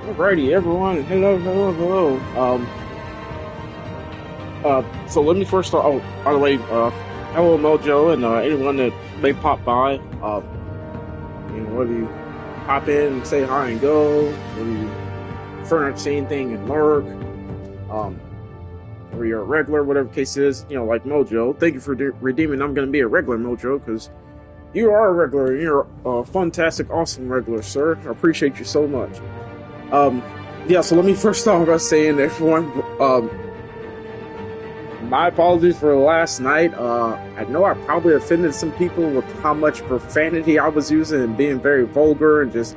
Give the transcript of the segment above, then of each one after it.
Alrighty, everyone. Hello, hello, hello. So let me first start. Oh, by the way, hello, Mojo, and anyone that may pop by. Whether you pop in and say hi and go, whether you prefer not to say anything and lurk, um, or you're a regular, whatever the case is, like Mojo. Thank you for redeeming. I'm going to be a regular Mojo because you are a regular. You're a fantastic, awesome regular, sir. I appreciate you so much. Um, yeah, so let me first start by saying, everyone, my apologies for last night. I know I probably offended some people with how much profanity I was using and being very vulgar and just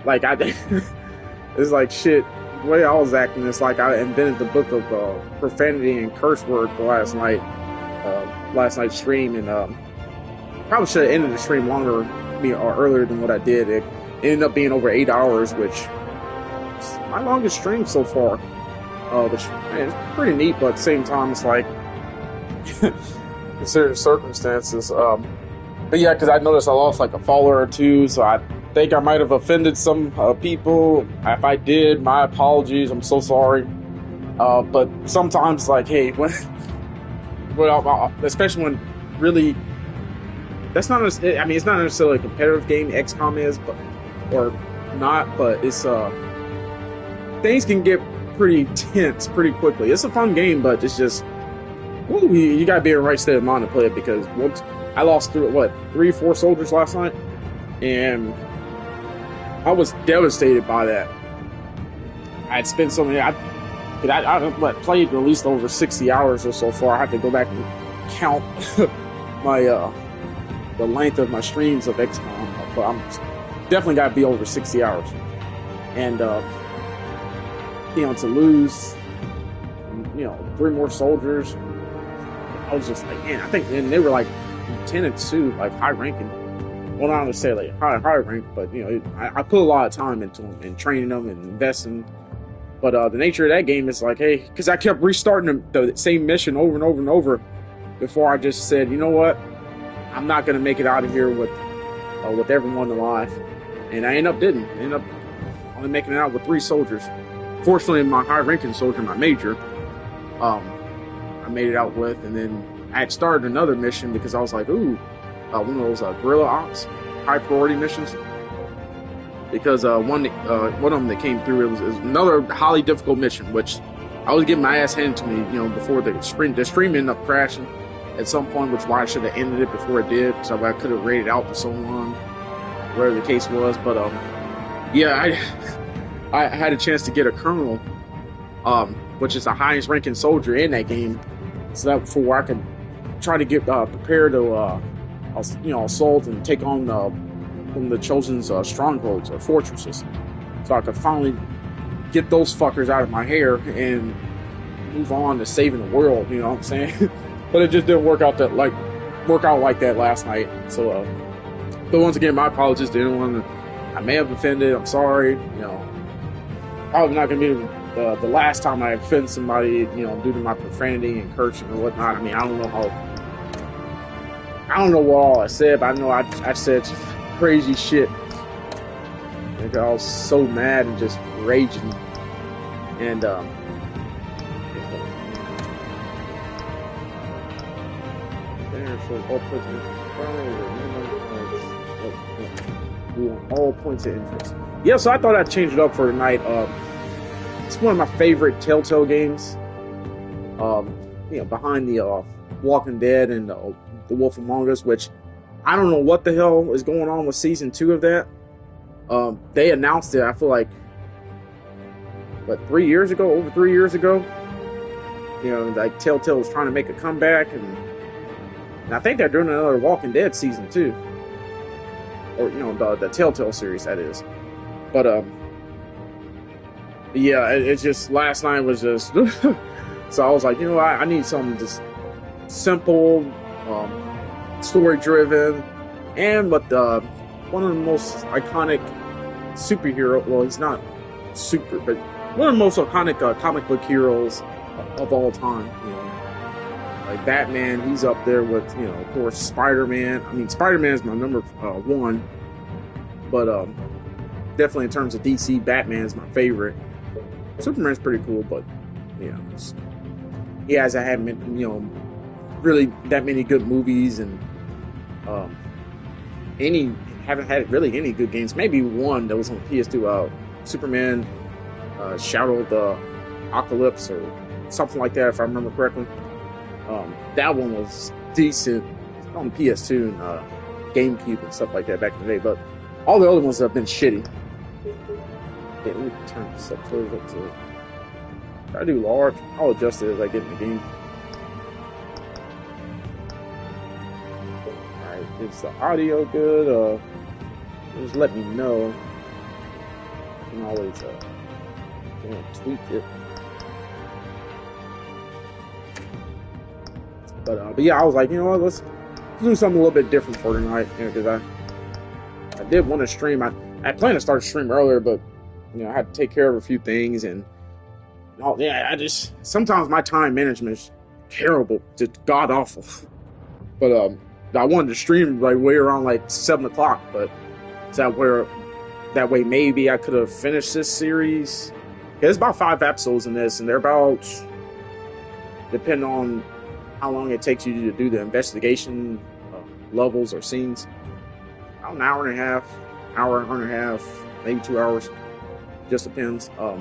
like it's like shit. The way I was acting, it's like I invented the book of profanity and curse word for last night's stream, and probably should have ended the stream longer, or earlier than what I did. It ended up being over 8 hours, which my longest stream so far, which man, it's pretty neat, but at the same time, it's like considering circumstances. But yeah, because I noticed I lost like a follower or two, so I think I might have offended some people. If I did, my apologies. I'm so sorry. But sometimes, like, hey, especially when really, that's not. I mean, it's not necessarily a competitive game. XCOM is, or not, but it's things can get pretty tense pretty quickly. It's a fun game, but it's just, you gotta be in the right state of mind to play it, because once I lost through 3-4 soldiers last night, and I was devastated by that. I had spent so many. I played at least over 60 hours or so far. I had to go back and count my the length of my streams of XCOM, but I'm definitely got to be over 60 hours, and to lose, 3 more soldiers, I was just like, man, I think, and they were like lieutenants too, like high ranking. Well, not to say like high rank, but I put a lot of time into them and training them and investing. But the nature of that game is like, hey, because I kept restarting the same mission over and over and over before I just said, you know what, I'm not gonna make it out of here with everyone alive, and I ended up only making it out with 3 soldiers. Fortunately, my high-ranking soldier, my major, I made it out with, and then I had started another mission because I was like, ooh, one of those guerrilla ops, high priority missions. Because one of them that came through, it was another highly difficult mission, which I was getting my ass handed to me, before the stream ended up crashing at some point, which why I should have ended it before it did, so I could have raided out for so long, whatever the case was. But yeah, I had a chance to get a colonel, which is the highest ranking soldier in that game, so that before I could try to get prepared to assault and take on one of the chosen's strongholds or fortresses, so I could finally get those fuckers out of my hair and move on to saving the world. You know what I'm saying? But it just didn't work out like that last night. So, but once again, my apologies to anyone I may have offended. I'm sorry. Probably not going to be the last time I offend somebody, due to my profanity and cursing and whatnot. I mean, I don't know what all I said, but I know I said crazy shit. Like, I was so mad and just raging. And, all points of interest. Yeah, so I thought I'd change it up for tonight. It's one of my favorite Telltale games. Behind the Walking Dead and The Wolf Among Us, which I don't know what the hell is going on with season 2 of that. They announced it, I feel like, over 3 years ago. Like Telltale was trying to make a comeback, and I think they're doing another Walking Dead season 2. Or, the Telltale series, that is. But, yeah, it's just, last night was just, so I was like, I need something just simple, story-driven, and with one of the most iconic superhero, well, he's not super, but one of the most iconic comic book heroes of all time, like Batman. He's up there with, of course, Spider-Man. I mean, Spider-Man is my number 1, but definitely in terms of DC, Batman's my favorite. Superman's pretty cool, but he hasn't had really that many good movies, and um, any haven't had really any good games. Maybe one that was on PS2, Superman, Shadow of the Apocalypse or something like that, if I remember correctly. That one was decent on PS2 and GameCube and stuff like that back in the day, but all the other ones have been shitty. Okay, let me turn the subtitles up to. Try to do large. I'll adjust it as I get in the game. Alright, is the audio good? Just let me know. You can always tweak it. But yeah, I was like, you know what, let's do something a little bit different for tonight, because I did want to stream. I planned to start a stream earlier, but I had to take care of a few things, and I just sometimes my time management is terrible, just god awful. But I wanted to stream like way around like 7 o'clock, but that way maybe I could have finished this series. There's about 5 episodes in this, and they're about, depending on how long it takes you to do the investigation levels or scenes, about an hour and a half, hour and a half, maybe 2 hours, just depends. But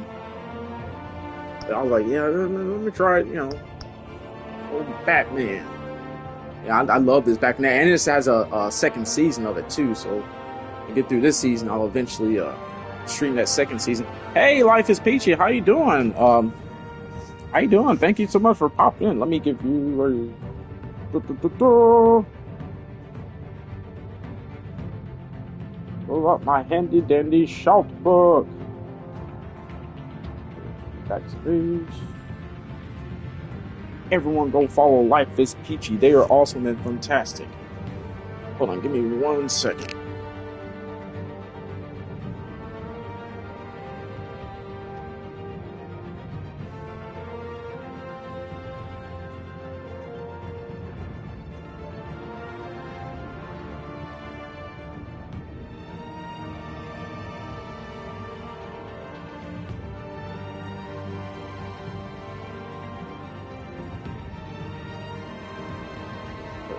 I was like, yeah, let me try it, old Batman. Yeah, I love this Batman, and this has a second season of it too, so to get through this season, I'll eventually stream that second season. Hey, Life is Peachy, how you doing? How you doing? Thank you so much for popping in. Let me give you pull up my handy dandy shout book. Backstage. Everyone go follow Life is Peachy. They are awesome and fantastic. Hold on, give me 1 second.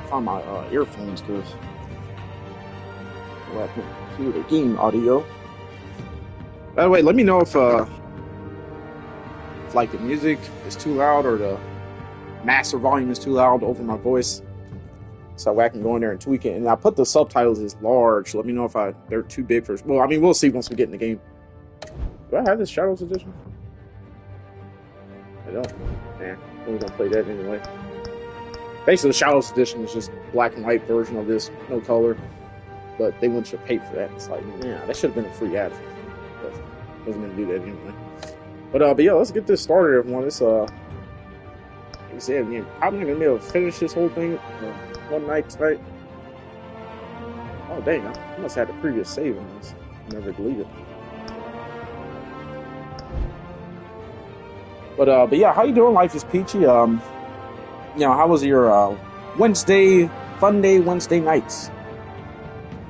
Find my earphones because I can hear the game audio. By the way, let me know if like the music is too loud or the master volume is too loud over my voice, so I can go in there and tweak it. And I put the subtitles as large. Let me know if they're too big for. Well, I mean, we'll see once we get in the game. Do I have this Shadows edition? I don't. Nah, we're gonna play that anyway. Basically, the Shadows edition is just black and white version of this, no color. But they want you to pay for that. It's like, yeah, that should have been a free ad. But I wasn't gonna do that anyway. But yeah, let's get this started, everyone. It's like I said, I'm not gonna be able to finish this whole thing one night tonight. Oh dang, I must have had a previous save on this. Never deleted. But yeah, how you doing? Life is Peachy. How was your fun day Wednesday nights?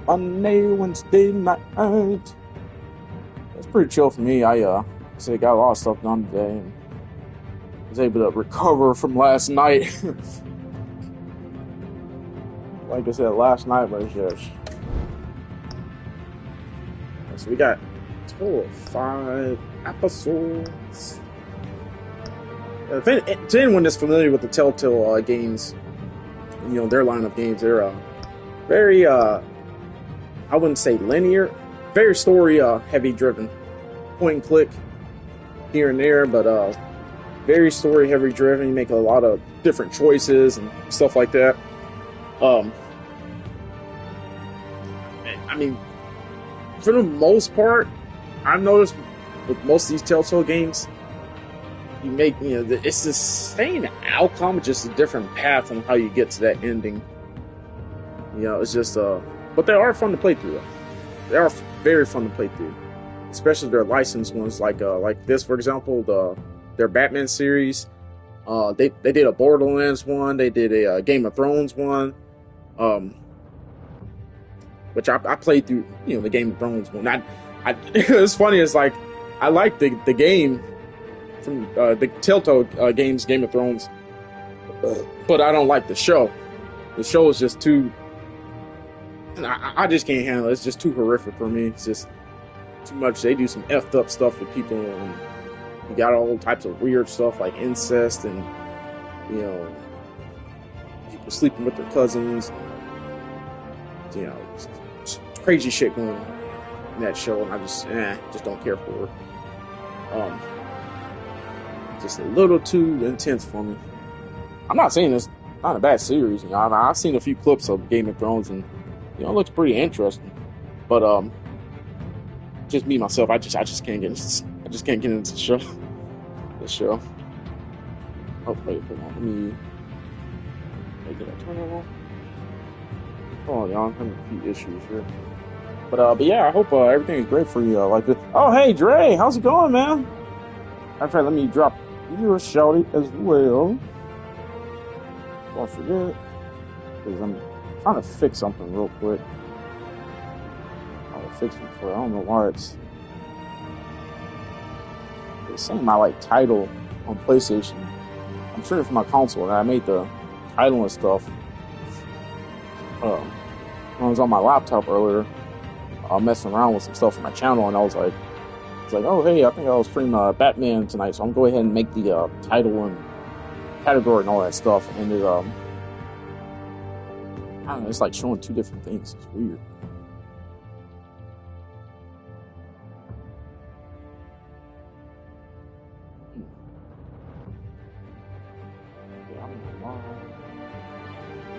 Wednesday night. It's pretty chill for me. I got a lot of stuff done today, and was able to recover from last night. Like I said, last night was just. So we got a total of 5 episodes. To anyone that's familiar with the Telltale games, their line of games, they're very, I wouldn't say linear, very story heavy driven, point and click here and there, but very story heavy driven. You make a lot of different choices and stuff like that. I mean, for the most part, I've noticed with most of these Telltale games, you make, it's the same outcome, just a different path on how you get to that ending. It's just, but they are fun to play through, though. They are very fun to play through, especially their licensed ones, like this, for example, their Batman series. They did a Borderlands one, they did a Game of Thrones one, which I played through, the Game of Thrones one. It's funny. It's like I like the game from the Telltale games, Game of Thrones, but I don't like the show. The show is just too. I just can't handle it. It's just too horrific for me. It's just too much. They do some effed up stuff with people, and you got all types of weird stuff like incest and people sleeping with their cousins. Just crazy shit going on in that show, and I just don't care for it. Just a little too intense for me. I'm not saying it's not a bad series. I've seen a few clips of Game of Thrones, and it looks pretty interesting. But just me myself, I just can't get into the show. The show. Oh wait, hold on. Did I turn it on? Oh, y'all, I'm having a few issues here. But yeah, I hope everything is great for you like this. Oh, hey, Dre, how's it going, man? Actually, let me drop you a shouty as well. Don't forget, because I'm trying to fix something real quick. I'll fix it for. I don't know why it's saying my title on PlayStation. I'm sure it's my console, and I made the title and stuff. When I was on my laptop earlier, messing around with some stuff on my channel, and I was like, oh hey, I think I'll stream Batman tonight, so I'm gonna go ahead and make the title and category and all that stuff. And it, I don't know, it's like showing two different things. It's weird. Yeah, I don't know why.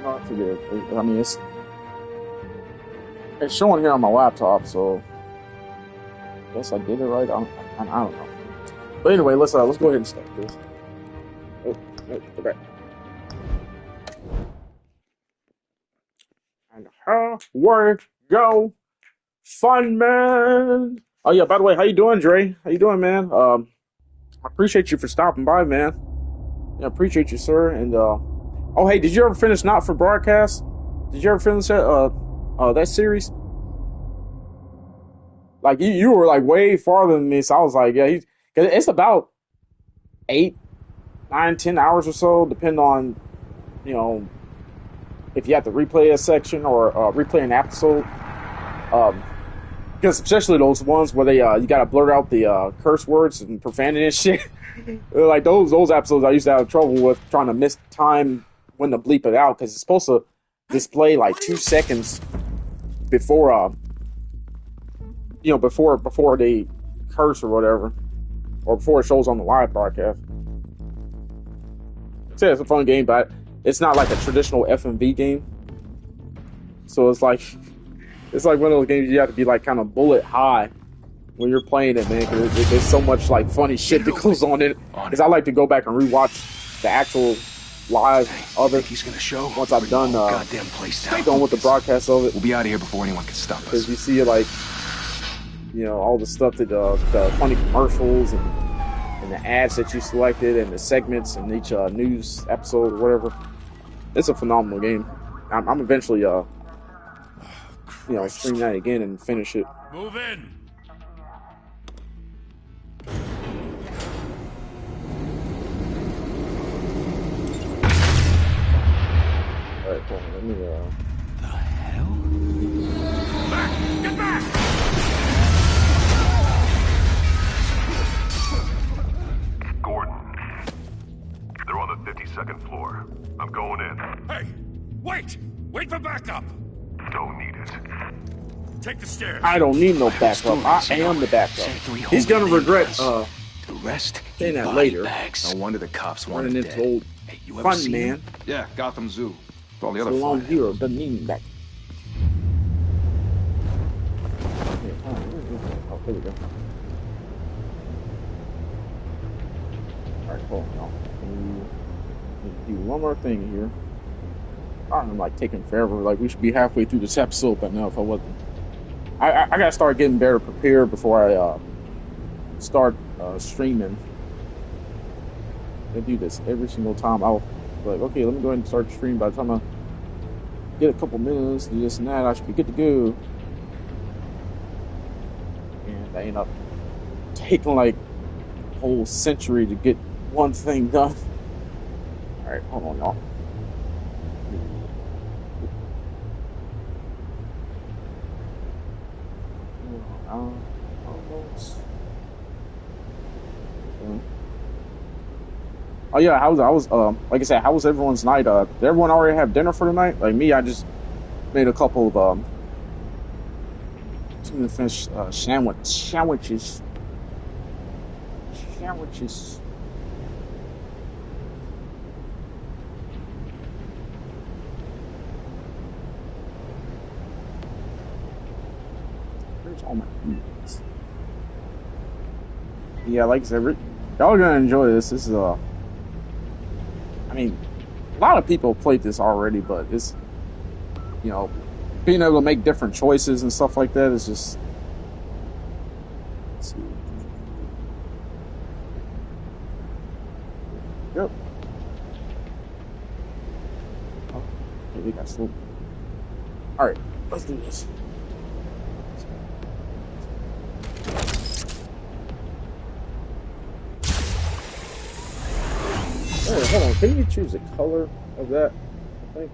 No, I forget it. I mean, it's showing here on my laptop, so I guess I did it right. I don't know. But anyway, let's go ahead and start this. Oh, no, go back. And here we go, Funman. Oh yeah, by the way, how you doing, Dre? How you doing, man? I appreciate you for stopping by, man. Yeah, appreciate you, sir. And oh hey, did you ever finish Not for Broadcast? Did you ever finish that series? Like you were like way farther than me, so I was like, yeah, cause it's about 8, 9, 10 hours or so, depending on if you have to replay a section or replay an episode. Because especially those ones where they you gotta blur out the curse words and profanity and shit. Like those episodes I used to have trouble with trying to miss time when to bleep it out, because it's supposed to display like 2 seconds before before they curse or whatever, or before it shows on the live broadcast. So it's a fun game, but it's not like a traditional FMV game. So it's like one of those games you have to be like kind of bullet high when you're playing it, man, because there's so much like funny shit that goes on in it. Because I like to go back and rewatch the actual live of it once I've done done with the broadcast of it. We'll be out of here before anyone can stop us. Because you see like all the stuff that the funny commercials and the ads that you selected and the segments in each news episode or whatever. It's a phenomenal game. I'm eventually stream that again and finish it. Move in. Alright, hold on, let me The hell? Back! Get back! Gordon. They're on the 52nd floor. I'm going in. Hey! Wait! Wait for backup! Don't need it. Take the stairs. I don't need no backup. I am the backup. He's gonna regret the rest saying that later. Bags. No wonder the cops wanted Running dead. into old Hey, you ever Fun seen Man. him? Yeah, Gotham Zoo. With all the It's other a lone fun. hero, doesn't need him back. Oh, here we go. Alright, hold on, y'all. Let me do one more thing here. I'm like taking forever. Like we should be halfway through this episode by now if I wasn't. I gotta start getting better prepared before I start streaming. I do this every single time. I'll be like, okay, let me go ahead and start streaming. By the time I get a couple minutes, do this and that, I should be good to go. and they end up taking like a whole century to get one thing done. All right, hold on, y'all. Oh yeah, I was like I said, how was everyone's night? Did everyone already have dinner for the night? Like me, I just made a couple of tuna fish sandwiches. Where's all my food? Yeah, like I said, y'all are gonna enjoy this. This is I mean, a lot of people played this already, but it's, you know, being able to make different choices and stuff like that is just. Let's see. Yep. Oh, okay, we got slow. All right, let's do this. Oh, hold on. Can you choose the color of that? I think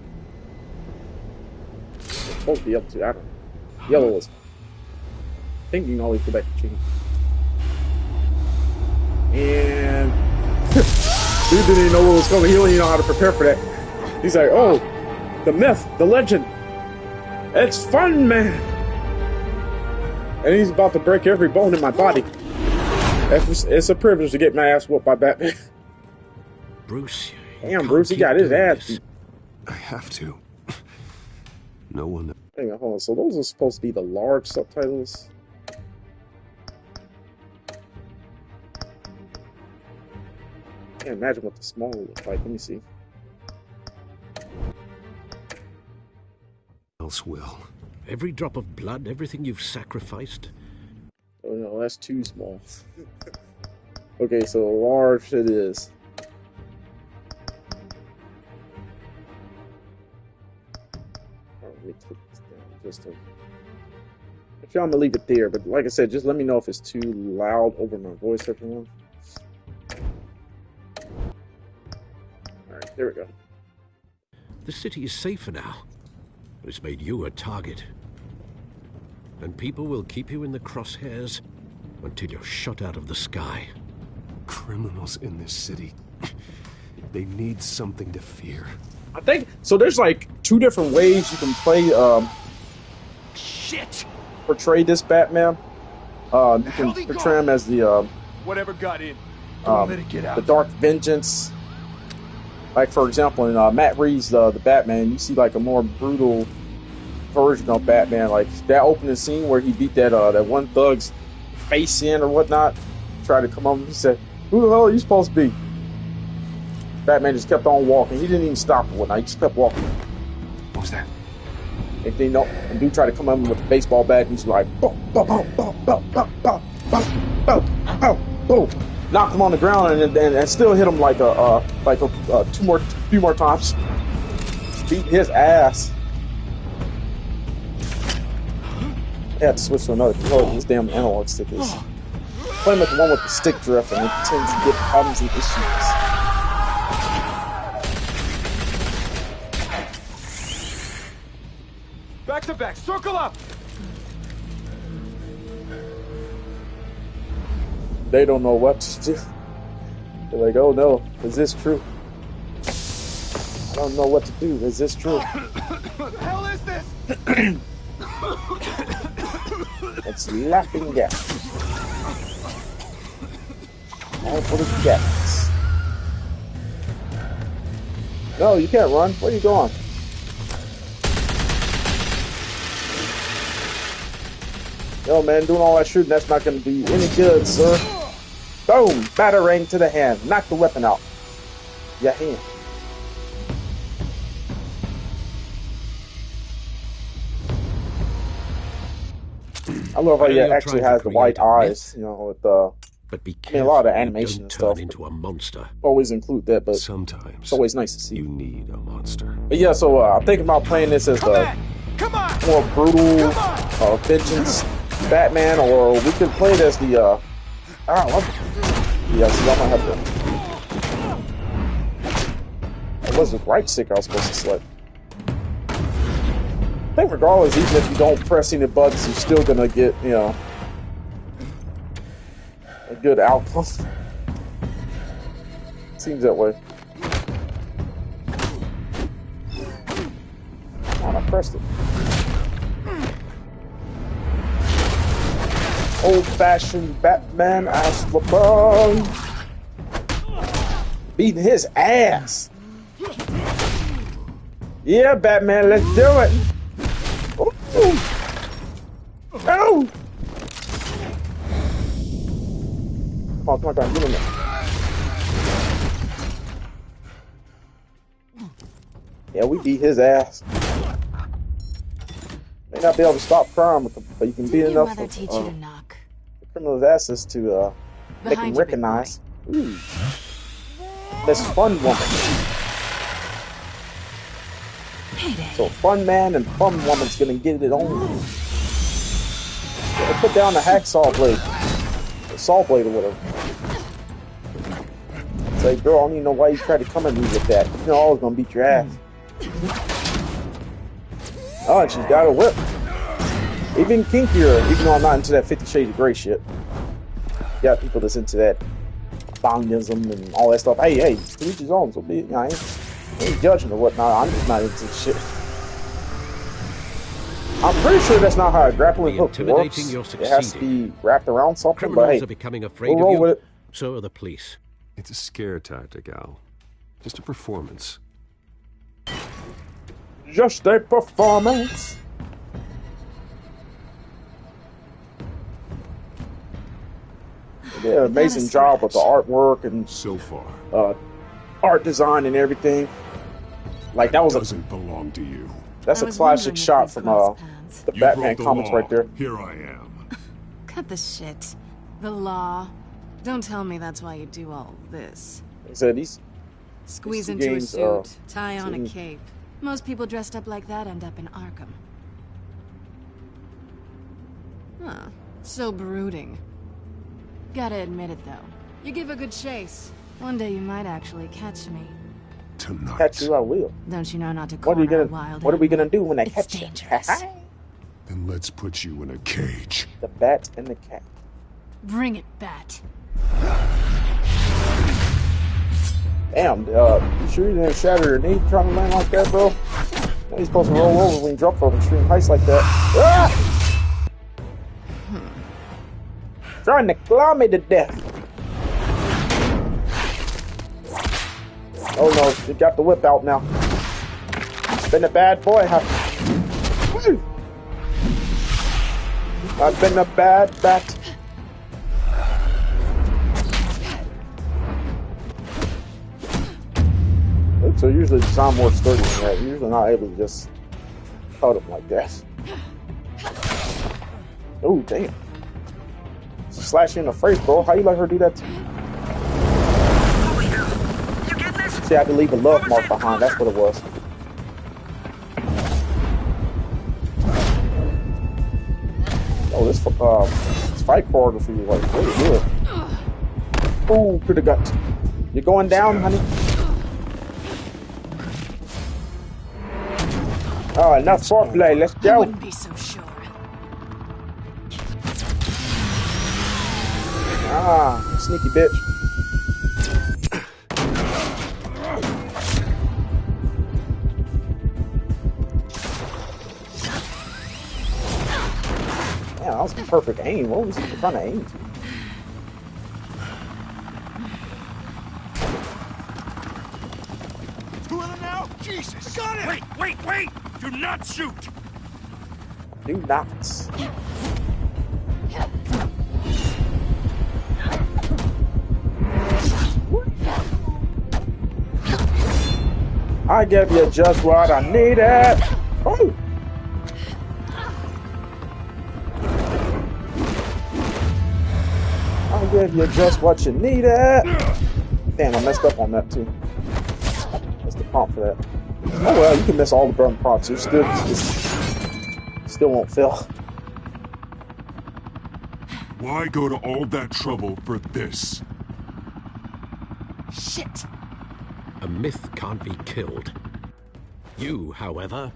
it's supposed to be up to. I don't know. Yellow is. I think you can always go back to change. And dude didn't even know what was coming. He didn't even know how to prepare for that. He's like, "Oh, the myth, the legend. It's Funman." And he's about to break every bone in my body. It's a privilege to get my ass whooped by Batman. Bruce, damn, Bruce, he got his ass beat. I have to. No one. Hang on, hold on. So those are supposed to be the large subtitles. Can't imagine what the small looks like. Let me see. Else will. Every drop of blood, everything you've sacrificed. Oh no, that's too small. Okay, so large it is. Let me click this down just to. Actually, I'm gonna leave it there, but like I said, just let me know if it's too loud over my voice, everyone. Alright, there we go. The city is safer now. It's made you a target. And people will keep you in the crosshairs until you're shot out of the sky. Criminals in this city. They need something to fear. I think so. There's like two different ways you can play. Shit! Portray this Batman. You can portray him as the Whatever got in, don't let it get out. The Dark Vengeance. Like for example, in Matt Reeves' the Batman, you see like a more brutal version of Batman. Like that opening scene where he beat that one thug's face in or whatnot. Tried to come up and he said, "Who the hell are you supposed to be?" Batman just kept on walking. He didn't even stop or whatnot. He just kept walking. What was that? If they know, and dude tried to come at him with a baseball bat, and he's like, boom, boom, boom, boom, boom, boom, boom, boom, boom, boom, knocked him on the ground, and still hit him like a few more times. Beat his ass. I had to switch to another controller. This damn analog stick is. Playing with the one with the stick drift, and it tends to get problems and issues. Back to back, circle up! They don't know what to do. They're like, "Oh no, is this true? I don't know what to do. Is this true?" What the hell is this? It's laughing gas. All for the gas. No, you can't run. Where are you going? Yo, man, doing all that shooting, that's not going to do you any good, sir. Boom! Batarang to the hand. Knock the weapon out. Your hand. I love how he actually has the white eyes, you know, with but be I mean, a lot of animation and stuff. Into a monster. Always include that, but sometimes it's always nice to see. You need a monster. But yeah, so I'm thinking about playing this as the more brutal vengeance Batman, or we could play it as the I don't know. Yeah, see, I might have to. It wasn't right stick I was supposed to select. I think regardless, even if you don't press any buttons, you're still gonna get, you know, a good outcome. Seems that way. Come on, I pressed it. Old-fashioned Batman ass LeBron. Beating his ass. Yeah, Batman, let's do it. Ooh. Oh! Come on, get in there. Yeah, we beat his ass. May not be able to stop crime, but you can beat enough of the criminal's asses to make him recognize. Ooh. This Fun Woman. So Fun Man and Fun Woman's gonna get it on. Gotta put down the hacksaw blade. The saw blade or whatever. Say, girl, I don't even know why you tried to come at me with that. You know I was gonna beat your ass. Oh, and she's got a whip. Even kinkier, even though I'm not into that 50 Shades of Grey shit. Got people that's into that bongism and all that stuff. Hey, to each his own, so be it. You know, I ain't judging or whatnot. I'm just not into shit. I'm pretty sure that's not how a grappling hook works. It has to be wrapped around something, but hey, are becoming afraid we'll roll with it. So are the police. It's a scare tactic, Al. Just a performance. Just a performance. They did an amazing job with the artwork and so far, art design and everything. Like that was doesn't belong to you. That's a classic shot from the Batman comics right there. Here I am. Cut the shit. The law. Don't tell me that's why you do all this. He said these squeeze into a suit, tie on a cape. Most people dressed up like that end up in Arkham. Huh. So brooding. Gotta admit it, though. You give a good chase. One day you might actually catch me. Tonight. Catch you, I will. Don't you know not to corner a wild What are we gonna do when I it's catch dangerous. you? Then let's put you in a cage. The bat and the cat. Bring it, Bat. Damn, you sure you didn't shatter your knee trying to land like that, bro? You're supposed to roll over when you drop from extreme heights like that. Ah! Trying to claw me to death. Oh no, you got the whip out now. Been a bad boy, huh? I've been a bad bat. So usually the sound more sturdy than that. You're usually not able to just cut them like that. Oh damn. Slash you in the face, bro. How you let her do that to you? She had to leave a love mark behind. That's what it was. Oh, this fight choreography is like really good. Ooh, to the gut. You're going down, honey. Oh, enough foreplay. Let's go. I wouldn't be so sure. Ah, sneaky bitch. Yeah, that was the perfect aim. What was he trying to aim to? Two of them now? Jesus! Got it! Wait! Do not shoot! Do not. I gave you just what I needed. Oh. I gave you just what you needed. Damn, I messed up on that too. That's the prompt for that. Oh well, you can miss all the button prompts. You're still won't fail. Why go to all that trouble for this? Shit! A myth can't be killed. You, however,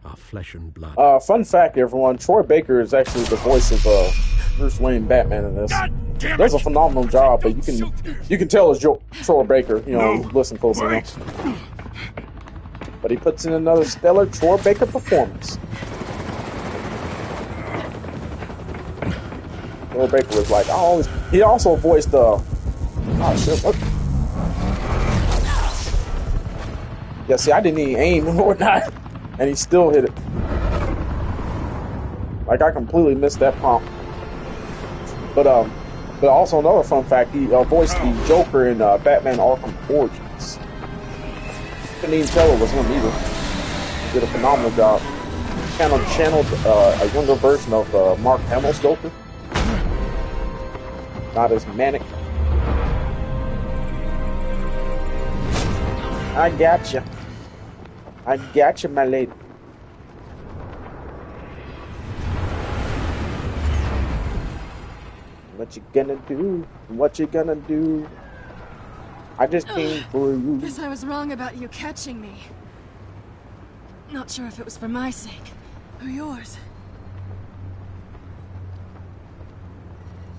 are flesh and blood. Fun fact, everyone: Troy Baker is actually the voice of Bruce Wayne Batman in this. God damn Does a it! phenomenal job, but you can tell it's Troy Baker. You know, No, listen closely wait. enough. But he puts in another stellar Troy Baker performance. Troy Baker was like, he also voiced oh shit, what? Yeah, see, I didn't even aim or not, and he still hit it. Like, I completely missed that prompt. But also another fun fact, he voiced the Joker in Batman Arkham Origins. Couldn't even tell it was him either. He did a phenomenal job. Channeled a younger version of Mark Hamill's Joker. Not as manic. I gotcha. I gotcha, my lady. What you gonna do? What you gonna do? I just came for you. Guess I was wrong about you catching me. Not sure if it was for my sake or yours.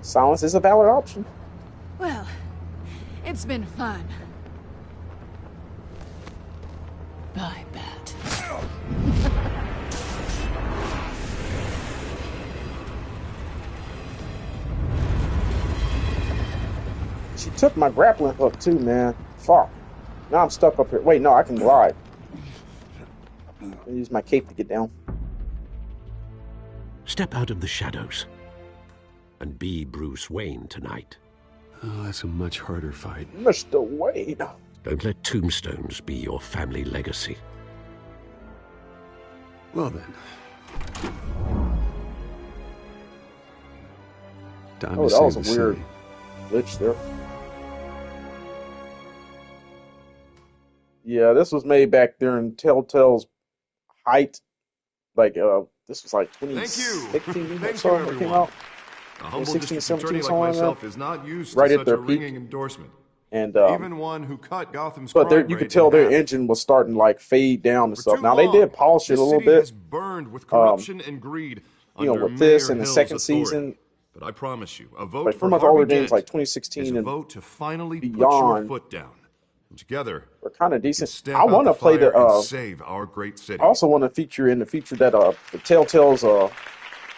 Silence is a valid option. Well, it's been fun. Bye, Bat. She took my grappling hook too, man. Fuck. Now I'm stuck up here. Wait, no, I can glide. I use my cape to get down. Step out of the shadows and be Bruce Wayne tonight. Oh, that's a much harder fight. Mr. Wayne. Don't let tombstones be your family legacy. Well then. Time Oh, to that was save a the weird city. glitch there. Yeah, this was made back during Telltale's height. Like, this was like Thank you. 2016 or Thank so you, when it came everyone. out. A humble 16, district 17, attorney like something like myself that. is not used Right to at such their a peak. ringing endorsement. And Even one who cut Gotham's but crime you could rate tell in their half. engine was starting to like fade down and For stuff. too Now they long, did polish it this a little city bit. has burned with corruption and greed You know, under with this Mayor and the Hill's second authority. season, But I promise you, a vote like for pretty much Harvey older games Dent like is 2016 a and vote to finally put your beyond foot down. Together, were kind of we can decent. stamp I out want the to play fire the. and save our great city. I also want to feature in the feature that the Telltale's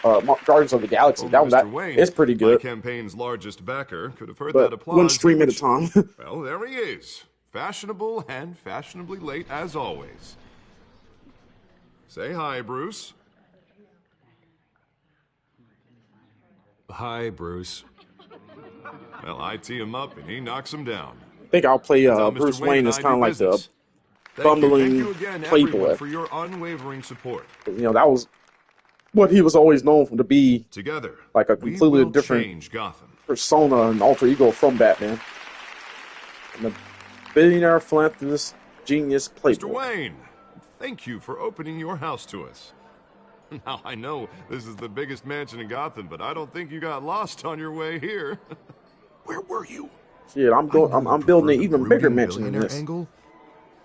Guardians of the Galaxy. Only That Mr. Wayne, it's pretty my good, campaign's largest backer, could have heard but that applause. one stream at a which- time. Well, there he is. Fashionable and fashionably late as always. Say hi, Bruce. Hi, Bruce. Well, I tee him up and he knocks him down. I think I'll play That's how Bruce Mr. Wayne and as I kind of do like the business. bumbling Thank you again, playboy. everyone, for your unwavering support. You know, that was what he was always known for, to be Together, like a we completely will different change Gotham. persona and alter ego from Batman. And the billionaire philanthropist genius Mr. playboy. Wayne, thank you for opening your house to us. Now, I know this is the biggest mansion in Gotham, but I don't think you got lost on your way here. Where were you? Shit, I'm building an even bigger mansion than this. Angle.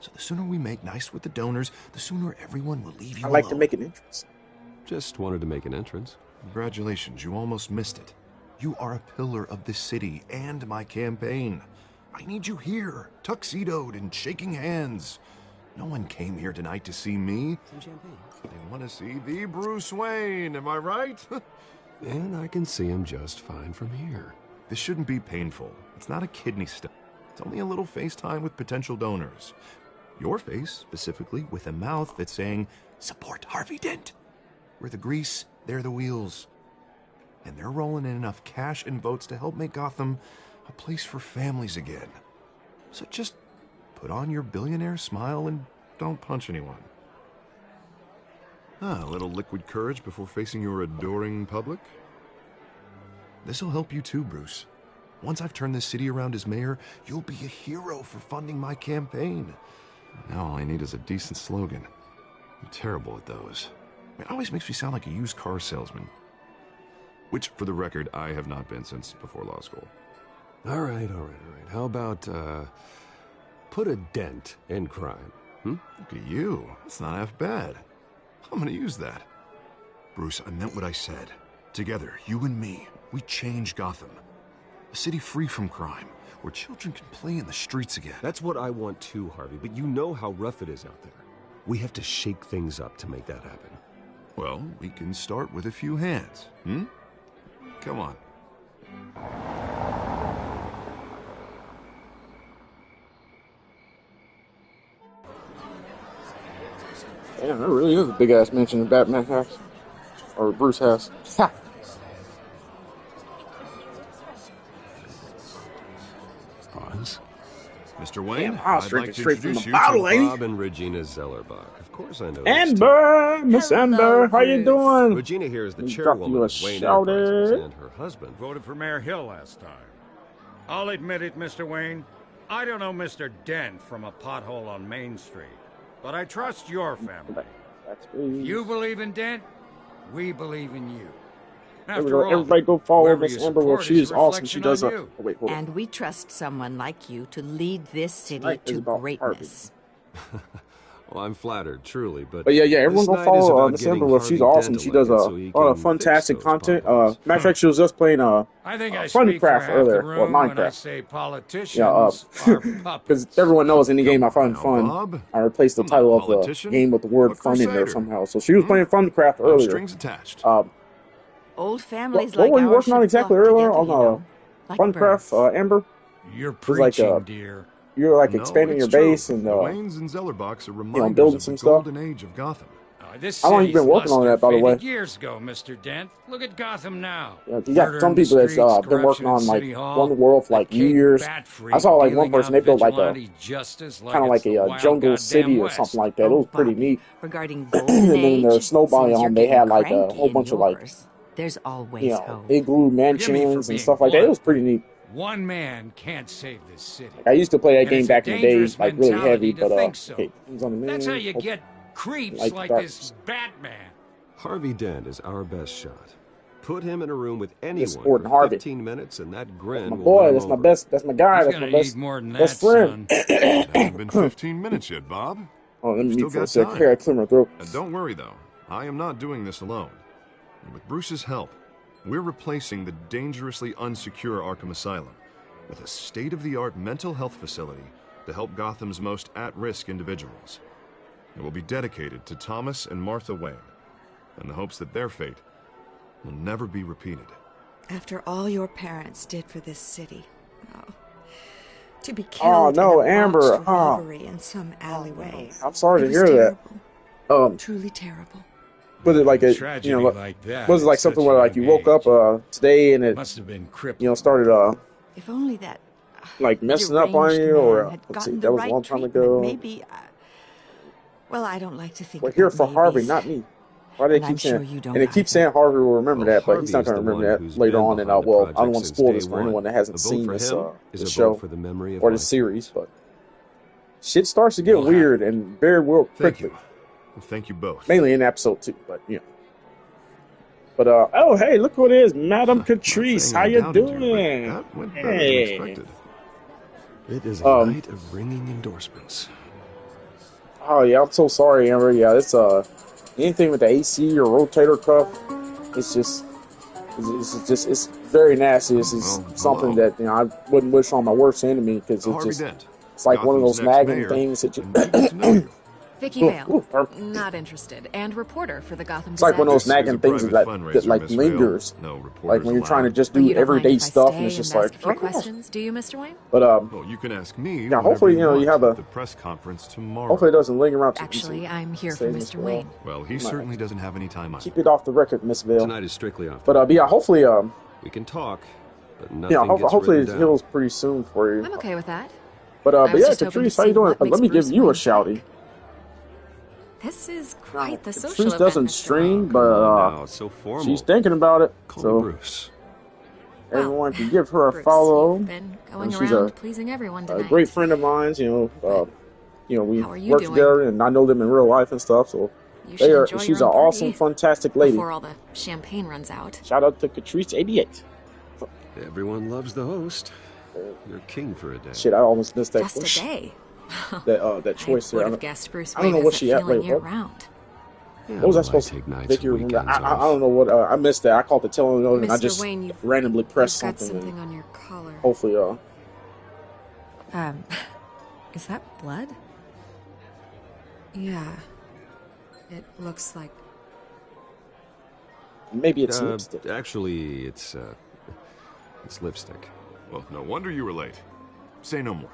So the sooner we make nice with the donors, the sooner everyone will leave you I like to alone. make an entrance. Just wanted to make an entrance. Congratulations, you almost missed it. You are a pillar of this city and my campaign. I need you here, tuxedoed and shaking hands. No one came here tonight to see me. Some champagne. They want to see the Bruce Wayne, am I right? And I can see him just fine from here. This shouldn't be painful. It's not a kidney stone. It's only a little FaceTime with potential donors. Your face, specifically, with a mouth that's saying, support Harvey Dent. We're the grease, they're the wheels. And they're rolling in enough cash and votes to help make Gotham a place for families again. So just put on your billionaire smile and don't punch anyone. A little liquid courage before facing your adoring public. This'll help you too, Bruce. Once I've turned this city around as mayor, you'll be a hero for funding my campaign. Now all I need is a decent slogan. I'm terrible at those. It always makes me sound like a used car salesman. which, for the record, I have not been since before law school. All right. How about, put a dent in crime? Look at you. That's not half bad. I'm gonna use that. Bruce, I meant what I said. Together, you and me, we change Gotham. A city free from crime, where children can play in the streets again. That's what I want too, Harvey, but you know how rough it is out there. We have to shake things up to make that happen. Well, we can start with a few hands, Come on. Damn, there really is a big ass mansion in Batman house. Or Bruce house. Ha! Pause. Mr. Wayne, Damn, I was I'd drinking like to straight from introduce the you bottle, to lady. Bob and Regina Zellerbach. Of course I know. Amber! Miss Hello, Amber, how you Bruce. doing? Regina here is the We chairwoman dropped of you a Wayne shout Enterprises, out. and her husband. Voted for Mayor Hill last time. I'll admit it, Mr. Wayne. I don't know Mr. Dent from a pothole on Main Street, but I trust your family. That's If you believe in Dent, we believe in you. Everybody go follow whoever Miss you Amber. Well, support she is is a awesome. She reflection does on a... you. Oh, wait, hold on. And we trust someone like you to lead this city Tonight is to about greatness. Well, I'm flattered, truly, but But yeah, everyone this go night is follow about Miss getting Amber. Well, she's Harvey awesome. Dent She does a elected so he lot of can fantastic fix those content. potholes. Matter of fact, she was just playing I think I speak for Funnycraft half earlier, the or room when I Minecraft. say politicians Yeah, are because puppets. everyone knows any game I find now, fun, Bob. I replace the I'm not title a of the politician. game with the word I'm a fun in there crusader. somehow. So she was playing Funcraft No earlier. strings attached. Old families What like were you ours working on should exactly flock earlier together, on you know, like birds. Funcraft, Amber? You're was like, preaching, dear. You're like No, expanding it's your base true. and the Waynes and Zellerbachs are reminders building of some the stuff. golden age of Gotham. This How long you been city's working on luster that, by the way? faded years ago, Mr. Dent. Look at Gotham now. you got Murder some in the people that's streets, been working corruption in on like City Hall, One World for a like cake years. bat freak I saw like one dealing person out they built like a vigilante justice kind of it's like the a wild jungle goddamn city or West. something like that. It was pretty Bobby, neat. regarding Golden And then in Age, their snow seems you're biome, they getting had like a cranky whole in bunch of like yours. There's always hope. igloo Forgive me for mansions and being stuff like that. It blunt, was pretty neat. One man can't save this city. I used to play that And game it's a back in the day, dangerous like really mentality heavy, to but think so. okay, who's on the That's main? how you Oh, get creeps like like dark. this Batman. Harvey Dent is our best shot. Put him in a room with anyone Yes, for Gordon Harvey. 15 minutes, and that grin my will boy, win him that's my over. best. That's my guy. He's That's my gonna best need more than best that, friend. son. It hasn't been 15 minutes yet, Bob. Oh, let me Still mute for a got sec. time. Here, I clear my throat. And don't worry, though. I am not doing this alone. And with Bruce's help, we're replacing the dangerously unsecure Arkham Asylum with a state-of-the-art mental health facility to help Gotham's most at-risk individuals. It will be dedicated to Thomas and Martha Wayne, in the hopes that their fate will never be repeated. After all your parents did for this city, to be Oh, killed no, in a Amber, botched oh. robbery in some alleyway. I'm sorry to It was hear that. terrible. Truly terrible. Was it like a Tragedy you know? like that Was it like at something such where a like you young woke up today and it Must have been crippling. started If only that like messing up on deranged you or man had let's see, gotten that the was a right long time treatment, ago. maybe. Well, I don't like to think. We're here about for Harvey, maybes. not me. Why do they And I'm keep saying? sure you don't And they keep either. saying Harvey will remember Well, that, but he's not Harvey's going to the remember one that who's later been on. And behind the well, I don't project want to since spoil day this for anyone one. that hasn't A vote seen for this him is this a show vote for the memory of or life. this series, but shit starts to get We'll weird and very well Thank quickly. you. And thank you both. Mainly in episode 2, but you know. But oh hey, look who it is, Madame Not Catrice. saying How I you doubted you, but doing? that went better Hey. than expected. It is a night of ringing endorsements. Oh yeah, I'm so sorry, Amber. Yeah, it's anything with the AC or rotator cuff, it's very nasty. This is Well, something hello. that I wouldn't wish on my worst enemy because Harvey it's Dent. like one of Gotham's those next nagging mayor, things that you. and we get to know you. Vicky Ooh, Vale, ooh, not interested, and reporter for the Gotham It's like one of those Gazette. This is nagging a things private that fundraiser, like Miss Vale. lingers. No reporters Like when you're trying to allowed. just Well, do you don't mind everyday if I stuff, stay and it's just and like. ask a few questions, do you, Mr. Wayne? But Well, you can ask me. yeah, whenever hopefully, you want have at a. the press conference tomorrow. Hopefully, it doesn't linger around. Actually, I'm here for Say, Miss Mr. Vale. Wayne. Well, he certainly doesn't have any time on. Keep it off the record, Miss Vale. Tonight is strictly off. But yeah, hopefully, We can talk, but nothing yeah, gets hopefully it written down. heals pretty soon for you. I'm okay with that. But I was yeah, just hoping to Catrice, how see you doing? what makes Let me Bruce give you a Wayne shouty. tick. This is quite the social Catrice event, doesn't Mr. stream, Wayne. but Come on now, it's so formal. she's thinking about it. Call So me Bruce. everyone can give her a Bruce, follow. you've been going she's around pleasing everyone A tonight. great friend of mine. We How are you work doing? together, and I know them in real life and stuff. So You should enjoy She's your an own party awesome, fantastic lady. before all the champagne runs out. Shout out to Catrice88. Everyone loves the host. You're king for a day. Shit, I almost missed that. Just a day. That choice I there. would have guessed Bruce I don't know Wayne what has she that had. Wait, feeling year what? round. Yeah, What was I well, supposed take to nights make you and remember? weekends I off. don't know what. I missed that. I called the telenote and I Mr. just Wayne, randomly pressed You've got something. something And on your collar. hopefully, Is that blood? Yeah. It looks like... maybe it's lipstick. Actually, it's lipstick. Well, no wonder you were late. Say no more.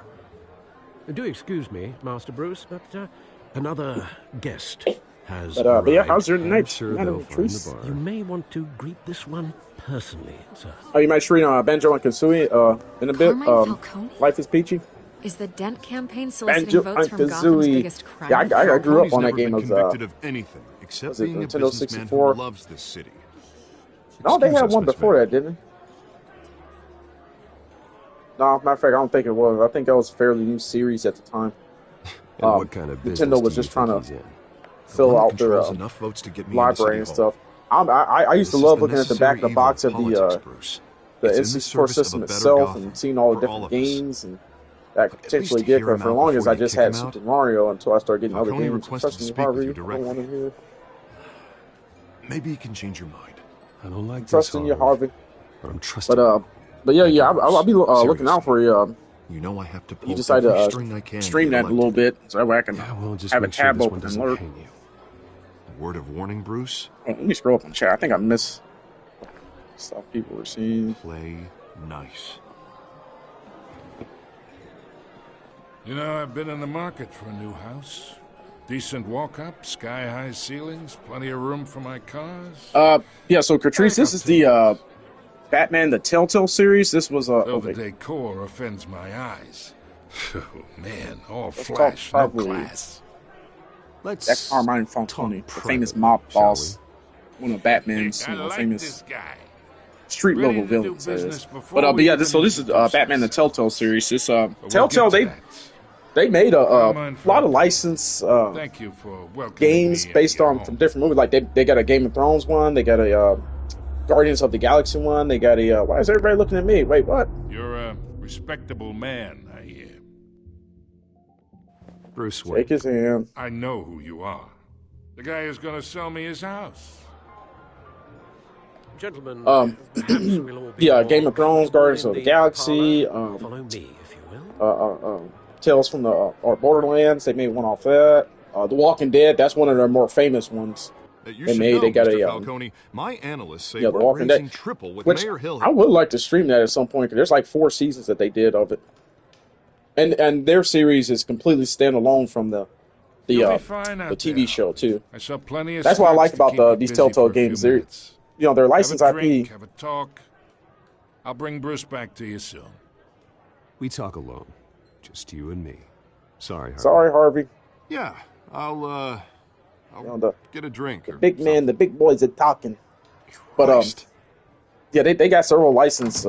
Do excuse me, Master Bruce, but another guest has But yeah, arrived. how's your I'm night, sure Madam they'll find Catrice? the bar. You may want to greet this one personally, sir. Oh, you might stream Banjo and Kazooie in a bit. Carmine Falcone? Life is Peachy. Is the Dent campaign soliciting Banjo votes and from Gotham's Kazooie. biggest crime? Yeah, I grew up Falcone's on that never game. been Of convicted of anything except was it being a Nintendo businessman 64? who loves this city. no, they Excuse had us, one Miss before May. that, didn't they? No, matter of fact, I don't think it was. I think that was a fairly new series at the time. And what kind of business Nintendo was do you just trying think to he's in? fill The one out that their controls enough votes to get me into library and City Hall. stuff. I used to This is love the looking at the back of the necessary box evil of politics, the Bruce. the It's in the N64 service of a system better itself Gotham and seeing all the for all different of us. games and that could At potentially least get hear her. him For out long as before I you just kick had him out. Super Mario until I started getting other Falcone games. requested Trusting to you, speak with Harvey. you I don't directly. want to hear. Maybe you can change your mind. I don't like Trusting you, Harvey. But I'm trusting. But yeah, I'll be looking out for you. You know I have to pull You decided every to string I can stream to get that a little elected. bit so that way I can Yeah, well, just have a make sure tab this one open and doesn't alert. pain you. Word of warning, Bruce. Oh, let me scroll up on chat. I think I missed stuff people were seeing. Play nice. You know, I've been in the market for a new house. Decent walk-up, sky-high ceilings, plenty of room for my cars. Yeah, so Catrice, this is the Batman the Telltale series. This was Though the decor offends my eyes. Oh, man, all Let's flash, talk no probably- class. That's Carmine Falcone, talk the famous private, mob shall boss, one of Batman's I like famous this guy. street Ready level to do villains. that business is. before But we yeah, even this is introduce Batman the ourselves. Telltale series. This But we'll Telltale get to that. they made a Carmine lot of Falcone. license Thank you for welcoming games me based into your on home. some different movies. Like they got a Game of Thrones one, they got a Guardians of the Galaxy one, they got a why is everybody looking at me? Wait, what? You're a respectable man, I hear. Bruce Wayne. Shake his hand. I know who you are. The guy who's going to sell me his house. Gentlemen, Um, perhaps we'll all be Yeah, more Game of Thrones, comfortable Guardians in of the Galaxy, parlor. Follow me, if you will. Tales from the or Borderlands. They made one off that. The Walking Dead. That's one of their more famous ones. You They should made- know, they got Mr. a, Falcone, my analysts say yeah, The we're Walking raising Dead, triple with which Mayor Hill. I would like to stream that at some point because there's like 4 seasons that they did of it, and their series is completely standalone from the You'll be fine out TV there. show too. I saw plenty of That's what I scripts like to about keep you these busy Telltale for a few games. They're minutes. their Have licensed a drink, IP. have a talk. I'll bring Bruce back to you soon. We talk alone. Just you and me. Sorry, Harvey. Sorry, Harvey. Yeah, I'll get a drink. The big man, the big boys are talking. But yeah, they got several licensed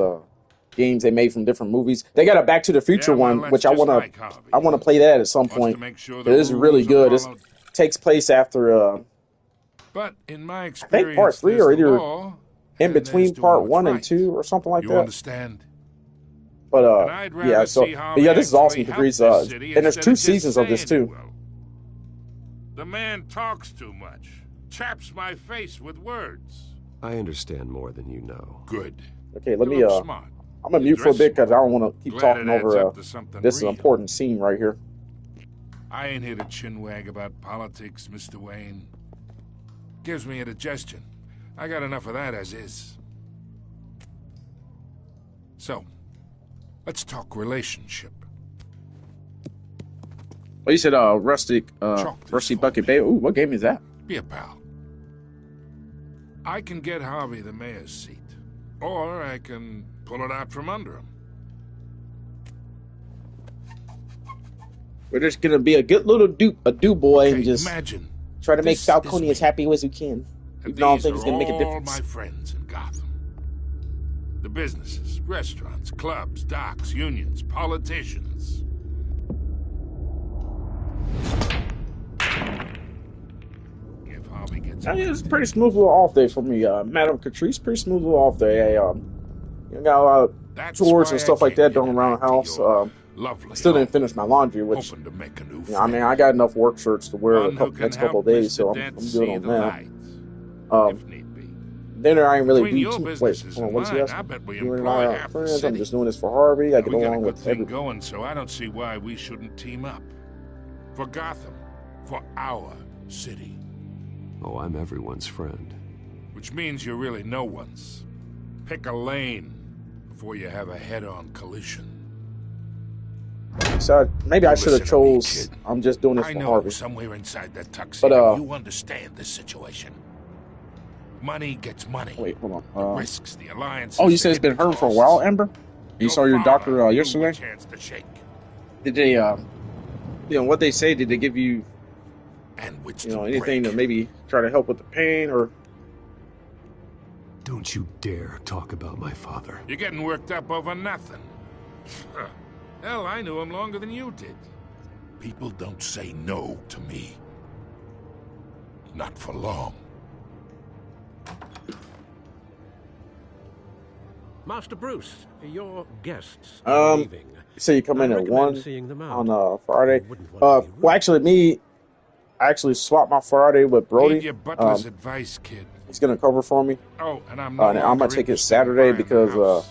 games they made from different movies. They got a Back to the Future Yeah, well, one, that's which I just wanna like Harvey. I wanna play that at some Wants point. to make sure It the is really rules are good. It followed. takes place after But in my I experience, think part 3 there's or the either law, in and there's between doing part what's 1 and right. 2 or something like You that. understand? But And I'd rather yeah, so see how but yeah, we this is awesome. actually help Degrees, this city and there's instead 2 of just seasons of this saying too. it will. The man talks too much, chaps my face with words. I understand more than you know. Good. Okay, let You me look smart. I'm gonna mute for a Dress bit because I don't want to keep Glad talking it adds over. up to something This is an real. important scene right here. I ain't here to chinwag about politics, Mr. Wayne. Gives me indigestion. I got enough of that as is. So, let's talk relationship. Well, you said Rusty Bucket Bay. Ooh, what game is that? Be a pal. I can get Harvey the mayor's seat, or I can pull it out from under him. We're just gonna be a good little do boy Okay, and just imagine try to make this Falcone is as happy as we can. And Even though I don't these think it's are gonna make a all difference. my friends in Gotham. The businesses, restaurants, clubs, docks, unions, politicians. If It's a pretty smooth little off day for me. Madam Catrice, pretty smooth little off day. Got a lot of chores and stuff like that done around the house. I still didn't finish my laundry, which, I mean, I got enough work shirts to wear the next couple of days, so I'm good on that. Dinner, I ain't really do too. Wait, hold on, what is he asking? You and I are friends. I'm just doing this for Harvey. I get along with everyone. Going, so I don't see why we shouldn't team up. For Gotham, for our city. Oh, I'm everyone's friend. Which means you're really no one's. Pick a lane before you have a head-on collision. So maybe I should have chose. I'm just doing this for Harvey. Somewhere inside that tuxedo, you understand this situation. Money gets money. Wait, hold on. Risks the alliance. Oh, you said it's been hurting for a while, Amber? You saw your doctor yesterday? Did they, what they say? Did they give you, anything to maybe try to help with the pain or? Don't you dare talk about my father. You're getting worked up over nothing. Hell, I knew him longer than you did. People don't say no to me. Not for long. Master Bruce, your guests are leaving. You say you come in at 1 on Friday. Well, actually, I actually swapped my Friday with Brody. Need your butler's advice, kid. He's gonna cover for me. Oh, and I'm gonna take it Saturday because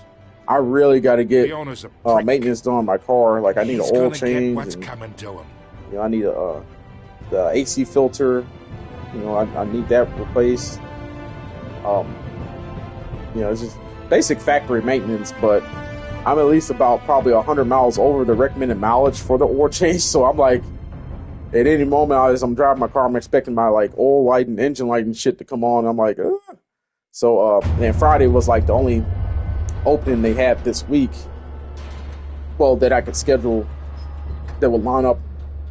I really got to get maintenance done on my car. Like I need an oil change. What's coming to him? I need the AC filter. I need that replaced. It's just basic factory maintenance, but I'm at least about probably 100 miles over the recommended mileage for the oil change. So I'm like, at any moment as I'm driving my car, I'm expecting my like oil light and engine light and shit to come on. I'm like, ugh. So and Friday was like the only opening they had this week. Well, that I could schedule that would line up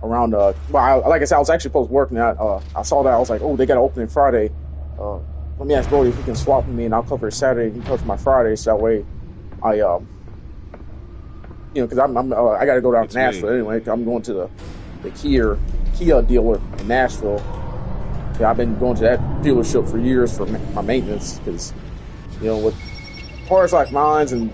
around. Like I said, I was actually supposed to work now. I saw that I was like, oh, they got an opening Friday. Let me ask Brody if he can swap with me, and I'll cover Saturday. He covers my Friday, so that way, because I got to go down to Nashville anyway. I'm going to the Kia dealer in Nashville. Yeah, I've been going to that dealership for years for my maintenance because, with cars like mine and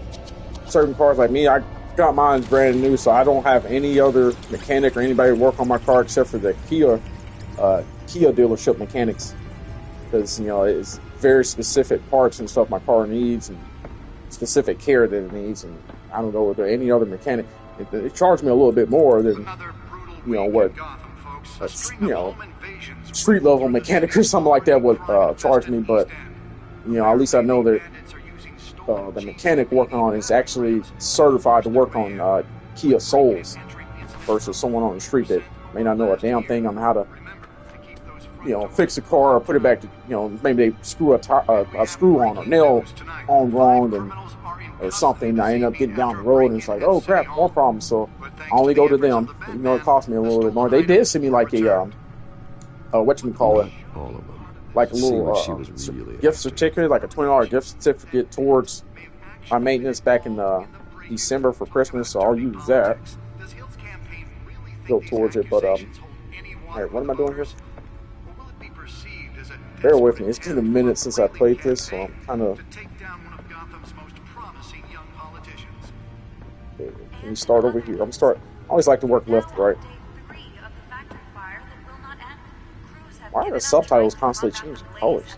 certain cars like me, I got mine brand new, so I don't have any other mechanic or anybody work on my car except for the Kia dealership mechanics. Because, it's very specific parts and stuff my car needs and specific care that it needs. And I don't know if there any other mechanic. It charged me a little bit more than, what, street level mechanic or something like that would charge me. But, at least I know that the mechanic working on it is actually certified to work on Kia Souls versus someone on the street that may not know a damn thing on how to fix a car or put it back to, maybe they screw a screw on or nail on wrong or something. I end up getting down the road and it's like, oh crap, more problems. So I only go to them. It cost me a little bit more. They did send me like a, whatchamacallit, all of them. Like a little gift certificate, like a $20 gift certificate towards my maintenance back in December for Christmas. So I'll use that. Go towards it, but alright, what am I doing here? Bear with me. It's been a minute since I played this, so I'm kind of. Let me start over here. I always like to work left to right. Why are the subtitles constantly changing colors?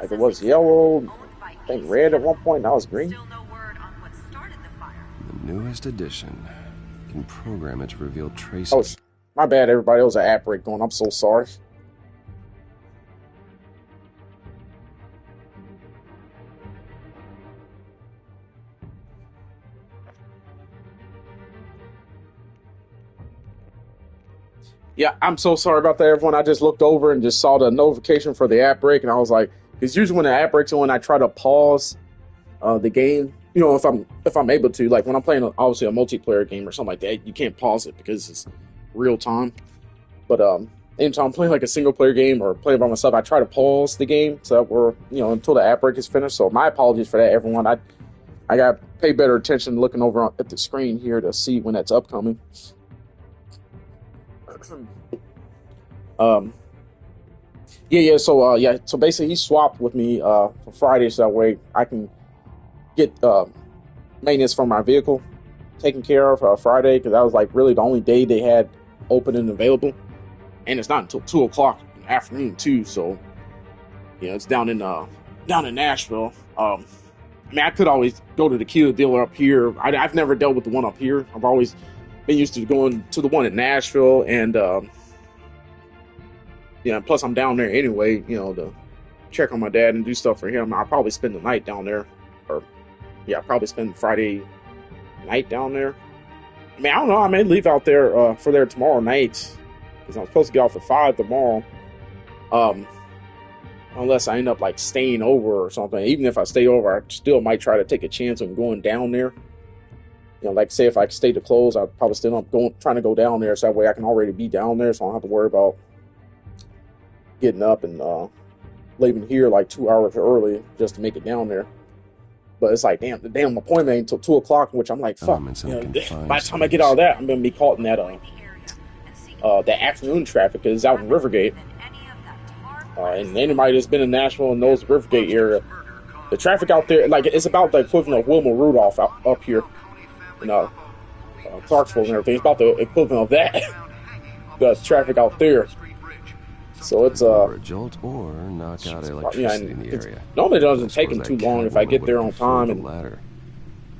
Like it was yellow, I think red at one point, now it's green. The newest edition. You can program it to reveal traces. Oh, my bad, everybody. There was an app break going. I'm so sorry. Yeah, I'm so sorry about that, everyone. I just looked over and just saw the notification for the app break, and I was like, because usually when the app breaks on, I try to pause the game. If I'm able to, like when I'm playing obviously a multiplayer game or something like that, you can't pause it because it's real time. But anytime I'm playing like a single player game or playing by myself, I try to pause the game so that we're until the app break is finished. So my apologies for that, everyone. I got to pay better attention looking over at the screen here to see when that's upcoming. Yeah. So basically, he swapped with me for Friday, so that way I can get maintenance for my vehicle taken care of Friday, because that was like really the only day they had open and available, and it's not until 2 o'clock in the afternoon too. So it's down in Nashville. I mean, I could always go to the Kia dealer up here. I've never dealt with the one up here. I've always been used to going to the one in Nashville, and plus I'm down there anyway, to check on my dad and do stuff for him. I'll probably spend the night down there, or probably spend Friday night down there. I mean, I don't know. I may leave out there for there tomorrow night, because I'm supposed to get off at 5 tomorrow. Unless I end up like staying over or something. Even if I stay over, I still might try to take a chance on going down there. Like say if I stay to close, I'd probably still end up trying to go down there, so that way I can already be down there, so I don't have to worry about getting up and leaving here like 2 hours early just to make it down there. But it's like, damn, the damn appointment ain't until 2 o'clock, which I'm like, fuck. By the time I get out of that, I'm gonna be caught in that afternoon traffic, because it's out in Rivergate. And anybody that's been in Nashville and knows the Rivergate area, the traffic out there, like, it's about the equivalent of Wilma Rudolph up here, Clarksville and everything. It's about the equivalent of that, the traffic out there. So it's a jolt or knock out electricity in the area. Normally it doesn't take them too long if I get there on time and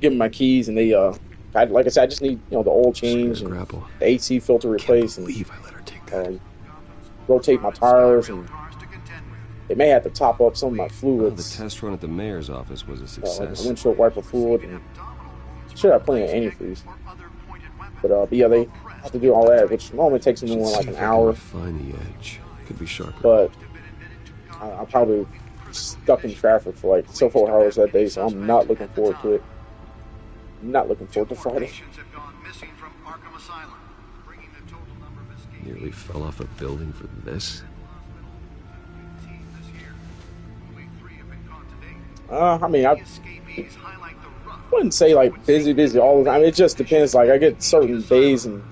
give them my keys, and they like I said, I just need the oil change and the AC filter replaced, and rotate my tires, and they may have to top up some of my fluids. The test run at the mayor's office was a success. Like windshield wiper fluid, and should have plenty of antifreeze. But yeah, they have to do all that, which normally takes them like an hour. Find the edge. Could be sharper. But I'm probably stuck in traffic for like 4 hours that day, so I'm not looking forward to it. I'm not looking forward to Friday. Nearly fell off a building for this. I mean, I wouldn't say like busy all the time. It just depends. Like, I get certain days and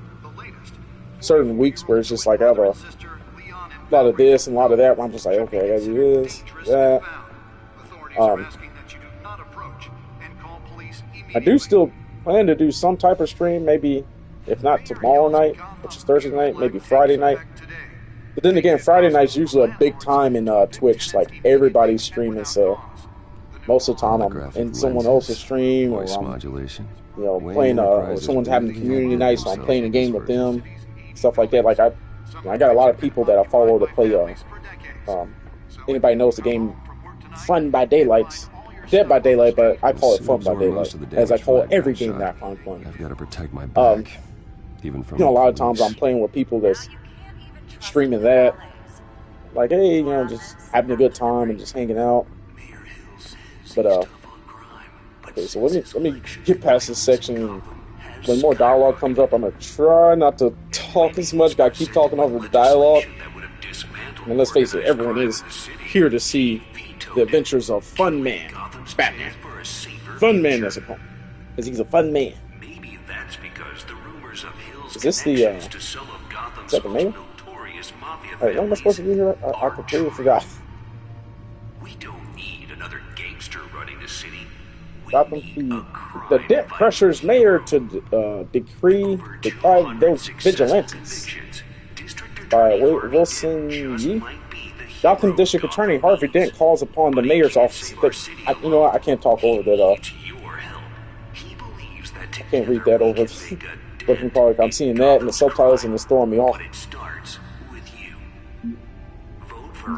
certain weeks where it's just like I have a lot of this and a lot of that. I'm just like, okay, I gotta do this, that. I do still plan to do some type of stream, maybe if not tomorrow night, which is Thursday night, maybe Friday night. But then again, Friday night's usually a big time in Twitch. Like, everybody's streaming, so most of the time I'm in someone else's stream, or I'm playing. Or someone's having a community night, so I'm playing a game with them, stuff like that. Like, I got a lot of people that I follow to play. Anybody knows the game Fun by Daylight, Dead by Daylight, but I call it Fun by Daylight, as I call every game that I find fun. I've got to protect my back, even from a lot of times I'm playing with people that's streaming that, like, hey, just having a good time and just hanging out. But okay, so let me get past this section. When more dialogue comes up, I'm gonna try not to talk as much. Gotta keep talking over the dialogue. And let's face it, everyone is here to see the adventures of Funman, Batman. Funman, that's a call, because he's a fun man. Is this the? Is that the mayor? Alright, what am I supposed to do here? I completely forgot. Gotham, the debt pressures mayor to decry those vigilantes. By Wilson Yee. Gotham District Attorney Harvey Dent calls upon the mayor's office. I can't talk over that. I can't read that over. But I'm seeing that, and the subtitles, and it's throwing me off.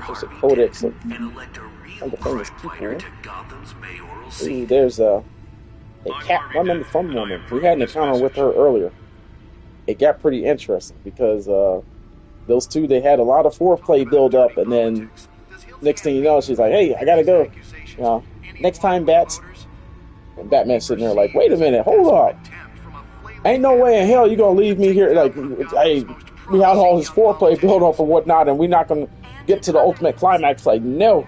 There's a codex of the famous people. Ooh, there's a Funman the Funtale. We had an encounter with her earlier. It got pretty interesting because those two, they had a lot of foreplay build up, and then next thing you know, she's like, "Hey, I gotta go. Next time, Bats." And Batman's sitting there like, "Wait a minute, hold up. Ain't no way in hell you gonna leave me here. Like, hey, we had all this foreplay build up and whatnot, and we're not gonna get to the ultimate climax." Like, no.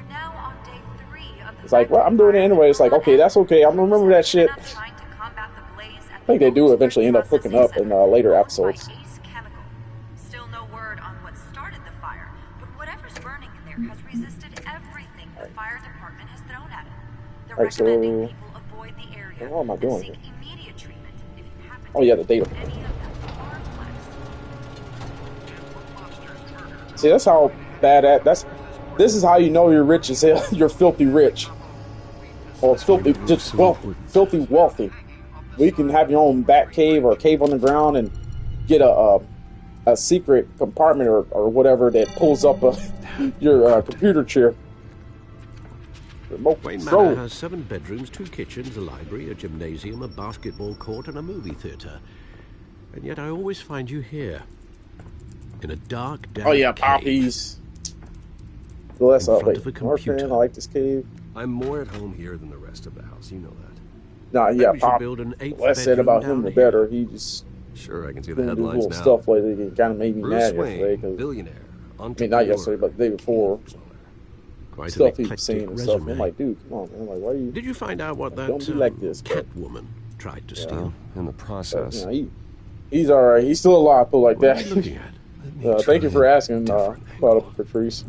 It's like, well, I'm doing it anyway. It's like, okay, that's okay. I'm gonna remember that shit. I think they do eventually end up hooking up in later episodes. Still no word on what started the fire, but whatever's burning in their Alright, so what am I doing here? Oh yeah, the data. See, that's how bad at this is how you know you're rich as hell. You're filthy rich. Or it's filthy, just filthy wealthy. Where you can have your own bat cave or a cave on the ground and get a secret compartment or whatever that pulls up your computer chair. Wayne Manor has 7 bedrooms, 2 kitchens, a library, a gymnasium, a basketball court, and a movie theater. And yet I always find you here, in a dark, damp cave. Poppies. Well, that's in front of a computer. I like this cave. I'm more at home here than the rest of the house. You know that. Nah, yeah, Pop. Build an 8th Less said about him, the better. He just sure I can see the headlines now. Stuff lately that kind of made me Bruce mad Wayne, yesterday. billionaire. I mean, not yesterday, but the day before. Quite stuff he was saying and stuff. I'm like, dude, come on, man. Like, why are you? Did you find out what that don't be like this, Catwoman tried to steal? In the process. But, he's all right. He's still alive, put like what that. Are you looking at? Thank you for asking, Patrice.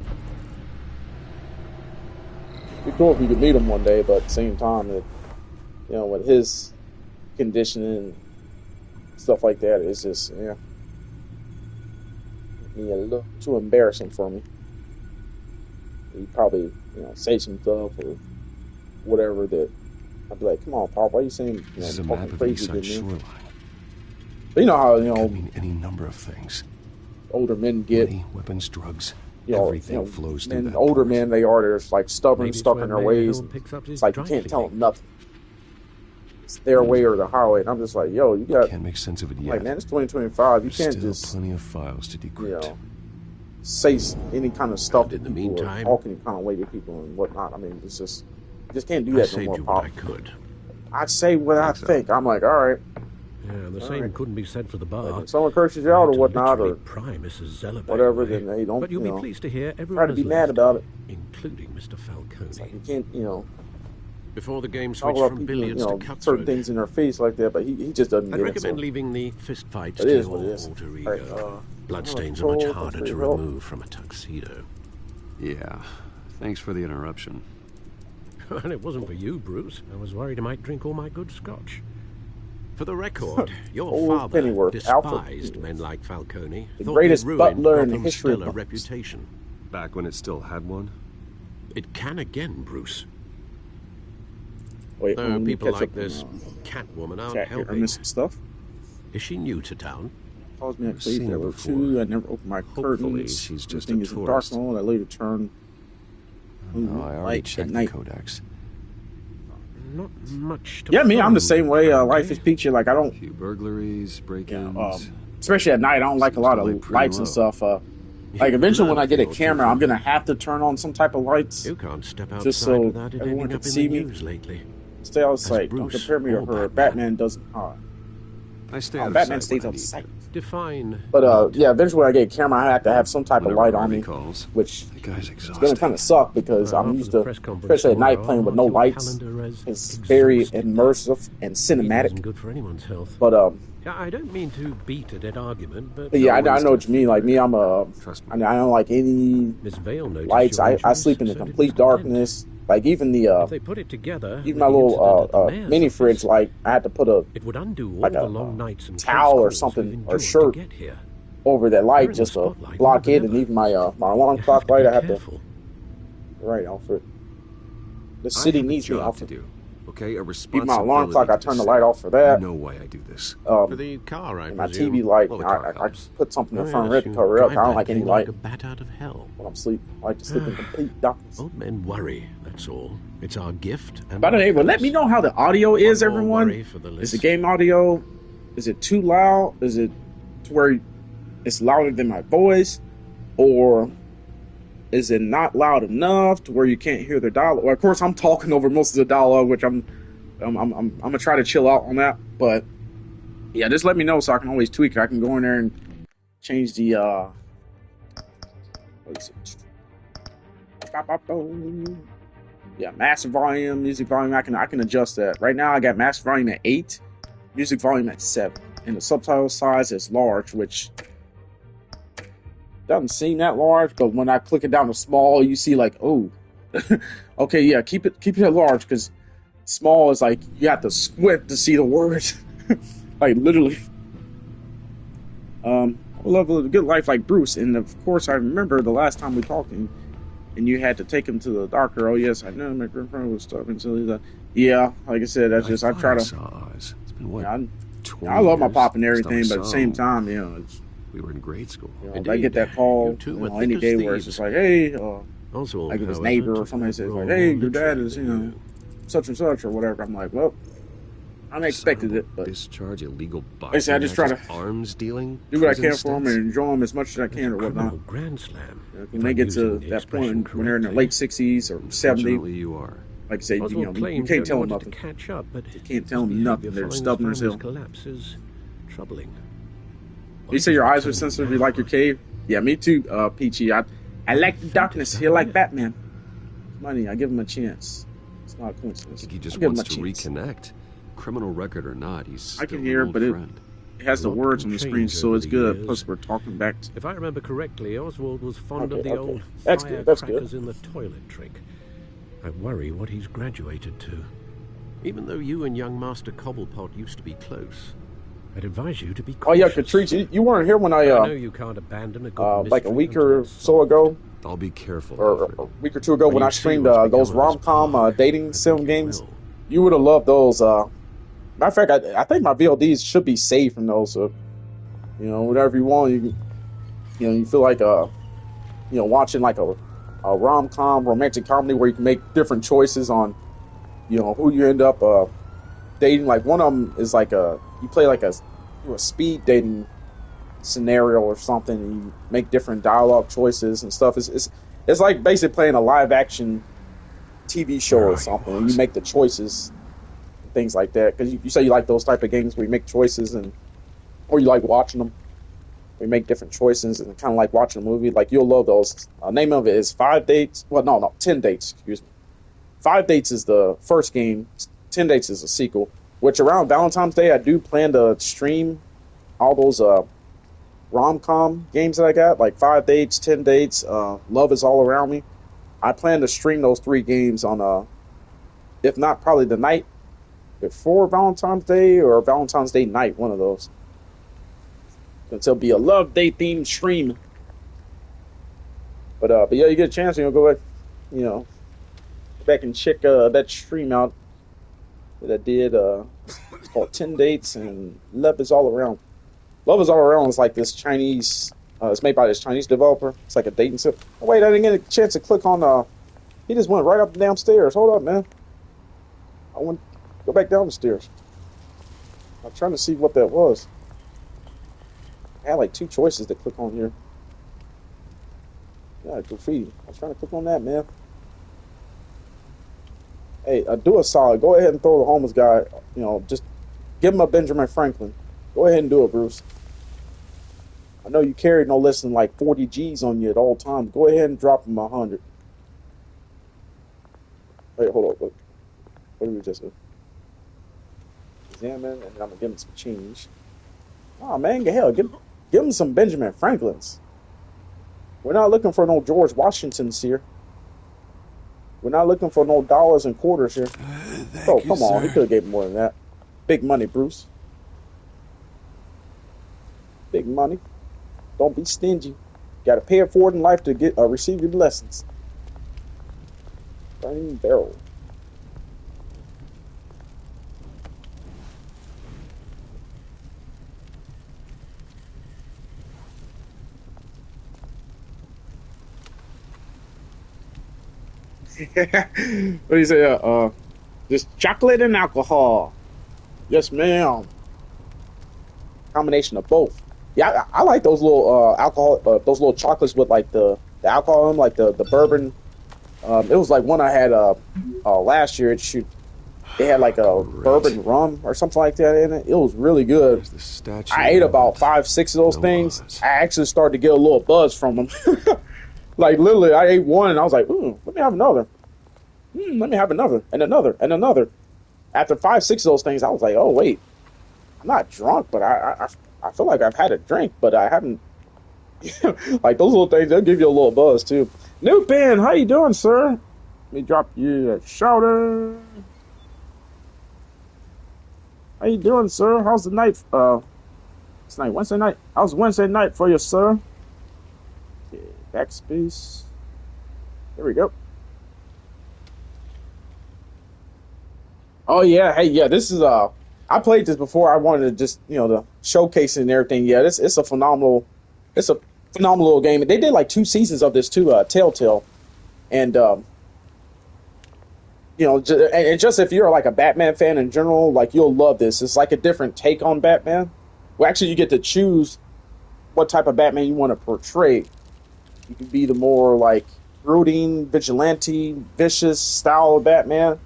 It'd be cool if we could meet him one day, but at the same time, with his conditioning and stuff like that, it's just, a little too embarrassing for me. He'd probably, say some stuff or whatever that I'd be like, come on, Pop, why are you saying, this is a map of the East Side shoreline. But you know how, Could mean any number of things. Older men get money, weapons, drugs. Everything flows through that. Older men, they're like stubborn, stuck in their ways. It's like you can't tell them nothing. It's their way or the highway. And I'm just like, yo, you can't make sense of it yet. Like, man, it's 2025. You can't still just plenty of files to decrypt. Say any kind of stuff in the meantime, talk any kind of way to people and whatnot. I mean, it's just you just can't do that no more, Pop. I'd say what I think. I'm like, all right. Yeah, the same couldn't be said for the bar. Like if someone curses you out or whatnot, or whatever, then they don't. But you'll be pleased to hear everyone try to be mad about it, including Mr. Falcone. Like you can't, before the game switched from billiards to cutthroat, certain things in their face like that, but he just doesn't. I'd recommend leaving the fist fights to your alter ego. Right, Bloodstains are much harder to remove from a tuxedo. Yeah, thanks for the interruption. And it wasn't for you, Bruce. I was worried I might drink all my good scotch. For the record, your father despised men like Falcone. The greatest butler in the history of reputation. Back when it still had one? It can again, Bruce. Wait, though people like this Catwoman aren't helping. I missed some stuff. Is she new to town? Calls me at level 2. I never opened my curtains. She's just a tourist. Dark mode. I later turn. No, I already checked the codex. Not much to I'm the same way. Life is peachy. Like, I don't... A few burglaries, break-ins... especially at night, I don't like a lot of lights and stuff. Like, eventually when I get a camera, I'm going to have to turn on some type of lights. You can't step outside just so without it everyone ending can up see in the me. news lately. Stay out of sight. Don't compare me to her. Batman doesn't... I stay out of Batman sight stays out of sight. Define. But eventually when I get a camera, I have to have some type of light on me, which the guy's is going to kind of suck because I'm used to, especially at night, playing with no lights. It's very immersive and cinematic. Good for anyone's health. But I don't mean to beat a dead argument, but yeah, I know what you mean. Like me, I don't like any lights. I sleep in the complete darkness. Like even if they put it together, even my little mini fridge, like I had to put it would undo all like the long nights and towel or something or shirt over that light just to block it, and even my alarm clock light I have to. Right, Alfred. The city needs me, Alfred. Okay, a even my alarm clock, I turn the light off for that. You know why I do this. For the car, my TV light, I put something in the front red to cover it up. I don't like any light. A bat out of hell. When I'm asleep, I like to sleep in complete darkness. Old men worry, that's all. It's our gift. By the way, let me know how the audio is, everyone. Is the game audio? Is it too loud? Is it to where it's louder than my voice? Or is it not loud enough to where you can't hear the dialogue? Well, of course, I'm talking over most of the dialogue, which I'm gonna try to chill out on that. But yeah, just let me know so I can always tweak it. I can go in there and change the what is it? Yeah, massive volume, music volume. I can adjust that. Right now, I got massive volume at 8, music volume at 7, and the subtitle size is large, which doesn't seem that large, but when I click it down to small, you see like, oh, okay, yeah, keep it at large because small is like you have to squint to see the words, like literally. I love a good life like Bruce, and of course I remember the last time we talked, and you had to take him to the doctor. Oh yes, I know my girlfriend was stuck until he's yeah. Like I said, that's just I try to. It's been what? I love my pop and everything, but at the same time, we were in grade school. I get that call any day where it's just like, hey, like if his neighbor or somebody says like, hey, your dad is such and such or whatever. I'm like, well, unexpected it, but discharge illegal like I said, I just try to arms dealing, do what I can for them and enjoy them as much as I can or whatnot. Grand slam. When they get to that point when they're in their late 60s or 70s, you are. Like I say, you can't tell them nothing. Catch up, but you can't tell them nothing. They're stubborn as hell. Collapse is troubling. You say your eyes are sensitive. You like your cave? Yeah, me too, Peachy. I like the darkness. He like Batman. Money. I give him a chance. It's not a coincidence. I think he just wants to reconnect. Criminal record or not, he's I can hear, but it has the words on the screen, so it's good. Plus, we're talking back. If I remember correctly, Oswald was fond of the old firecrackers in the toilet trick. I worry what he's graduated to. Even though you and young Master Cobblepot used to be close, I'd advise you to be cautious. Oh yeah, Catrice, you weren't here when I know you can't abandon a good like a week or so ago. I'll be careful. Or a week or two ago when I streamed those rom-com dating sim games. You would have loved those. Matter of fact, I think my VODs should be saved from those. So, whatever you want, you feel like watching like a rom-com romantic comedy where you can make different choices on who you end up dating. Like one of them is like you play like a speed dating scenario or something, and you make different dialogue choices and stuff. It's like basically playing a live action TV show or something, and you make the choices, things like that. Because you say you like those type of games where you make choices, or you like watching them. We make different choices and kind of like watching a movie. Like, you'll love those. Name of it is 5 Dates. Well, no, 10 Dates, excuse me. 5 Dates is the first game. 10 Dates is a sequel. Which around Valentine's Day, I do plan to stream all those rom-com games that I got. Like 5 Dates, 10 Dates, Love Is All Around Me. I plan to stream those 3 games on, if not probably the night before Valentine's Day or Valentine's Day night, one of those. It'll be a love day themed stream. But yeah, you get a chance, go back, go back and check that stream out that I did. It's called 10 Dates and Love Is All Around. Love Is All Around is like this Chinese. It's made by this Chinese developer. It's like a dating sim. Oh, wait, I didn't get a chance to click on. He just went right up the damn stairs. Hold up, man. I want to go back down the stairs. I'm trying to see what that was. I had like 2 choices to click on here. Yeah, graffiti. I was trying to click on that, man. Hey, do a solid. Go ahead and throw the homeless guy, just give him a Benjamin Franklin. Go ahead and do it, Bruce. I know you carried no less than like 40 G's on you at all times. Go ahead and drop him 100. Wait, hold on. What did we just do? Examine, and then I'm going to give him some change. Oh, man, hell, give him some Benjamin Franklins. We're not looking for no George Washingtons here. We're not looking for no dollars and quarters here. Oh, come on. He could have gave him more than that. Big money, Bruce. Big money. Don't be stingy. Got to pay it forward in life to get receive your blessings. Burning barrel. What do you say? Just chocolate and alcohol. Yes, ma'am. Combination of both. Yeah, I like those little alcohol, those little chocolates with like the alcohol in them, like the bourbon. It was like one I had last year. It had like a bourbon rum or something like that in it. It was really good. I ate about 5-6 of those things. I actually started to get a little buzz from them. Like, literally, I ate one, and I was like, ooh, let me have another. Let me have another, and another, and another. After 5-6 of those things, I was like, oh, wait. I'm not drunk, but I feel like I've had a drink, but I haven't. Like, those little things, they'll give you a little buzz, too. New Ben, how you doing, sir? Let me drop you a shoulder. How you doing, sir? How's the night? It's night Wednesday night. How's Wednesday night for you, sir? Okay, backspace. There we go. Oh yeah, hey yeah, this is I played this before. I wanted to just the showcase it and everything. Yeah, it's a phenomenal little game. They did like 2 seasons of this too, Telltale, and and just if you're like a Batman fan in general, like you'll love this. It's like a different take on Batman. Well, actually, you get to choose what type of Batman you want to portray. You can be the more like brooding, vigilante, vicious style of Batman.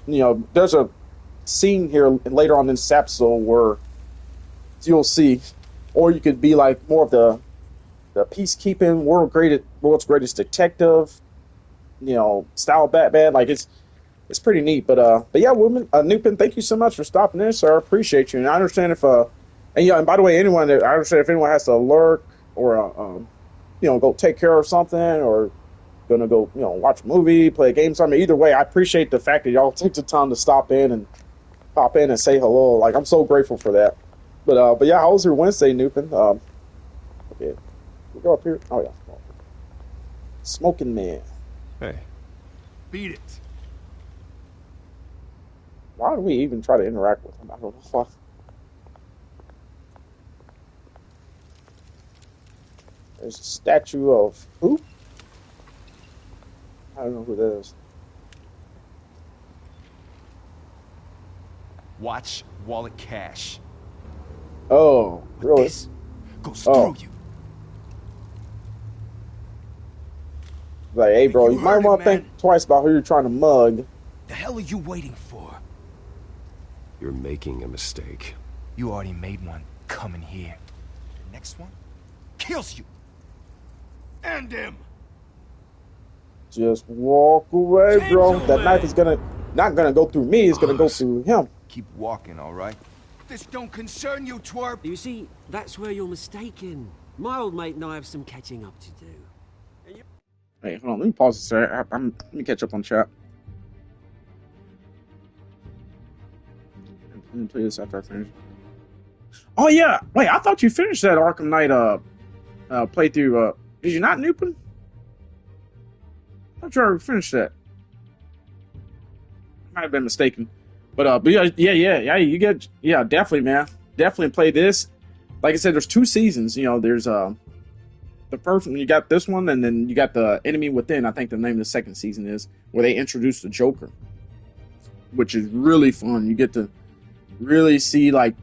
There's a scene here later on in this episode where you'll see, or you could be like more of the peacekeeping, world's greatest detective, style Batman. Like it's pretty neat. But yeah, Nupin, thank you so much for stopping in, sir. I appreciate you, and I understand if and by the way, I understand if anyone has to lurk or go take care of something or gonna go watch a movie, play a game, something. Either way, I appreciate the fact that y'all take the time to stop in and pop in and say hello. Like I'm so grateful for that. But yeah, how was your Wednesday, Nupin? Okay, we go up here. Oh yeah, Smoking Man. Hey, beat it. Why do we even try to interact with him? I don't know why. There's a statue of who? I don't know who that is. Watch wallet cash. Oh, really? This goes through you. Like, hey, bro, you might want to think twice about who you're trying to mug. The hell are you waiting for? You're making a mistake. You already made one. Coming here. The next one kills you. End him. Just walk away, bro. That knife is not gonna go through me. It's gonna go through him. Keep walking, all right? This don't concern you, twerp. You see, that's where you're mistaken. My old mate and I have some catching up to do. Wait, hold on. Let me pause this. Let me catch up on chat. Let me play this after I finish. Oh yeah, wait. I thought you finished that Arkham Knight playthrough. Did you not, Nupin? I thought you already finished that. Might have been mistaken, but yeah, definitely, man, definitely play this. Like I said, there's 2 seasons. There's the first one, you got this one, and then you got the Enemy Within. I think the name of the second season is where they introduce the Joker, which is really fun. You get to really see the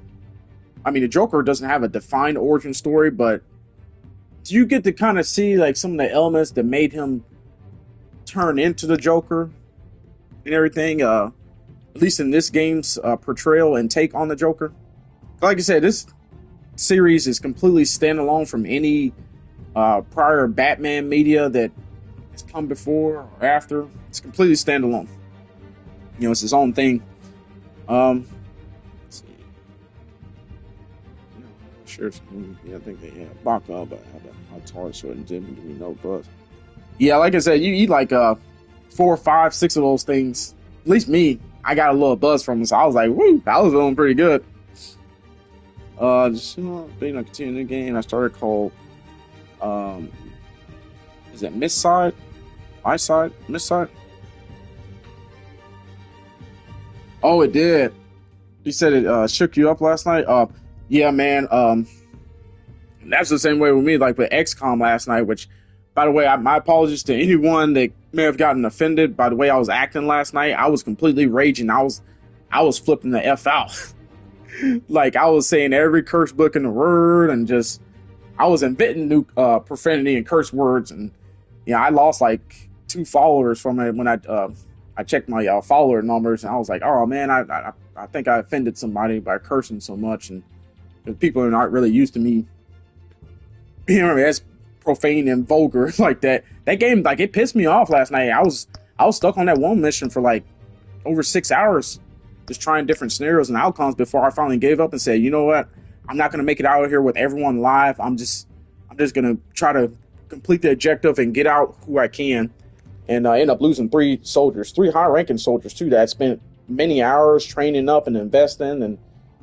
Joker doesn't have a defined origin story, but you get to kind of see like some of the elements that made him turn into the Joker and everything. At least in this game's portrayal and take on the Joker. Like I said, this series is completely standalone from any prior Batman media that has come before or after. It's completely standalone. It's its own thing. Let's see. Sure, I think they have Baka, but I told so and didn't give me no buzz. Yeah, like I said, you eat like 4, 5, 6 of those things. At least me, I got a little buzz from them, so I was like, woo, I was doing pretty good. Just being a continuing game, I started called is it Miss Side? My Side? Miss Side? Oh, it did. You said it shook you up last night? Yeah, man. That's the same way with me, like with XCOM last night, which, by the way, my apologies to anyone that may have gotten offended by the way I was acting last night. I was completely raging. I was flipping the F out. Like, I was saying every curse book in the word, and just, I was inventing new profanity and curse words, and I lost like 2 followers from it when I checked my follower numbers, and I was like, oh man, I think I offended somebody by cursing so much, and people are not really used to me being as profane and vulgar like that. That game, like, it pissed me off last night. I was stuck on that one mission for like over 6 hours, just trying different scenarios and outcomes before I finally gave up and said, you know what, I'm not gonna make it out of here with everyone alive. I'm just gonna try to complete the objective and get out who I can. And I end up losing 3 soldiers, 3 high-ranking soldiers too, that I spent many hours training up and investing. And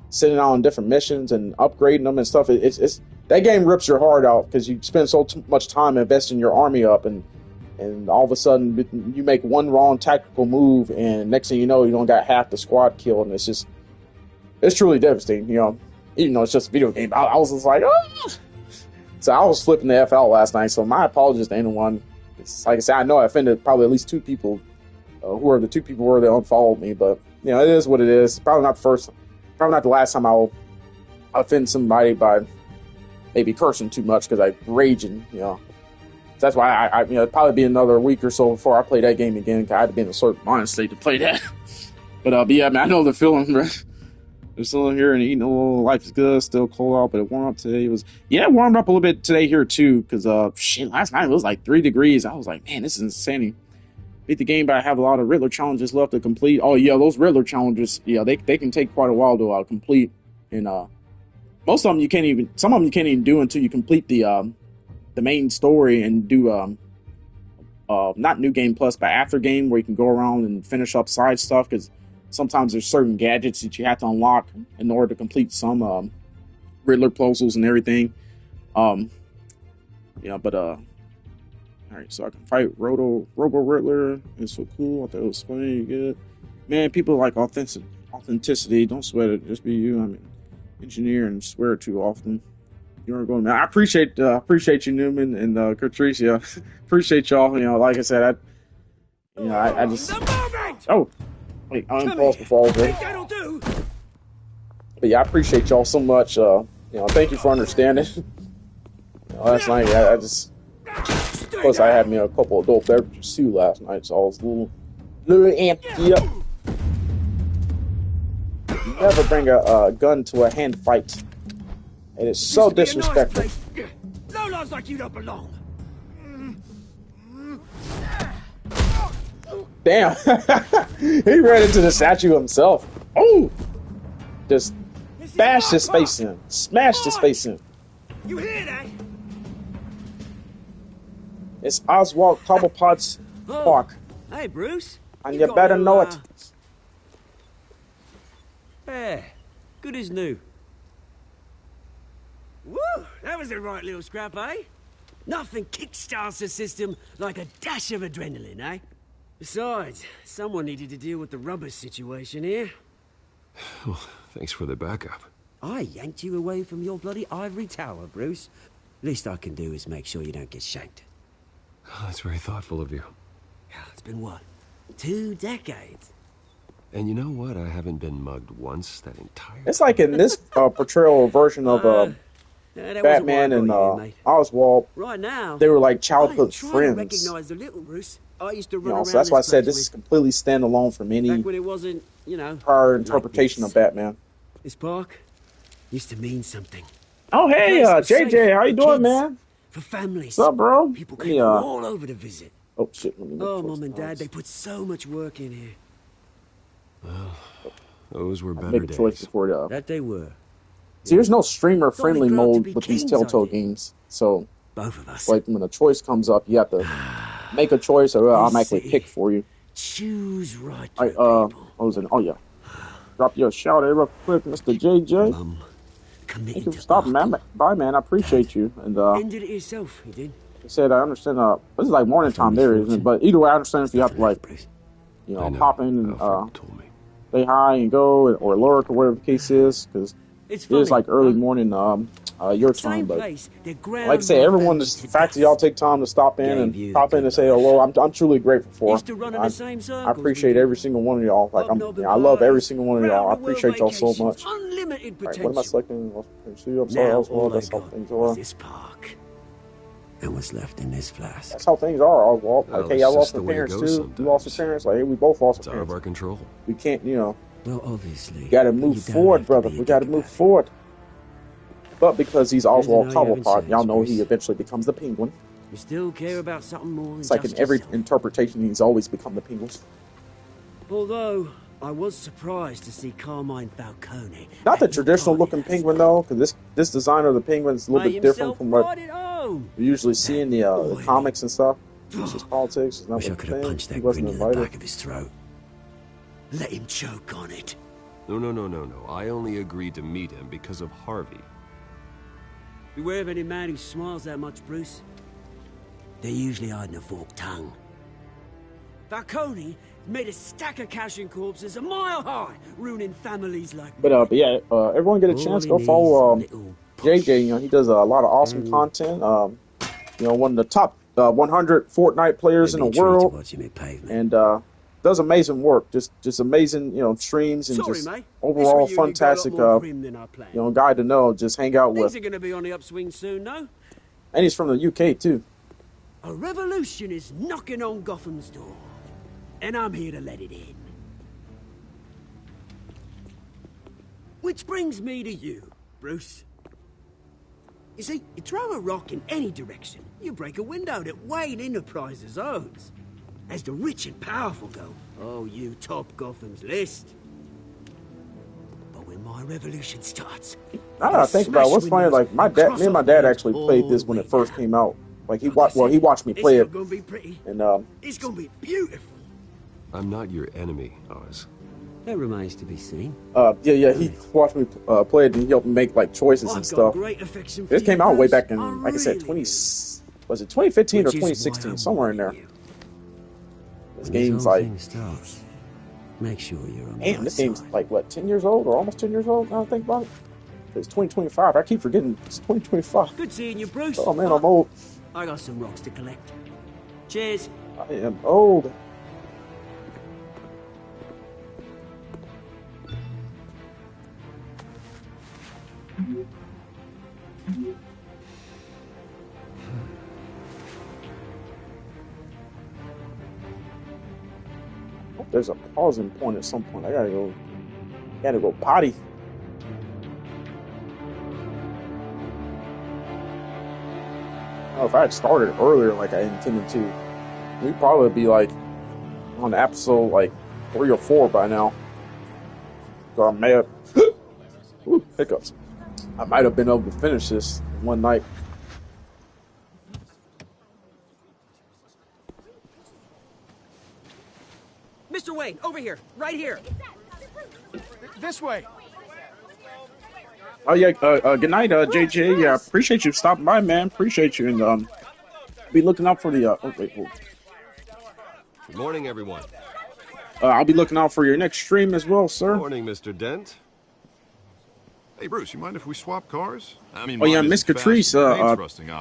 sitting on different missions and upgrading them and stuff. It's that game rips your heart out because you spend so much time investing your army up, and all of a sudden you make one wrong tactical move, and next thing you know, you don't got half the squad killed, and it's truly devastating. You know, even though it's just a video game, I was just like, oh. So I was flipping the F out last night. So my apologies to anyone. It's like I said, I know I offended probably at least 2 people. Who are the 2 people that unfollowed me? But you know, it is what it is. Probably not the last time I'll offend somebody by maybe cursing too much because I'm raging. You know, so that's why I you know, it'd probably be another week or so before I play that game again. Cause I had to be in a certain mind state to play that. But yeah, man, I know the feeling. We're still here and eating a little. Life is good. Still cold out, but it warmed up today. It warmed up a little bit today here too. Cause last night it was like 3 degrees. I was like, man, this is insane. Beat the game, but I have a lot of Riddler challenges left to complete. Oh yeah, those Riddler challenges, yeah, they can take quite a while to complete. And most of them some of them you can't even do until you complete the main story and do not New Game Plus, but After Game, where you can go around and finish up side stuff. Because sometimes there's certain gadgets that you have to unlock in order to complete some Riddler puzzles and everything. Yeah, but all right, so I can fight Robo Riddler. It's so cool. I thought it was funny. Good. Man, people like authenticity. Don't sweat it. Just be you. I'm an engineer and swear it too often. You aren't going, man. I appreciate you, Newman and Catricia. Appreciate y'all. You know, like I said, I just. Oh, wait, I'm paused before I was. But yeah, I appreciate y'all so much. You know, thank you for understanding. You know, last night, I just. Plus, I had me a couple adult beverages too last night, so I was a little amped up. Never bring a gun to a hand fight. It is so disrespectful. No lives like you don't belong. Damn. He ran into the statue himself. Oh! Just bashed his face in. Smashed his face in. You hear that? It's Oswald Cobblepot's park. Hey, Bruce. And you better know it. Yeah, good as new. Woo! That was a right little scrap, eh? Nothing kickstarts the system like a dash of adrenaline, eh? Besides, someone needed to deal with the rubber situation here. Well, thanks for the backup. I yanked you away from your bloody ivory tower, Bruce. Least I can do is make sure you don't get shanked. Oh, that's very thoughtful of you. It's been what? 2 decades? And you know what? I haven't been mugged once that entire It's like in this portrayal version of Batman and Oswald, right now, they were like childhood friends. Recognize the little Bruce. I used to run around so that's why I said this is completely standalone from any back when it wasn't, you know, prior interpretation of Batman. This park used to mean something. Oh hey, JJ, how you doing, man? For families. What's up, bro? People came all over to visit. Oh shit! Oh, Mom and Dad, they put so much work in here. Well, those were better days. That they were. See, there's no streamer-friendly mode with these Telltale games, so both of us. Like when a choice comes up, you have to make a choice, or I'll automatically pick for you. Choose right. What was it? Oh yeah. Drop your shout out real quick, Mr. JJ. Thank you for stopping, man. Bye, man. I appreciate you. And ended it yourself, you did. He said, I understand. This is like morning time there, isn't it? But either way, I understand if you have to like, you know, pop in and say hi and go, or lurk, or whatever the case is, because it is like early morning your time. But like I say, everyone, the fact that y'all take time to stop in and pop in and say hello, I'm truly grateful for. I appreciate every single one of y'all. Like I love every single one of y'all. I appreciate y'all so much. All right, what am I selecting? I'm sorry, Oswald. That's how things are. This park and what's left in this flask. That's how things are, Oswald. Like, hey, I lost my parents too. You lost your parents. Like, hey, we both lost our parents. It's out of our control. We can't, you know. Well, obviously. We gotta move forward, brother. We gotta move forward. But because he's Oswald Cobblepot, y'all know he eventually becomes the Penguin. You still care about something more than it's like in every interpretation, he's always become the Penguin. Although, I was surprised to see Carmine Falcone. Not the traditional looking penguin, though, because this design of the penguin is a little bit different from what we usually see in the comics and stuff. It's just politics. It's not Wish I could have punched that grin in the back of his throat. Let him choke on it. No. I only agreed to meet him because of Harvey. Beware of any man who smiles that much, Bruce. They're usually hiding a forked tongue. Falcone made a stack of cashing corpses a mile high, ruining families like But yeah, everyone get a chance, go follow JJ. You know, he does a lot of awesome content. You know, one of the top 100 Fortnite players in the world, and does amazing work. Just amazing, you know, streams and just overall fantastic, you know, guy to know. Just hang out with. Things are going to be on the upswing soon, no? And he's from the UK too. A revolution is knocking on Gotham's door, and I'm here to let it in. Which brings me to you, Bruce. You see, you throw a rock in any direction, you break a window that Wayne Enterprises owns. As the rich and powerful go, oh, you top Gotham's list. But when my revolution starts, I don't think about what's funny. Like me and my dad actually played this when it first came out. Like he watched me play it, and it's gonna be beautiful. I'm not your enemy, Oz. That remains to be seen. Yeah, he watched me play it and he helped me make like choices and stuff. This came out way back in, like I said, 2015 or 2016, somewhere in there. This game's like, make sure you're on. Damn, this game's like what, 10 years old or almost 10 years old? Now I think about it. It's 2025. I keep forgetting it's 2025. Good seeing you, Bruce. Oh man, I'm old. I got some rocks to collect. Cheers. I am old. There's a pausing point at some point. I gotta go potty. Oh, if I had started earlier like I intended to, we'd probably be like on episode like 3 or 4 by now. So I may have ooh, hiccups. I might have been able to finish this one night. Mr. Wayne, over here, right here. This way. Oh yeah, good night, JJ. Yeah, appreciate you stopping by, man. Appreciate you, and be looking out for the. Oh wait, Good morning, everyone. I'll be looking out for your next stream as well, sir. Good morning, Mr. Dent. Hey, Bruce, you mind if we swap cars? I mean, oh yeah, Miss Catrice.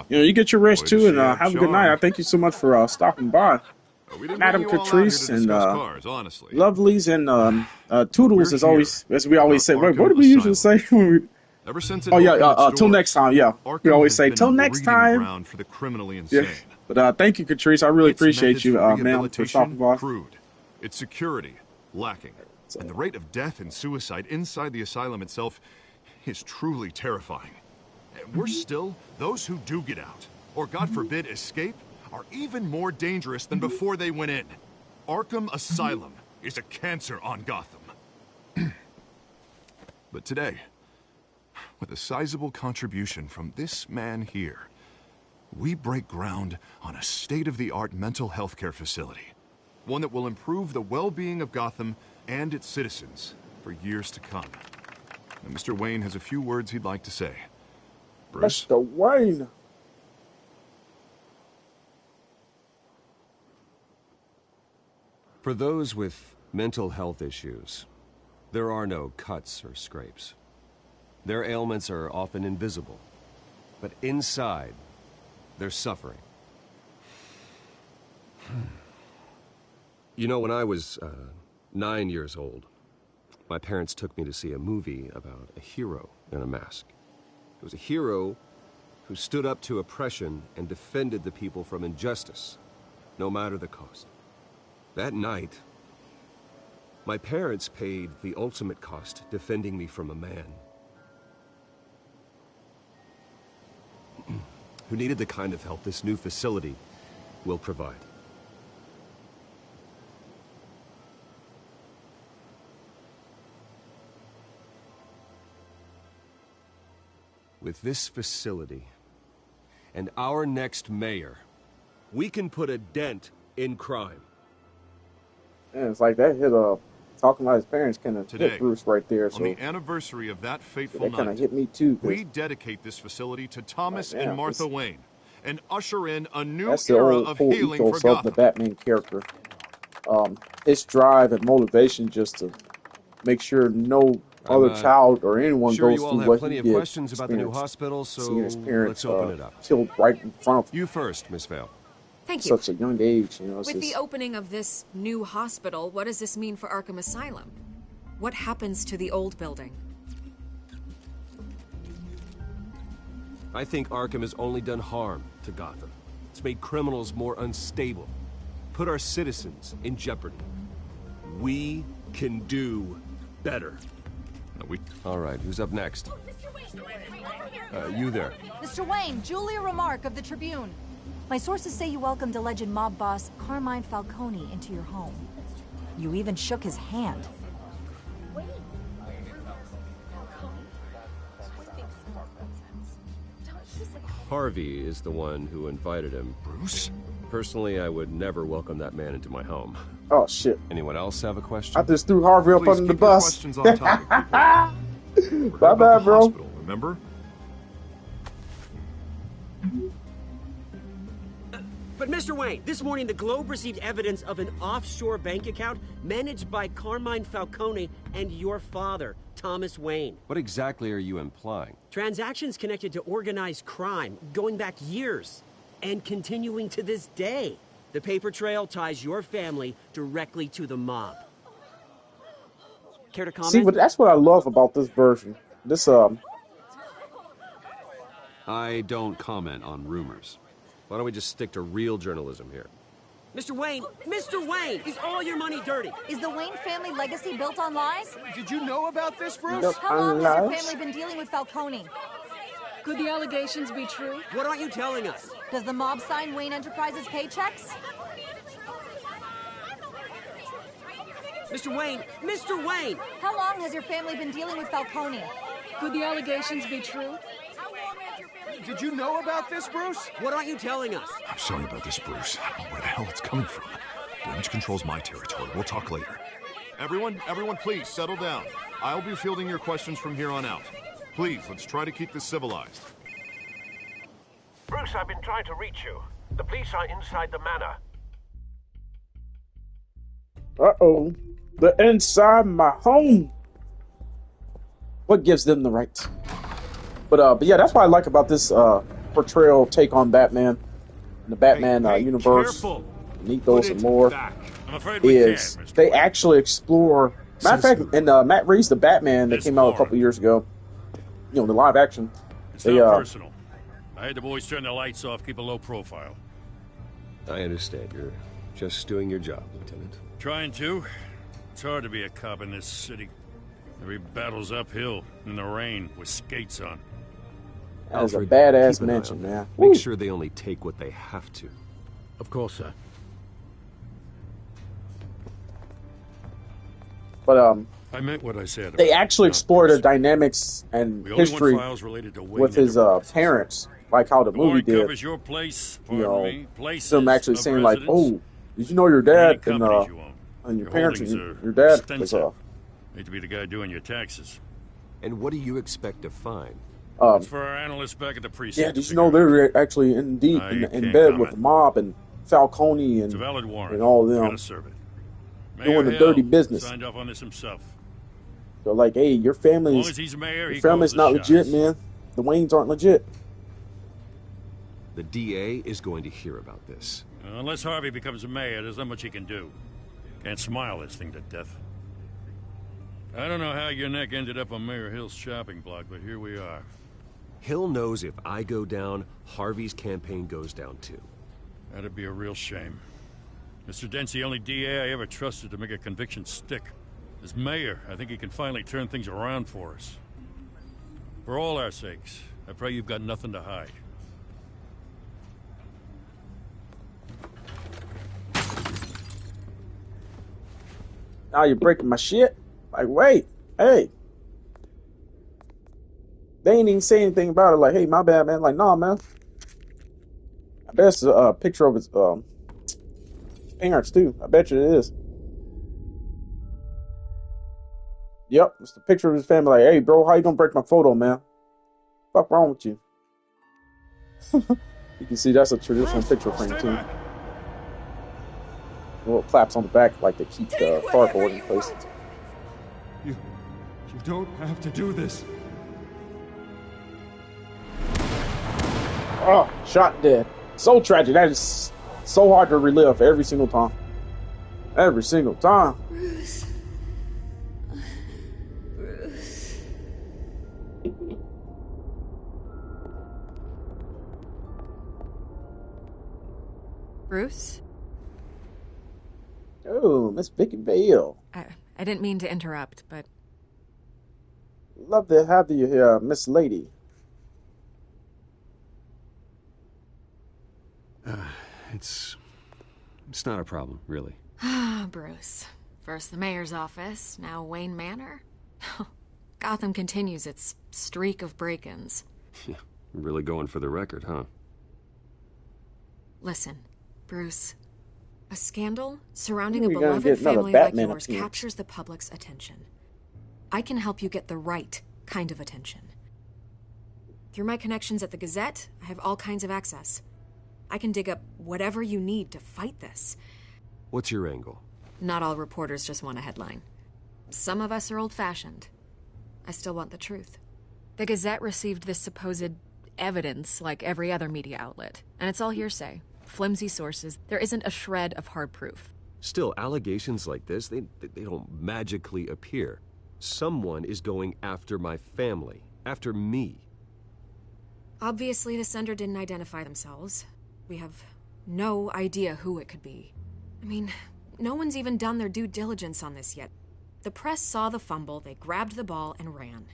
You get your rest too, and have a good night. I thank you so much for stopping by. Madam Catrice and cars, honestly. Lovelies and Toodles, as we always say. What do we usually say? Ever since till next time. Yeah, we always say till next time. For the criminally insane. Yeah. But thank you, Catrice. I really appreciate you, ma'am, for stopping by. Crude. Its security lacking, and the rate of death and suicide inside the asylum itself is truly terrifying. And worse still, those who do get out, or God forbid escape, are even more dangerous than before they went in. Arkham Asylum is a cancer on Gotham. But today, with a sizable contribution from this man here, we break ground on a state-of-the-art mental health care facility. One that will improve the well-being of Gotham and its citizens for years to come. And Mr. Wayne has a few words he'd like to say. Bruce? Mr. Wayne! For those with mental health issues, there are no cuts or scrapes. Their ailments are often invisible, but inside, they're suffering. You know, when I was 9 years old, my parents took me to see a movie about a hero in a mask. It was a hero who stood up to oppression and defended the people from injustice, no matter the cost. That night, my parents paid the ultimate cost defending me from a man who needed the kind of help this new facility will provide. With this facility and our next mayor, we can put a dent in crime. And it's like that talking about his parents kind of Today, hit Bruce right there. on So the anniversary of that fateful that kind of night, hit me too. we dedicate this facility to Thomas Like, man, and Martha Wayne and usher in a new that's the era old of whole healing for ethos of the Gotham. Batman character. Its drive and motivation just to make sure no other child or anyone Sure goes you all through have what plenty he of did. questions about the new hospital, Seeing his so parents let's open it up. killed right in front of You first, Miss Vale. Thank you. such a young age. You know, it's With the just, opening of this new hospital, what does this mean for Arkham Asylum? What happens to the old building? I think Arkham has only done harm to Gotham. It's made criminals more unstable, put our citizens in jeopardy. We can do better. All right, who's up next? You there. Mr. Wayne, Julia Remark of the Tribune. My sources say you welcomed alleged mob boss Carmine Falcone into your home. You even shook his hand. Harvey is the one who invited him. Bruce? Personally, I would never welcome that man into my home. oh shit! Anyone else have a question? I just threw Harvey up Please under the keep your bus. questions on topic, people. Bye bye, bro. Hospital, remember? But Mr. Wayne, this morning the Globe received evidence of an offshore bank account managed by Carmine Falcone and your father, Thomas Wayne. What exactly are you implying? Transactions connected to organized crime going back years and continuing to this day. The paper trail ties your family directly to the mob. Care to comment? See, but that's what I love about this version. This I don't comment on rumors. Why don't we just stick to real journalism here? Mr. Wayne, is all your money dirty? Is the Wayne family legacy built on lies? Did you know about this, Bruce? Built How long on has your lies? family been dealing with Falcone? Could the allegations be true? What aren't you telling us? Does the mob sign Wayne Enterprises paychecks? Mr. Wayne! How long has your family been dealing with Falcone? Could the allegations be true? Did you know about this, Bruce? What aren't you telling us? I'm sorry about this, Bruce. I don't know where the hell it's coming from. Damage control's my territory. We'll talk later. Everyone, please settle down. I'll be fielding your questions from here on out. Please, let's try to keep this civilized. Bruce, I've been trying to reach you. The police are inside the manor. Uh-oh. They're inside my home. What gives them the right? But yeah, that's what I like about this portrayal take on Batman and the Batman universe. Ethos and more is they actually explore. Matter of fact, in Matt Reeves' The Batman that came out a couple years ago, you know, the live action. It's They not personal. I had the boys turn the lights off, keep a low profile. I understand. You're just doing your job, Lieutenant. Trying to. It's hard to be a cop in this city. Every battle's uphill, in the rain, with skates on. That was a Alfred, badass keep an eye mansion, on them. man. Make Woo. sure they only take what they have to. Of course, sir. But I meant what I said. they actually explore the dynamics and We only want history files related to Wayne with his parents, like how the movie warrant did. covers your place, You know, me, places them actually of saying like, residence, "Oh, did you know your dad any and companies you own. and your Your parents and holdings your are dad was extensive. Hate to be the guy doing your taxes. And what do you expect to find? It's for our analysts back at the precinct. Yeah, did you know they're actually in deep I in can't bed comment. with the mob and Falcone It's a and valid warrant. and all of Gotta them serve it. doing the Mayor dirty Hill business? signed off on this himself. So like, hey, your As long family's as he's mayor, he your family's calls not the legit, shots. man. The Waynes aren't legit. The DA is going to hear about this. Unless Harvey becomes a mayor, there's not much he can do. Can't smile this thing to death. I don't know how your neck ended up on Mayor Hill's shopping block, but here we are. Hill knows if I go down, Harvey's campaign goes down too. That'd be a real shame. Mr. Dent's the only DA I ever trusted to make a conviction stick. As mayor, I think he can finally turn things around for us. For all our sakes, I pray you've got nothing to hide. Now you're breaking my shit. Like, wait, hey. They ain't even say anything about it. Like, hey, my bad, man. Like, nah, man. I bet it's a picture of his parents too. I bet you it is. Yep, it's the picture of his family. Like, hey, bro, how you gonna break my photo, man? Fuck wrong with you? You can see that's a traditional picture frame too. Little claps on the back like to keep the cardboard in place. You don't have to do this. Oh, shot dead. So tragic. That is so hard to relive every single time. Every single time. Bruce. Bruce. Bruce? Oh, Miss Vicky Vale. I didn't mean to interrupt, but... Love to have you here, Miss Lady. It's not a problem, really. Ah, Bruce. First the mayor's office, now Wayne Manor. Gotham continues its streak of break-ins. Yeah, really going for the record, huh? Listen, Bruce. A scandal surrounding a We're gonna beloved get another family like Batman yours appearance. captures the public's attention. I can help you get the right kind of attention. Through my connections at the Gazette, I have all kinds of access. I can dig up whatever you need to fight this. What's your angle? Not all reporters just want a headline. Some of us are old-fashioned. I still want the truth. The Gazette received this supposed evidence like every other media outlet, and it's all hearsay. Flimsy sources. There isn't a shred of hard proof. Still, allegations like this, they don't magically appear. Someone is going after my family, after me. Obviously, the sender didn't identify themselves. We have no idea who it could be. I mean, no one's even done their due diligence on this yet. The press saw the fumble, they grabbed the ball and ran.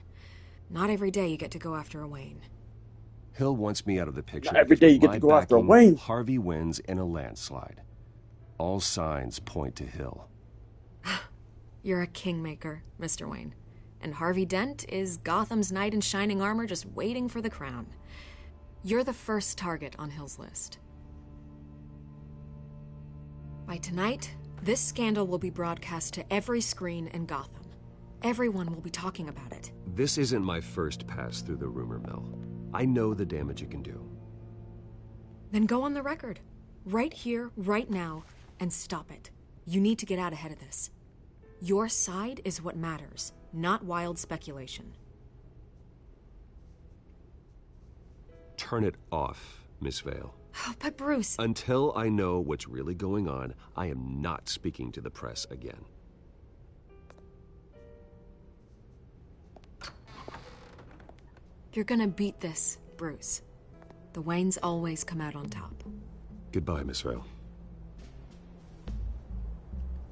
Not every day you get to go after a Wayne. Hill wants me out of the picture. Not every day you get to go after a Wayne. Harvey wins in a landslide. All signs point to Hill. You're a kingmaker, Mr. Wayne. And Harvey Dent is Gotham's knight in shining armor just waiting for the crown. You're the first target on Hill's list. By tonight, this scandal will be broadcast to every screen in Gotham. Everyone will be talking about it. This isn't my first pass through the rumor mill. I know the damage it can do. Then go on the record. Right here, right now, and stop it. You need to get out ahead of this. Your side is what matters, not wild speculation. Turn it off, Miss Vale. Oh, but Bruce... Until I know what's really going on, I am not speaking to the press again. You're gonna beat this, Bruce. The Waynes always come out on top. Goodbye, Miss Vale.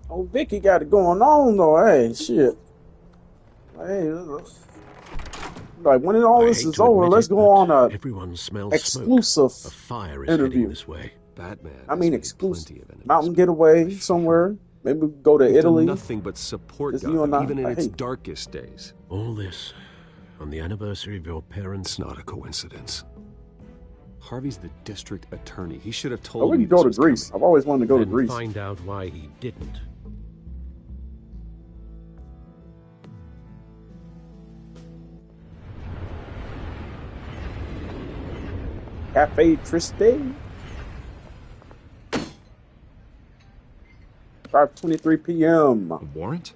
Oh, Vicky got it going on though. Hey, shit. Hey, like when all this is over, let's go on a everyone smells exclusive smoke. A fire is interview heading this way. Batman. I mean, exclusive mountain getaway somewhere. Maybe we go to We've Italy. done nothing but support Just you Gotham, and I. even in its Hey. darkest days. All this on the anniversary of your parents. It's not a coincidence. Harvey's the district attorney. He should have Oh, told we me can go to this was Greece. I've always wanted to go to And Greece. find out why he didn't. Cafe Triste. 5:23 p.m. A warrant?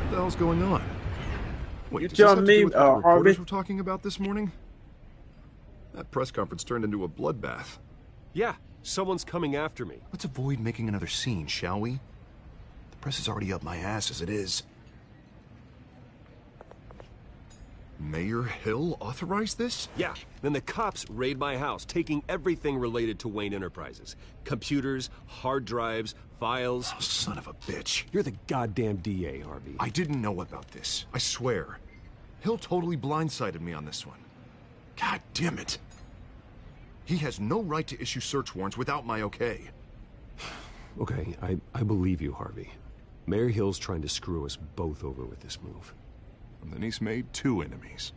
What the hell's going on? Wait, You does this tell have to me, do with what the reporters Harvey. were talking about this morning? That press conference turned into a bloodbath. Yeah, someone's coming after me. Let's avoid making another scene, shall we? The press is already up my ass as it is. Mayor Hill authorized this? Yeah, then the cops raid my house, taking everything related to Wayne Enterprises. Computers, hard drives, files. Oh, son of a bitch. You're the goddamn DA, Harvey. I didn't know about this. I swear. Hill totally blindsided me on this one. God damn it. He has no right to issue search warrants without my okay. Okay, I believe you, Harvey. Mayor Hill's trying to screw us both over with this move. And then he's made two enemies.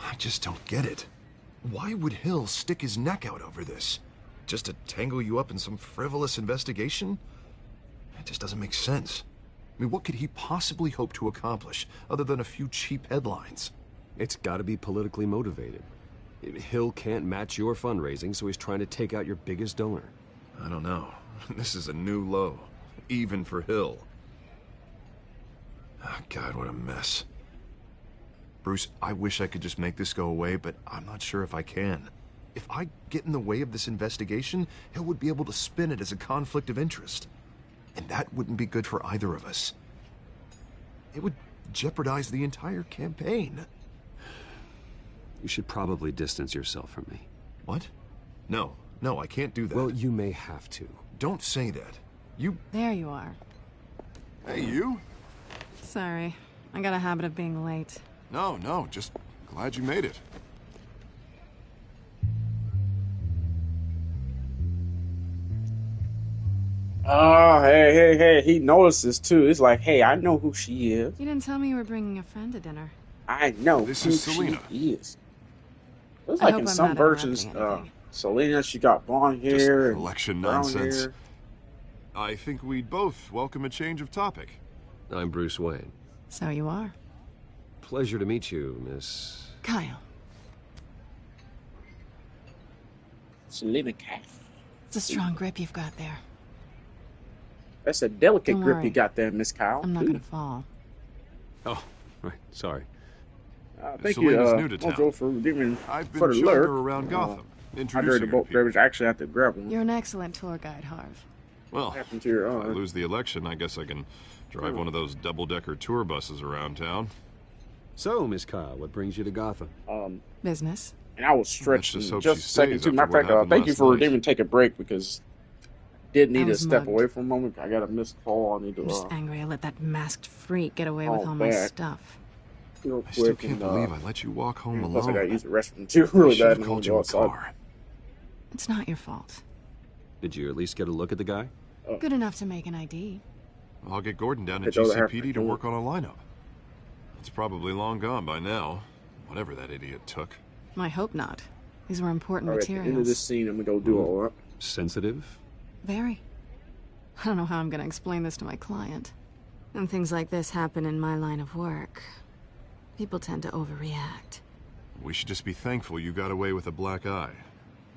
I just don't get it. Why would Hill stick his neck out over this? Just to tangle you up in some frivolous investigation? It just doesn't make sense. I mean, what could he possibly hope to accomplish other than a few cheap headlines? It's gotta be politically motivated. Hill can't match your fundraising, so he's trying to take out your biggest donor. I don't know. This is a new low, even for Hill. Oh, God, what a mess. Bruce, I wish I could just make this go away, but I'm not sure if I can. If I get in the way of this investigation, Hill would be able to spin it as a conflict of interest. And that wouldn't be good for either of us. It would jeopardize the entire campaign. You should probably distance yourself from me. What? No, I can't do that. Well, you may have to. Don't say that. You... There you are. Hey, you? Sorry. I got a habit of being late. No, just glad you made it. Oh, hey, he notices too. He's like, hey, I know who she is. You didn't tell me you were bringing a friend to dinner. I know this who is Selena. She is. Looks like in some versions, Selena, she got blonde hair. Just election and brown nonsense. hair. I think we'd both welcome a change of topic. I'm Bruce Wayne. So you are. Pleasure to meet you, Miss... Kyle. Selena Cat. It's a strong grip you've got there. That's a delicate Don't grip worry. you got there, Miss Kyle. I'm not gonna fall. Oh, right, sorry. Thank Selena's you, new to town. Mojo, for giving I've been for the showing alert. her around Gotham, I introducing heard the her boat to people. beverage. Actually, I have to grab one. You're an excellent tour guide, Harv. Well, Happened to your, if I lose the election, I guess I can drive one of those double-decker tour buses around town. So, Miss Kyle, what brings you to Gotham? Business. And I was stretched Let's just in hope just she a second, stays too. Matter after of what fact, happened thank you last for night. even take a break because I did need to was step mugged. away for a moment. I got a missed call. I need to I'm just angry I let that masked freak get away with call all my back stuff. real I still quick. can't and, believe I let you walk home plus I alone. gotta use the restroom too really I should bad. have and called go you a outside. car. It's not your fault. Did you at least get a look at the guy? Good enough to make an ID. I'll get Gordon down at Hey, throw the hair GCPD to back. work on a lineup. It's probably long gone by now, whatever that idiot took. I hope not. These were important All right, at the end of materials. this scene, I'm gonna go do all that. Sensitive? Very. I don't know how I'm gonna explain this to my client. When things like this happen in my line of work, people tend to overreact. We should just be thankful you got away with a black eye.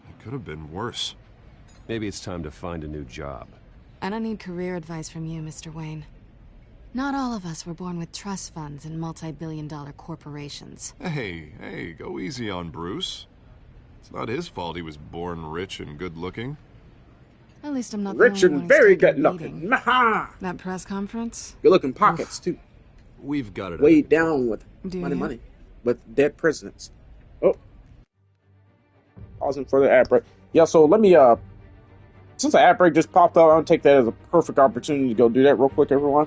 It could have been worse. Maybe it's time to find a new job. I don't need career advice from you, Mr. Wayne. Not all of us were born with trust funds and multi-billion-dollar corporations. Hey, go easy on Bruce. It's not his fault he was born rich and good-looking. At least I'm not Rich the only and one very who's taken a good looking. beating. Maha! That press conference? Good looking pockets too. We've got it. Weighed down with Do money, you? money. With dead presidents. Oh. Pausing for the ad break. Yeah, so let me since the ad break just popped up, I'll take that as a perfect opportunity to go do that real quick, everyone.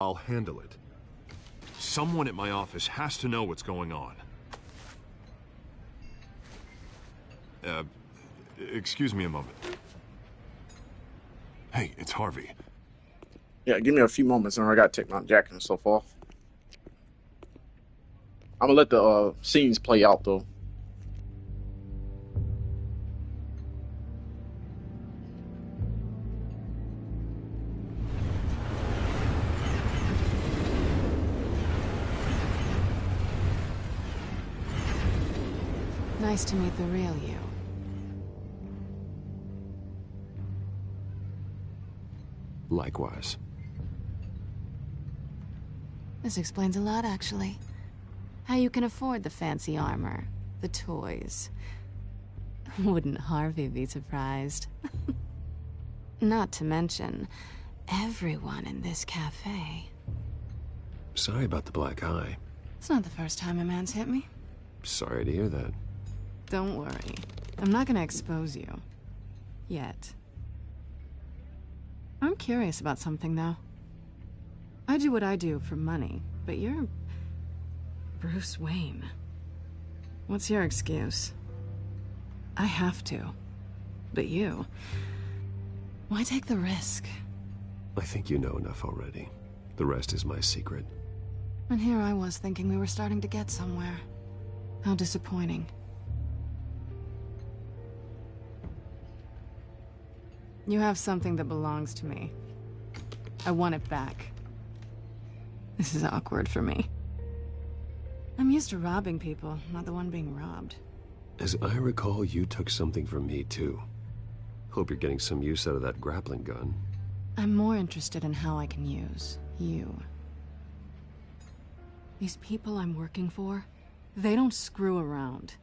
I'll handle it. Someone at my office has to know what's going on. Excuse me a moment. Hey, it's Harvey. Yeah, give me a few moments and I gotta take my jacket and stuff off. I'm gonna let the scenes play out though. Nice to meet the real you. Likewise. This explains a lot, actually. How you can afford the fancy armor, the toys. Wouldn't Harvey be surprised? Not to mention, everyone in this cafe. Sorry about the black eye. It's not the first time a man's hit me. Sorry to hear that. Don't worry. I'm not gonna expose you. Yet. I'm curious about something, though. I do what I do for money, but you're... Bruce Wayne. What's your excuse? I have to. But you... Why take the risk? I think you know enough already. The rest is my secret. And here I was thinking we were starting to get somewhere. How disappointing. You have something that belongs to me. I want it back. This is awkward for me. I'm used to robbing people, not the one being robbed. As I recall, you took something from me, too. Hope you're getting some use out of that grappling gun. I'm more interested in how I can use you. These people I'm working for, they don't screw around.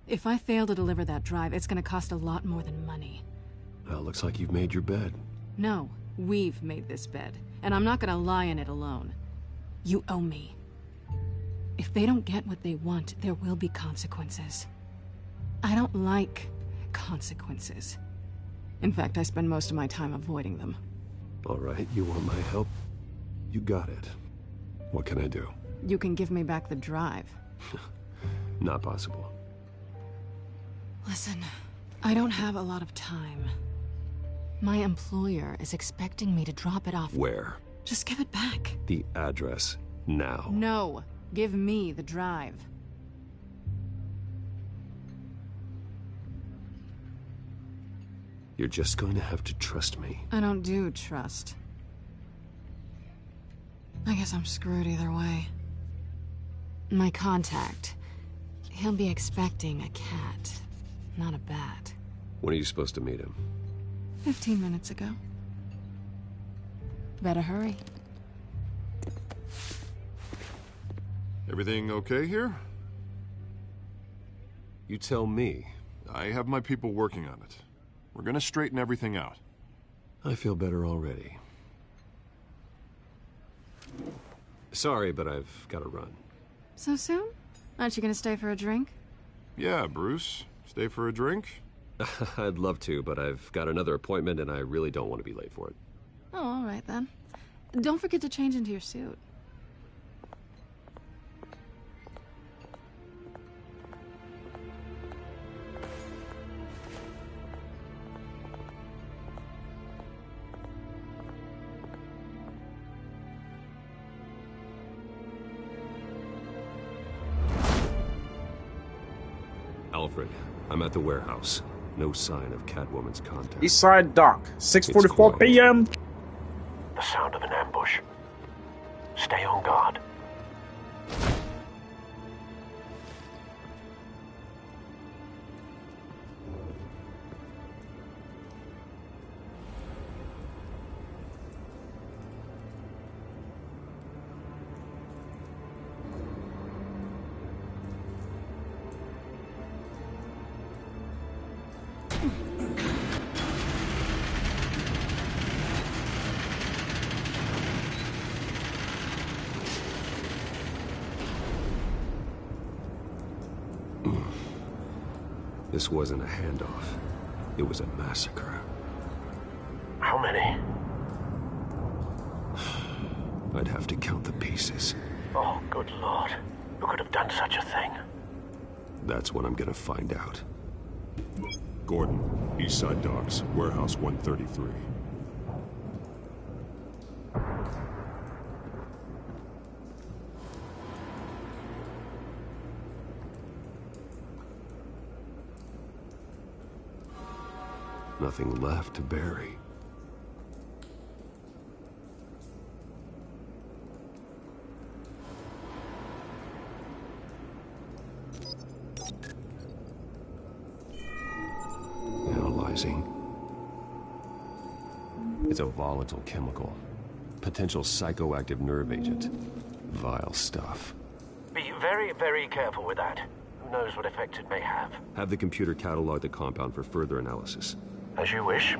If I fail to deliver that drive, it's gonna cost a lot more than money. Well, looks like you've made your bed. No, we've made this bed, and I'm not gonna lie in it alone. You owe me. If they don't get what they want, there will be consequences. I don't like consequences. In fact, I spend most of my time avoiding them. All right, you want my help? You got it. What can I do? You can give me back the drive. Not possible. Listen, I don't have a lot of time. My employer is expecting me to drop it off. Where? Just give it back. The address, now. No, give me the drive. You're just going to have to trust me. I don't do trust. I guess I'm screwed either way. My contact, he'll be expecting a cat, not a bat. When are you supposed to meet him? 15 minutes ago. Better hurry. Everything okay here? You tell me. I have my people working on it. We're gonna straighten everything out. I feel better already. Sorry, but I've got to run. So soon? Aren't you gonna stay for a drink? Yeah, Bruce. Stay for a drink? I'd love to, but I've got another appointment and I really don't want to be late for it. Oh, all right then. Don't forget to change into your suit. Alfred, I'm at the warehouse. No sign of Catwoman's contact. Eastside Dock, 6:44 p.m. The sound of an ambush. Stay on guard. This wasn't a handoff. It was a massacre. How many? I I'd have to count the pieces. Oh, good Lord. Who could have done such a thing? That's what I'm gonna find out. Gordon, Eastside Docks, Warehouse 133. Nothing left to bury. Analyzing. It's a volatile chemical. Potential psychoactive nerve agent. Vile stuff. Be very, very careful with that. Who knows what effect it may have. Have the computer catalog the compound for further analysis. As you wish.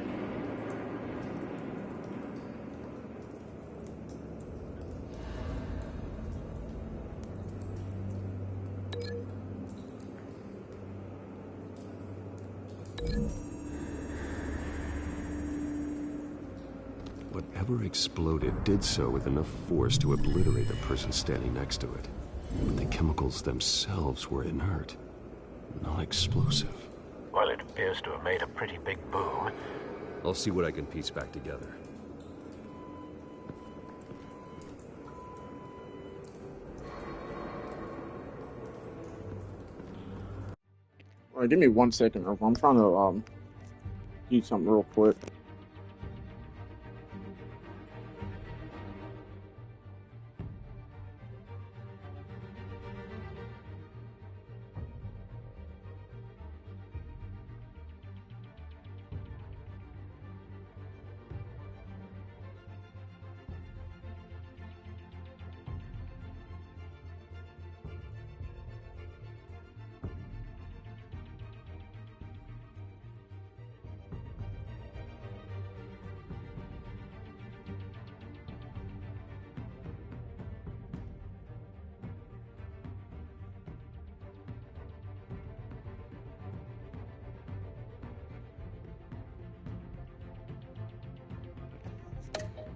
Whatever exploded did so with enough force to obliterate the person standing next to it. But the chemicals themselves were inert, not explosive. Well, it appears to have made a pretty big boom. I'll see what I can piece back together. All right, give me 1 second, Irv. I'm trying to do something real quick.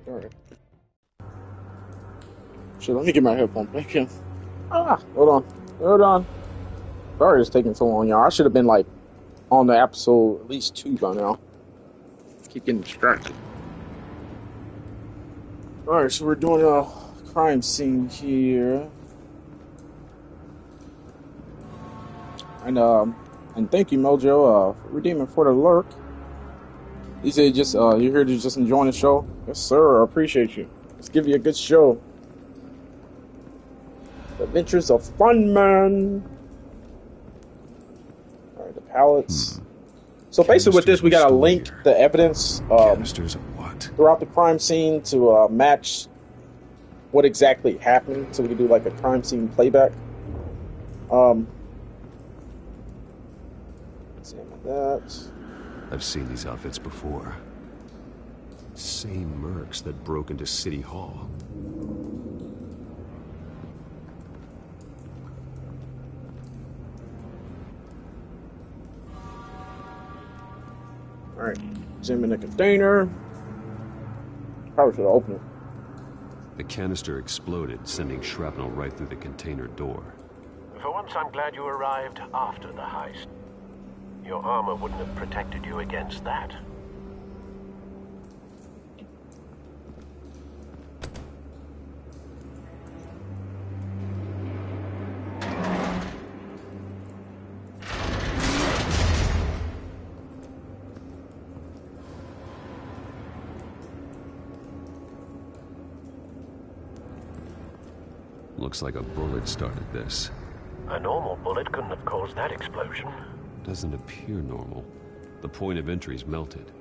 Alright. Shit, let me get my headphones back in. Hold on. Sorry it's taking so long, y'all. I should have been, like, on the episode at least 2 by now. Keep getting distracted. Alright, so we're doing a crime scene here. And thank you, Mojo, for redeeming for the lurk. You say you're here to just enjoy the show? Yes, sir. I appreciate you. Let's give you a good show. The Adventures of Funman. Alright, the pallets. So basically with this, we gotta link the evidence Canisters of what? throughout the crime scene to match what exactly happened, so we can do like a crime scene playback. Examine that. I've seen these outfits before. Same mercs that broke into City Hall. Alright, examine the container. Probably should have opened it. The canister exploded, sending shrapnel right through the container door. For once, I'm glad you arrived after the heist. Your armor wouldn't have protected you against that. Looks like a bullet started this. A normal bullet couldn't have caused that explosion. Doesn't appear normal. The point of entry's melted.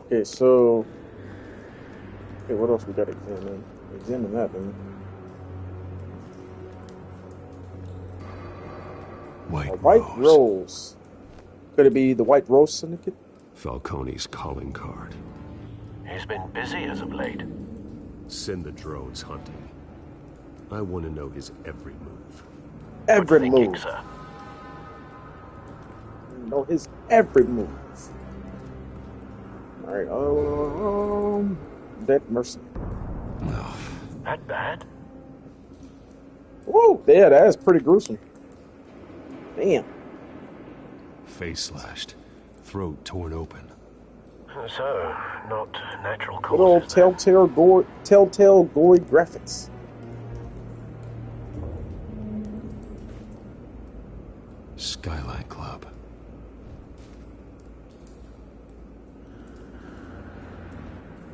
Okay, so... Okay, what else we gotta examine? Examine that, then. White Rose. Could it be the White Rose Syndicate? Falcone's calling card. He's been busy as of late. Send the drones hunting. I want to know his every move. Every Good thinking, move. sir. Know his Every move. Alright, Dead Mercy. That bad? Whoa, yeah, that is pretty gruesome. Damn. Face slashed, throat torn open. So, not natural Good old causes. telltale gory graphics. Skyline Club.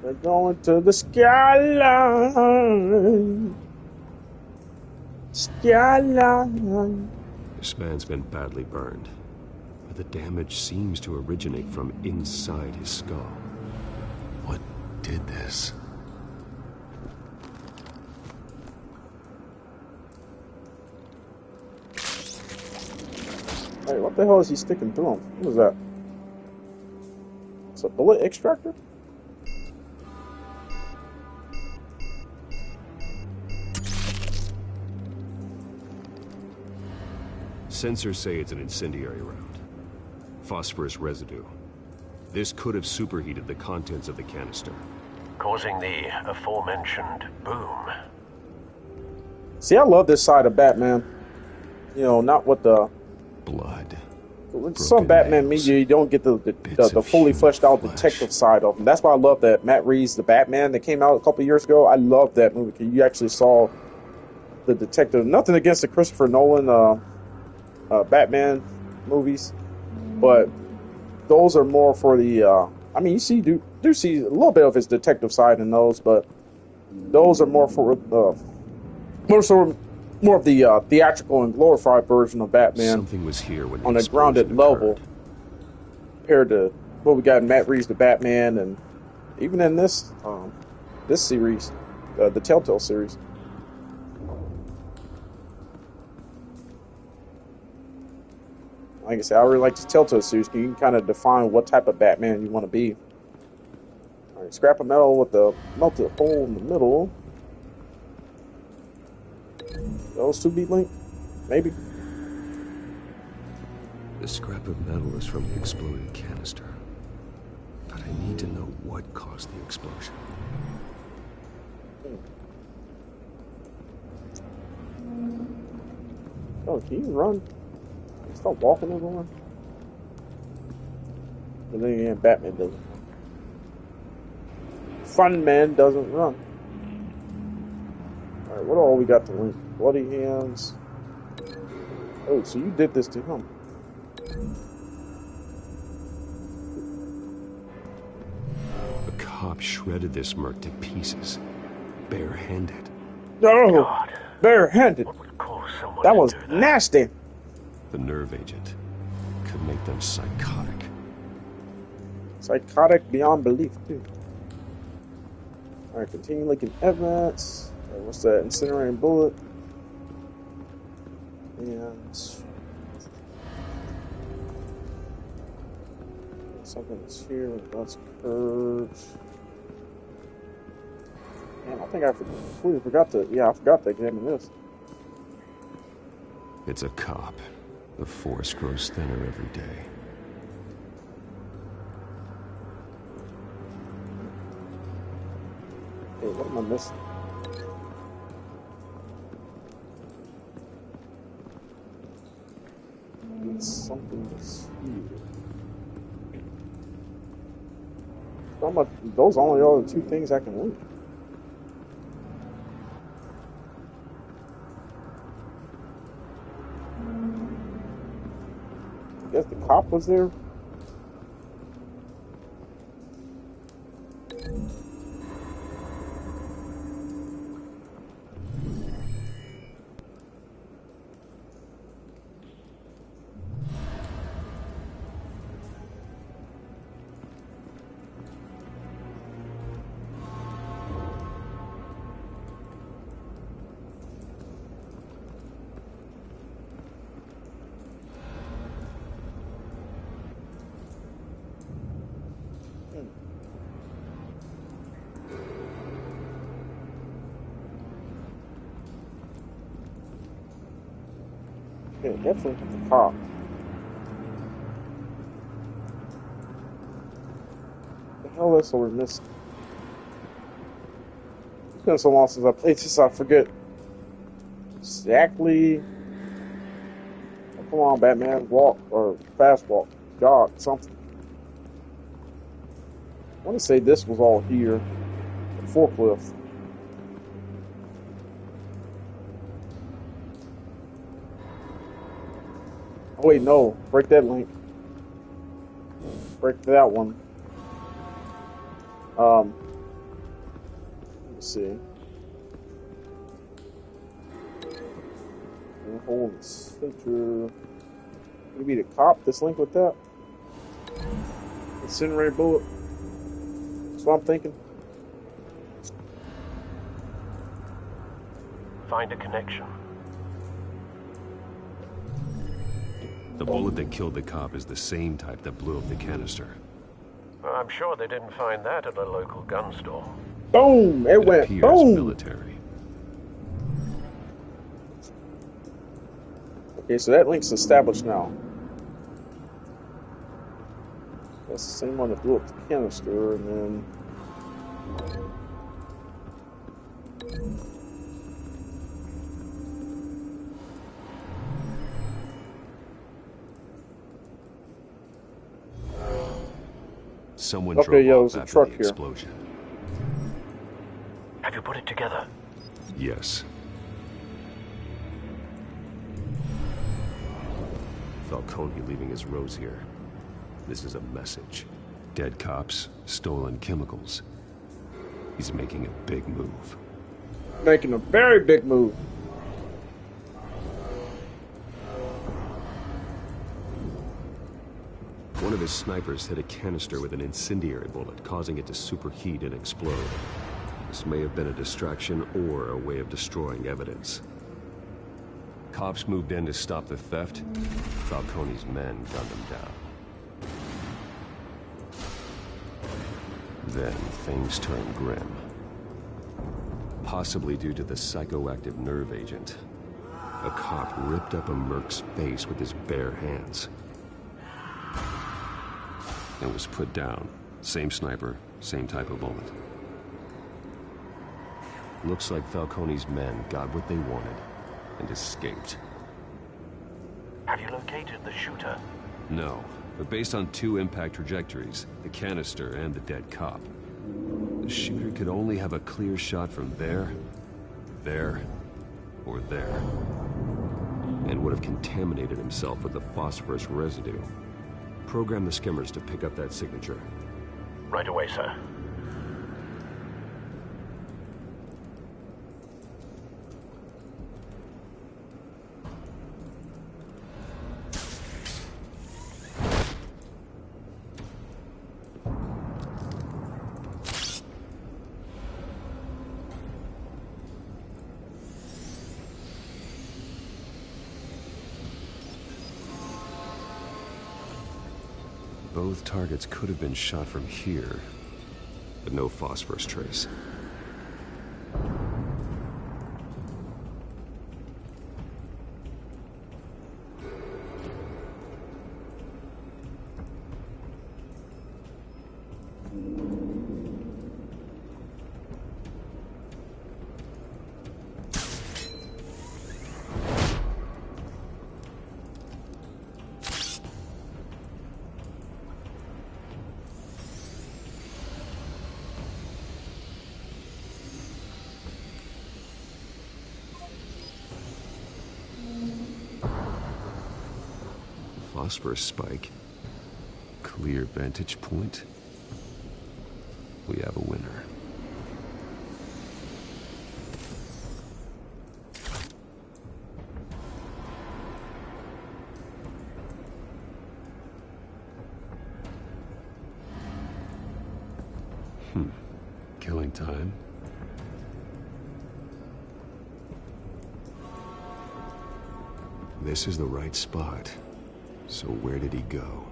We're going to the skyline. Skyline. This man's been badly burned, but the damage seems to originate from inside his skull. What did this? Hey, what the hell is he sticking through him? What is that? It's a bullet extractor? Sensors say it's an incendiary round. Phosphorus residue. This could have superheated the contents of the canister, Causing the aforementioned boom. See, I love this side of Batman. You know, not what the... blood. With some Batman media, you don't get the fully fleshed out detective side of him. That's why I love that Matt Reeves' The Batman that came out a couple years ago. I love that movie because you actually saw the detective. Nothing against the Christopher Nolan Batman movies, but those are more for the. I mean, you do see a little bit of his detective side in those, but those are more for more of the theatrical and glorified version of Batman. Something was here when on a grounded level compared to what we got in Matt Reeves' The Batman, and even in this series, the Telltale series. Like I said, I really like the Telltale series because you can kind of define what type of Batman you want to be. All right, scrap of metal with the melted hole in the middle. Those two be linked? Maybe. The scrap of metal is from the exploded canister. But I need to know what caused the explosion. Oh, can you run? Stop walking everyone. But then again, Batman doesn't. Funman doesn't run. Alright, what all we got to link? Bloody hands. Oh, so you did this to him. A cop shredded this merc to pieces. Barehanded. No! Barehanded! That was nasty! The nerve agent could make them psychotic. Psychotic beyond belief, too. Alright, continue linking evidence. Right, what's that? Incinerating bullet. And something is here. That's curves. Man, I think I completely forgot to. Yeah, I forgot to examine this. It's a cop. The force grows thinner every day. Hey, what am I missing? Something is here. Those only are the two things I can link. I guess the cop was there. Yeah, definitely the cop. The hell else are we missing? It's been so long since I played this, I forget exactly. Oh, come on, Batman, walk or fast walk, jog, something. I want to say this was all here, the forklift. Oh wait, no, break that link. Break that one. Let's see. Hold the center. Maybe the cop. This link with that. Incinerator bullet. That's what I'm thinking. Find a connection. The bullet that killed the cop is the same type that blew up the canister. Well, I'm sure they didn't find that at a local gun store. Boom! It went appears boom! Military. Okay, so that link's established now. That's the same one that blew up the canister, and then... Someone okay, drove yeah, it off was a after truck the here. explosion. Have you put it together? Yes. Falcone leaving his rose here. This is a message. Dead cops, stolen chemicals. He's making a big move. Making a very big move. One of his snipers hit a canister with an incendiary bullet, causing it to superheat and explode. This may have been a distraction or a way of destroying evidence. Cops moved in to stop the theft. Falcone's men gunned them down. Then things turned grim. Possibly due to the psychoactive nerve agent. A cop ripped up a merc's face with his bare hands. And was put down. Same sniper, same type of bullet. Looks like Falcone's men got what they wanted and escaped. Have you located the shooter? No, but based on two impact trajectories, the canister and the dead cop, the shooter could only have a clear shot from there, or there, and would have contaminated himself with the phosphorus residue. Program the skimmers to pick up that signature. Right away, sir. Both targets could have been shot from here, but no phosphorus trace. Phosphorus spike. Clear vantage point. We have a winner. Killing time. This is the right spot. So where did he go?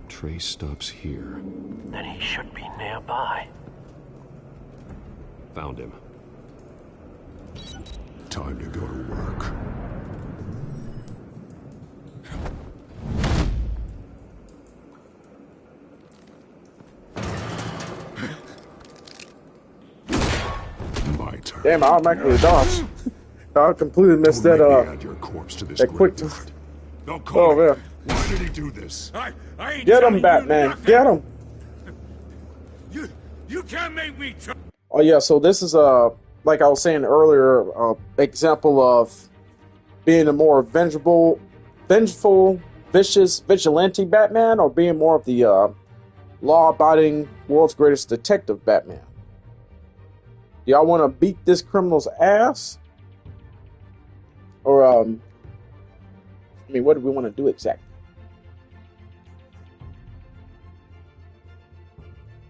Trace stops here. Then he should be nearby. Found him. Time to go to work. My turn. Damn, I automatically dodged. I completely missed that Your corpse to this that quick. Oh man. Why did he do this? I ain't Get telling him, Batman. you Get him. You can't make me Oh yeah, so this is like I was saying earlier, example of being a more vengeful, vicious vigilante Batman, or being more of the law-abiding world's greatest detective Batman. Do y'all want to beat this criminal's ass, or I mean, what do we want to do exactly?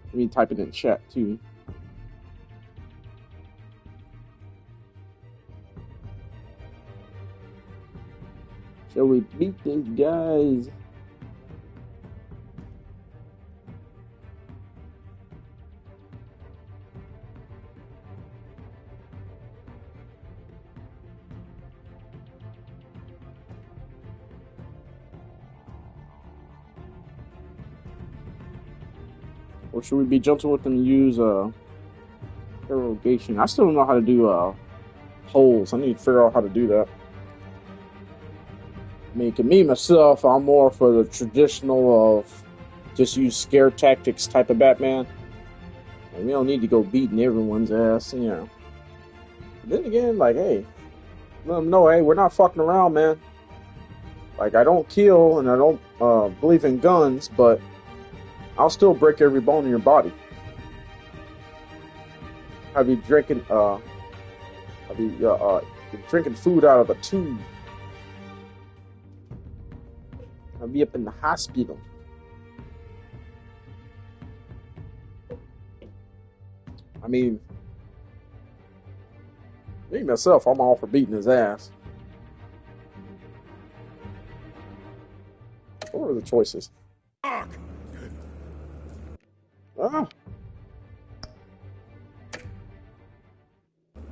Let me type it in chat too. Shall we beat these guys? Or should we be gentle with them and use interrogation? I still don't know how to do polls. I need to figure out how to do that. I mean, to me, myself, I'm more for the traditional of just use scare tactics type of Batman. And we don't need to go beating everyone's ass, you know. But then again, like, hey, let them know, hey, we're not fucking around, man. Like, I don't kill and I don't believe in guns, but I'll still break every bone in your body. Have you drinking drinking food out of a tube? I'll be up in the hospital. I mean, me myself, I'm all for beating his ass. What are the choices? Ah.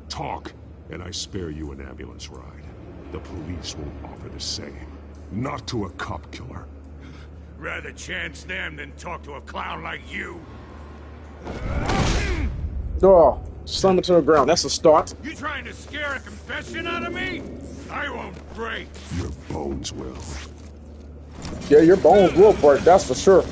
Talk, and I spare you an ambulance ride. The police won't offer the same. Not to a cop killer. Rather chance them than talk to a clown like you. Oh, slam it to the ground. That's a start. You trying to scare a confession out of me? I won't break. Your bones will. Yeah, your bones will break, that's for sure.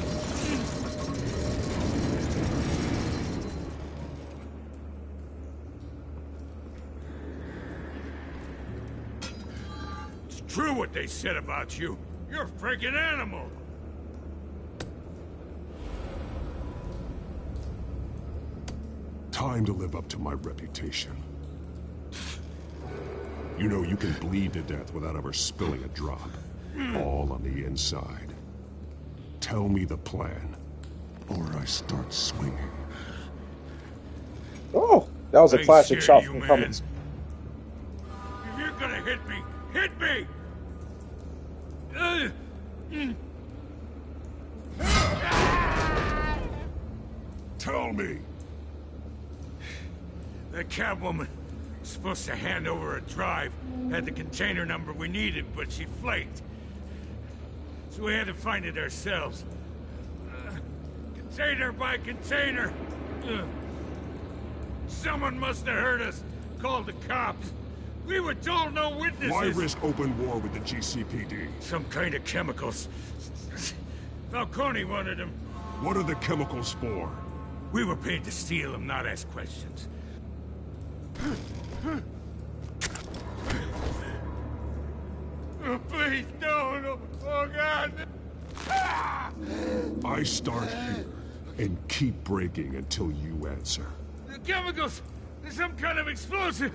It's true what they said about you. You're a freaking animal. Time to live up to my reputation. You know you can bleed to death without ever spilling a drop. All on the inside. Tell me the plan, or I start swinging. Oh, that was a classic shot from Cummins. If you're gonna hit me, hit me! Tell me! The Catwoman was supposed to hand over a drive, had the container number we needed, but she flaked. So we had to find it ourselves. Container by container. Someone must have heard us, called the cops. We were told no witnesses. Why risk open war with the GCPD? Some kind of chemicals. Falcone wanted them. What are the chemicals for? We were paid to steal them, not ask questions. Oh, please, no. Oh, God. I start here and keep breaking until you answer. The chemicals! There's some kind of explosive!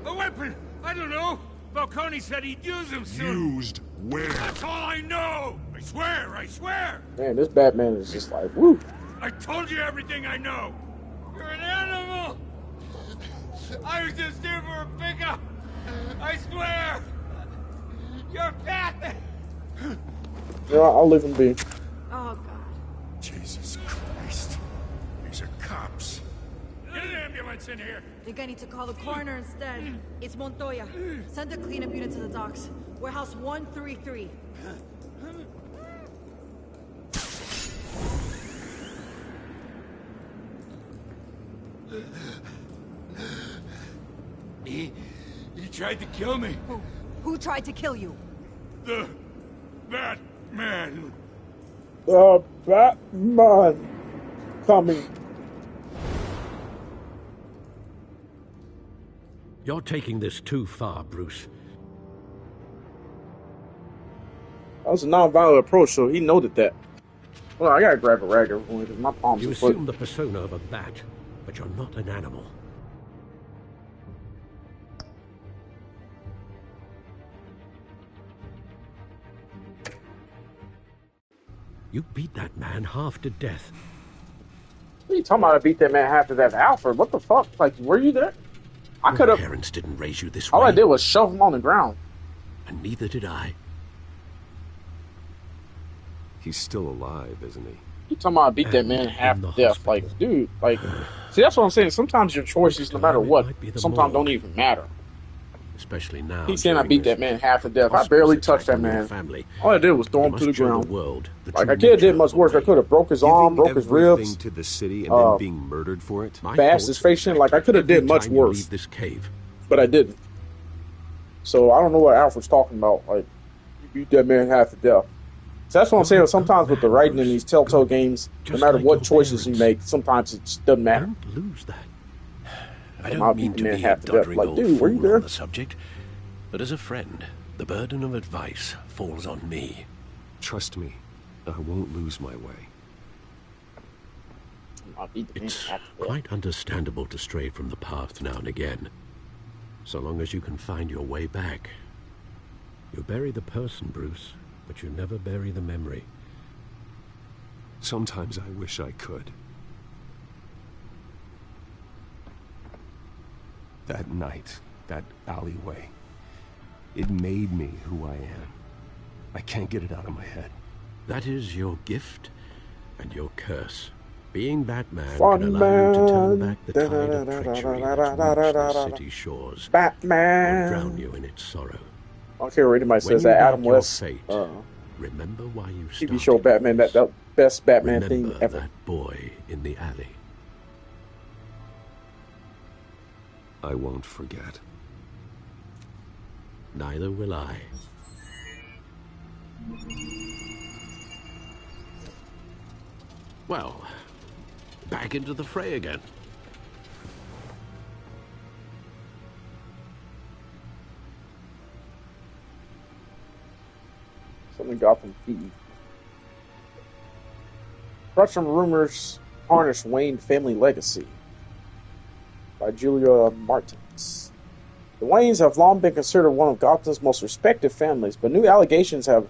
A weapon! I don't know! Falcone said he'd use them soon! Used where? That's all I know! I swear! Man, this Batman is just like, woo! I told you everything I know! You're an animal! I was just here for a pickup! I swear! You're pathetic! Yeah, I'll leave him be. Oh, God. Jesus Christ. These are cops. Get in there, ambulance in here. Think I need to call the coroner instead. It's Montoya. Send a cleanup unit to the docks. Warehouse 133. He tried to kill me. Who tried to kill you? The Batman. The Batman coming. You're taking this too far, Bruce. That was a non-violent approach, so he noted that. Well, I gotta grab a rag everyone because my palms You are assume sweating. the persona of a bat, but you're not an animal. You beat that man half to death. What are you talking about? I beat that man half to death. Alfred, what the fuck? Like, were you there? I could have. Your parents didn't raise you this All way. I did was shove him on the ground. And neither did I. He's still alive, isn't he? You talking about I beat that man half to death? Like, dude, like, see, that's what I'm saying. Sometimes your choices, no matter what, sometimes don't even matter. Especially now. He's saying I beat that man half to death. I barely touched that man. All I did was throw him to the ground. Like, I could have did much worse. I could have broke his arm, broke his ribs. To the city and then being murdered for it. Bashed his face in. Like, I could have did much worse. This cave. But I didn't. So I don't know what Alfred's talking about. Like, you beat that man half to death. So that's what I'm saying. Sometimes with the writing in these Telltale games, no matter what choices you make, sometimes it just doesn't matter. Don't lose that. I don't mean to be a doddering like, old dude, were you fool there? on the subject, but as a friend, the burden of advice falls on me. Trust me, I won't lose my way. It's quite understandable to stray from the path now and again, so long as you can find your way back. You bury the person, Bruce, but you never bury the memory. Sometimes I wish I could. That night, that alleyway, it made me who I am. I can't get it out of my head. That is your gift and your curse. Being Batman Funman can allow you to turn back the tide of treachery that's reached the city shores, Batman. or drown you in its sorrow. Okay, anybody says When that you Adam doubt your West fate, remember why you started. TV show Batman, that best Batman Remember thing ever. that boy in the alley. I won't forget. Neither will I. Well, back into the fray again. Something Gotham feed. Crushing rumors tarnish Wayne family legacy. By Julia Martins. The Waynes have long been considered one of Gotham's most respected families, but new allegations have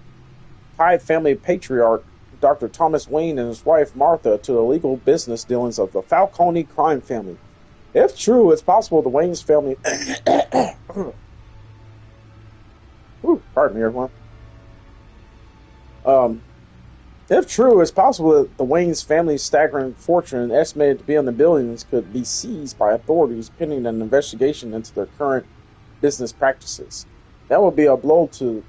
tied family patriarch Dr. Thomas Wayne and his wife Martha to the legal business dealings of the Falcone crime family. If true, it's possible the Waynes family... Ooh, pardon me, everyone. If true, it's possible that the Waynes family's staggering fortune, estimated to be in the billions, could be seized by authorities pending an investigation into their current business practices. That would be a blow to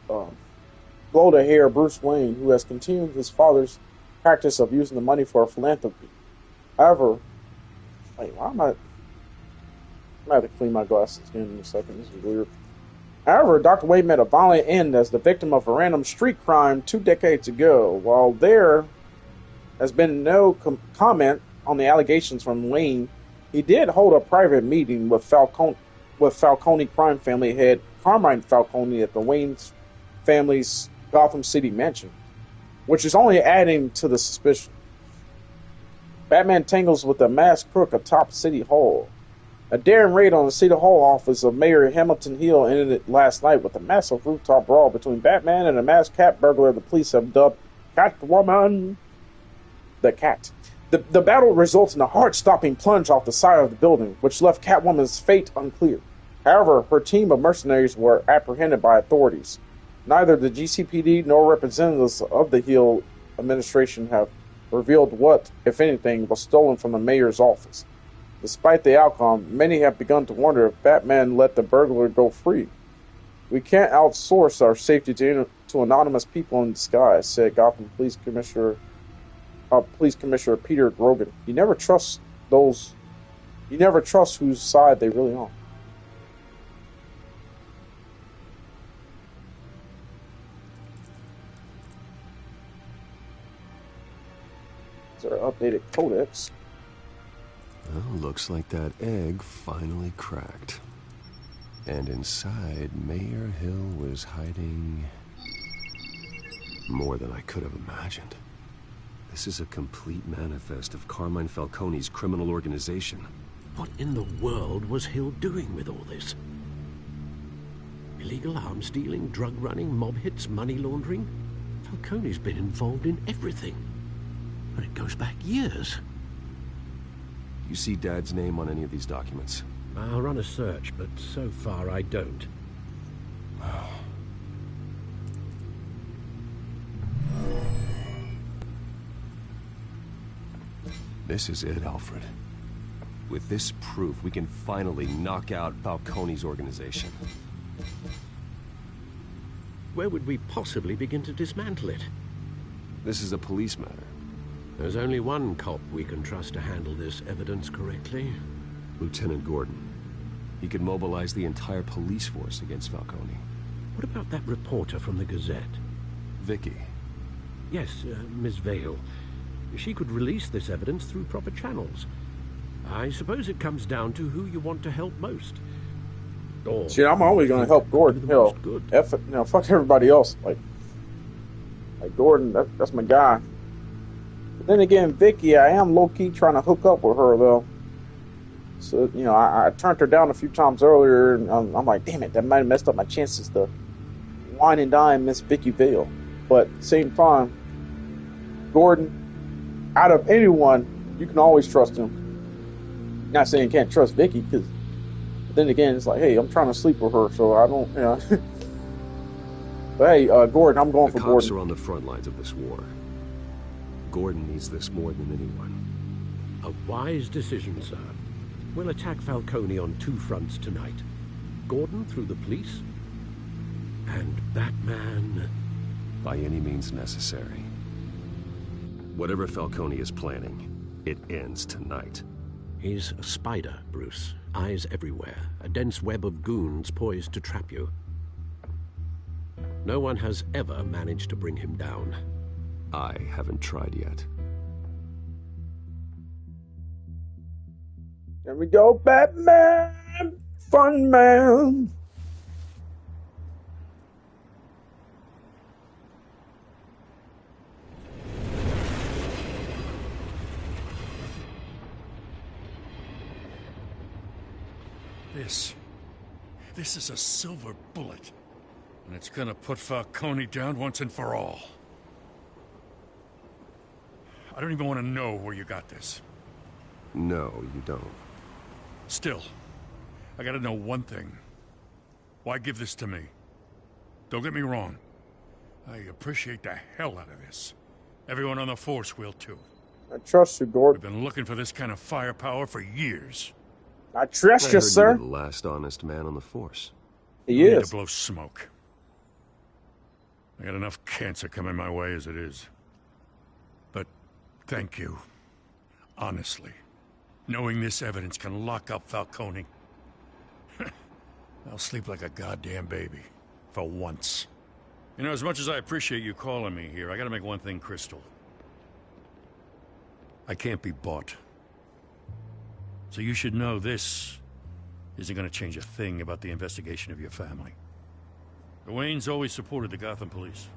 heir Bruce Wayne, who has continued his father's practice of using the money for philanthropy. However, wait, why am I? I'm gonna have to clean my glasses again in a second. This is weird. However, Dr. Wayne met a violent end as the victim of a random street crime 2 decades ago. While there has been no comment on the allegations from Wayne, he did hold a private meeting with Falcone crime family head Carmine Falcone at the Wayne family's Gotham City mansion, which is only adding to the suspicion. Batman tangles with a masked crook atop City Hall. A daring raid on the City Hall office of Mayor Hamilton Hill ended last night with a massive rooftop brawl between Batman and a masked cat burglar the police have dubbed Catwoman the Cat. The battle results in a heart-stopping plunge off the side of the building, which left Catwoman's fate unclear. However, her team of mercenaries were apprehended by authorities. Neither the GCPD nor representatives of the Hill administration have revealed what, if anything, was stolen from the mayor's office. Despite the outcome, many have begun to wonder if Batman let the burglar go free. We can't outsource our safety to anonymous people in disguise, said Gotham Police Commissioner Peter Grogan. You never trust whose side they really on. Is there an updated codex? Well, looks like that egg finally cracked. And inside, Mayor Hill was hiding more than I could have imagined. This is a complete manifest of Carmine Falcone's criminal organization. What in the world was Hill doing with all this? Illegal arms dealing, drug running, mob hits, money laundering? Falcone's been involved in everything. And it goes back years. You see Dad's name on any of these documents? I'll run a search, but so far I don't. This is it, Alfred. With this proof, we can finally knock out Falcone's organization. Where would we possibly begin to dismantle it? This is a police matter. There's only one cop we can trust to handle this evidence correctly. Lieutenant Gordon. He could mobilize the entire police force against Falcone. What about that reporter from the Gazette? Vicky. Yes, Miss Vale. She could release this evidence through proper channels. I suppose it comes down to who you want to help most. Or see, I'm always going to help Gordon. Hell, fuck everybody else. Like Gordon, that's my guy. But then again, Vicky, I am low-key trying to hook up with her, though. So, I turned her down a few times earlier, and I'm like, damn it, that might have messed up my chances to wine and dine Miss Vicky Vale. But at the same time, Gordon, out of anyone, you can always trust him. Not saying you can't trust Vicky, because then again, it's like, hey, I'm trying to sleep with her, so I don't, But hey, Gordon, I'm going for Gordon. The cops are on the front lines of this war. Gordon needs this more than anyone. A wise decision, sir. We'll attack Falcone on two fronts tonight. Gordon through the police, and Batman... by any means necessary. Whatever Falcone is planning, it ends tonight. He's a spider, Bruce. Eyes everywhere. A dense web of goons poised to trap you. No one has ever managed to bring him down. I haven't tried yet. There we go, Batman! Funman! This is a silver bullet. And it's gonna put Falcone down once and for all. I don't even want to know where you got this. No, you don't. Still, I gotta know one thing. Why give this to me? Don't get me wrong. I appreciate the hell out of this. Everyone on the force will too. I trust you, Gordon. We've been looking for this kind of firepower for years. I trust you, sir. You're the last honest man on the force. He is. I need is. to blow smoke. I got enough cancer coming my way as it is. But thank you. Honestly. Knowing this evidence can lock up Falcone. I'll sleep like a goddamn baby. For once. You know, as much as I appreciate you calling me here, I gotta make one thing crystal. I can't be bought. So you should know this isn't gonna change a thing about the investigation of your family. The Waynes always supported the Gotham police.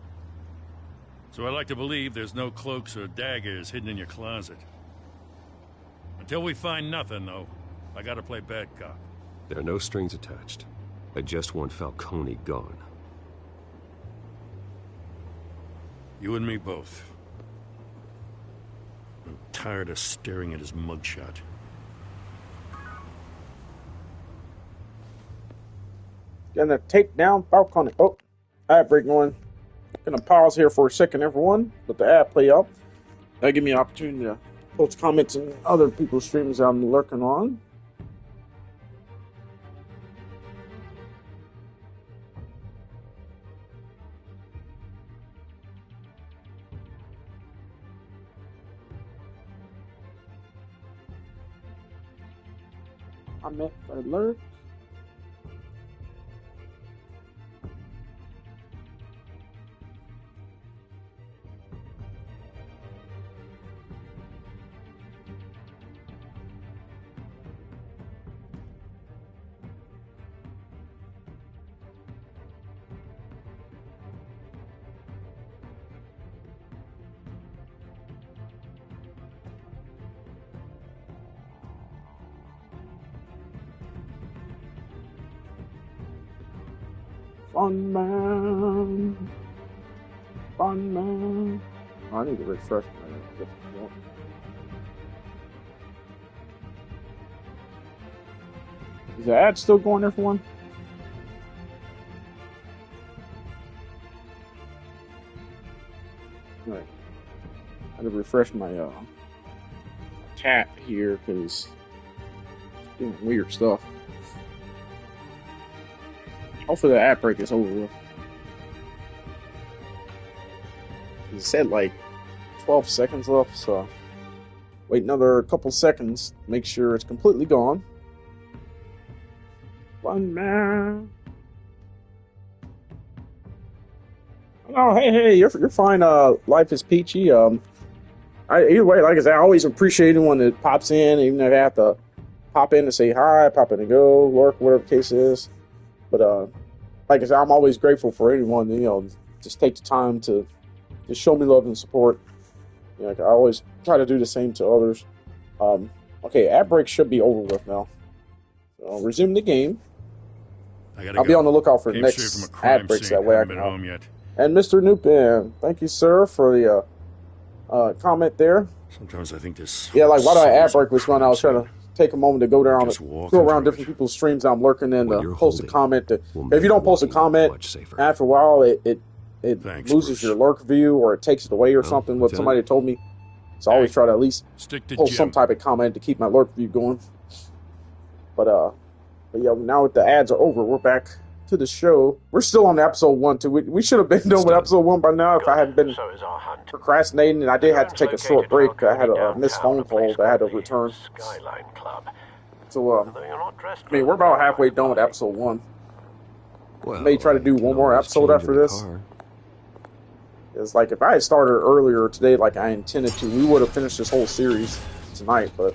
So I like to believe there's no cloaks or daggers hidden in your closet. Until we find nothing, though, I gotta play bad cop. There are no strings attached. I just want Falcone gone. You and me both. I'm tired of staring at his mugshot. Gonna take down Falcone. Oh, ad break going. Gonna pause here for a second, everyone. Let the ad play out. That'll give me an opportunity to post comments and other people's streams I'm lurking on. Comment alert. Funman. Funman. Oh, I need to refresh my. Is the ad still going there for one? Alright. I had to refresh my tab here because it's doing weird stuff. Hopefully the ad break is over with. It said like 12 seconds left, so wait another couple seconds. Make sure it's completely gone. One man. Oh, hey, you're fine. Life is peachy. Either way, like I said, I always appreciate anyone that pops in, even if I have to pop in to say hi, pop in to go, lurk, whatever the case is. But like I said, I'm always grateful for anyone that, just take the time to show me love and support. I always try to do the same to others. Okay, ad break should be over with now. So I'll resume the game. I'll be on the lookout for the next ad breaks, that way I can home yet. And Mr. Newpin, thank you, sir, for the comment there. Sometimes I think this. Yeah, like while the ad break was going, I was trying to take a moment to go around different people's streams I'm lurking in to post a comment. If you don't post a comment, after a while it loses your lurk view or it takes it away or something. What somebody told me. So I always try to at least post some type of comment to keep my lurk view going. But yeah, now that the ads are over, we're back to the show. We're still on episode 1 too. We should have been done with episode 1 by now if I hadn't been procrastinating, and I did have to take a short break. I had a missed phone call that I had to return. So I mean, we're about halfway done with episode 1. Well, may try to do one more episode after this. It's like if I had started earlier today, like I intended to, we would have finished this whole series tonight. But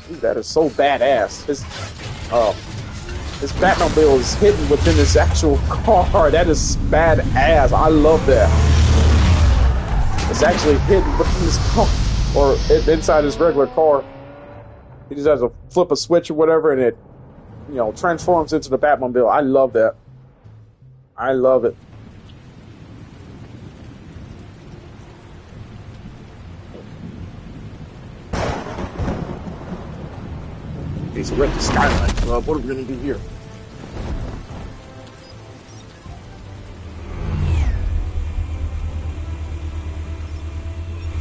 dude, that is so badass. His Batmobile is hidden within this actual car. That is badass. I love that. It's actually hidden within this car, or inside his regular car. He just has to flip a switch or whatever, and it, transforms into the Batmobile. I love that. I love it. Okay, so we're at the Skyline Club. What are we going to do here?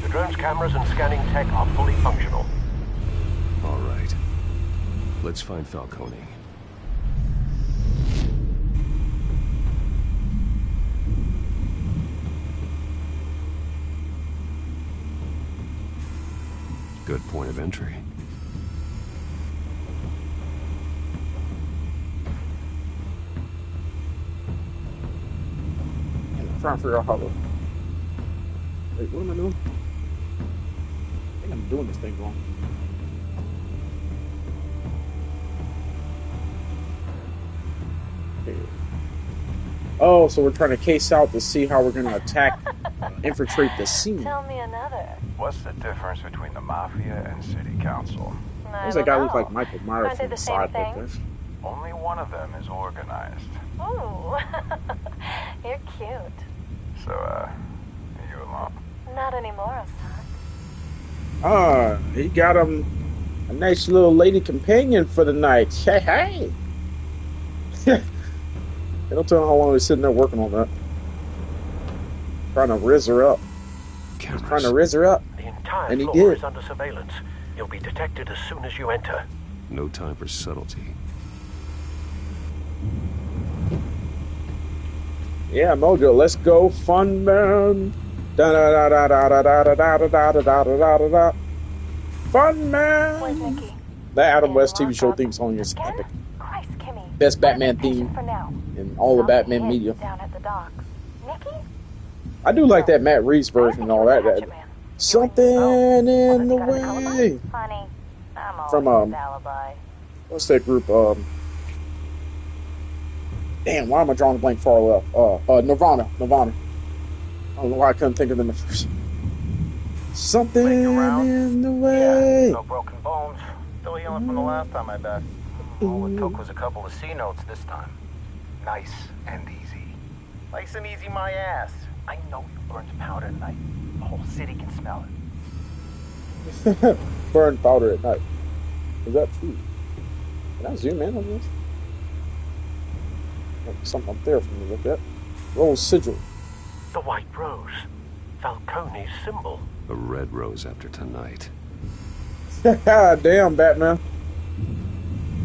The drone's cameras and scanning tech are fully functional. All right. Let's find Falcone. Good point of entry. I'm trying to figure out how to... Wait, what am I doing? I think I'm doing this thing wrong. Okay. Oh, so we're trying to case out to see how we're going to attack, infiltrate the scene. Tell me another. What's the difference between the Mafia and City Council? Who's that guy look like Michael Myers from the side picture? Only one of them is organized. Ooh, you're cute. So, are you alone? Not anymore, son. He got him a nice little lady companion for the night. Hey. Don't tell him how long he's sitting there working on that. Trying to rizz her up. cameras. Trying to riz her up. The entire And he floor did. is under surveillance. You'll be detected as soon as you enter. No time for subtlety. Yeah, Mojo, let's go, Funman. Da da da da da da da da da da da da da da da. Funman. The Adam West TV show theme song is epic. Best Batman theme in all the Batman media. I do like that Matt Reeves version and all that. Something in the way. From what's that group? Damn, why am I drawing a blank far left? Nirvana. I don't know why I couldn't think of them at first. Something in the way. Yeah, no broken bones. Still healing from the last time, I bet. All it took was a couple of C notes this time. Nice and easy. Nice and easy, my ass. I know you burned powder at night. The whole city can smell it. Burn powder at night. Is that true? Can I zoom in on this? Something up there for me to look at. Roll sigil. The white rose. Falcone's symbol. A red rose after tonight. Damn, Batman.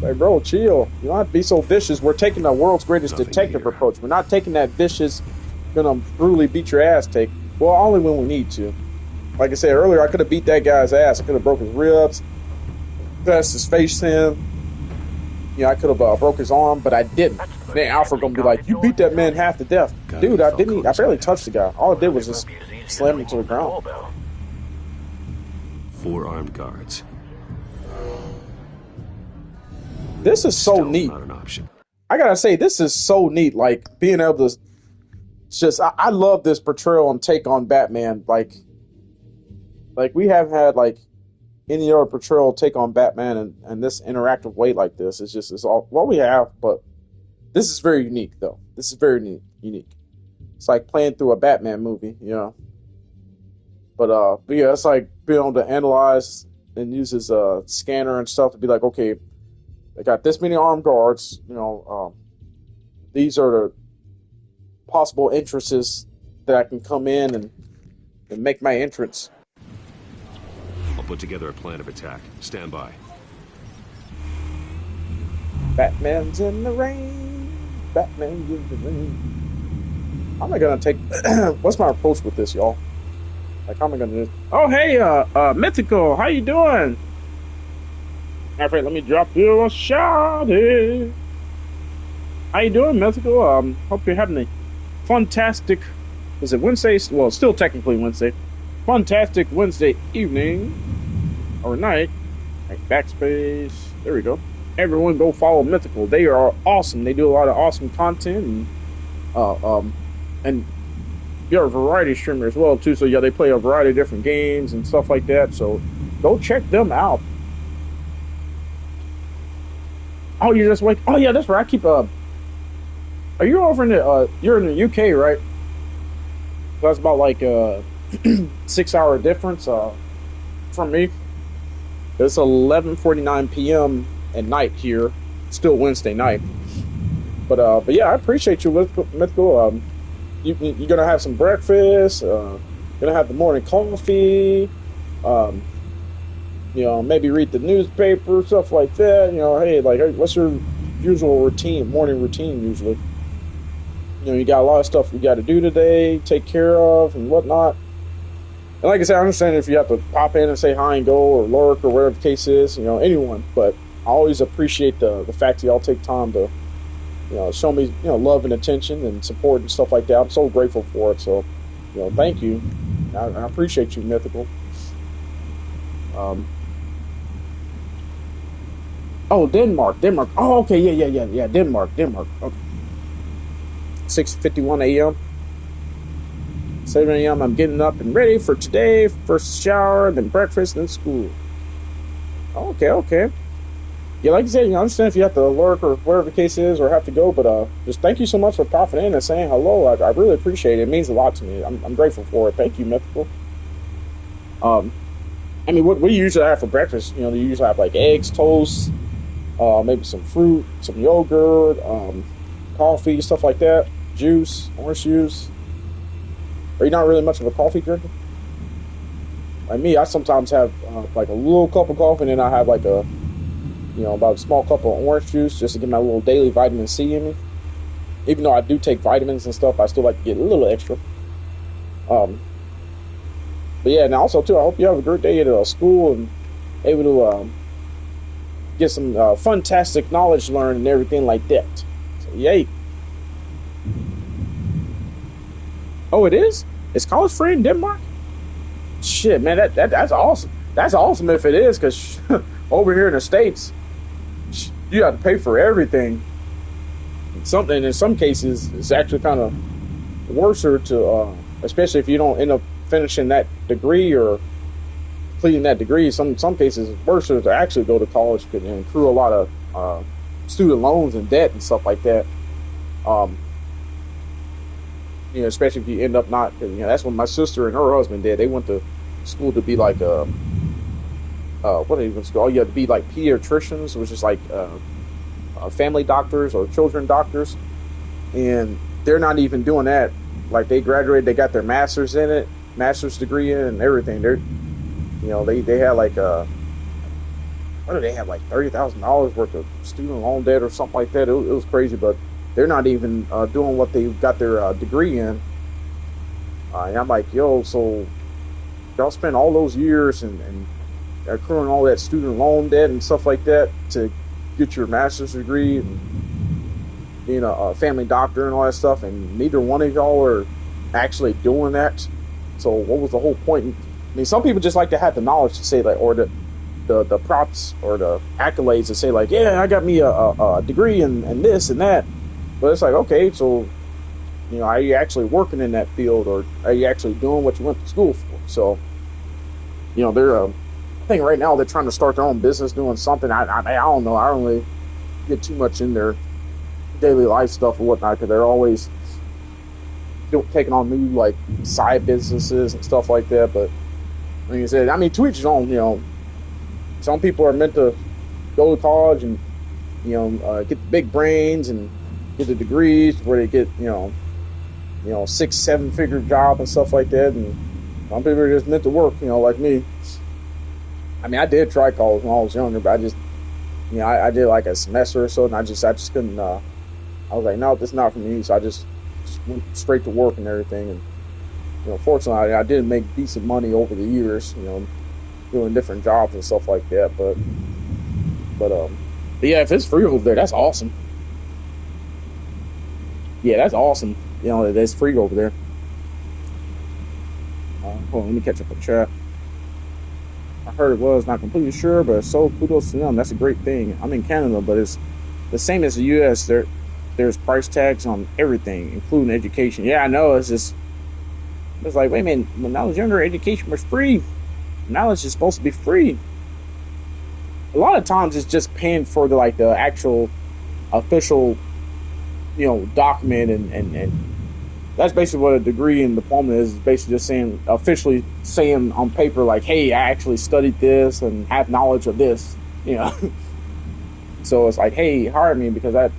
Like, bro, chill. You don't have to be so vicious. We're taking the world's greatest detective approach. We're not taking that vicious, gonna brutally beat your ass take. Well, only when we need to. Like I said earlier, I could have beat that guy's ass. I could have broke his ribs, pressed his face in. You know, I could have broke his arm, but I didn't. Then Alfred gonna be like, "You beat that man half to death, dude." I didn't. I barely touched the guy. All I did was just slam him to the ground. 4 armed guards. This is so neat. Not an option. I gotta say, this is so neat. Like being able to just, I love this portrayal and take on Batman. Like we have had like any other portrayal take on Batman and this interactive way like this. It's all what we have, but this is very unique though. This is very unique. It's like playing through a Batman movie, you know. But yeah, it's like being able to analyze and use his scanner and stuff to be like, okay, they got this many armed guards, you know, these are the possible entrances that I can come in and make my entrance. I'll put together a plan of attack. Stand by. Batman's in the rain. Batman's in the rain. How am I gonna take? What's my approach with this, y'all? Like, how am I gonna do? Oh, hey, Mythical, how you doing? Matter of fact, let me drop you a shouty. How you doing, Mythical? Hope you're having a fantastic. Was it Wednesday? Well, still technically Wednesday. Fantastic Wednesday evening or night. Like backspace. There we go. Everyone go follow Mythical. They are awesome. They do a lot of awesome content and you're a variety streamer as well too. So yeah, they play a variety of different games and stuff like that. So go check them out. Oh, you're just like, oh yeah, that's right. I keep are you over in the you're in the UK, right? That's about like 6 hour difference from me. It's 11:49 p.m. at night here. Still Wednesday night. But yeah, I appreciate you, Mythical. You're gonna have some breakfast. Gonna have the morning coffee. You know, maybe read the newspaper, stuff like that. You know, hey, like, what's your usual routine, morning routine usually? You know, you got a lot of stuff you got to do today, take care of, and whatnot. And like I said, I understand if you have to pop in and say hi and go, or lurk, or whatever the case is, you know, anyone. But I always appreciate the fact that y'all take time to, you know, show me, you know, love and attention and support and stuff like that. I'm so grateful for it. So, you know, thank you. I appreciate you, Mythical. Oh, Denmark. Oh, okay, yeah. Denmark. Okay. 6:51 a.m. 7 a.m. I'm getting up and ready for today. First shower, then breakfast, then school. Okay. Yeah, like you said, you know, I understand if you have to lurk or whatever the case is, or have to go, but just thank you so much for popping in and saying hello. I really appreciate it. It means a lot to me. I'm grateful for it. Thank you, Mythical. I mean, what do you usually have for breakfast? You know, do you usually have like eggs, toast, maybe some fruit, some yogurt, coffee, stuff like that, juice, orange juice? Are you not really much of a coffee drinker? Like me, I sometimes have like a little cup of coffee, and then I have like a, about a small cup of orange juice just to get my little daily vitamin C in me. Even though I do take vitamins and stuff, I still like to get a little extra. But yeah, and also too, I hope you have a great day at school and able to get some fantastic knowledge learned and everything like that. So, yay! Oh, it is? It's college free in Denmark? Shit, man, that's awesome. That's awesome if it is, because over here in the States, you have to pay for everything. Something in some cases it's actually kind of worse to, especially if you don't end up finishing that degree or completing that degree. Some cases it's worse to actually go to college and accrue a lot of student loans and debt and stuff like that. Especially if you end up not, that's what my sister and her husband did. They went to school to be like what are you going to school? You have to be like pediatricians, which is like family doctors or children doctors, and they're not even doing that. Like they graduated, they got their master's in it, master's degree in it, and everything. They're, they had like what do they have, like $30,000 worth of student loan debt or something like that. It was crazy, but they're not even doing what they got their degree in. And I'm like, yo, so y'all spent all those years and accruing all that student loan debt and stuff like that to get your master's degree and being a family doctor and all that stuff, and neither one of y'all are actually doing that. So what was the whole point? I mean, some people just like to have the knowledge to say, like, or the props or the accolades to say, like, yeah, I got me a degree in this and that. But it's like, okay, so, are you actually working in that field, or are you actually doing what you went to school for? So, they're, I think right now they're trying to start their own business doing something. I don't know. I don't really get too much in their daily life stuff or whatnot, because they're always taking on new, like, side businesses and stuff like that. But, like I said, to each his own, some people are meant to go to college and, get the big brains and get the degrees where they get, 6-7 figure job and stuff like that. And some people are just meant to work, like me. I did try college when I was younger, but I just, I did like a semester or so, and I just couldn't, I was like, no, this is not for me. So I just went straight to work and everything. And, fortunately, I did make decent money over the years, doing different jobs and stuff like that. But yeah, if it's free over there, that's awesome. Yeah, that's awesome. That's free over there. Hold on, let me catch up with chat. I heard it was, not completely sure, but so kudos to them. That's a great thing. I'm in Canada, but it's the same as the U.S. There's price tags on everything, including education. Yeah, I know. It's like, wait a minute. When I was younger, education was free. Now it's just supposed to be free. A lot of times it's just paying for the actual official, document, and that's basically what a degree and diploma is. Basically just officially saying on paper, like, hey, I actually studied this and have knowledge of this, So it's like, hey, hire me because I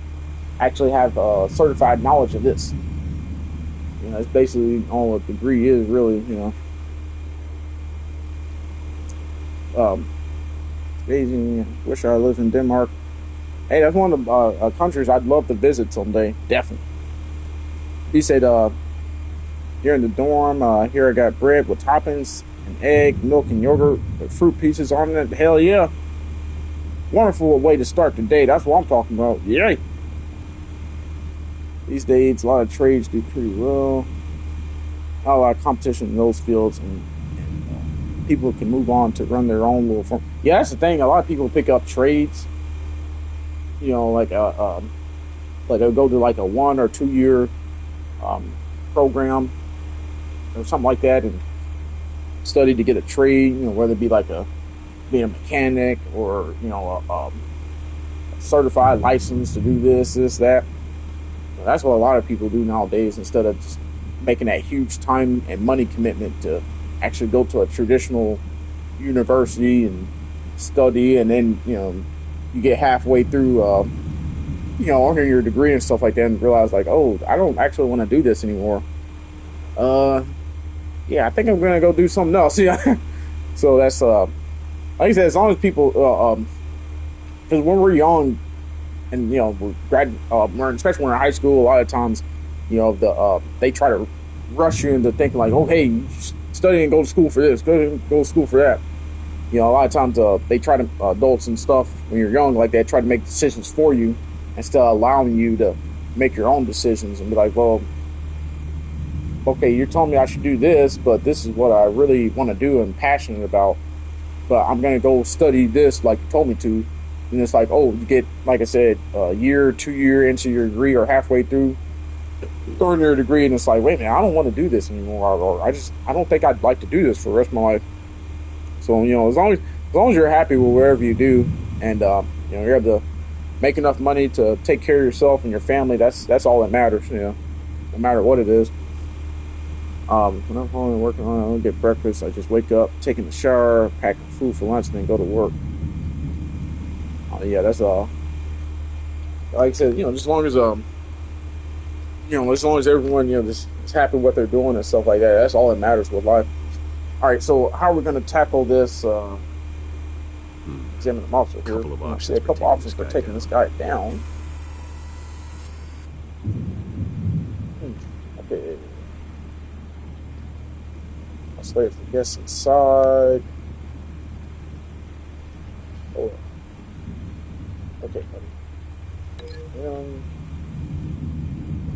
actually have certified knowledge of this. That's basically all a degree is, really, Amazing. Wish I lived in Denmark. Hey, that's one of the countries I'd love to visit someday. Definitely. He said, here in the dorm, here I got bread with toppings, and egg, milk, and yogurt with fruit pieces on it. Hell yeah. Wonderful way to start the day. That's what I'm talking about. Yay. These days, a lot of trades do pretty well. Not a lot of competition in those fields, and people can move on to run their own little firm. Yeah, that's the thing. A lot of people pick up trades. Like they'll go to like a 1 or 2 year program or something like that, and study to get a trade. Whether it be being a mechanic or a certified license to do this, that. That's what a lot of people do nowadays, instead of just making that huge time and money commitment to actually go to a traditional university and study, and then you get halfway through earning your degree and stuff like that, and realize like, oh, I don't actually want to do this anymore. Yeah, I think I'm gonna go do something else. Yeah, So that's like I said, as long as people, because when we're young, and we're especially when we're in high school, a lot of times, they try to rush you into thinking like, oh, hey, you study and go to school for this, go to school for that. A lot of times they try to adults and stuff when you're young, like they try to make decisions for you instead of allowing you to make your own decisions and be like, well, okay, you're telling me I should do this, but this is what I really want to do and passionate about. But I'm going to go study this like you told me to. And it's like, oh, you get, like I said, a year, 2 year into your degree or halfway through, third year degree, and it's like, wait a minute, I don't want to do this anymore, or I don't think I'd like to do this for the rest of my life. So, as long as you're happy with wherever you do, and you're able to make enough money to take care of yourself and your family, that's all that matters. No matter what it is. When I'm home and working on it, I don't get breakfast. I just wake up, taking a shower, packing food for lunch, and then go to work. Yeah, that's like I said, just as long as as long as everyone just is happy with what they're doing and stuff like that, that's all that matters with life. All right, so how are we going to tackle this? Examine the officer here. A couple options for taking this guy down. Okay. Let's wait for guests inside. Oh. Okay, buddy.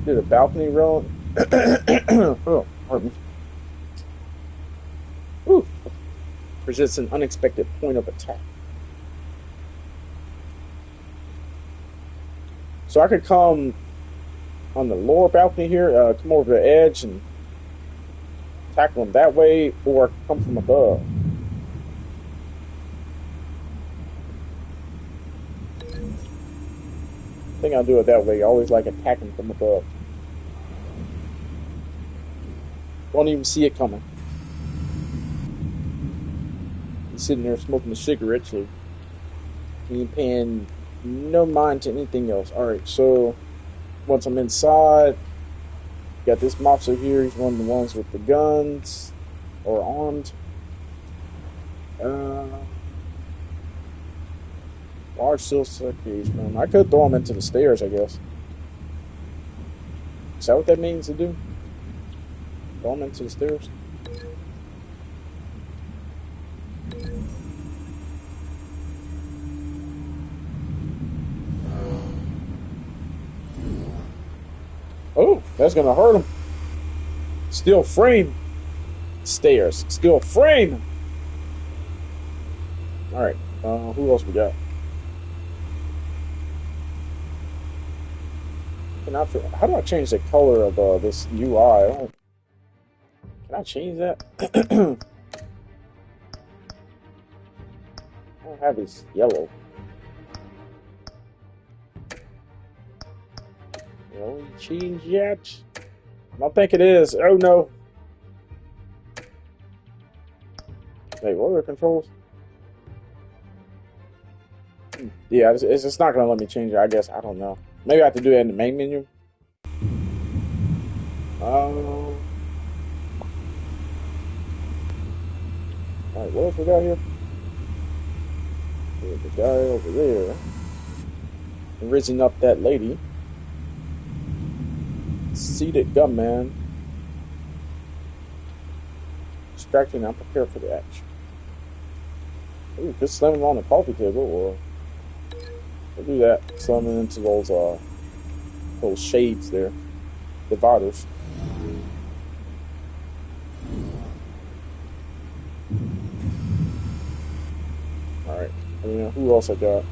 Do the balcony roll. Oh, pardon me. Whew. Presents an unexpected point of attack. So I could come on the lower balcony here, come over the edge and tackle him that way, or come from above. I think I'll do it that way. I always like attacking from above. Don't even see it coming. He's sitting there smoking a cigarette, so he ain't paying no mind to anything else. Alright, so once I'm inside, got this mobster here. He's one of the ones with the guns, or armed. Large steel staircase. I could throw him into the stairs, I guess. Is that what that means to do? Throw him into the stairs? Oh, that's gonna hurt him. Steel frame. Stairs. Steel frame. Alright, who else we got? How do I change the color of this UI? Can I change that? I don't have this yellow. Change yet? I don't think it is. Oh no. Wait, what are the controls? Yeah, it's just not gonna let me change it, I guess. I don't know. Maybe I have to do it in the main menu. Alright, what else we got here? There's the guy over there. Raising up that lady. Seated gunman. Distracting, I'm prepared for the action. Ooh, just slam him on the coffee table, or we'll do that. Slam him into those shades there. Dividers. Alright. Who else I got?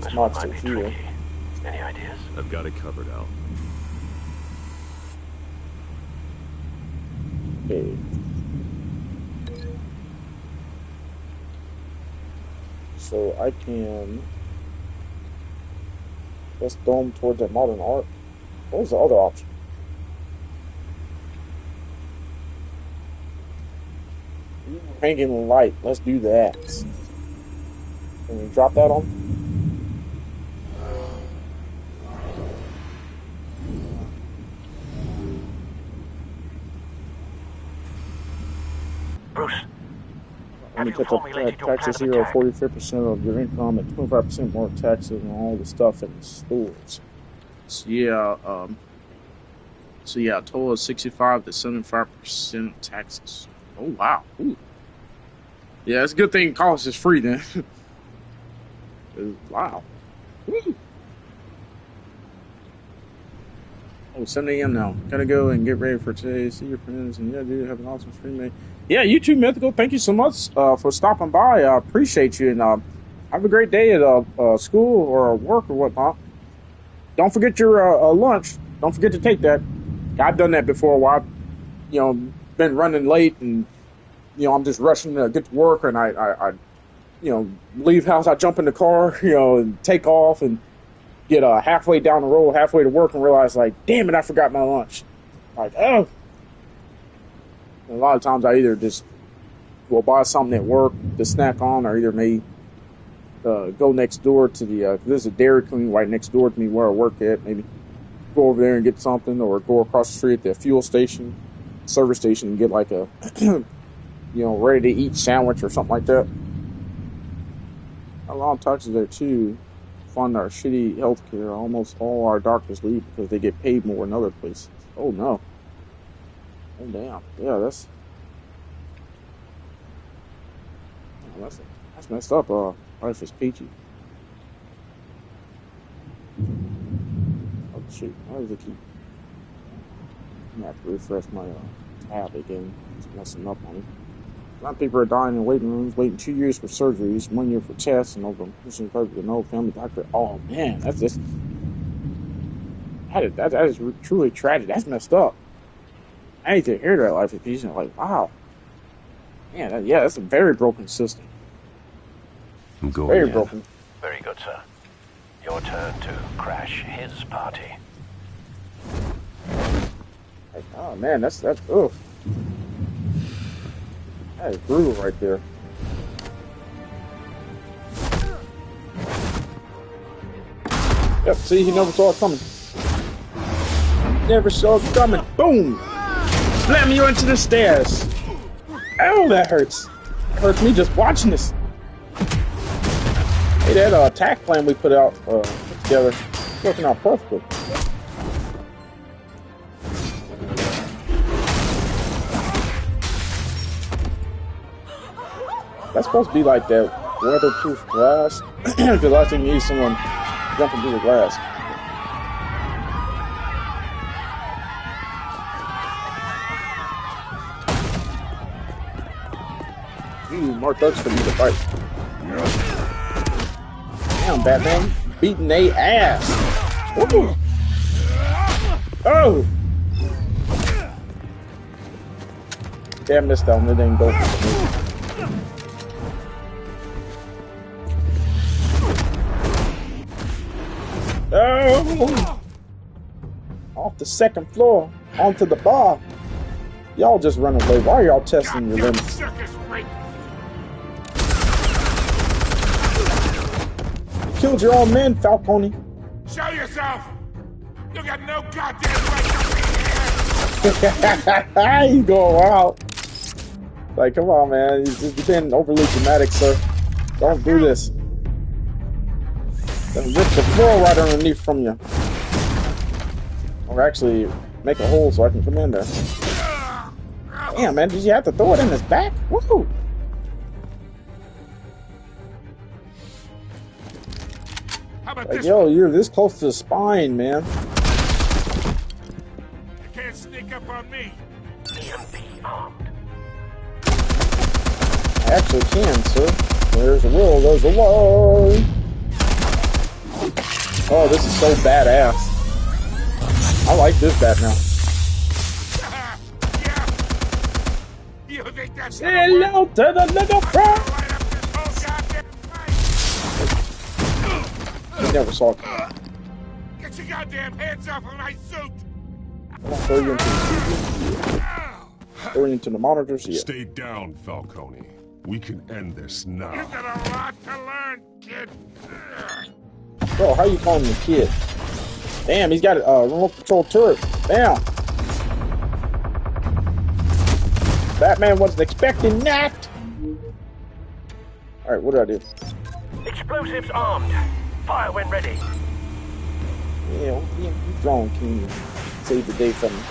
This monster here. Any ideas? I've got it covered, Al. Okay. So I can just throw him towards that modern art. What was the other option? Hanging light. Let's do that. Can we drop that on? to catch up taxes here, 45% of your income and 25% more taxes on all the stuff in the stores. So yeah, a total of 65 to 75% taxes. Oh wow. Ooh. Yeah, it's a good thing college is free then. Wow. Woo. Oh, 7 a.m. now. Gotta go and get ready for today. See your friends. And yeah, dude, have an awesome stream, man. Yeah, you too, Mythical. Thank you so much for stopping by. I appreciate you. And have a great day at school or work or whatnot. Don't forget your lunch. Don't forget to take that. I've done that before where I've, been running late and, I'm just rushing to get to work and I leave house. I jump in the car, and take off and get halfway down the road, halfway to work, and realize, like, damn it, I forgot my lunch. Like, oh. And a lot of times I either just will buy something at work to snack on, or either may go next door to there's a Dairy Queen right next door to me where I work at. Maybe go over there and get something, or go across the street at the fuel station, service station, and get like a, ready to eat sandwich or something like that. A lot of taxes there too. Fund our shitty healthcare. Almost all our doctors leave because they get paid more in other places. Oh no. Oh damn. Yeah, that's messed up. Life is peachy. Oh shoot. Why does it keep? I'm gonna have to refresh my tab again. It's messing up on me. A lot of people are dying in waiting rooms, waiting 2 years for surgeries, 1 year for tests, and over pushing cars with no family doctor. Oh man, that is truly tragic. That's messed up. I need to hear that. Life is peachy. Like, wow, man, that's a very broken system. I'm going very broken. Very good, sir. Your turn to crash his party. Like, oh man, that's ugh. That is brutal right there. Yep, see, he never saw it coming. Never saw it coming. Boom! Slam you into the stairs. Oh, that hurts. It hurts me just watching this. Hey, that attack plan we put out together, working out perfectly. That's supposed to be like that weatherproof glass. The last thing you need is someone jumping through the glass. Ooh, more thugs for me to fight. Damn, Batman. Beating they ass. Ooh. Oh! Damn, missed that one. It didn't go for me. Oh! Off the second floor, onto the bar. Y'all just run away. Why are y'all testing your limits? You killed your own men, Falcone. Show yourself! You got no goddamn right to be here! You going wild. Like, come on, man. You're being overly dramatic, sir. Don't do this. Then rip the floor right underneath from you. Or actually, make a hole so I can come in there. Damn, man, did you have to throw it in his back? Woohoo! Like, yo, you're this close to the spine, man. You can't sneak up on me. I actually can, sir. There's a will, there's a way. Oh, this is so badass. I like this bat now. You think that's hello to the little frog. He never saw it. Get your goddamn hands off of my suit! Throw you into the TV. Throw you into the monitors. Yeah. Stay down, Falcone. We can end this now. You got a lot to learn, kid. Bro, how you calling him a kid? Damn, he's got a remote control turret. Damn. Batman wasn't expecting that. Alright, what did I do? Explosives armed. Fire when ready. Yeah, you strong, can you save the day from me?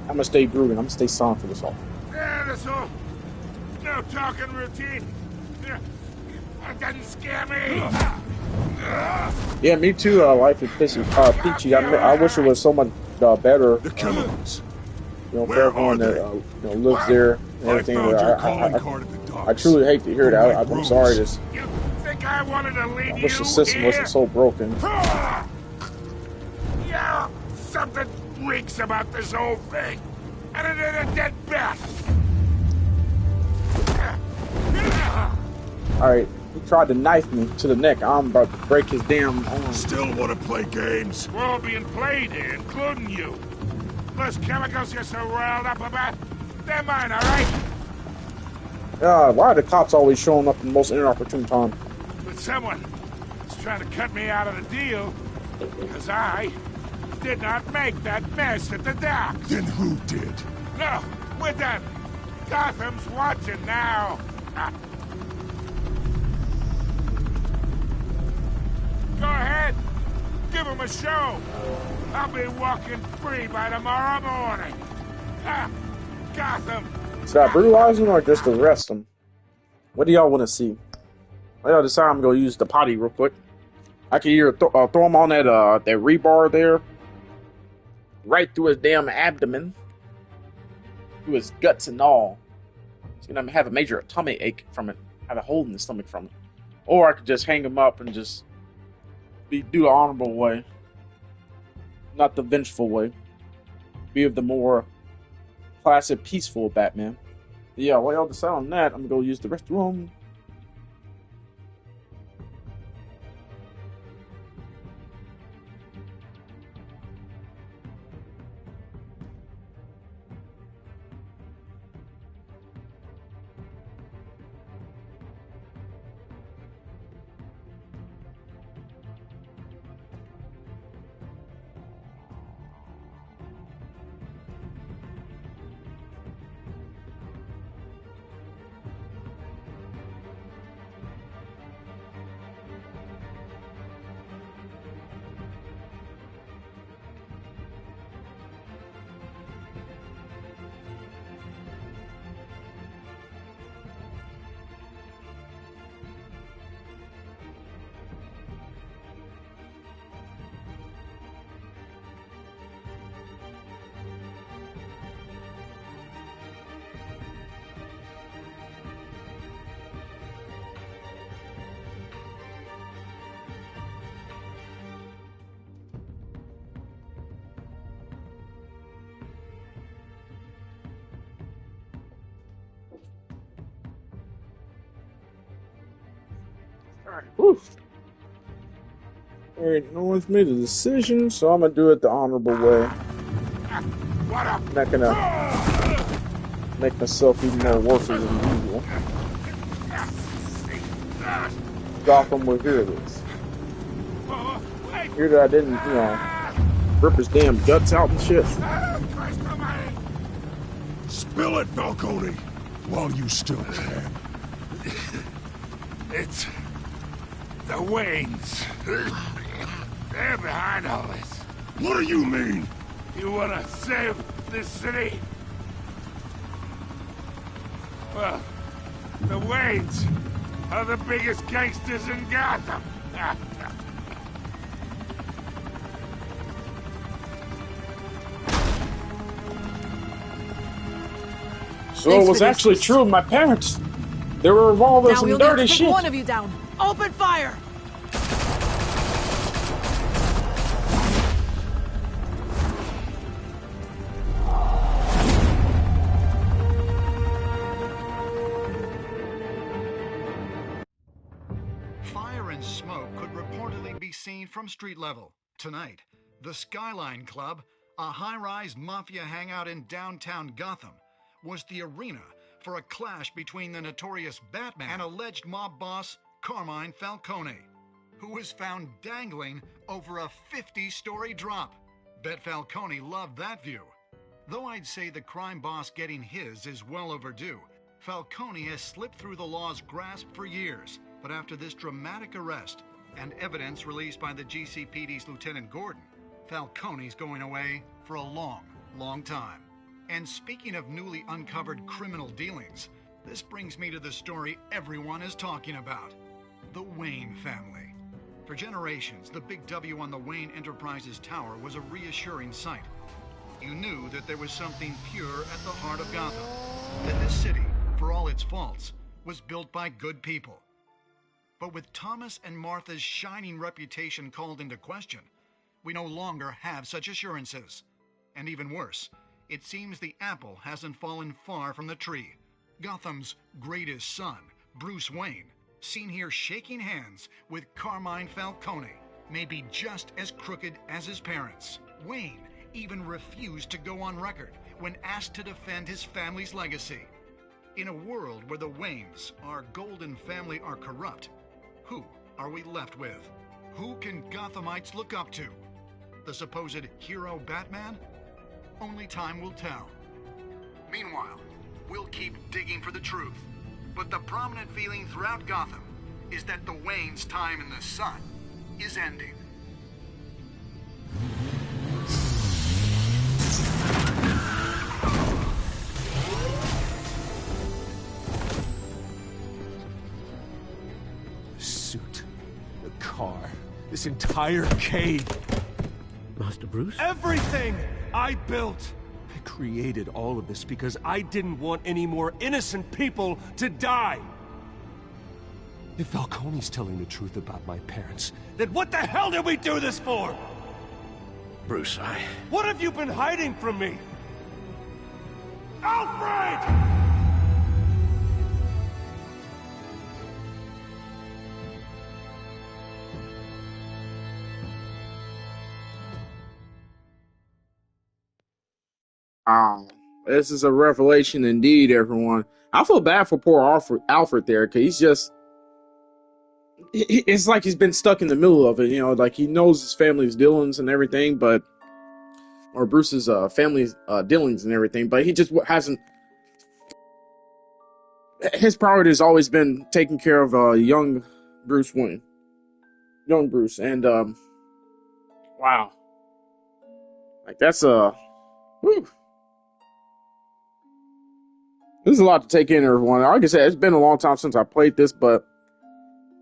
I'm gonna stay brooding. I'm gonna stay silent for this all. Yeah, that's all. No talking routine. That doesn't scare me. Yeah, me too. Life is peachy. I wish it was so much better. The chemicals. For everyone that lives there and everything. I truly hate to hear that. I'm sorry. You think I wanted to lead I wish the system wasn't so broken. Yeah, something reeks about this whole thing, and it ain't a dead bat. Alright, he tried to knife me to the neck. I'm about to break his damn arm. Still want to play games? We're all being played here, including you. Those chemicals you're so riled up about, they're mine, alright? Why are the cops always showing up in the most inopportune time? But someone is trying to cut me out of the deal, because I did not make that mess at the docks. Then who did? No, we're done. Gotham's watching now. Go ahead. Give him a show. I'll be walking free by tomorrow morning. Gotham. Should I brutalize him or just arrest him? What do y'all want to see? Well, this time I'm going to use the potty real quick. I can either throw him on that rebar there. Right through his damn abdomen. Through his guts and all. He's going to have a major tummy ache from it. Have a hole in his stomach from it. Or I could just hang him up and just do the honorable way. Not the vengeful way. Be of the more placid, peaceful Batman. Yeah, while y'all decide on that, I'm going to go use the restroom. Alright, no one's made a decision, so I'm gonna do it the honorable way. I'm not gonna make myself even more worse than usual. Gotham will hear this. Hear that I didn't, rip his damn guts out and shit. Spill it, Falcone, while you still can. It's the Waynes. They're behind all this. What do you mean? You want to save this city? Well, the Waynes are the biggest gangsters in Gotham. So it was actually true of my parents. They were involved in some dirty shit. One of you down. Open fire! Fire and smoke could reportedly from street level. Tonight, the Skyline Club, a high-rise mafia hangout in downtown Gotham, was the arena for a clash between the notorious Batman and alleged mob boss Carmine Falcone, who was found dangling over a 50-story drop. Bet Falcone loved that view. Though I'd say the crime boss getting his is well overdue, Falcone has slipped through the law's grasp for years. But after this dramatic arrest and evidence released by the GCPD's Lieutenant Gordon, Falcone's going away for a long, long time. And speaking of newly uncovered criminal dealings, this brings me to the story everyone is talking about: the Wayne family. For generations, the big W on the Wayne Enterprises Tower was a reassuring sight. You knew that there was something pure at the heart of Gotham, that this city, for all its faults, was built by good people. But with Thomas and Martha's shining reputation called into question, we no longer have such assurances. And even worse, it seems the apple hasn't fallen far from the tree. Gotham's greatest son, Bruce Wayne, seen here shaking hands with Carmine Falcone, may be just as crooked as his parents. Wayne even refused to go on record when asked to defend his family's legacy. In a world where the Waynes, our golden family, are corrupt, who are we left with? Who can Gothamites look up to? The supposed hero Batman? Only time will tell. Meanwhile, we'll keep digging for the truth. But the prominent feeling throughout Gotham is that the Waynes' time in the sun is ending. The suit, the car, this entire cave. Master Bruce? Everything I built! I created all of this because I didn't want any more innocent people to die! If Falcone's telling the truth about my parents, then what the hell did we do this for? Bruce, What have you been hiding from me? Alfred! This is a revelation indeed, everyone. I feel bad for poor Alfred there, because he's just... It's like he's been stuck in the middle of it, you know, like he knows his family's dealings and everything, but... Or Bruce's family's dealings and everything, but he just hasn't... His priority has always been taking care of young Bruce Wayne. Young Bruce, and, wow. Like, that's, whew. This is a lot to take in, everyone. Like I said, it's been a long time since I played this, but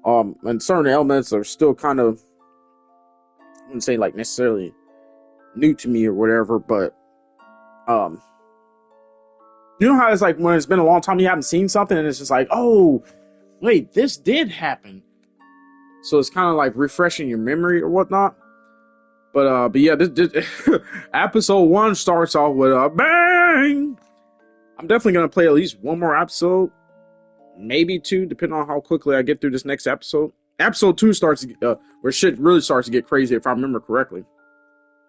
and certain elements are still kind of, I wouldn't say like necessarily new to me or whatever, but you know how it's like when it's been a long time you haven't seen something and it's just like, oh, wait, this did happen. So it's kind of like refreshing your memory or whatnot. But yeah, this episode 1 starts off with a bang. I'm definitely going to play at least one more episode, maybe 2, depending on how quickly I get through this next episode. Episode 2 starts where shit really starts to get crazy, if I remember correctly.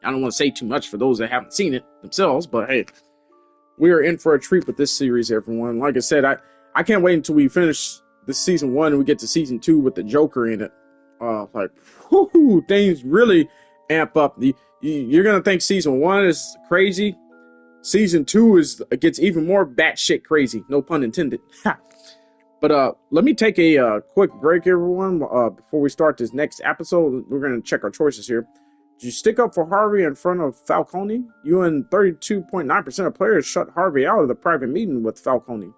I don't want to say too much for those that haven't seen it themselves, but hey, we are in for a treat with this series, everyone. Like I said, I can't wait until we finish this season 1 and we get to season 2 with the Joker in it. Like, whoo, things really amp up. You're going to think season 1 is crazy. Season 2 gets even more batshit crazy. No pun intended. But let me take a quick break, everyone. Before we start this next episode, we're going to check our choices here. Did you stick up for Harvey in front of Falcone? You and 32.9% of players shut Harvey out of the private meeting with Falcone.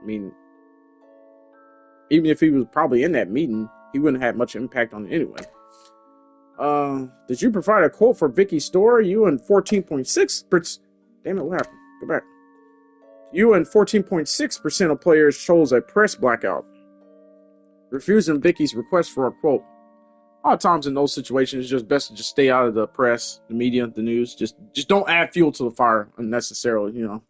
I mean, even if he was probably in that meeting, he wouldn't have much impact on it anyway. Did you provide a quote for Vicky's story? You and 14.6%. Damn it, what happened? Go back. You and 14.6% of players chose a press blackout, refusing Vicky's request for a quote. A lot of times in those situations, it's just best to just stay out of the press, the media, the news. Just don't add fuel to the fire unnecessarily, you know.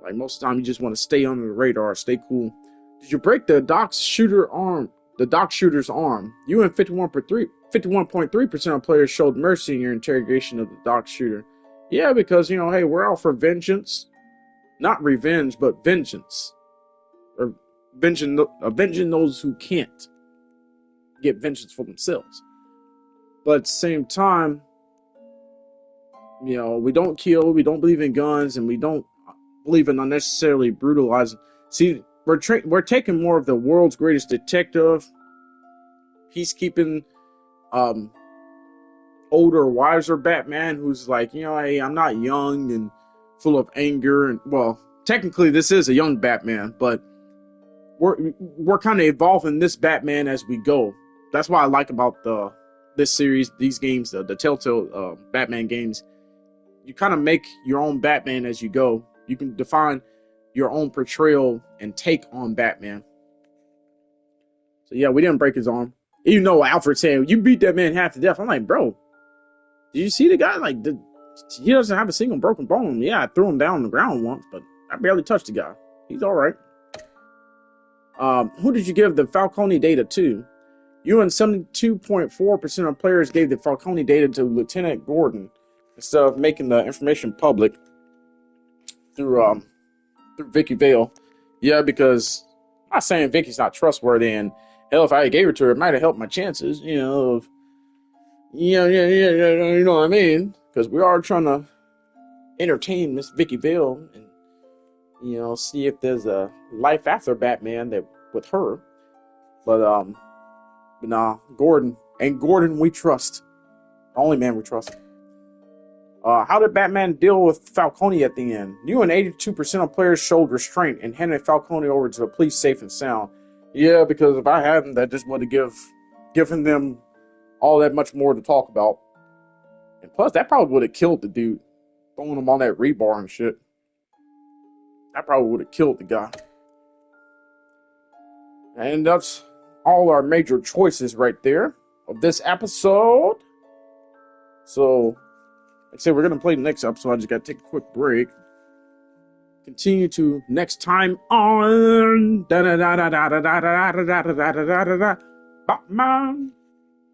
Like most of the time, you just want to stay under the radar, stay cool. Did you break the Doc's shooter arm the dock shooter's arm. You and 51.3% of players showed mercy in your interrogation of the dock shooter. Yeah, because, you know, hey, we're out for vengeance. Not revenge, but vengeance. Or avenging those who can't get vengeance for themselves. But at the same time, you know, we don't kill, we don't believe in guns, and we don't believe in unnecessarily brutalizing. See, we're taking more of the world's greatest detective, peacekeeping, older, wiser Batman who's like, you know, hey, I'm not young and full of anger, and well, technically this is a young Batman, but we're kind of evolving this Batman as we go. That's what I like about this series, these games, the Telltale Batman games. You kind of make your own Batman as you go. You can define your own portrayal and take on Batman. So yeah, we didn't break his arm. Even though Alfred said, you beat that man half to death. I'm like, bro, did you see the guy? Like, he doesn't have a single broken bone. Yeah, I threw him down on the ground once, but I barely touched the guy. He's all right. Who did you give the Falcone data to? You and 72.4% of players gave the Falcone data to Lieutenant Gordon instead of making the information public through Vicky Vale. Yeah, because I'm not saying Vicky's not trustworthy, and hell, if I gave it to her, it might have helped my chances, you know, you know what I mean? Because we are trying to entertain Miss Vicky Vale and, you know, see if there's a life after Batman that with her. But nah, Gordon. And Gordon we trust. The only man we trust. How did Batman deal with Falcone at the end? You and 82% of players showed restraint and handed Falcone over to the police safe and sound. Yeah, because if I hadn't, that just would have given them all that much more to talk about. And plus, that probably would have killed the dude. Throwing him on that rebar and shit. That probably would have killed the guy. And that's all our major choices right there of this episode. So, like I said, we're going to play the next episode. I just got to take a quick break. Continue to next time on Batman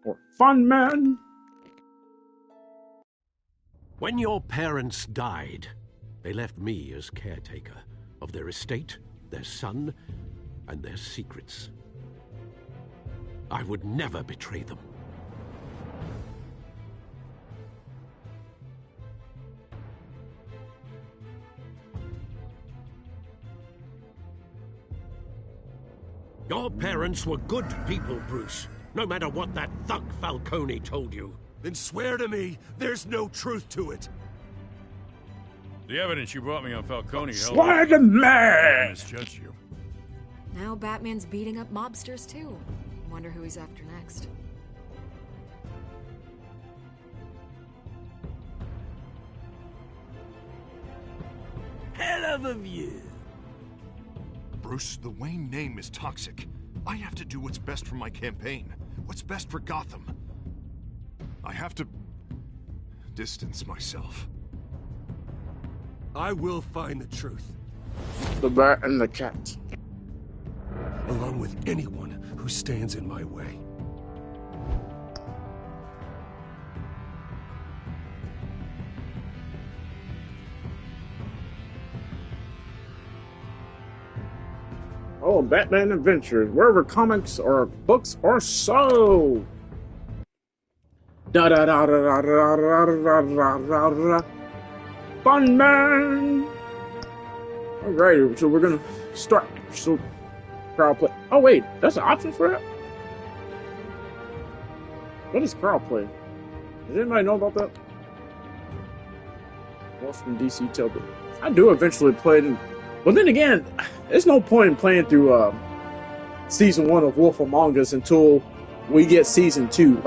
or Funman. When your parents died, they left me as caretaker of their estate, their son, and their secrets. I would never betray them. Your parents were good people, Bruce, no matter what that thug Falcone told you. Then swear to me there's no truth to it. The evidence you brought me on Falcone held Swear to me! I misjudged you. Now Batman's beating up mobsters too. Wonder who he's after next. Hell of a view. Bruce, the Wayne name is toxic. I have to do what's best for my campaign. What's best for Gotham. I have to distance myself. I will find the truth. The bat and the cat. Along with anyone who stands in my way. Oh, Batman Adventures, wherever comics or books are sold. Da da da da da da da da da da da. Funman. Alright, so we're gonna start. So, crowd play. Oh wait, that's an option for that. What is crowd play? Does anybody know about that? Washington D.C. Telltale. I do eventually play it. But then again, there's no point in playing through season 1 of Wolf Among Us until we get season 2,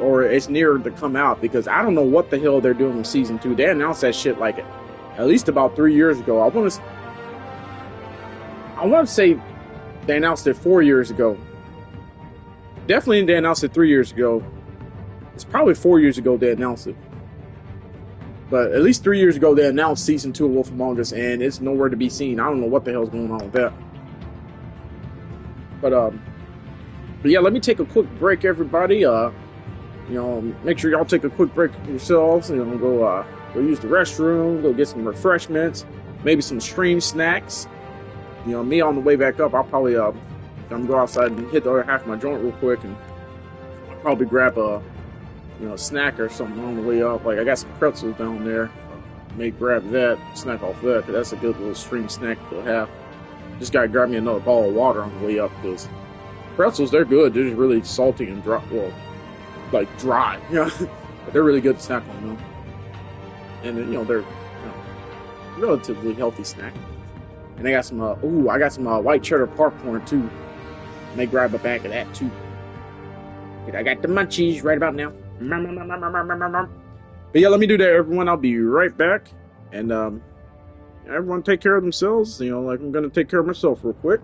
or it's near to come out, because I don't know what the hell they're doing with season 2. They announced that shit like at least about 3 years ago. I want to say they announced it 4 years ago. Definitely they announced it 3 years ago. It's probably 4 years ago they announced it. But at least 3 years ago, they announced Season 2 of Wolf Among Us, and it's nowhere to be seen. I don't know what the hell's going on with that. But, But yeah, let me take a quick break, everybody. You know, make sure y'all take a quick break yourselves. You know, go use the restroom, go get some refreshments, maybe some stream snacks. You know, me on the way back up, I'll probably gonna go outside and hit the other half of my joint real quick, and probably grab a snack or something on the way up. Like I got some pretzels down there. May grab that, snack off that, because that's a good little stream snack to have. Just gotta grab me another bottle of water on the way up, because pretzels, they're good. They're just really salty and dry. Well, like dry, but they're really good to snack on, And then, they're relatively healthy snack. And I got some, white cheddar popcorn too. May grab a bag of that too. I got the munchies right about now. But yeah, let me do that, everyone. I'll be right back. And everyone take care of themselves. Like I'm gonna take care of myself real quick.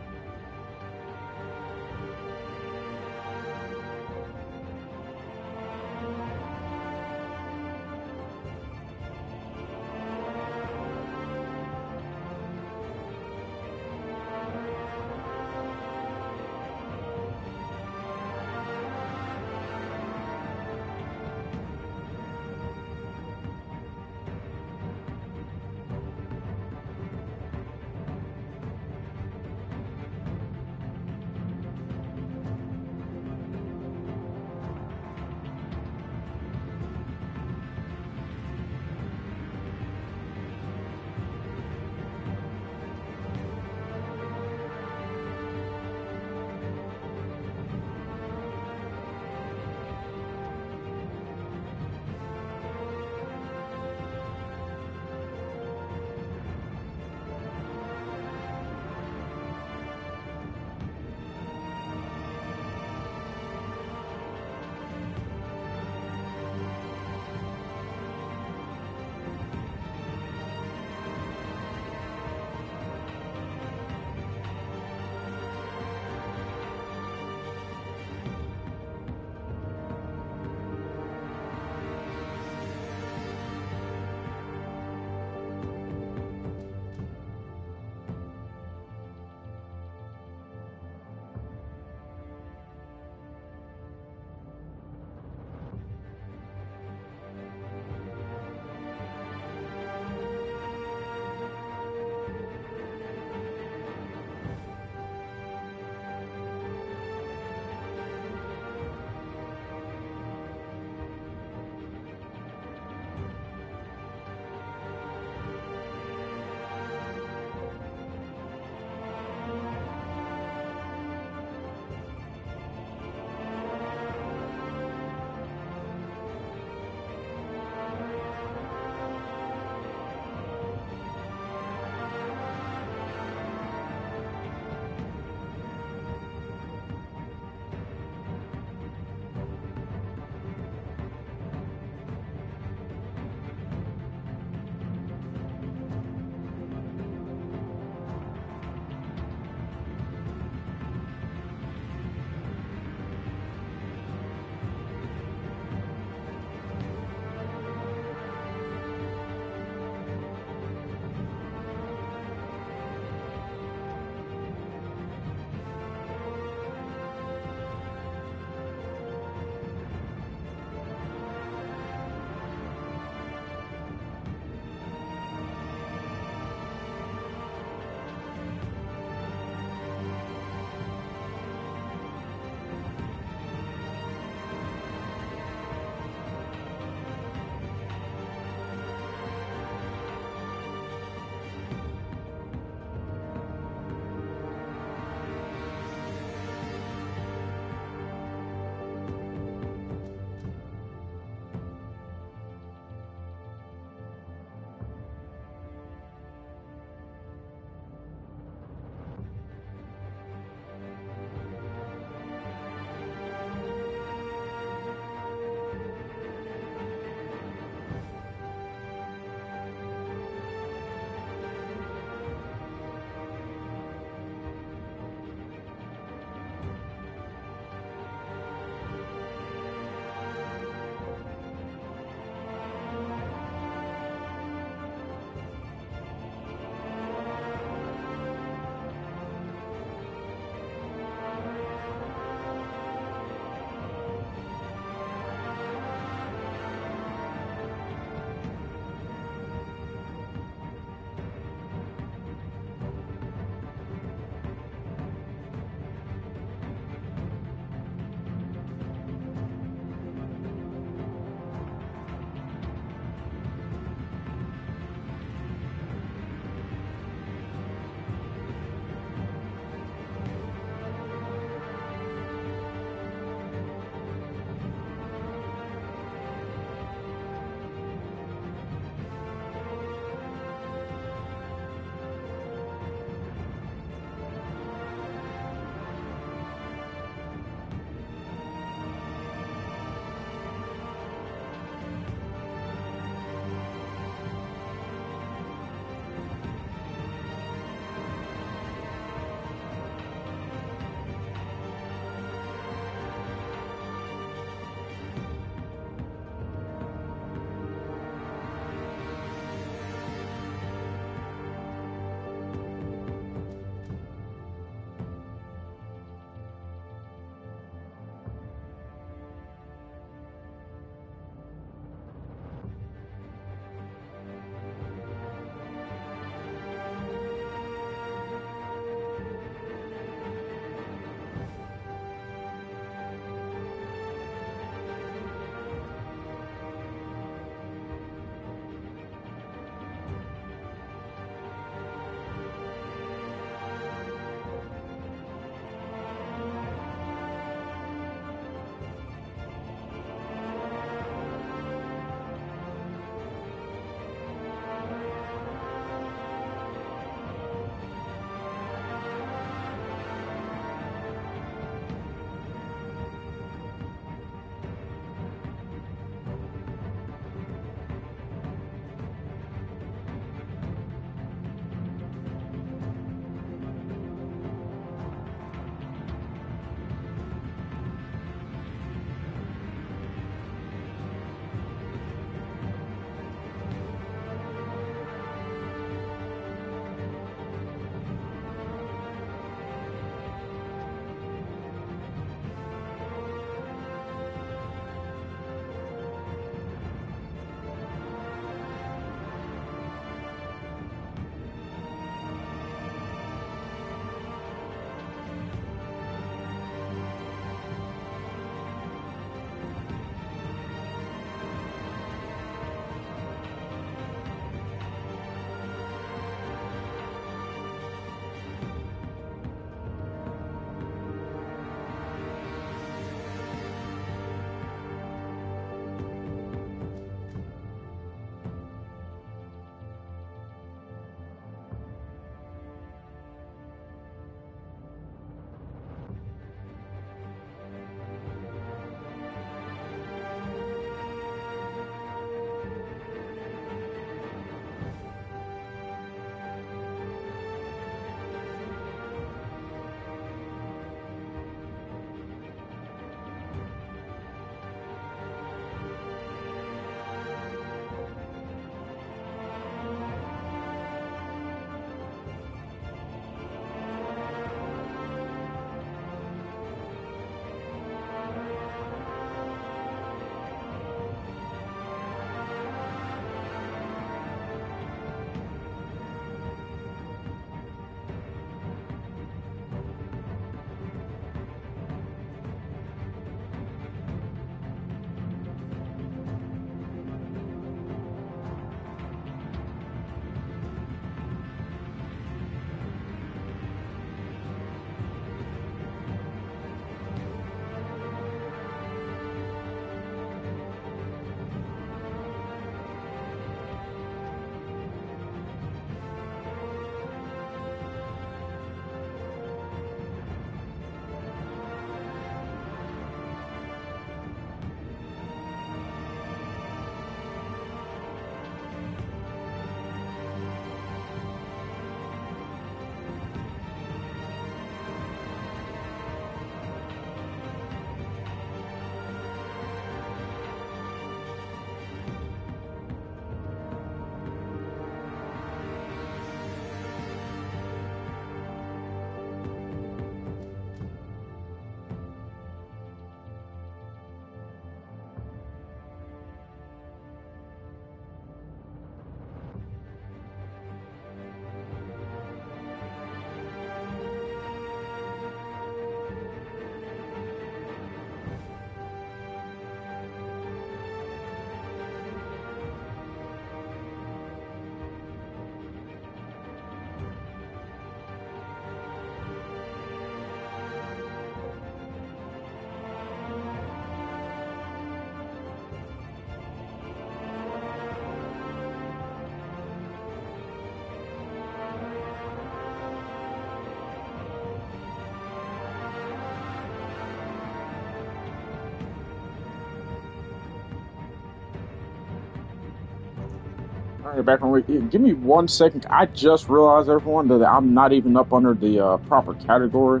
All right, back on. Give me 1 second. I just realized, everyone, that I'm not even up under the proper category.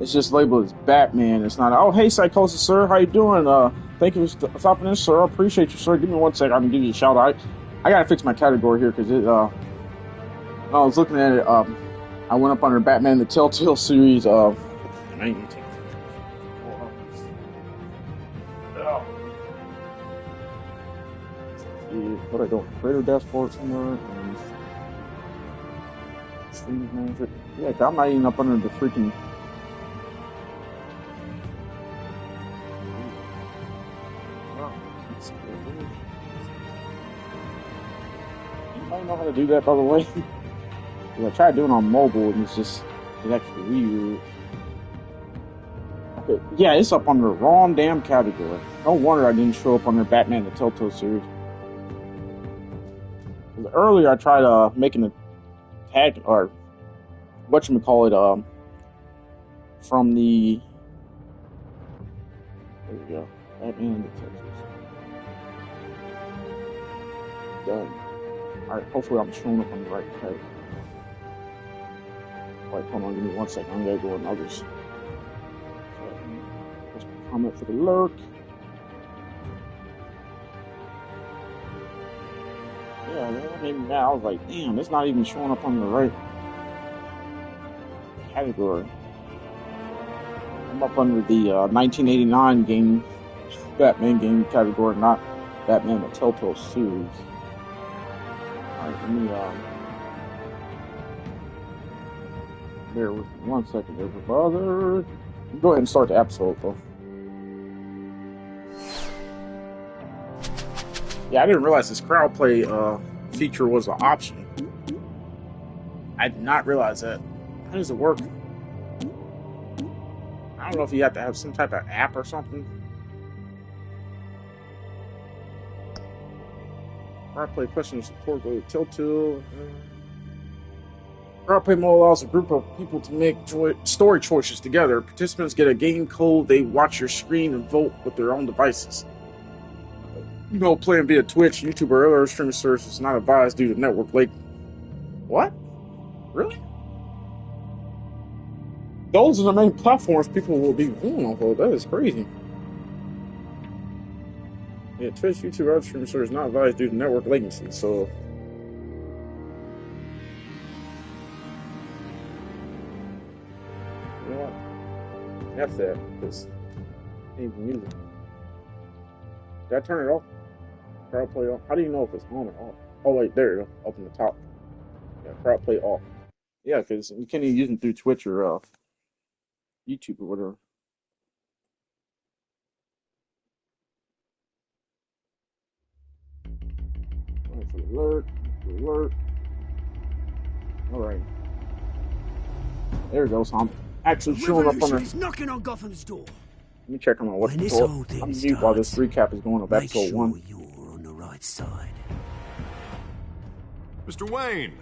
It's just labeled as Batman. It's not. Oh, hey, Psychosis, sir. How you doing? Thank you for stopping in, sir. I appreciate you, sir. Give me 1 second. I'm gonna give you a shout out. I gotta fix my category here because I was looking at it. I went up under Batman the Telltale series. What I do? Creator dashboard somewhere. Stream manager. Yeah, I'm not even up under the freaking. Anybody know how to do that, by the way? I tried doing it on mobile and it's actually weird. Okay, yeah, it's up under the wrong damn category. No wonder I didn't show up under Batman the Telltale series. Earlier I tried making a tag, or whatchamacallit, from the, there we go, Batman the Telltale series. Done. Alright, hopefully I'm showing up on the right page. Wait, hold on, give me 1 second. I'm gonna go in others. Just comment for the lurk. Yeah, man, I was like, damn, it's not even showing up on the right category. I'm up under the 1989 game, Batman game category, not Batman the Telltale series. Alright, let me, bear with me 1 second, everybody. Go ahead and start the episode, though. Yeah, I didn't realize this crowd play feature was an option. I did not realize that. How does it work? I don't know if you have to have some type of app or something. Crowd play question support, go to Telltale. Crowd play mode allows a group of people to make story choices together. Participants get a game code, they watch your screen and vote with their own devices. Playing via Twitch, YouTube, or other streaming services is not advised due to network lag. What? Really? Those are the main platforms people will be viewing off of. That is crazy. Yeah, Twitch, YouTube, or other streaming services is not advised due to network latency, so. You know what? F that, because I can't even use it. Did I turn it off? Crowd play off. How do you know if it's on or off? Oh wait, there you go, up in the top. Yeah, crowd play off. Yeah, because you can't even use it through Twitch or YouTube or whatever. Alert! All right. There we go. So I'm actually showing up on the. Is knocking on Gotham's door. Let me check on what's the door. I'm mute while this recap is going of episode 1. You're on the right side. Mr. Wayne,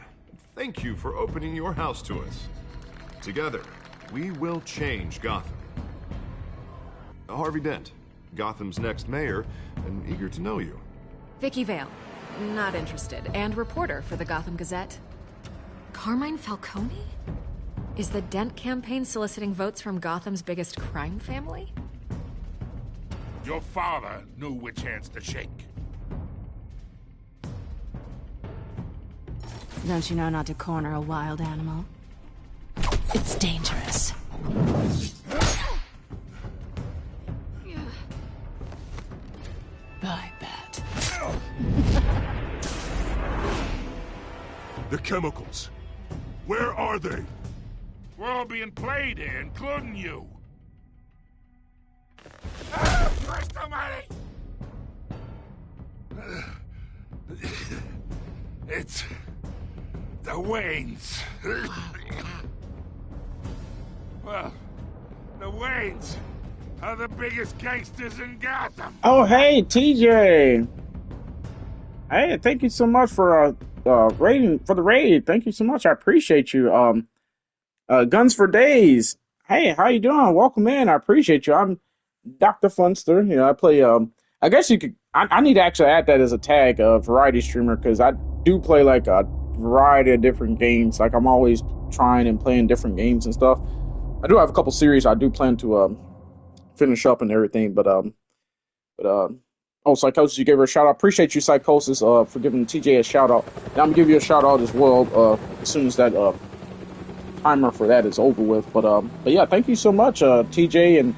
thank you for opening your house to us. Together, we will change Gotham. Harvey Dent, Gotham's next mayor, and eager to know you. Vicky Vale, not interested, and reporter for the Gotham Gazette. Carmine Falcone? Is the Dent campaign soliciting votes from Gotham's biggest crime family? Your father knew which hands to shake. Don't you know not to corner a wild animal? It's dangerous. I bet. The chemicals. Where are they? We're all being played here, including you. Christ almighty! It's the Waynes. Well, the Waynes are the biggest gangsters in Gotham. Oh, hey, TJ. Hey, thank you so much for rating for the raid. Thank you so much. I appreciate you. Guns for Days. Hey, how you doing? Welcome in. I appreciate you. I'm Dr. Funster. I play I guess you could. I need to actually add that as a tag, variety streamer, because I do play like a variety of different games. Like I'm always trying and playing different games and stuff. I do have a couple series I do plan to finish up and everything, oh, Psychosis, you gave her a shout out. Appreciate you, Psychosis, for giving TJ a shout out. Now I'm gonna give you a shout out as well as soon as that timer for that is over with. But yeah, thank you so much, TJ and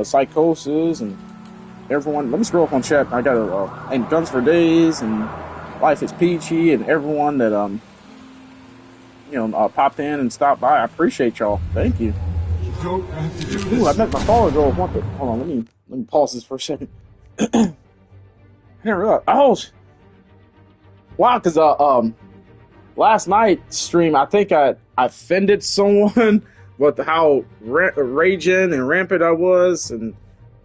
Psychosis and everyone. Let me scroll up on chat. I got and Guns for Days and Life is Peachy and everyone that popped in and stopped by. I appreciate y'all. Thank you. You don't have to do this. Ooh, I met my follower girl. Hold on, let me pause this for a second. I didn't realize. Oh, wow! Because last night stream, I think I offended someone with how raging and rampant I was and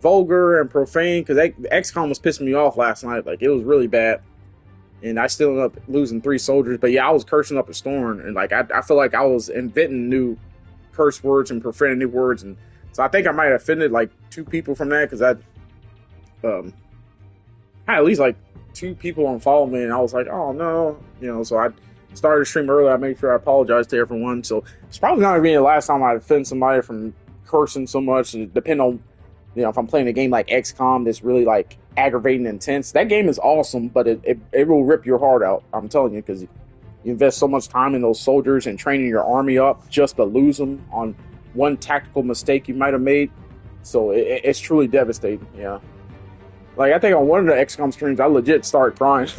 vulgar and profane. Because XCOM was pissing me off last night. Like it was really bad, and I still ended up losing 3 soldiers. But yeah, I was cursing up a storm, and like I feel like I was inventing new curse words and profanity words, and so I think I might have offended like 2 people from that because I had at least like 2 people unfollow me, and I was like, oh no, so I started the stream early. I made sure I apologized to everyone. So it's probably not gonna be the last time I offend somebody from cursing so much. Depending on, if I'm playing a game like XCOM that's really like aggravating and intense. That game is awesome, but it will rip your heart out. I'm telling you, because you invest so much time in those soldiers and training your army up just to lose them on one tactical mistake you might have made. So it's truly devastating. Yeah. Like I think on one of the XCOM streams, I legit started crying.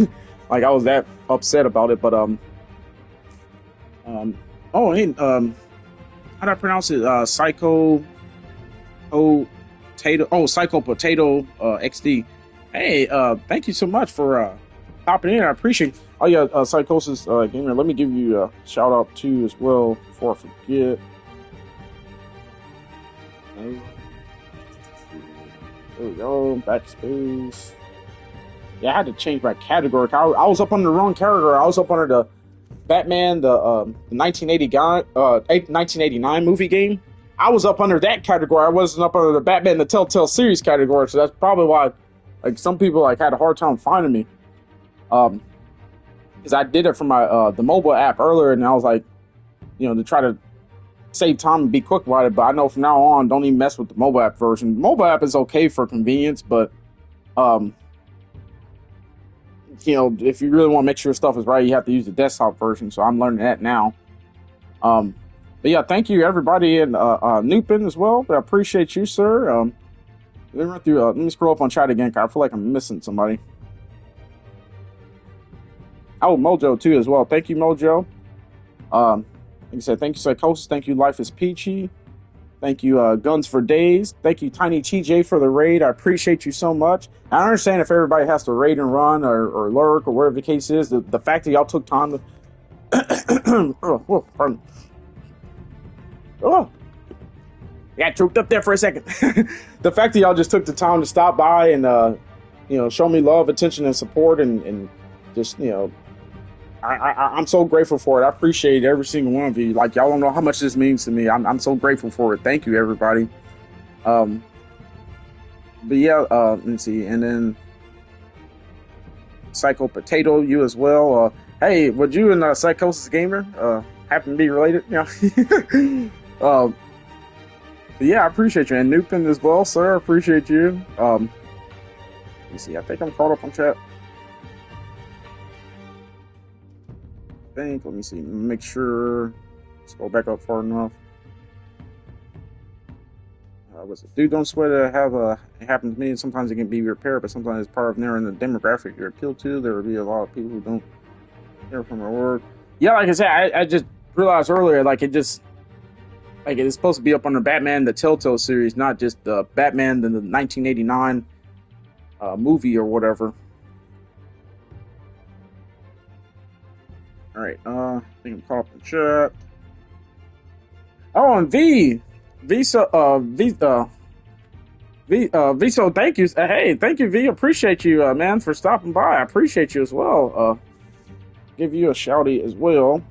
Like I was that upset about it. But how do I pronounce it? Psycho Potato XD. Hey, thank you so much for hopping in. I appreciate it. Oh yeah, Psychosis Gamer. Let me give you a shout out too as well before I forget. There we go. Backspace. Yeah, I had to change my category. I was up under the wrong category. I was up under the Batman, the 1989 movie game. I was up under that category. I wasn't up under the Batman, the Telltale series category. So that's probably why, like, some people like had a hard time finding me. Because I did it from my the mobile app earlier, and I was like, to try to save time and be quick about it. But I know from now on, don't even mess with the mobile app version. The mobile app is okay for convenience, but if you really want to make sure stuff is right, you have to use the desktop version. So I'm learning that now. But yeah, thank you everybody and Nupin as well. I appreciate you, sir. Let me scroll up on chat again, because I feel like I'm missing somebody. Oh, Mojo too as well. Thank you, Mojo. Like I said, thank you, Psychosis. Thank you, Life is Peachy. Thank you, Guns for Days. Thank you, Tiny TJ, for the raid. I appreciate you so much. I understand if everybody has to raid and run or lurk or whatever the case is. The fact that y'all took time to... pardon. Oh, yeah, choked up there for a second. The fact that y'all just took the time to stop by and show me love, attention, and support, and just I'm so grateful for it. I appreciate every single one of you. Like, y'all don't know how much this means to me. I'm so grateful for it. Thank you, everybody. But yeah, let me see, and then Psycho Potato, you as well. Hey, would you and Psychosis Gamer happen to be related? Yeah, I appreciate you. And Nupin as well, sir. I appreciate you. Let me see. I think I'm caught up on chat. Let me see. Make sure. Let's go back up far enough. Was it? Dude, don't sweat it. It happened to me, and sometimes it can be repaired, but sometimes it's part of narrowing the demographic you're appealed to. There will be a lot of people who don't hear from our work. Yeah, like I said, I just realized earlier, like it's supposed to be up under Batman, the Telltale series, not just Batman, the 1989 movie or whatever. All right, I think I'm caught up in chat. Oh, and Viso, thank you. Hey, thank you, V. Appreciate you, man, for stopping by. I appreciate you as well. Give you a shouty as well.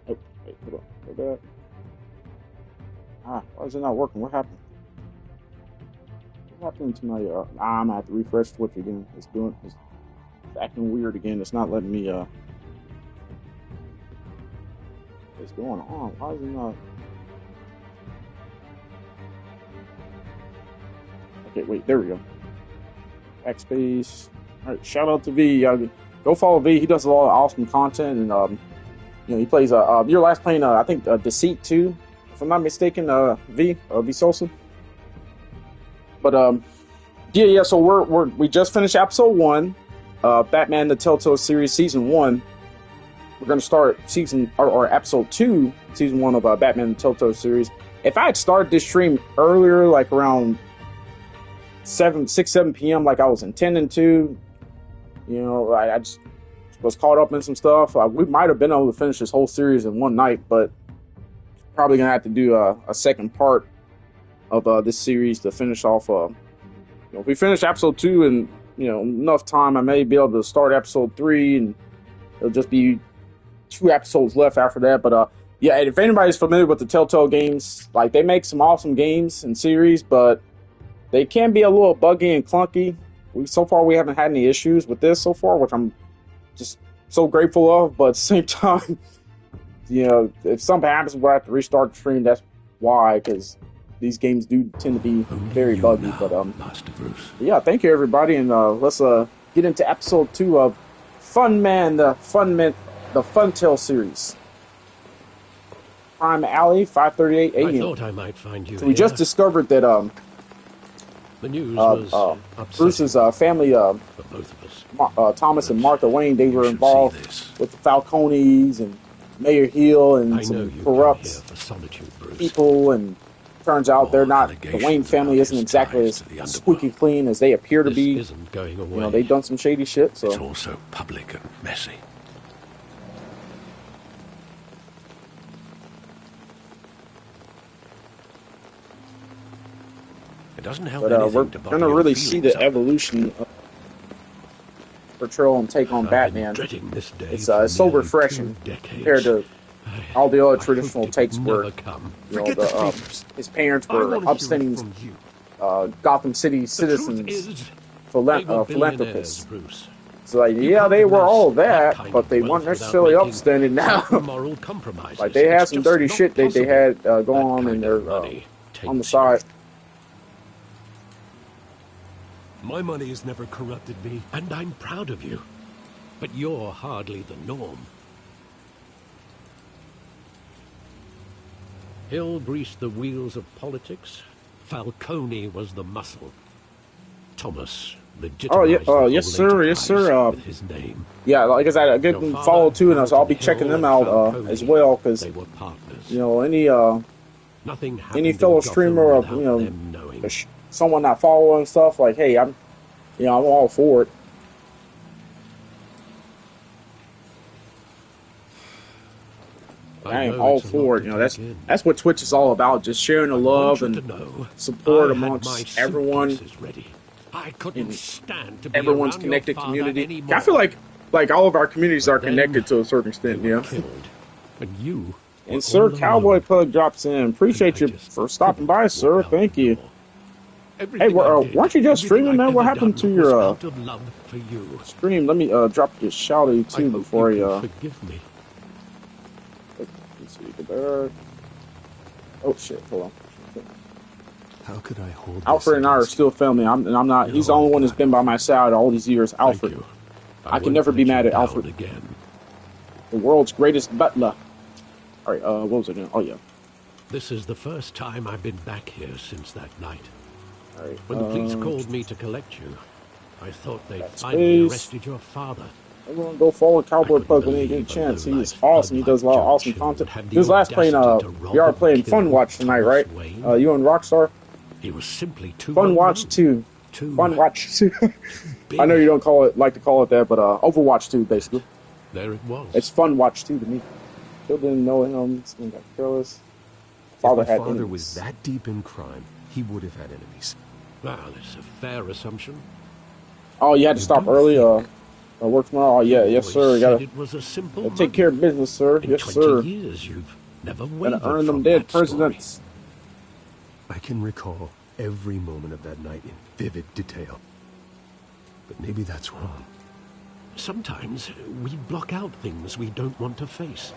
Oh, wait, hold on. Go back. Why is it not working? What happened? What happened to my I'm gonna have to refresh Twitch again. It's acting weird again. It's not letting me what's going on? Why is it not? Okay, wait, there we go. Backspace. Alright, shout out to V. Go follow V. He does a lot of awesome content, and he plays you're last playing I think Deceit 2, if I'm not mistaken, V Sosa. But yeah, so we just finished episode 1, Batman the Telltale series season 1. We're gonna start season or episode 2, season 1 of Batman the Telltale series. If I had started this stream earlier, like around 7 p.m. like I was intending to, I just was caught up in some stuff. We might have been able to finish this whole series in one night, but probably gonna have to do a second part of this series to finish off. If we finish episode 2 in enough time, I may be able to start episode 3, and it'll just be 2 episodes left after that. But yeah, if anybody's familiar with the Telltale games, like they make some awesome games and series, but they can be a little buggy and clunky. So far, we haven't had any issues with this so far, which I'm just so grateful of. But at the same time, if something happens where I have to restart the stream, that's why, because these games do tend to be very buggy. But Master Bruce. Yeah, thank you everybody, and let's get into episode 2 of Funman the Funtale series. Prime Alley, 5:38 a.m. I thought I might find you. So we just discovered that the news was Bruce's family, for both of us. Thomas and Martha Wayne, they were involved with the Falcones and Mayor Hill and some corrupt people, and turns out they're not. The Wayne family isn't exactly as squeaky clean as they appear to be. Isn't going away. They've done some shady shit. So it's also public and messy. It doesn't help but we're going to really see the evolution of portrayal and take on Batman. It's so refreshing compared to all the other traditional takes where his parents were upstanding Gotham City citizens, philanthropists. So yeah, they were all that, but they weren't necessarily upstanding now. Like they had some dirty shit they had going on in their on the side. My money has never corrupted me, and I'm proud of you. But you're hardly the norm. Hill greased the wheels of politics. Falcone was the muscle. Thomas legitimized yes sir. His name. Yeah, like I said, I give them follow too, and I'll be checking them out as well, because they were partners. Any fellow streamer of someone not following stuff, like, hey, I'm all for it. I am all for it. That's what Twitch is all about, just sharing the love and support amongst everyone. I couldn't stand to be everyone's connected community. I feel like all of our communities are connected to a certain extent, And Sir Cowboy Pug drops in. Appreciate you for stopping by, sir. Thank you. Hey, weren't you just streaming, man? What happened to your stream? Let me drop this shouty too before forgive me. Let's see. Oh shit! Hold on. How could I hold? Alfred and I are still filming. I'm not. He's the only one that's been by my side all these years. Alfred. I can never be mad at Alfred. Again. The world's greatest butler. All right. What was I doing? Oh yeah. This is the first time I've been back here since that night. All right. When the police called me to collect you, I thought they'd finally arrested your father. Everyone go follow Cowboy Pug when they get a chance. He is awesome. He does a lot of awesome content. He was last playing, we are playing Fun Watch tonight, right? You and Rockstar? He was simply too Fun Watch 2. Fun Watch 2. I know you don't like to call it that, but Overwatch 2, basically. There it was. It's Fun Watch 2 to me. Still didn't know him. Still got careless. Father was that deep in crime, he would have had enemies. Well, it's a fair assumption. Oh, you had to stop early, work tomorrow? Oh, yeah, yes, sir. You gotta, it was a simple take care of business, sir. In yes, 20 sir. Years, you've never wavered gotta earn them from dead that presidents. I can recall every moment of that night in vivid detail. But maybe that's wrong. Sometimes we block out things we don't want to face.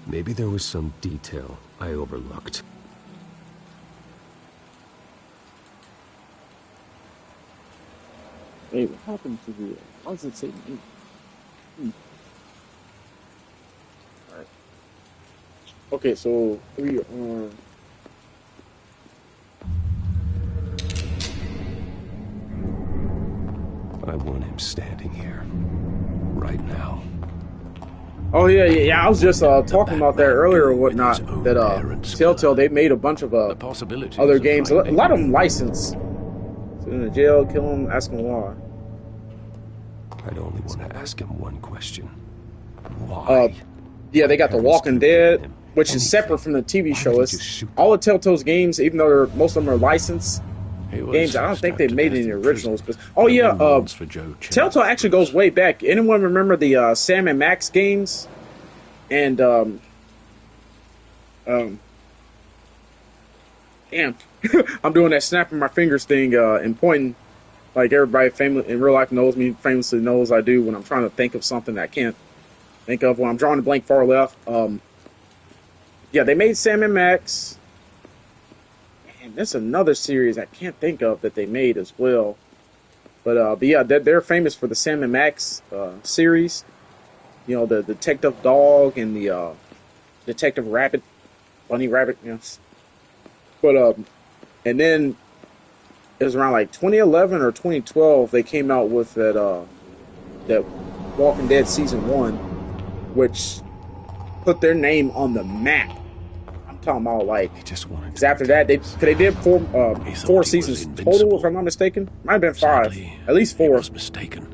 Maybe there was some detail I overlooked. Wait, what happened to the... Why does it say... Alright. Okay, so we are... I want him standing here. Right now. Oh yeah. I was just talking about that earlier or whatnot. That Telltale, they made a bunch of other games. A lot of them licensed. So in the jail, kill him, ask him why. I'd only want to ask him one question. Why? Yeah, they got The Walking Dead, which is separate from the TV show. It's all of Telltale's games, even though most of them are licensed games. I don't think they made any originals. But Telltale actually goes way back. Anyone remember the Sam and Max games? And damn, I'm doing that snapping my fingers thing and pointing, like everybody in real life knows me, famously knows I do when I'm trying to think of something that I can't think of when I'm drawing a blank far left. Yeah, they made Sam and Max. And there's another series I can't think of that they made as well. But yeah, they're famous for the Sam and Max series. You know, the Detective Dog and the Detective Rabbit, Bunny Rabbit, yes. But and then it was around like 2011 or 2012 they came out with that Walking Dead season 1, which put their name on the map. I'm talking about like because after that they did four seasons total, if I'm not mistaken. Might have been 5, at least 4. He was mistaken.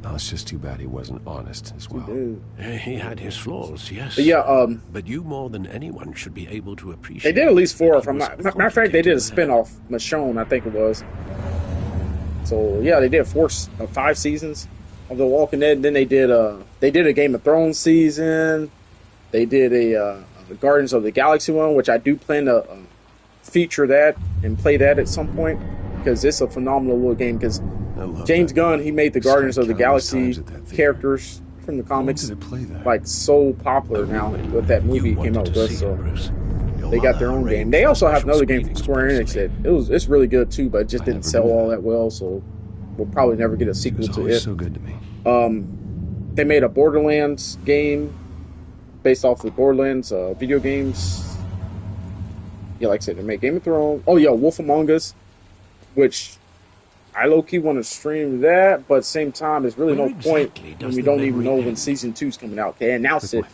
Oh, it's just too bad he wasn't honest as well. He had his flaws, yes. But yeah, but you more than anyone should be able to appreciate. They did at least 4. If I'm not, matter of fact, they did a spinoff, Michonne, I think it was. So yeah, they did 5 seasons of The Walking Dead. Then they did a Game of Thrones season. They did a Guardians of the Galaxy one, which I do plan to feature that and play that at some point because it's a phenomenal little game. Because James Gunn, he made the Guardians of the Galaxy characters from the comics like so popular now with that movie came out with. So they got their own game. They also have another game from Square Enix that it's really good too, but it just didn't sell all that well. So we'll probably never get a sequel to it. So good to me. They made a Borderlands game based off the Borderlands video games. Yeah, like I said, they made Game of Thrones. Oh yeah, Wolf Among Us, which I low-key want to stream that, but at the same time, there's really no point when we don't even know when Season 2's coming out. They announced it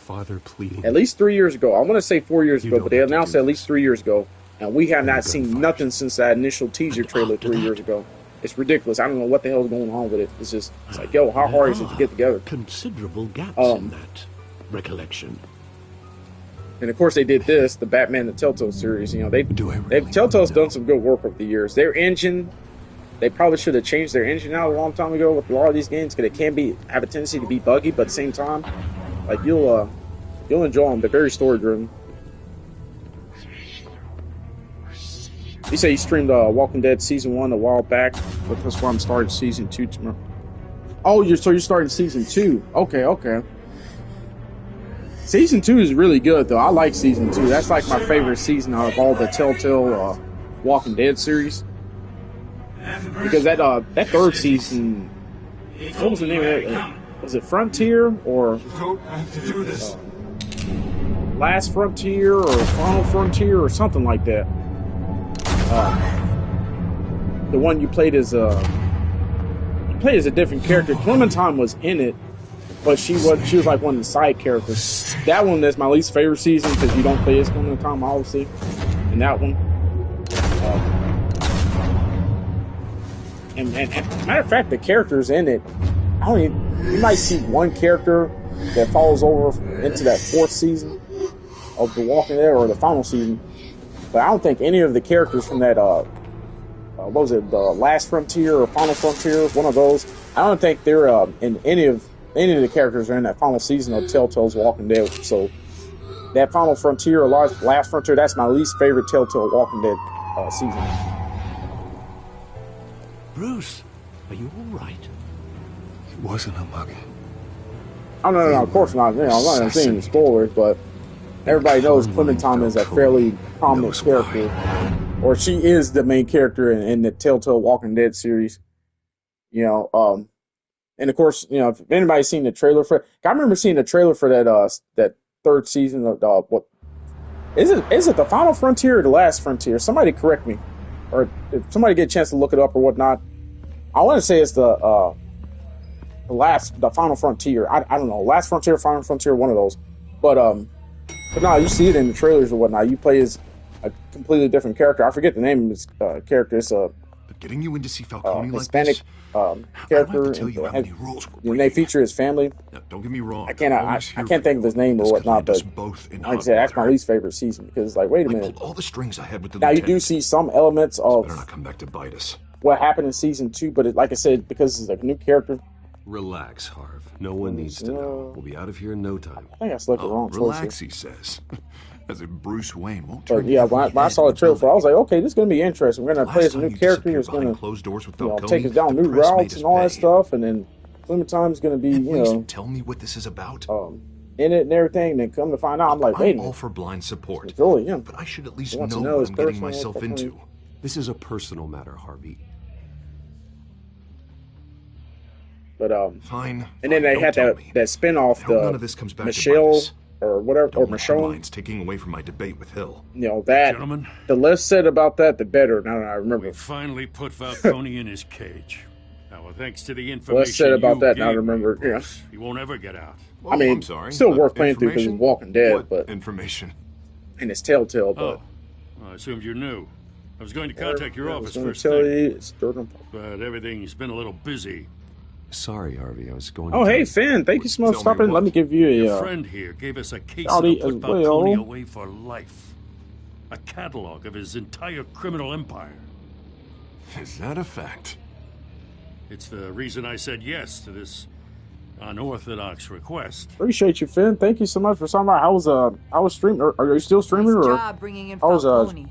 at least 3 years ago. I want to say 4 years ago, but they announced it at least 3 years ago, and we have not seen nothing since that initial teaser trailer 3 years ago. It's ridiculous. I don't know what the hell's going on with it. It's like, yo, how hard is it to get together? Considerable gaps in that recollection. And of course, they did this, the Batman the Telltale series. You know, Telltale's done some good work over the years. Their engine, they probably should have changed their engine out a long time ago with a lot of these games because it can have a tendency to be buggy, but at the same time, like you'll enjoy them. They're very story driven. You say you streamed Walking Dead season 1 a while back, but that's why I'm starting season 2 tomorrow. Oh, you're starting season 2. Okay. Season 2 is really good though. I like season 2. That's like my favorite season out of all the Telltale Walking Dead series. Because that third season, what was the name of it? Was it Frontier or Last Frontier or Final Frontier or something like that? The one you played as a different character. Clementine was in it, but she was like one of the side characters. That one is my least favorite season because you don't play as Clementine, obviously. In that one. And matter of fact, the characters in it, you might see one character that falls over into that 4th season of The Walking Dead or the final season, but I don't think any of the characters from that, what was it, the Last Frontier or Final Frontier, one of those, I don't think they're in any of the characters are in that final season of Telltale's Walking Dead. So that Final Frontier or Last Frontier, that's my least favorite Telltale Walking Dead season. Bruce, are you all right? It wasn't a mug. Oh, no, of course not. You know, I'm not going to say any spoilers, but everybody knows Clementine is a fairly prominent character. Or she is the main character in the Telltale Walking Dead series. You know, and of course, you know, if anybody's seen the trailer for, I remember seeing the trailer for that third season of what is it the Final Frontier or the Last Frontier? Somebody correct me, or if somebody get a chance to look it up or whatnot. I want to say it's the Final Frontier. I don't know, Last Frontier, Final Frontier, one of those. But no, you see it in the trailers or whatnot. You play as a completely different character. I forget the name of his character. It's a getting you in to see Falcone Hispanic character. And they feature his family. Now, don't get me wrong. I can't think of his name or whatnot, but like I said, that's my least favorite season because, like, wait a minute. All the strings I had with the now you do see some elements of better not come back to bite us. What happened in season 2, but like I said, because it's like a new character. Relax, Harv. No one needs to know. We'll be out of here in no time. I think I selected the wrong choice. Relax, he says. As if Bruce Wayne won't turn. But yeah, when I saw the trailer for it, I was like, okay, this is going to be interesting. We're going to play as a new character. It's going to take us down new routes and all that stuff. And then Clementine's going to be, you know, tell me what this is about. In it and everything. And then come to find out, I'm like, wait a minute. I'm all for blind support. It's really him. But I should at least know what I'm getting myself into. This is a personal matter, Harvey. But fine. And then they had that spin-off, none of this comes back Michelle to or whatever, or Michelle. Taking away from my debate with Hill. You know that. Gentlemen, the less said about that, the better. Now that I remember. We finally put Falcone in his cage. Now, less said about that. Now I remember. Yeah. He won't ever get out. Well, I mean, I'm sorry. Still worth playing through because it's Walking Dead, but information. And it's Telltale, but. Oh, well, I assumed you knew. I was going to contact your office first thing, but everything's been a little busy. Sorry, Harvey. I was going. Oh, hey, Finn. Thank you so much for stopping. Let me give you a. Your friend here gave us a case that'll put Falcone away for life. A catalog of his entire criminal empire. Is that a fact? It's the reason I said yes to this unorthodox request. Appreciate you, Finn. Thank you so much for stopping by. I was streaming. Are you still streaming? Nice or job bringing in how's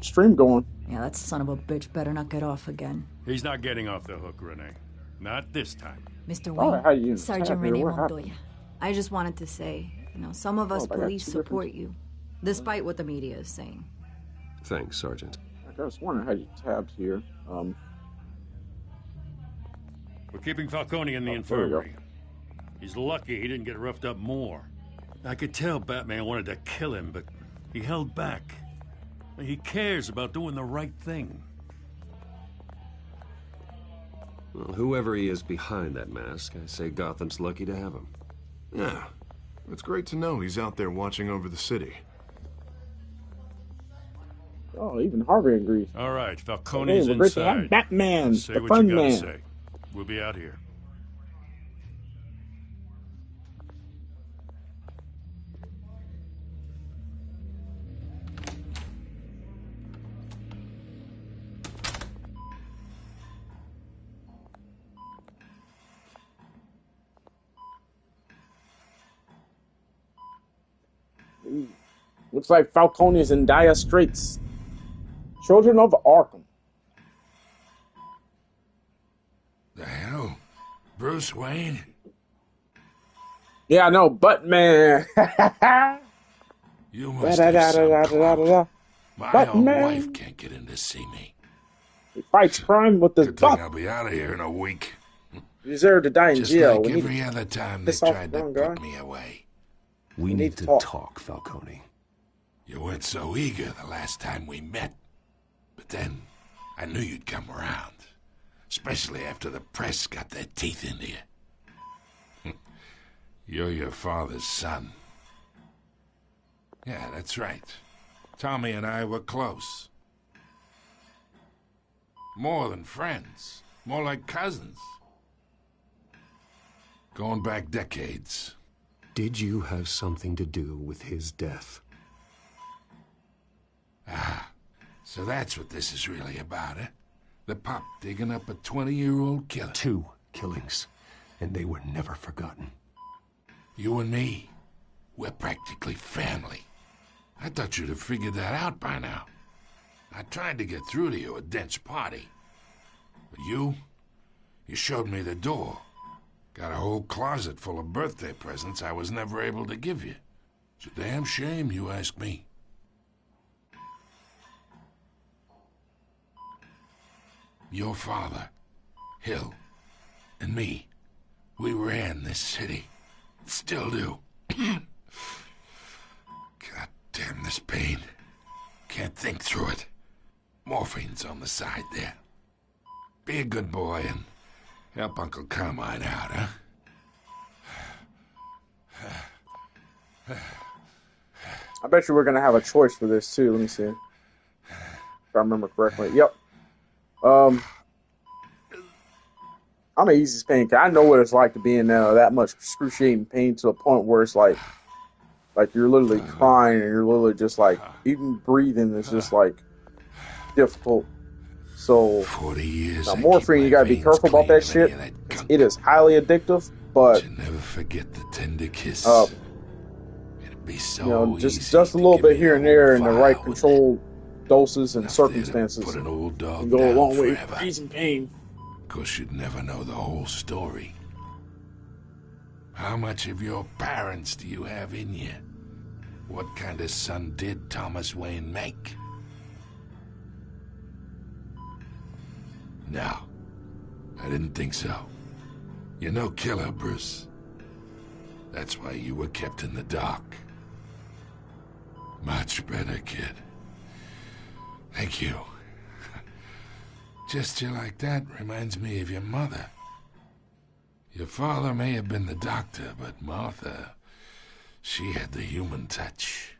stream going? Yeah, that son of a bitch better not get off again. He's not getting off the hook, Renee. Not this time. Mr. Wayne, Sergeant Renee Montoya. I just wanted to say, you know, some of us police support you, despite what the media is saying. Thanks, Sergeant. I was wondering how you tabbed here. We're keeping Falcone in the infirmary. He's lucky he didn't get roughed up more. I could tell Batman wanted to kill him, but he held back. He cares about doing the right thing. Well, whoever he is behind that mask, I say Gotham's lucky to have him. Yeah, it's great to know he's out there watching over the city. Oh, even Harvey agrees. All right, Falcone's inside. I'm Batman, say the what fun you gotta man. say. We'll be out here. Looks like Falcone is in dire straits. Children of Arkham. The hell? Bruce Wayne? Yeah, I know, but man. You must have some My own wife can't get in to see me. He fights crime with his butt. I'll be out of here in a week. You deserve to die in jail. Like every other time they tried to put me away. We need to talk, Falcone. You weren't so eager the last time we met. But then, I knew you'd come around. Especially after the press got their teeth into you. You're your father's son. Yeah, that's right. Tommy and I were close. More than friends. More like cousins. Going back decades. Did you have something to do with his death? Ah, so that's what this is really about, eh? The pup digging up a 20-year-old killer. 2 killings, and they were never forgotten. You and me, we're practically family. I thought you'd have figured that out by now. I tried to get through to you at Dent's party. But you showed me the door. Got a whole closet full of birthday presents I was never able to give you. It's a damn shame, you ask me. Your father, Hill, and me, we ran this city. Still do. God damn this pain. Can't think through it. Morphine's on the side there. Be a good boy and help Uncle Carmine out, huh? I bet you we're gonna have a choice for this too. Let me see. If I remember correctly. Yep. I'm an easy pain. I know what it's like to be in that much excruciating pain to the point where it's like you're literally crying and you're literally just like even breathing is just like difficult. So 40 years. now morphine, you gotta be careful about that shit. It is highly addictive, but never forget the tender kiss. It'd be so you know, just a little bit here and there in the right controlled doses and circumstances put an old dog can go a long way forever. for easing pain. Of course, you'd never know the whole story. How much of your parents do you have in you? What kind of son did Thomas Wayne make? No, I didn't think so. You're no killer, Bruce. That's why you were kept in the dark. Much better, kid. Thank you. Gesture like that reminds me of your mother. Your father may have been the doctor, but Martha, she had the human touch.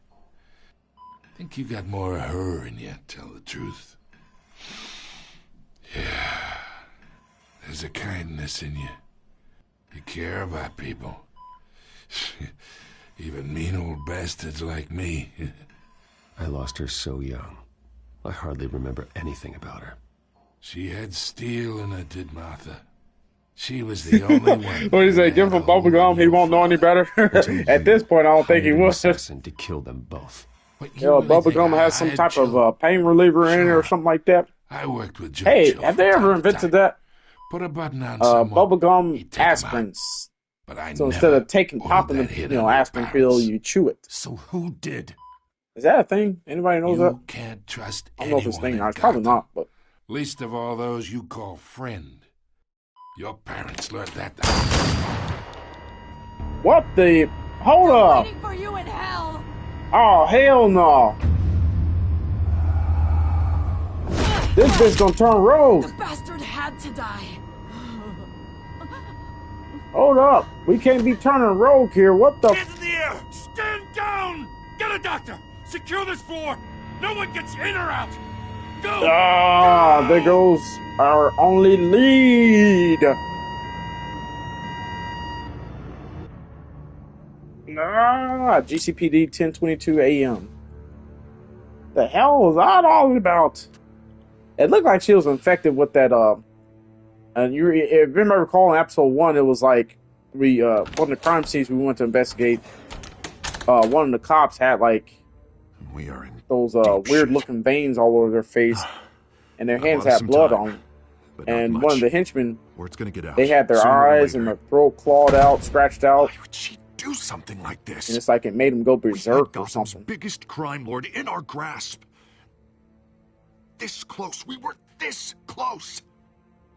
I think you got more of her in you, tell the truth. Yeah, there's a kindness in you. You care about people. Even mean old bastards like me. I lost her so young. I hardly remember anything about her. She had steel in her, did Martha. She was the only one. What do you say? Give him a bubblegum, he won't know any better. At this point, I don't think he would. Assassin to kill them both. You know, bubblegum has some type of pain reliever in it or something like that. I worked with Joe. Hey, have they ever invented that? Put a button on someone. Bubblegum aspirins. But I so instead of popping the aspirin pill, you chew it. So who did? Is that a thing? Anybody knows that? You can't trust I don't know if it's a thing. anyone. It's probably not, but least of all those you call friend. Your parents learned that. What the? Hold up! Waiting for you in hell. Oh hell no! This bitch gonna turn rogue. The bastard had to die. Hold up! We can't be turning rogue here. What the? Hands in the air! Stand down! Get a doctor! Secure this floor! No one gets in or out! Go! Ah, there goes our only lead. GCPD 10:22 a.m. The hell was that all about? It looked like she was infected with that. And if you remember recall in episode 1, it was like one of the crime scenes we went to investigate. One of the cops had like those weird looking veins all over their face, and their hands had blood on them. And one of the henchmen, Word's gonna get out. they had their Sooner or eyes and later. their throat clawed out, scratched out. Why would she do something like this? And it's like it made him go berserk or Gotham's something. biggest crime lord in our grasp. This close. We were this close.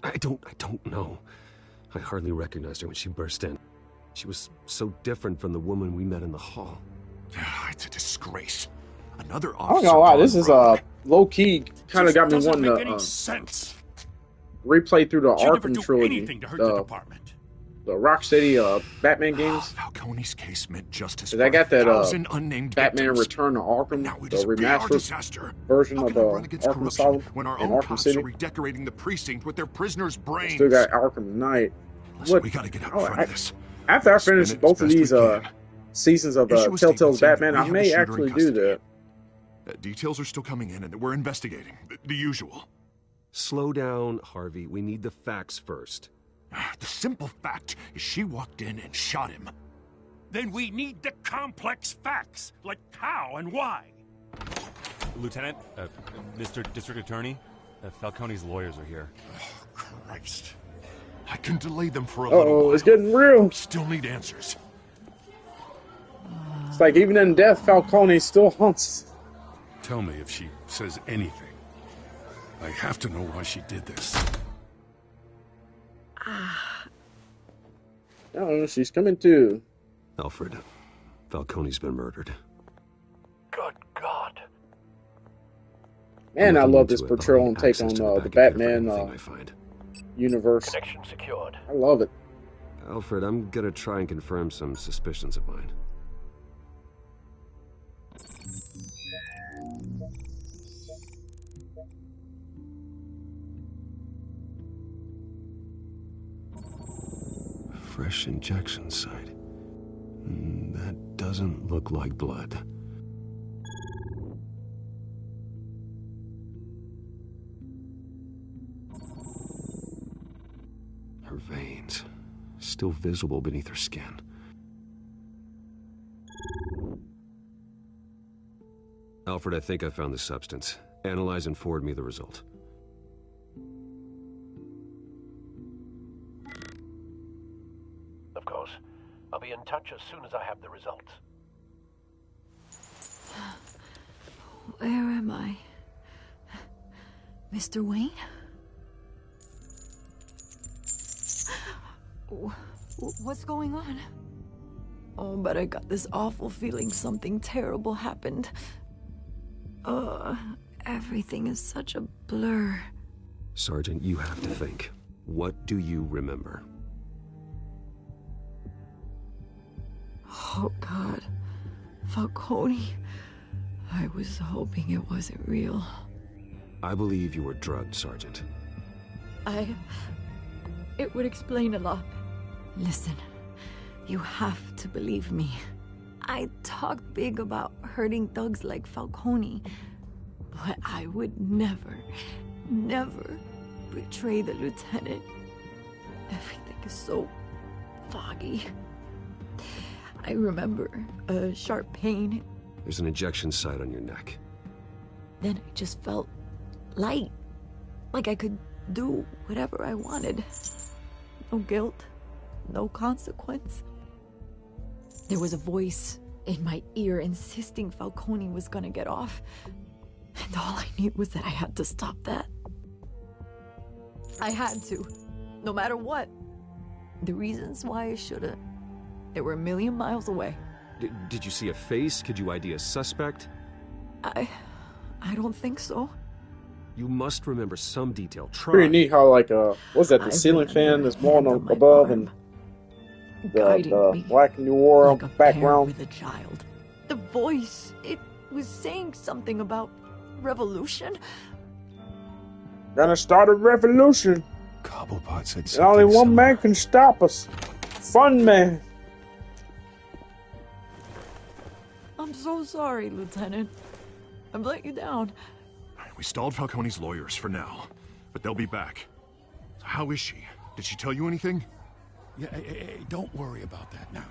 I don't know. I hardly recognized her when she burst in. She was so different from the woman we met in the hall. It's a disgrace. Another I'm officer. not gonna lie, gone this is rogue. low key kind of got me wanting Doesn't make any to sense. replay through the She'd never Arkham do trilogy, anything to hurt the department. the Rocksteady Batman games. Falcone's case meant justice. 'Cause I got that 1,000 unnamed Batman victims. Return to Arkham, Now we the just beat our remastered disaster. version How of can we run against Arkham corruption Asylum when our in own Arkham cops City. are redecorating the precinct with their prisoners' brains? Still got Arkham Knight. Listen, we gotta get out in front of this. After I Spin finish it both as of best these we can. seasons of Issue a Telltale's statement saying Batman, we I have the may shooter in actually do custody. that. Details are still coming in, and we're investigating. The usual. Slow down, Harvey. We need the facts first. The simple fact is she walked in and shot him. Then we need the complex facts, like how and why. Lieutenant, Mr. District Attorney, Falcone's lawyers are here. Oh, Christ. I can delay them for a little while. It's getting real. Still need answers. It's like even in death, Falcone still haunts. Tell me if she says anything. I have to know why she did this. Oh, she's coming too. Alfred, Falcone's been murdered. Good God. Man, I love this portrayal and take on the Batman universe. Connection secured. I love it. Alfred, I'm gonna try and confirm some suspicions of mine. Fresh injection site. That doesn't look like blood. Her veins, still visible beneath her skin. Alfred, I think I found the substance. Analyze and forward me the result. Of course. I'll be in touch as soon as I have the results. Where am I? Mr. Wayne? What's going on? Oh, but I got this awful feeling something terrible happened. Everything is such a blur. Sergeant, you have to think. What do you remember? Oh, God. Falcone. I was hoping it wasn't real. I believe you were drugged, Sergeant. It would explain a lot. Listen, you have to believe me. I talk big about hurting thugs like Falcone, but I would never betray the lieutenant. Everything is so foggy. I remember a sharp pain. There's an injection site on your neck. Then I just felt light, like I could do whatever I wanted. No guilt, no consequence. There was a voice in my ear insisting Falcone was gonna get off. And all I knew was that I had to stop that. I had to, no matter what. The reasons why I should've, they were a million miles away. Did you see a face? Could you ID a suspect? I don't think so. You must remember some detail. Try. Pretty neat how, like, what's that, the ceiling fan that's blowing above and the Black New World like background. With a child. The voice, it was saying something about revolution. Gonna start a revolution. Cobblepot said And something only one similar. man can stop us. Funman. I'm so sorry, Lieutenant. I've let you down. We stalled Falcone's lawyers for now, but they'll be back. How is she? Did she tell you anything? Yeah, hey, don't worry about that now.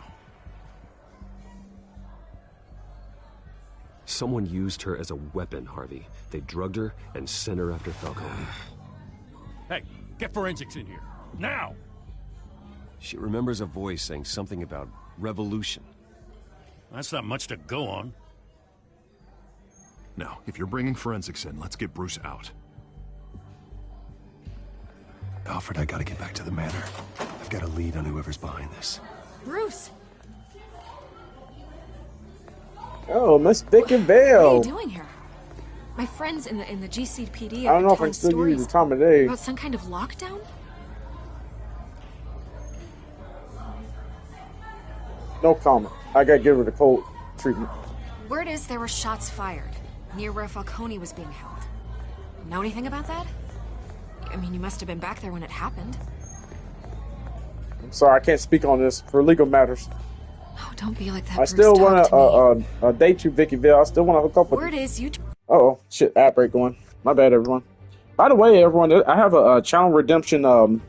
Someone used her as a weapon, Harvey. They drugged her and sent her after Falcone. Hey, get forensics in here. Now! She remembers a voice saying something about revolution. That's not much to go on. Now, if you're bringing forensics in, let's get Bruce out. Alfred, I gotta get back to the manor. I've got a lead on whoever's behind this. Bruce! Oh, Miss Vicky What are Vale. you doing here? My friends in the GCPD I don't are know if I telling can still give you stories the time of day. about some kind of lockdown? No comment. I gotta give her the cold treatment. Word is there were shots fired near where Falcone was being held. Know anything about that? I mean, you must have been back there when it happened. I'm sorry, I can't speak on this for legal matters. Oh, don't be like that. I Bruce. still Talk want to me. to date you, Vicky Vale. I still want to hook up with Word you. is you. Oh shit! Ad break going. My bad, everyone. By the way, everyone, I have a channel redemption or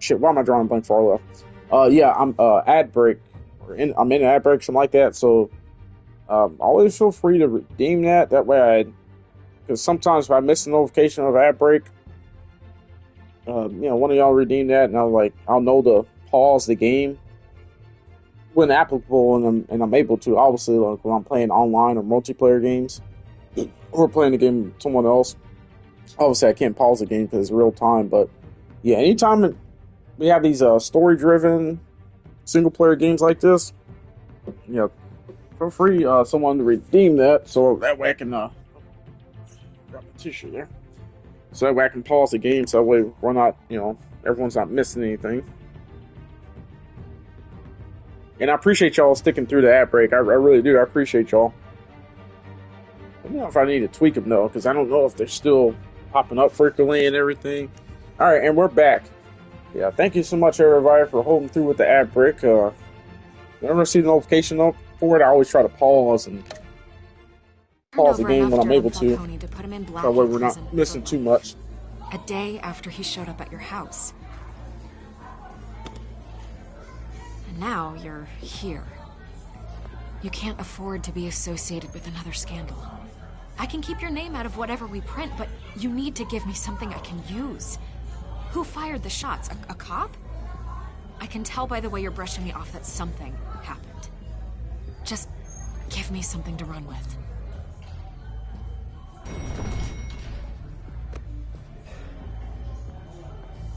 shit. Why am I drawing a blank far left? Yeah, I'm ad break. I'm in ad break, something like that. So always feel free to redeem that. That way, because sometimes if I miss a notification of ad break, one of y'all redeem that, and I'll know to pause the game when applicable, and I'm able to. Obviously, like when I'm playing online or multiplayer games, or playing the game with someone else. Obviously, I can't pause the game because it's real time. But yeah, anytime we have these story-driven single-player games like this, feel free someone to redeem that, so that way I can drop a tissue there. So that way I can pause the game, so that way we're not, everyone's not missing anything. And I appreciate y'all sticking through the ad break. I really do. I appreciate y'all. I don't know if I need to tweak them, though, because I don't know if they're still popping up frequently and everything. All right, and we're back. Yeah, thank you so much, everybody, for holding through with the ad break. Whenever I see the notification up for it, I always try to pause the game when I'm able to. That way we're not missing too much. A day after he showed up at your house. And now you're here. You can't afford to be associated with another scandal. I can keep your name out of whatever we print, but you need to give me something I can use. Who fired the shots? A cop? I can tell by the way you're brushing me off that something happened. Just give me something to run with.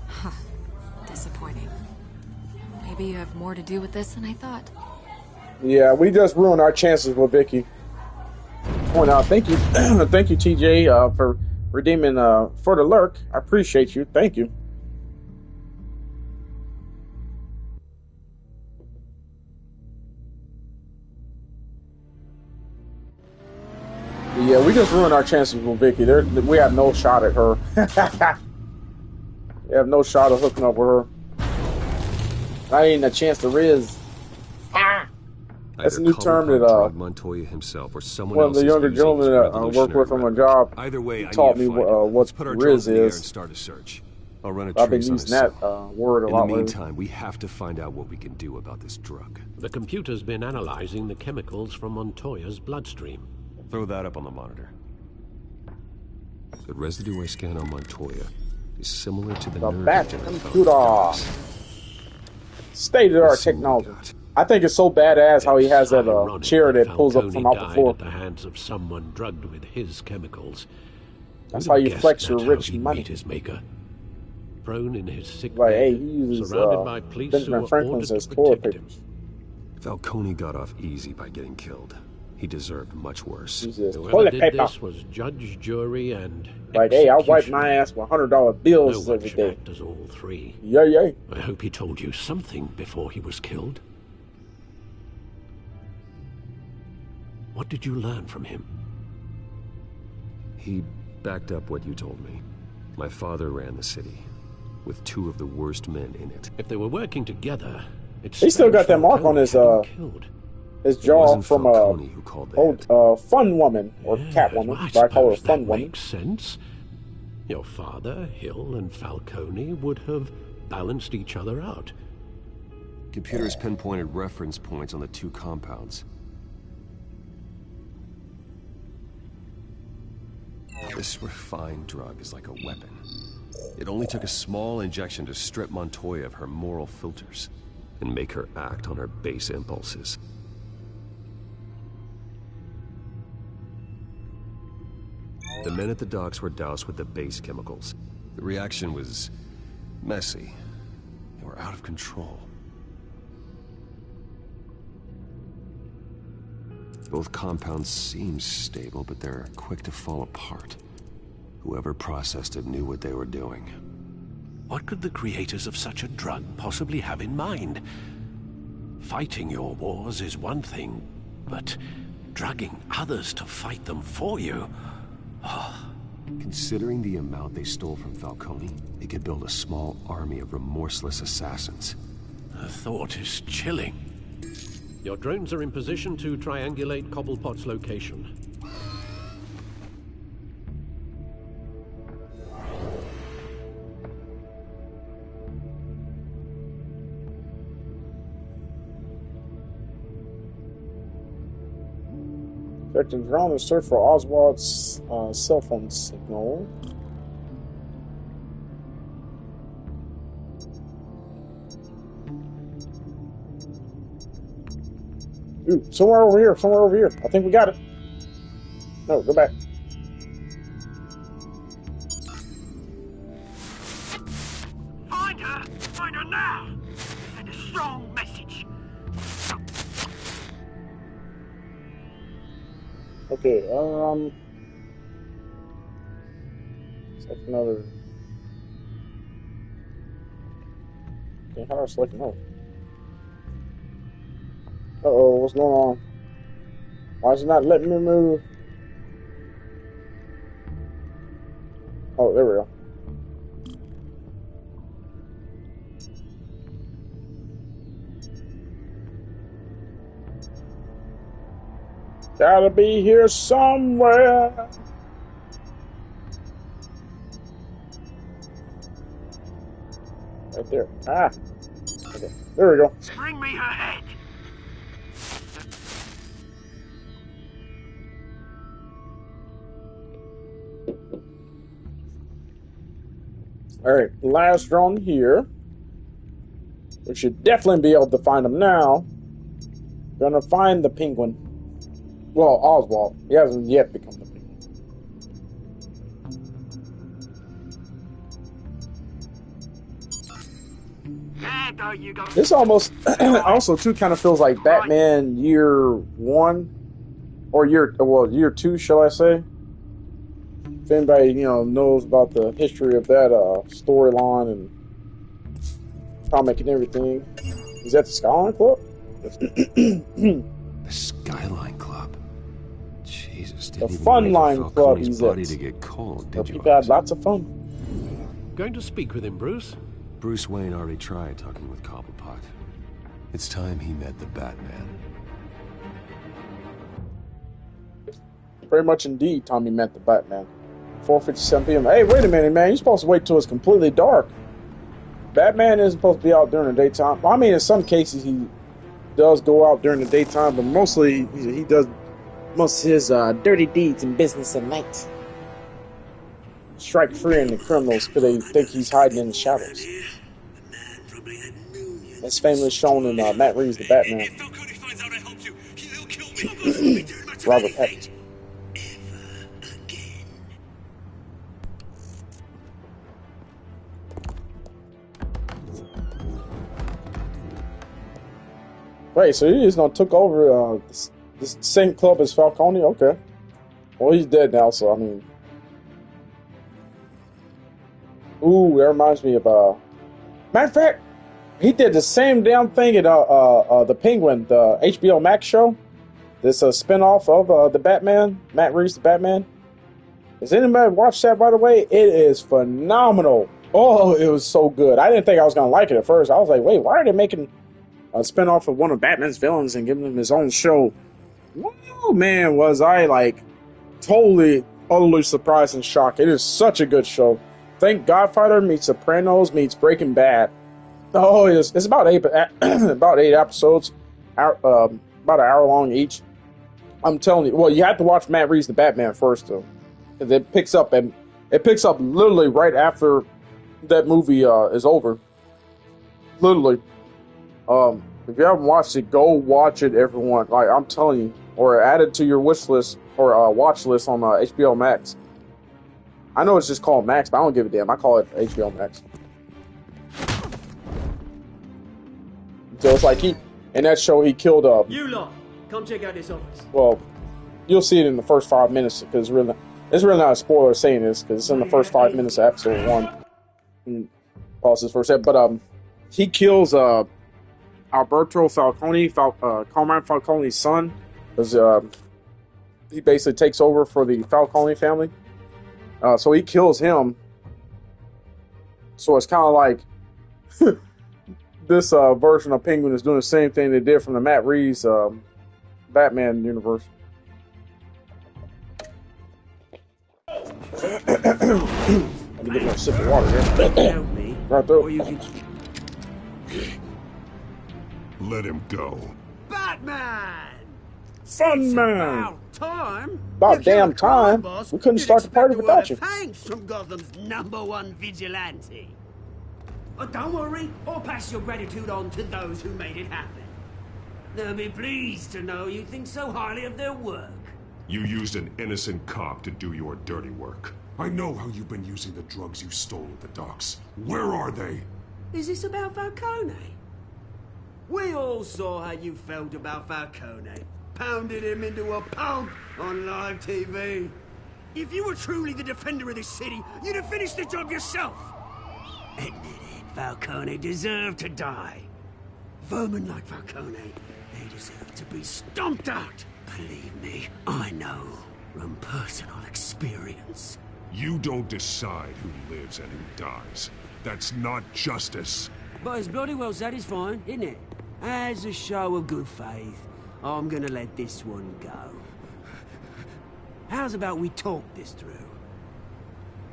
Huh. Disappointing. Maybe you have more to do with this than I thought. Yeah, we just ruined our chances with Vicky. Point out, thank you, thank you, TJ, for redeeming for the lurk. I appreciate you. Thank you. Yeah, we just ruined our chances with Vicky. We have no shot at her. We have no shot of hooking up with her. Not even a chance to Riz. That's a new term that Montoya himself or someone one of the younger gentlemen that I work with on my job either way, taught me what Riz is. And start a search. I'll run a I've been trace using that word a lot. In the meantime, we have to find out what we can do about this drug. The computer's been analyzing the chemicals from Montoya's bloodstream. Throw that up on the monitor. The residue I scan on Montoya is similar to the batch of computer. State-of-the-art technology. I think it's so badass how he has that chair that pulls up from out the floor. At the hands of someone drugged with his chemicals. That's how you flex your rich money. His maker. Prone in his sick like, bed, hey, he uses surrounded by police Benjamin Franklin's as toilet papers. Falcone got off easy by getting killed. He deserved much worse. Whoever did this was judge, jury, and like, hey, I wipe my ass with $100 bills every day. Act as all three. Yeah. I hope he told you something before he was killed. What did you learn from him? He backed up what you told me. My father ran the city, with two of the worst men in it. If they were working together, he still got that mark on his jaw from Fun Woman or Catwoman. But I call her Fun Woman. Makes sense. Your father, Hill, and Falcone would have balanced each other out. Computers pinpointed reference points on the two compounds. This refined drug is like a weapon. It only took a small injection to strip Montoya of her moral filters and make her act on her base impulses. The men at the docks were doused with the base chemicals. The reaction was messy. They were out of control. Both compounds seem stable, but they're quick to fall apart. Whoever processed it knew what they were doing. What could the creators of such a drug possibly have in mind? Fighting your wars is one thing, but drugging others to fight them for you? Oh. Considering the amount they stole from Falcone, they could build a small army of remorseless assassins. The thought is chilling. Your drones are in position to triangulate Cobblepot's location. Directing drone to search for Oswald's cell phone signal. Ooh, somewhere over here, somewhere over here. I think we got it. No, go back. Find her now! Send a strong message. Okay, select another. Okay, how do I select another? Uh-oh, what's going on? Why is it not letting me move? Oh, there we go. Gotta be here somewhere. Right there. Ah. Okay. There we go. Bring me her head. Alright, last drone here. We should definitely be able to find him now. Gonna find the penguin. Well, Oswald. He hasn't yet become the penguin. There you go. This almost also too kind of feels like Batman Year 1 or year 2, shall I say? If anybody knows about the history of that storyline and comic and everything, is that the Skyline Club? The Skyline Club. Jesus, The didn't even Funman wait for Club. Falcone's He's body at. to get cold, Where did you? people had lots of fun. Going to speak with him, Bruce? Bruce Wayne already tried talking with Cobblepot. It's time he met the Batman. Very much indeed, Tommy met the Batman. 4:57 p.m. Hey, wait a minute, man. You're supposed to wait till it's completely dark. Batman isn't supposed to be out during the daytime. Well, I mean, in some cases he does go out during the daytime, but mostly he does most of his dirty deeds and business at night. Strike free in the criminals because they think he's hiding in the shadows. That's famously shown in Matt Reeves' The Batman. Robert Pattinson. Right, so he just took over this same club as Falcone. Okay, well he's dead now, so I mean, ooh, that reminds me of matter of fact, he did the same damn thing at the Penguin, the HBO Max show. This spinoff of the Batman, Matt Reeves' The Batman. Has anybody watched that, by the way? It is phenomenal. Oh, it was so good. I didn't think I was gonna like it at first. I was like, wait, why are they making a spinoff of one of Batman's villains and giving him his own show? Whoa, man, was I like totally, utterly surprised and shocked. It is such a good show. Think Godfather meets Sopranos meets Breaking Bad. Oh, it's about eight episodes, about an hour long each. I'm telling you. Well, you have to watch Matt Reeves' The Batman first, though. It picks up literally right after that movie is over. Literally. If you haven't watched it, go watch it, everyone. Like, I'm telling you, or add it to your wish list or watch list on HBO Max. I know it's just called Max, but I don't give a damn. I call it HBO Max. So it's like in that show he killed You lot, come check out this office. well, you'll see it in the first 5 minutes because it's really not a spoiler saying this because it's in the first 5 minutes of episode 1. Pause this for a sec, but he kills Alberto Falcone, Carmine Falcone's son, because he basically takes over for the Falcone family. So he kills him. So it's kind of like this version of Penguin is doing the same thing they did from the Matt Reeves Batman universe. Let me get more sip of water here. Right through. Let him go. Batman! Funman! Time? About damn time. We couldn't start the party without you. Thanks from Gotham's #1 vigilante. Oh, don't worry, I'll pass your gratitude on to those who made it happen. They'll be pleased to know you think so highly of their work. You used an innocent cop to do your dirty work. I know how you've been using the drugs you stole at the docks. Where are they? Is this about Falcone? We all saw how you felt about Falcone. Pounded him into a pulp on live TV. If you were truly the defender of this city, you'd have finished the job yourself. Admit it, Falcone deserved to die. Vermin like Falcone, they deserve to be stomped out. Believe me, I know from personal experience. You don't decide who lives and who dies. That's not justice. But it's bloody well satisfying, isn't it? As a show of good faith, I'm gonna let this one go. How's about we talk this through?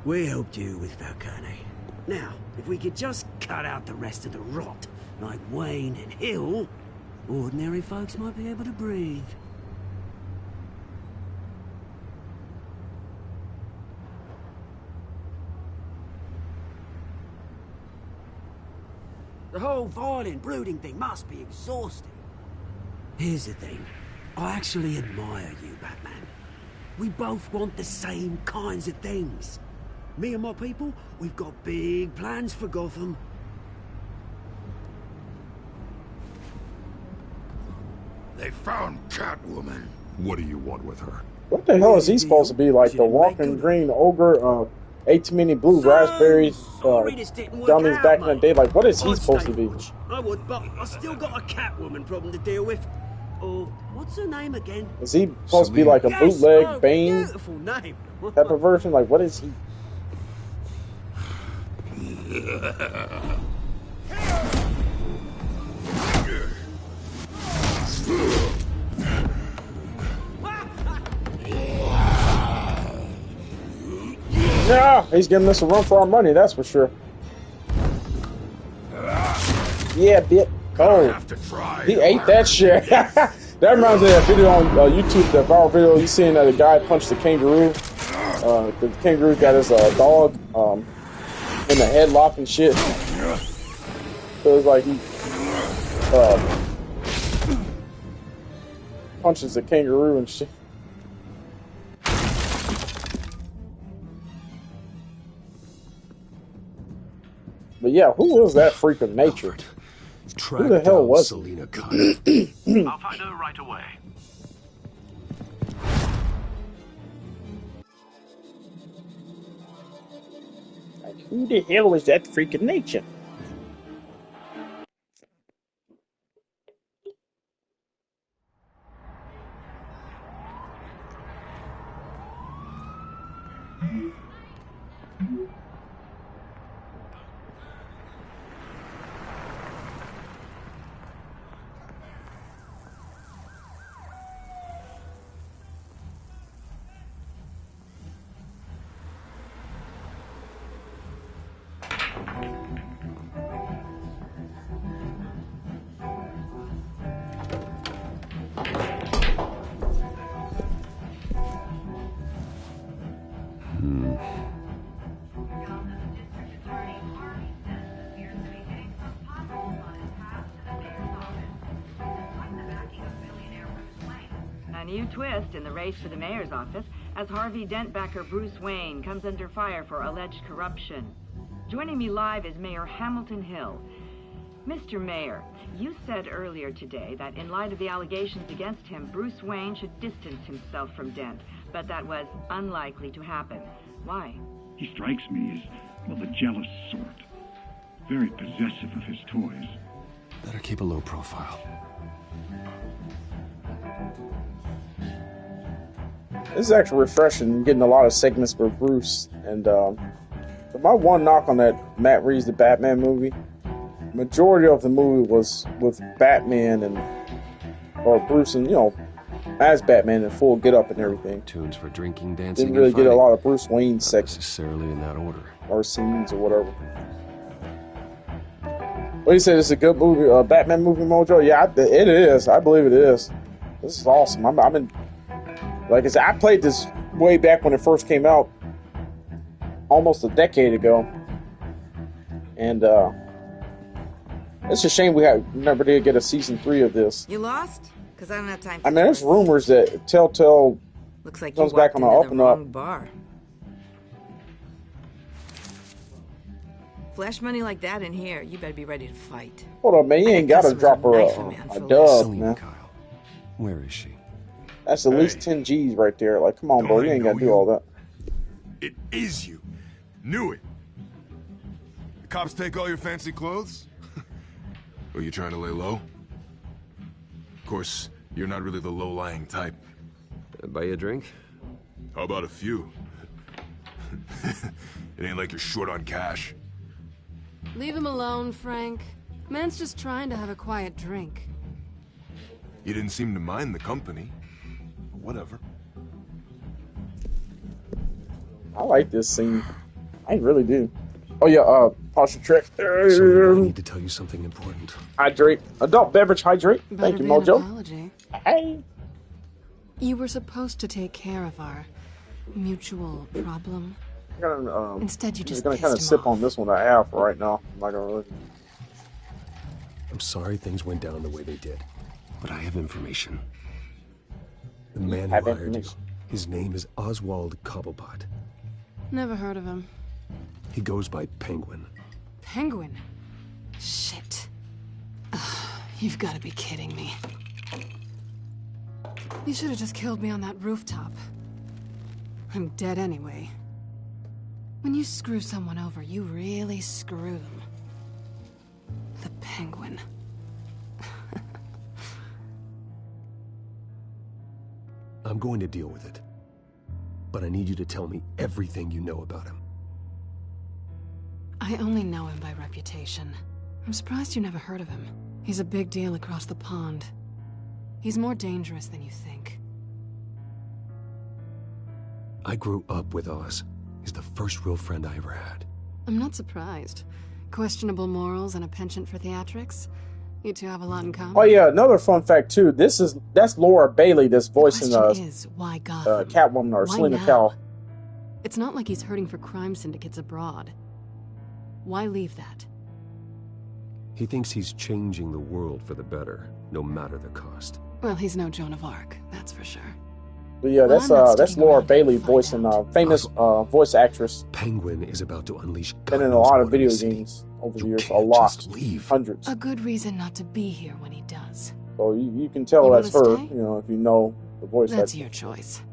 We helped you with Falcone. Now, if we could just cut out the rest of the rot, like Wayne and Hill, ordinary folks might be able to breathe. The whole violent, brooding thing must be exhausting. Here's the thing. I actually admire you, Batman. We both want the same kinds of things. Me and my people, we've got big plans for Gotham. They found Catwoman. What do you want with her? What the hell is he supposed to be? Like the walking green ogre, ate too many blue raspberries, dummies back in the day? Like, what is he supposed to be? I would, but I still got a Catwoman problem to deal with. Oh, what's her name again? Is he supposed to be like a bootleg Bane Beautiful name. type of version? Like, what is he? Yeah, he's giving us a run for our money, that's for sure. Yeah, bit. Oh, he ate that shit. That reminds me of that video on YouTube, that viral video you seen that a guy punched a kangaroo. The kangaroo got his dog in the headlock and shit. So it was like he punches the kangaroo and shit. But yeah, who was that freak of nature? Who the hell was Selina he? I'll find her right away. Like, who the hell was that freak of nature? A new twist in the race for the mayor's office as Harvey Dent-backer Bruce Wayne comes under fire for alleged corruption. Joining me live is Mayor Hamilton Hill. Mr. Mayor, you said earlier today that in light of the allegations against him, Bruce Wayne should distance himself from Dent, but that was unlikely to happen. Why? He strikes me as, well, the jealous sort. Very possessive of his toys. Better keep a low profile. This is actually refreshing, getting a lot of segments for Bruce. And my one knock on that Matt Reeves' The Batman movie, majority of the movie was with Batman or Bruce and, as Batman in full get-up and everything. Tunes for drinking, dancing, didn't really and get a fighting. lot of Bruce Wayne sex. Not necessarily in that order. Or scenes or whatever. What do you say? This is a good movie, Batman movie, Mojo? Yeah, it is. I believe it is. This is awesome. I've been, like I said, I played this way back when it first came out, almost a decade ago, and it's a shame we never did get a season 3 of this. You lost? Because I don't have time for I mean, there's yours. rumors that Telltale Looks like comes you back walked on the into up and the wrong up. bar. Flash money like that in here, you better be ready to fight. Hold on, man. You ain't got to drop her a dub, man. Where is she? That's at least 10 G's right there. Like, come on, bro. You ain't got to do all that. It is you. Knew it. The cops take all your fancy clothes? Are you trying to lay low? Of course, you're not really the low-lying type. Buy you a drink? How about a few? It ain't like you're short on cash. Leave him alone, Frank. Man's just trying to have a quiet drink. You didn't seem to mind the company. Whatever. I like this scene. I really do. Oh yeah, posture trick. So I need to tell you something important. Hydrate. Adult beverage hydrate. Thank you, Better be an Mojo. apology. Hey. You were supposed to take care of our mutual problem. Instead, you just gonna pissed kind of him sip off. on this one I have right now. I'm not gonna really. I'm sorry things went down the way they did, but I have information. The man who hired you, his name is Oswald Cobblepot. Never heard of him. He goes by Penguin. Penguin? Shit. Ugh, you've got to be kidding me. You should have just killed me on that rooftop. I'm dead anyway. When you screw someone over, you really screw them. The Penguin. I'm going to deal with it. But I need you to tell me everything you know about him. I only know him by reputation. I'm surprised you never heard of him. He's a big deal across the pond. He's more dangerous than you think. I grew up with Oz. He's the first real friend I ever had. I'm not surprised. Questionable morals and a penchant for theatrics. You two have a lot in common. Oh yeah, another fun fact too. That's Laura Bailey that's voicing Why Gotham? Catwoman or Why Selena now? Kyle. It's not like he's hurting for crime syndicates abroad. Why leave that? He thinks he's changing the world for the better, no matter the cost. Well, he's no Joan of Arc, that's for sure. But yeah, Well, I'm not that's sticking Laura around Bailey voicing famous voice actress. Penguin is about to unleash. Been in a lot of video games over the years, a lot, hundreds. A good reason not to be here when he does. So you can tell You that's her. wanna stay? You know, if you know the voice. That's actor. your choice.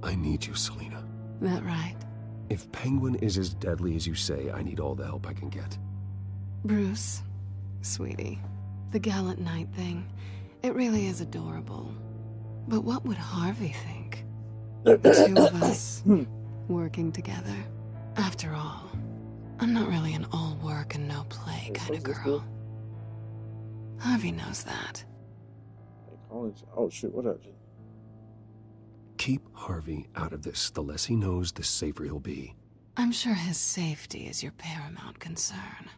I need you, Selena. That right? If Penguin is as deadly as you say, I need all the help I can get. Bruce, sweetie, the gallant knight thing, it really is adorable. But what would Harvey think? The two of us working together. After all, I'm not really an all work and no play kind of girl. Harvey knows that. Oh shoot! What happened? Keep Harvey out of this. The less he knows, the safer he'll be. I'm sure his safety is your paramount concern.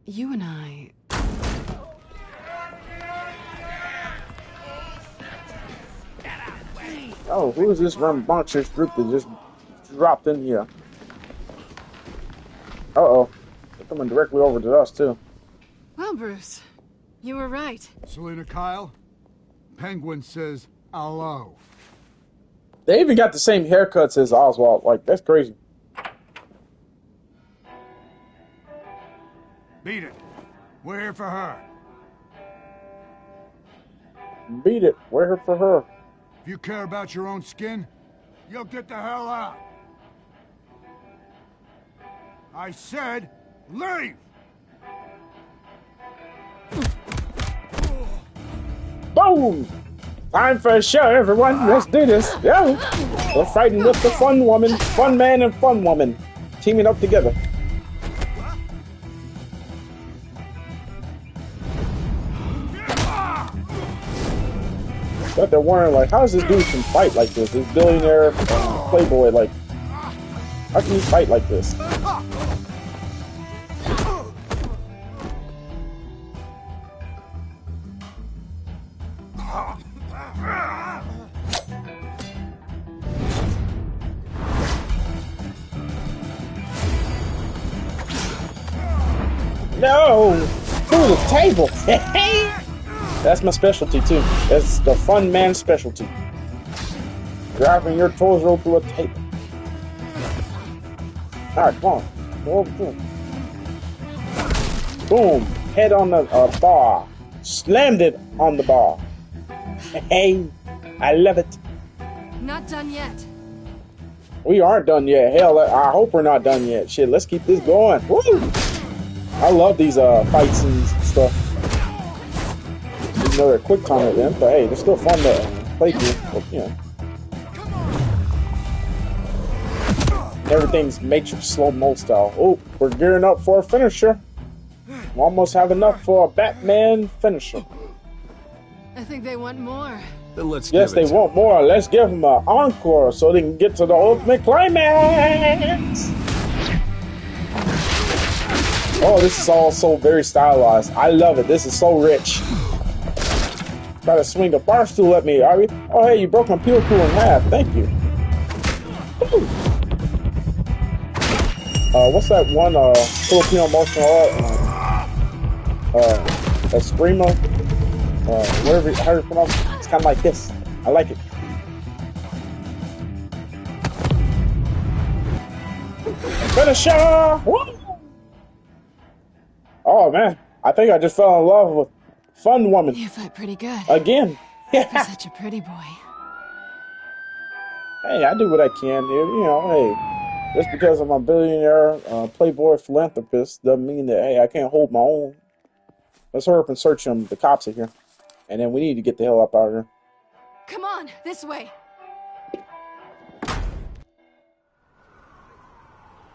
You and I... Oh, who is this rambunctious group that just dropped in here? Uh-oh. They're coming directly over to us, too. Well, Bruce, you were right. Selena Kyle, Penguin says hello. They even got the same haircuts as Oswald. Like, that's crazy. Beat it. We're here for her. Beat it. We're here for her. If you care about your own skin, you'll get the hell out. I said, leave! Boom! Time for a show, everyone. Let's do this. Yeah. We're fighting with the Fun Woman, Fun Man, and Fun Woman. Teaming up together. But they're wondering, like, how does this dude can fight like this? This billionaire playboy, like, how can he fight like this? No! Through the table! That's my specialty too. That's the fun man specialty. Driving your torso through a table. Alright, come on. Boom. Boom. Head on the bar. Slammed it on the bar. Hey, I love it. Not done yet. We aren't done yet. Hell, I hope we're not done yet. Shit, let's keep this going. Woo! I love these fights and stuff. Even though they're quick time event, but hey, they're still fun to play through. But, you know. Everything's Matrix slow-mo style. Oh, we're gearing up for a finisher. We almost have enough for a Batman finisher. I think they want more. Then let's Yes, they want more. Let's give them an encore so they can get to the ultimate climax. Oh, this is all so very stylized. I love it. This is so rich. Try to swing a bar stool at me, are you? Oh, hey, you broke my peel tool in half. Thank you. Woo. What's that one Filipino martial art? A screamer? Whatever, how do you pronounce it? It's kind of like this. I like it. Finisher! Woo! Oh man, I think I just fell in love with Fun Woman. You fight pretty good. Again. You're such a pretty boy. Hey, I do what I can, dude. You know, hey, just because I'm a billionaire, playboy philanthropist doesn't mean that, hey, I can't hold my own. Let's hurry up and search them. The cops are here. And then we need to get the hell up out of here. Come on, this way.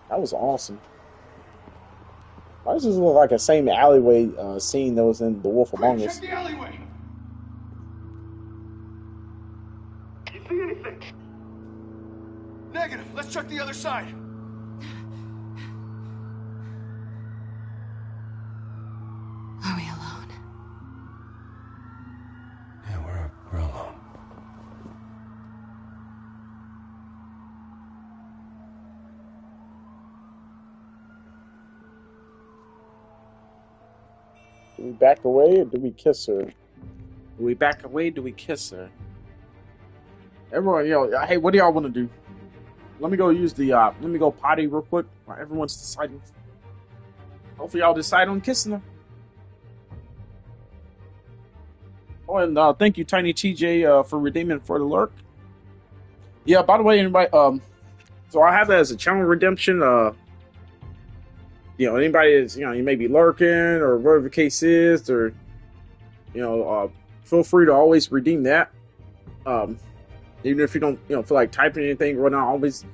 That was awesome. Why does this look like the same alleyway scene that was in The Wolf Among Us? Check the alleyway. You see anything? Negative. Let's check the other side. Are we alone? Yeah, we're alone. Do we back away or do we kiss her? Do we back away or do we kiss her? Everyone, hey, what do y'all want to do? Let me go use the, let me go potty real quick while everyone's deciding. Hopefully y'all decide on kissing her. Oh, and thank you, Tiny TJ, for redeeming for the lurk. Yeah, by the way, anybody, so I have that as a channel redemption, anybody is, you may be lurking or whatever the case is, or, feel free to always redeem that. Even if you don't, feel like typing anything right now, always,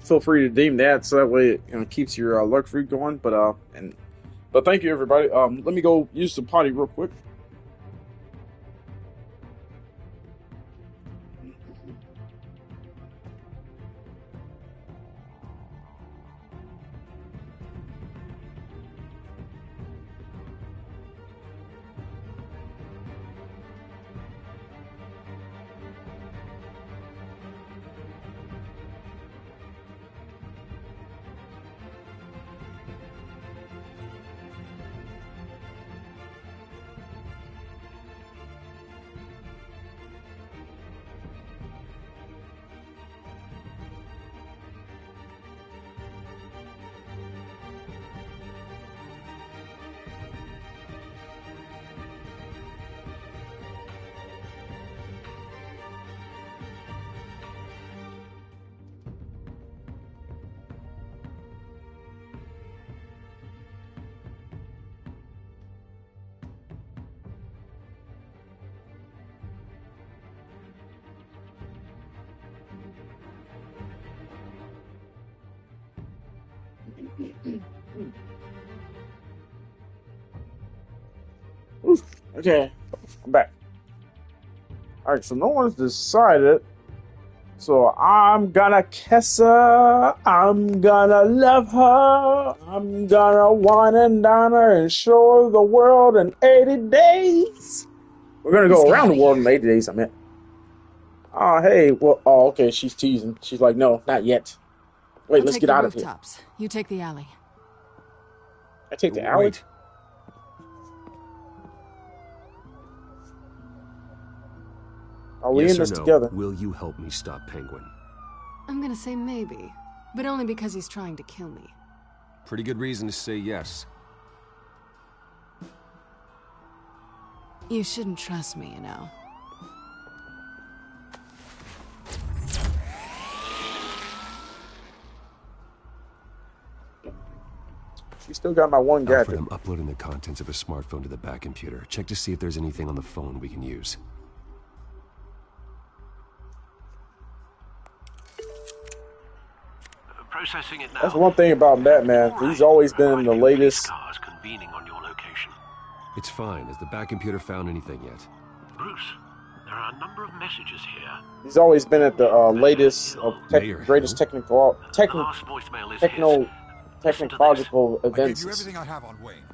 feel free to redeem that. So that way it, keeps your, lurk feed going. But thank you, everybody. Let me go use the potty real quick. Okay, I'm back. Alright, so no one's decided. So I'm gonna kiss her. I'm gonna love her. I'm gonna wine and dine her and show her the world in 80 days. We're gonna go around the world in 80 days, I meant. Oh, hey, well, oh, okay, she's teasing. She's like, no, not yet. Wait, I'll let's take get the out of here. rooftops. You take the alley. I take the alley? Wait. Are we Yes in or this no, together? will you help me stop Penguin? I'm gonna say maybe, but only because he's trying to kill me. Pretty good reason to say yes. You shouldn't trust me, you know. She still got my one gadget. Alfred, I'm uploading the contents of a smartphone to the back computer. Check to see if there's anything on the phone we can use. Processing it now. That's one thing about Batman. He's always been in the latest. Cars convening on your location. It's fine. Has the back computer found anything yet? Bruce, there are a number of messages here. He's always been at the latest of greatest technological I gave events. you everything I have on Wayne.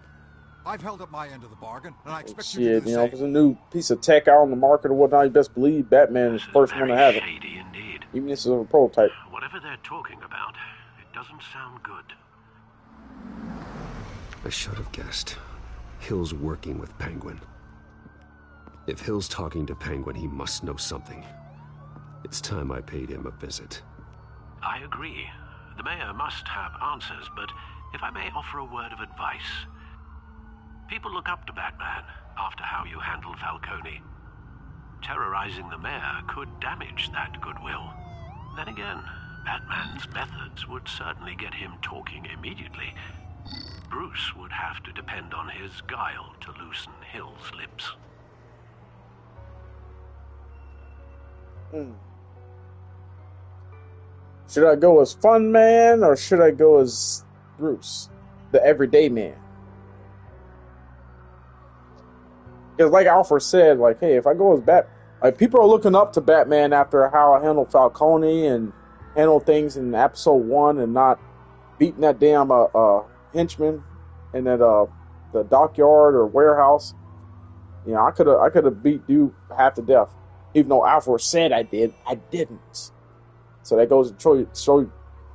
I've held up my end of the bargain, and I expect you to Shit, do you the know, if there's a new piece of tech out on the market or whatnot, you best believe Batman is the first one to have it. Shady indeed. Even if it's a prototype. Whatever they're talking about, it doesn't sound good. I should have guessed. Hill's working with Penguin. If Hill's talking to Penguin, he must know something. It's time I paid him a visit. I agree. The mayor must have answers, but if I may offer a word of advice. People look up to Batman after how you handled Falcone. Terrorizing the mayor could damage that goodwill. Then again, Batman's methods would certainly get him talking immediately. Bruce would have to depend on his guile to loosen Hill's lips. Should I go as Funman or should I go as Bruce, the everyday man? Because like Alfred said, like, hey, if I go as like people are looking up to Batman after how I handled Falcone and handled things in episode 1 and not beating that damn henchman in that the dockyard or warehouse. You know, I could have beat dude half to death, even though Alfred said I did. I didn't. So that goes to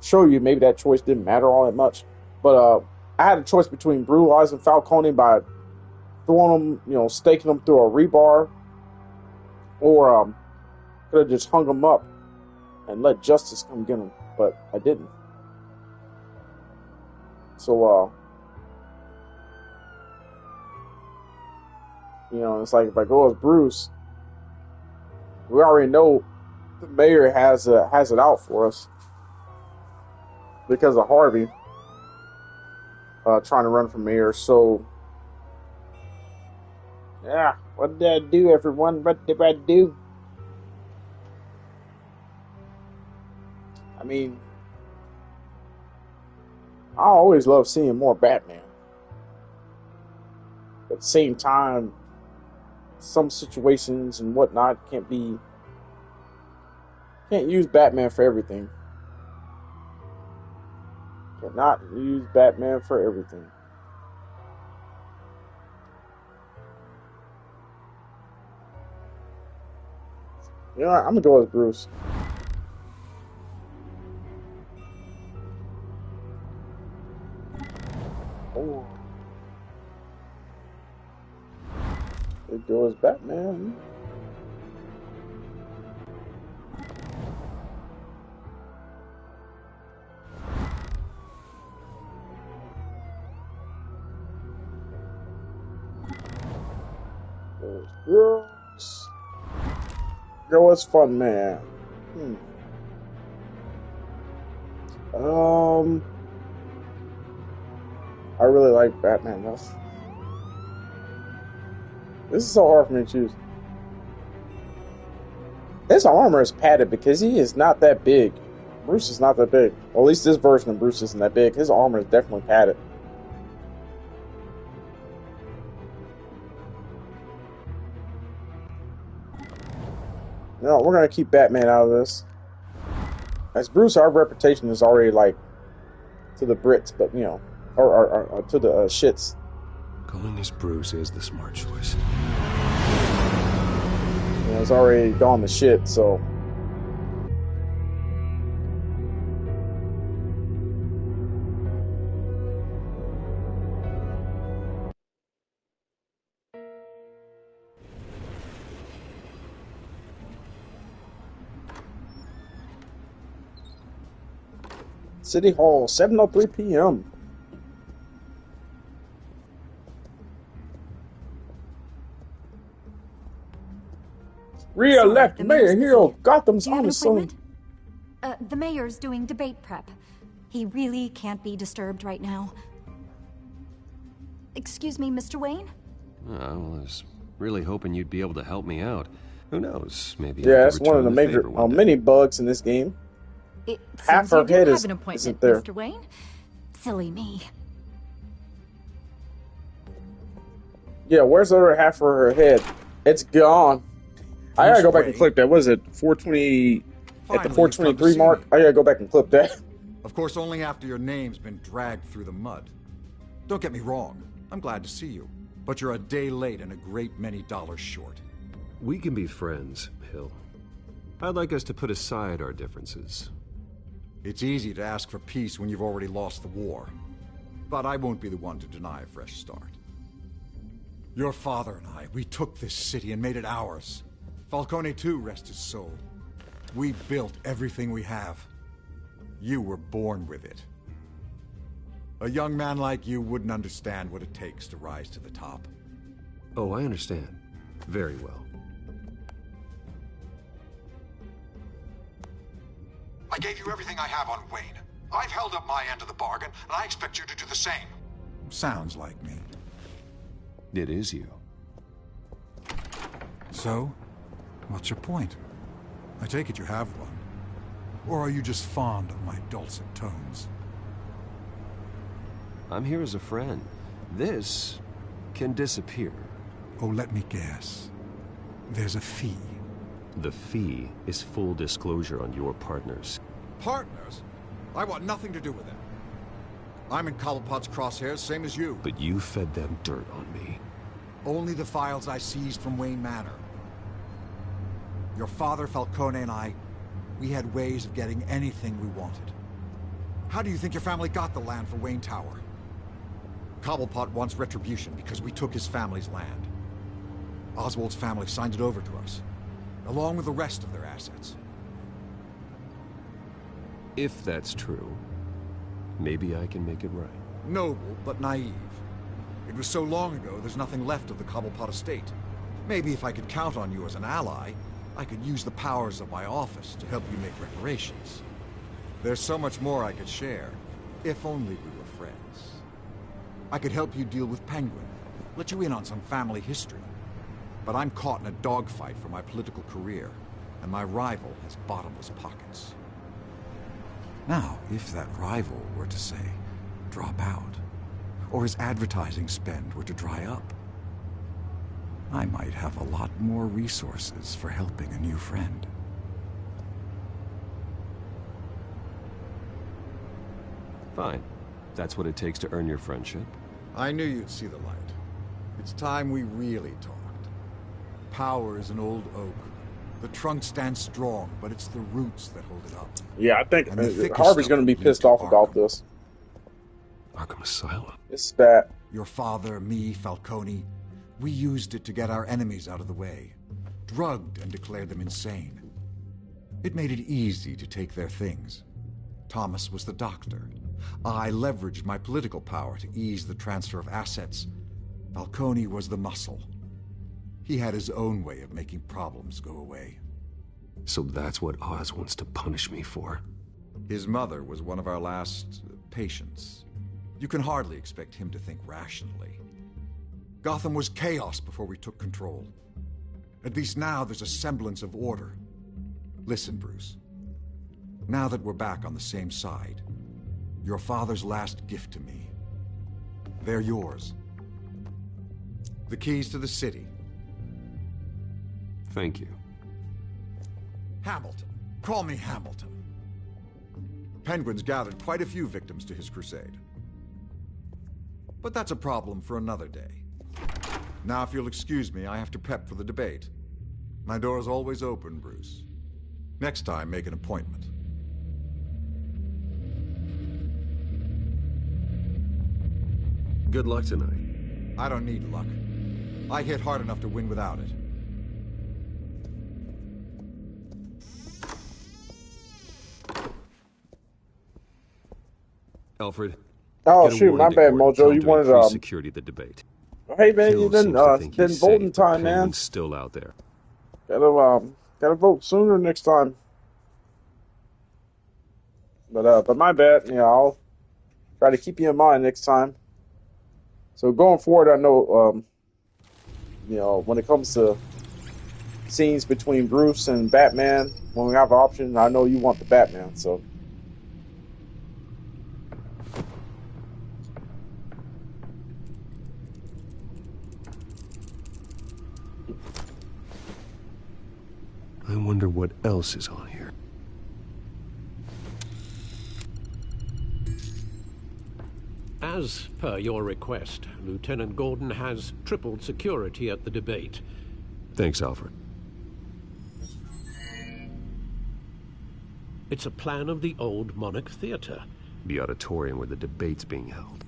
show you maybe that choice didn't matter all that much. But I had a choice between brutalizing Falcone by throwing him, you know, staking him through a rebar, or could have just hung him up and let justice come get him. But I didn't. So you know, it's like if I go as Bruce, we already know the mayor has it out for us because of Harvey trying to run for mayor. So yeah, what did I do, everyone? What did I do? I mean, I always love seeing more Batman. At the same time, some situations and whatnot can't use Batman for everything. Cannot use Batman for everything. You know what? I'm gonna go with Bruce. Oh. It goes Batman. There's Bruce. Go as Funman. I really like Batman though. This is so hard for me to choose. His armor is padded because he is not that big. Bruce is not that big. Well, at least this version of Bruce isn't that big. His armor is definitely padded. No, we're gonna keep Batman out of this. As Bruce, our reputation is already like to the Brits, but you know, or to the shits. Going as Bruce is the smart choice. You know, it's already gone to shit, so. City Hall, 7:03 p.m. Re-elect Mayor Hero Gotham's honest son. The mayor's doing debate prep. He really can't be disturbed right now. Excuse me, Mr. Wayne? I was really hoping you'd be able to help me out. Who knows? Maybe. Yeah, it's one of the major many bugs in this game. Half her head isn't there. Mr. Wayne? Silly me. Yeah, where's the other half of her head? It's gone. I gotta go back and clip that. What is it? 420 at the 423 mark? I gotta go back and clip that. Of course, only after your name's been dragged through the mud. Don't get me wrong. I'm glad to see you. But you're a day late and a great many dollars short. We can be friends, Hill. I'd like us to put aside our differences. It's easy to ask for peace when you've already lost the war. But I won't be the one to deny a fresh start. Your father and I, we took this city and made it ours. Falcone too, rest his soul. We built everything we have. You were born with it. A young man like you wouldn't understand what it takes to rise to the top. Oh, I understand. Very well. I gave you everything I have on Wayne. I've held up my end of the bargain, and I expect you to do the same. Sounds like me. It is you. So, what's your point? I take it you have one. Or are you just fond of my dulcet tones? I'm here as a friend. This can disappear. Oh, let me guess. There's a fee. The fee is full disclosure on your partners. Partners? I want nothing to do with them. I'm in Cobblepot's crosshairs, same as you. But you fed them dirt on me. Only the files I seized from Wayne Manor. Your father, Falcone, and I, we had ways of getting anything we wanted. How do you think your family got the land for Wayne Tower? Cobblepot wants retribution because we took his family's land. Oswald's family signed it over to us, along with the rest of their assets. If that's true, maybe I can make it right. Noble, but naive. It was so long ago, there's nothing left of the Cobblepot estate. Maybe if I could count on you as an ally, I could use the powers of my office to help you make reparations. There's so much more I could share, if only we were friends. I could help you deal with Penguin, let you in on some family history. But I'm caught in a dogfight for my political career, and my rival has bottomless pockets. Now, if that rival were to say, drop out, or his advertising spend were to dry up, I might have a lot more resources for helping a new friend. Fine. That's what it takes to earn your friendship. I knew you'd see the light. It's time we really talked. Power is an old oak. The trunk stands strong, but it's the roots that hold it up. Yeah, I think Harvey's going to be pissed off about this. Arkham Asylum. It's bad. Your father, me, Falcone, we used it to get our enemies out of the way. Drugged and declared them insane. It made it easy to take their things. Thomas was the doctor. I leveraged my political power to ease the transfer of assets. Falcone was the muscle. He had his own way of making problems go away. So that's what Oz wants to punish me for? His mother was one of our last patients. You can hardly expect him to think rationally. Gotham was chaos before we took control. At least now there's a semblance of order. Listen, Bruce. Now that we're back on the same side, your father's last gift to me, they're yours. The keys to the city. Thank you. Hamilton. Call me Hamilton. Penguin's gathered quite a few victims to his crusade. But that's a problem for another day. Now, if you'll excuse me, I have to prep for the debate. My door is always open, Bruce. Next time, make an appointment. Good luck tonight. I don't need luck. I hit hard enough to win without it. Alfred. Oh get a shoot, warning my to bad, Gordon. Mojo. Tell him You to wanted increase security at the debate. Hey man, you Hill didn't seems to think didn't he's vote in safe, but time, man. Penguin's still out there. Gotta vote sooner next time. But my bad. Yeah, I'll try to keep you in mind next time. So going forward, I know, when it comes to scenes between Bruce and Batman, when we have an option, I know you want the Batman, so. I wonder what else is on here. As per your request, Lieutenant Gordon has tripled security at the debate. Thanks, Alfred. It's a plan of the old Monarch Theater. The auditorium where the debate's being held.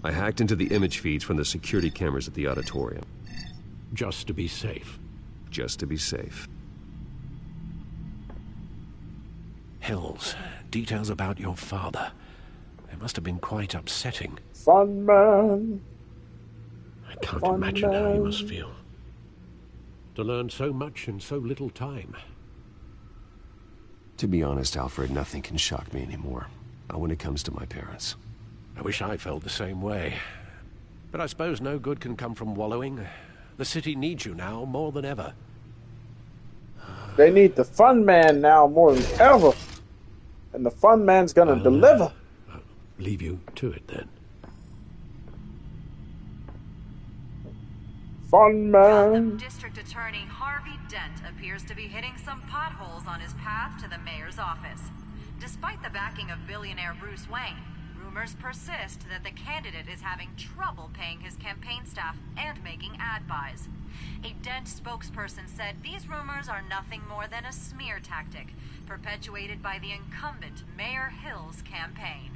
I hacked into the image feeds from the security cameras at the auditorium. Just to be safe. Just to be safe. Hills, details about your father. They must have been quite upsetting. Funman. I can't imagine how he must feel. To learn so much in so little time. To be honest, Alfred, nothing can shock me anymore. Not when it comes to my parents. I wish I felt the same way. But I suppose no good can come from wallowing. The city needs you now more than ever. They need the Fun Man now more than ever. And the Fun Man's gonna deliver. Leave you to it then. Fun Man. District Attorney Harvey Dent appears to be hitting some potholes on his path to the mayor's office. Despite the backing of billionaire Bruce Wayne, rumors persist that the candidate is having trouble paying his campaign staff and making ad buys. A Dent spokesperson said these rumors are nothing more than a smear tactic, perpetuated by the incumbent Mayor Hill's campaign.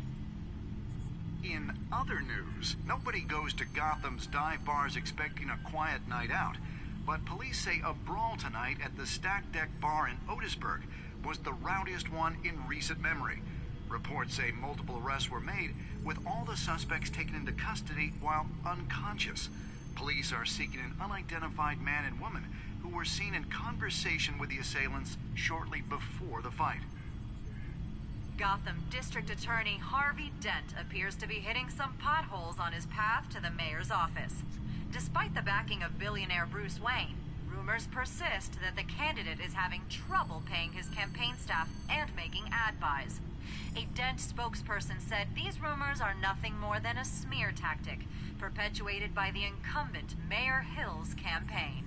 In other news, nobody goes to Gotham's dive bars expecting a quiet night out, but police say a brawl tonight at the Stack Deck Bar in Otisburg was the rowdiest one in recent memory. Reports say multiple arrests were made, with all the suspects taken into custody while unconscious. Police are seeking an unidentified man and woman who were seen in conversation with the assailants shortly before the fight. Gotham District Attorney Harvey Dent appears to be hitting some potholes on his path to the mayor's office. Despite the backing of billionaire Bruce Wayne, rumors persist that the candidate is having trouble paying his campaign staff and making ad buys. A Dent spokesperson said these rumors are nothing more than a smear tactic, perpetuated by the incumbent Mayor Hill's campaign.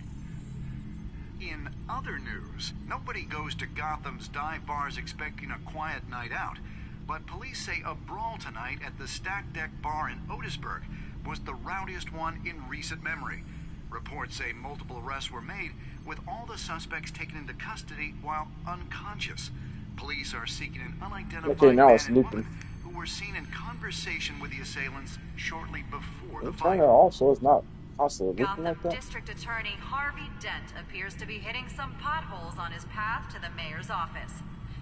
In other news, nobody goes to Gotham's dive bars expecting a quiet night out, but police say a brawl tonight at the Stack Deck Bar in Otisburg was the rowdiest one in recent memory. Reports say multiple arrests were made, with all the suspects taken into custody while unconscious. Police are seeking an unidentified man and woman who were seen in conversation with the assailants shortly before the fight. Also, it's not constantly looking like that. District Attorney Harvey Dent appears to be hitting some potholes on his path to the mayor's office.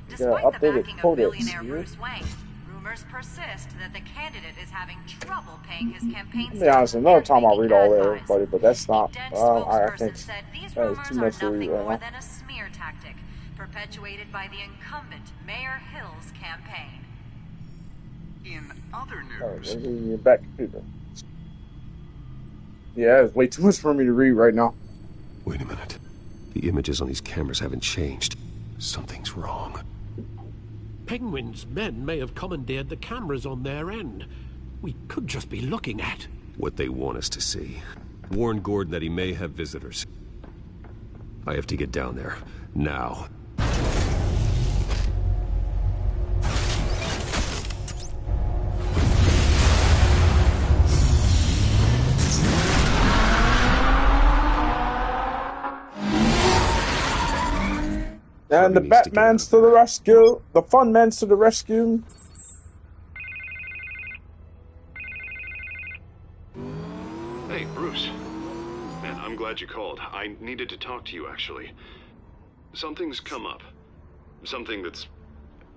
Despite the backing of billionaire Bruce Wayne, rumors persist that the candidate is having trouble paying his campaign staff. To be honest, another time I'll read all that, everybody, but that's not. I think said these that is rumors too much are to read nothing right more now. than a smear tactic, perpetuated by the incumbent Mayor Hill's campaign. In other news, Back computer. Yeah, it's way too much for me to read right now. Wait a minute. The images on these cameras haven't changed. Something's wrong. Penguin's men may have commandeered the cameras on their end. We could just be looking at what they want us to see. Warn Gordon that he may have visitors. I have to get down there. Now. And the Batman's to the rescue. The Funman's to the rescue. Hey, Bruce. Man, I'm glad you called. I needed to talk to you, actually. Something's come up. Something that's...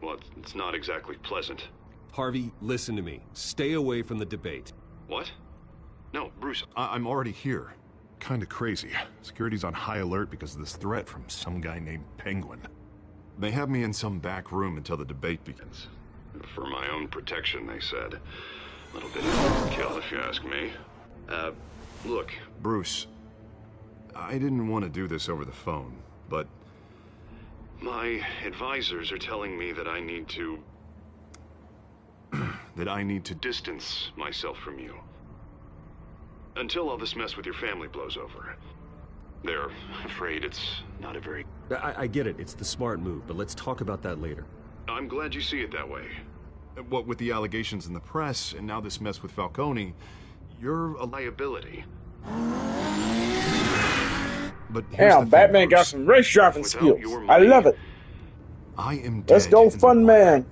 well, it's not exactly pleasant. Harvey, listen to me. Stay away from the debate. What? No, Bruce. I'm already here. Kinda crazy. Security's on high alert because of this threat from some guy named Penguin. They have me in some back room until the debate begins. For my own protection, they said. A little bit of overkill, if you ask me. Look. Bruce, I didn't want to do this over the phone, but... my advisors are telling me that I need to... that I need to distance myself from you. Until all this mess with your family blows over. They're afraid it's not a very... I get it. It's the smart move, but let's talk about that later. I'm glad you see it that way. What with the allegations in the press, and now this mess with Falcone, you're a liability. But damn, Batman got some race driving skills. I love it. I am dead. Let's go, Funman.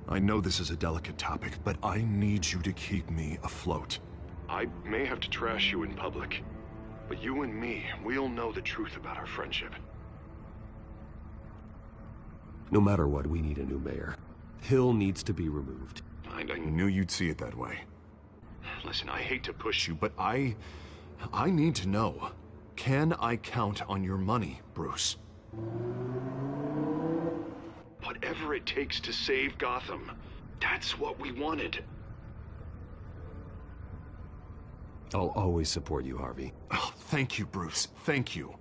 I know this is a delicate topic, but I need you to keep me afloat. I may have to trash you in public, but you and me, we'll know the truth about our friendship. No matter what, we need a new mayor. Hill needs to be removed. I knew you'd see it that way. Listen, I hate to push you, but I need to know. Can I count on your money, Bruce? Whatever it takes to save Gotham. That's what we wanted. I'll always support you, Harvey. Oh, thank you, Bruce. Thank you.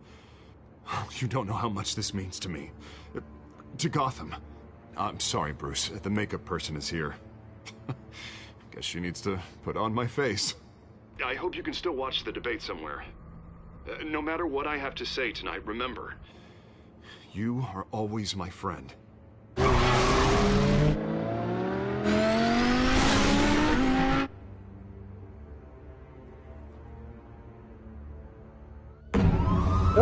You don't know how much this means to me. To Gotham. I'm sorry, Bruce. The makeup person is here. Guess she needs to put on my face. I hope you can still watch the debate somewhere. No matter what I have to say tonight, remember. You are always my friend. You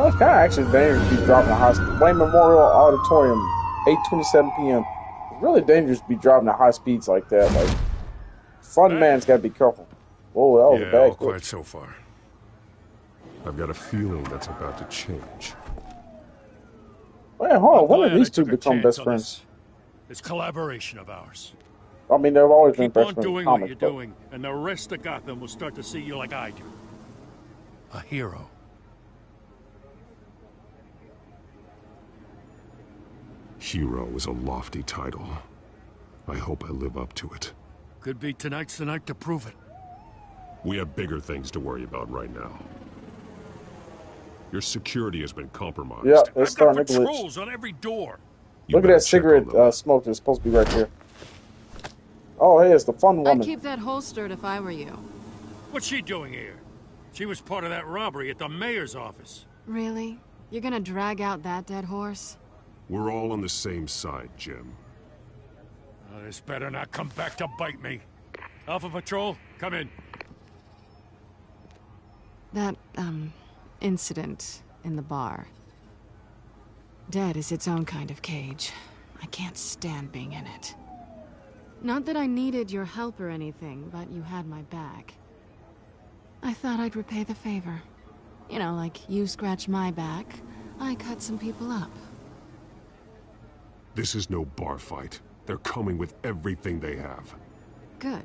know, it's kind of actually dangerous to be driving a high speed. Wayne Memorial Auditorium, 8:27 p.m. It's really dangerous to be driving at high speeds like that. Like, Funman's got to be careful. Whoa, that was a bad. All quiet so far. I've got a feeling that's about to change. Wait, hold on. When did these two become best friends? It's collaboration of ours. I mean, they've always been Keep best on friends. doing Comic, what you're doing, and the rest of Gotham will start to see you like I do. A hero. Hero is a lofty title. I hope I live up to it. Could be tonight's the night to prove it. We have bigger things to worry about right now. Your security has been compromised. Yeah, it's starting to glitch. Patrols on every door. Look at that cigarette smoke that's supposed to be right there. Oh, hey, it's the fun woman. I'd keep that holstered if I were you. What's she doing here? She was part of that robbery at the mayor's office. Really? You're gonna drag out that dead horse? We're all on the same side, Jim. Oh, this better not come back to bite me. Alpha Patrol, come in. That, incident in the bar. Dead is its own kind of cage. I can't stand being in it. Not that I needed your help or anything, but you had my back. I thought I'd repay the favor. You know, like you scratch my back, I cut some people up. This is no bar fight. They're coming with everything they have. Good.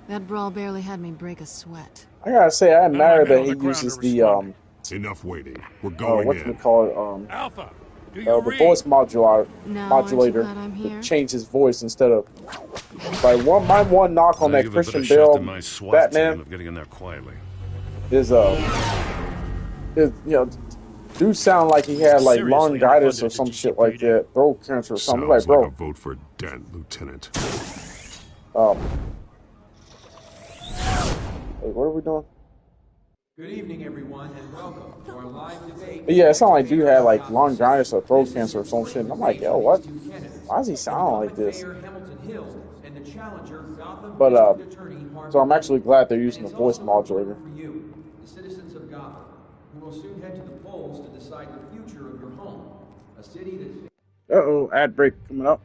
That brawl barely had me break a sweat. I gotta say, I admire that he uses the Enough waiting. We're going what in. do we call it? Alpha, the voice modulator I'm to here? change his voice instead of like one knock on that Give a bit Christian of shift Bale in my SWAT Batman team of getting in there quietly. is you know, do sound like he had like laryngitis or some shit like that, throat cancer or something. Sounds Like, bro, a vote for Dent, Lieutenant. Wait, what are we doing? Good evening, everyone, and welcome to our live debate. But yeah, it sounded like dude had like laryngitis or throat cancer or some shit. And I'm like, yo, what? Why does he sound like this? But so I'm actually glad they're using the voice modulator. For you, the citizens of Gotham, who will soon head to the polls to decide the future of your home. A city that's... Uh-oh, ad break coming up.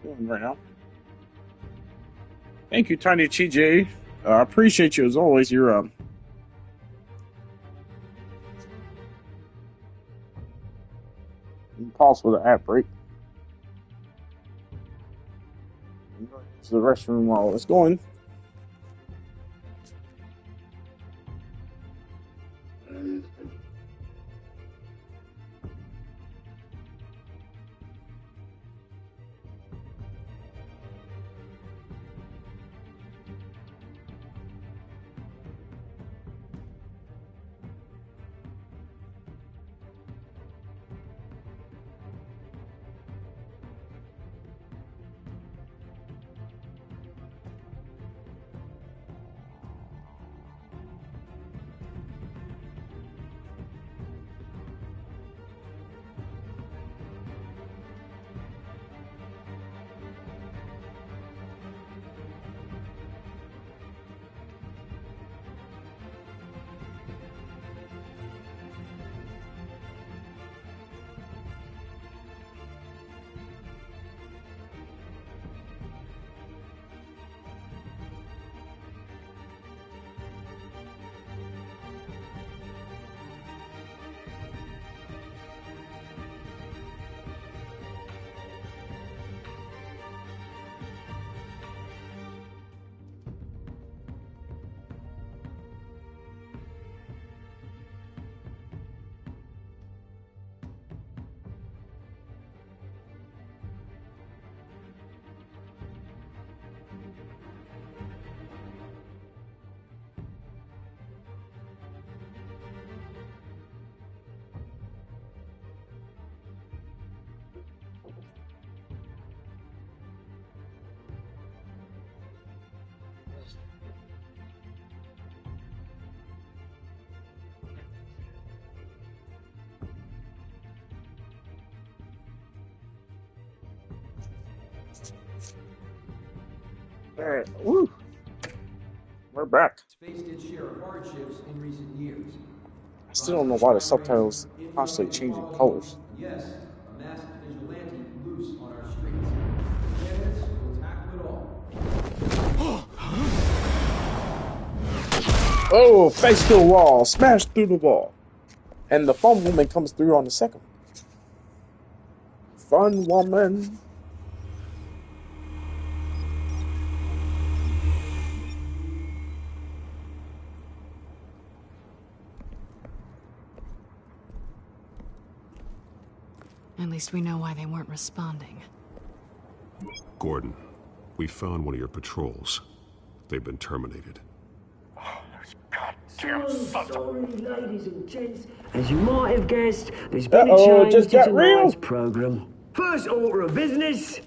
Doing right now. Thank you, Tiny TJ. I appreciate you as always. You're pause for the ad break. To the restroom while it's going. All right, woo. We're back. It's faced its share of hardships in recent years. I still don't know why the subtitles constantly changing colors. Yes, a masked vigilante loose on our streets. Candidates will tackle it all. Oh, face to the wall, smash through the wall. And the fun woman comes through on the second. Fun woman. At least we know why they weren't responding. Gordon, we found one of your patrols. They've been terminated. Sorry, ladies and gents. As you might have guessed, there's been a change to tonight's program. First order of business: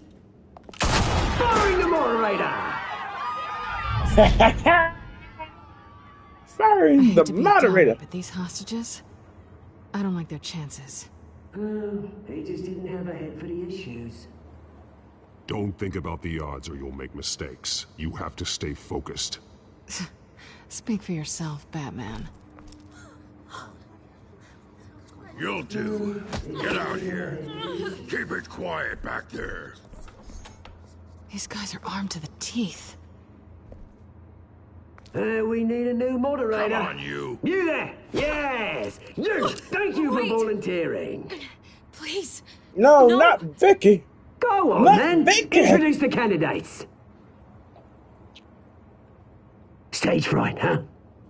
firing the moderator. Firing the moderator. Dumb, but these hostages, I don't like their chances. He just didn't have a head for the issues. Don't think about the odds or you'll make mistakes. You have to stay focused. Speak for yourself, Batman. You'll do. Get out here. Keep it quiet back there. These guys are armed to the teeth. We need a new moderator. Come on, you. You there? Yes. You. Thank you for volunteering. Please. No, not Vicky. Go on, not then. Vicky. Introduce the candidates. Stage fright, huh?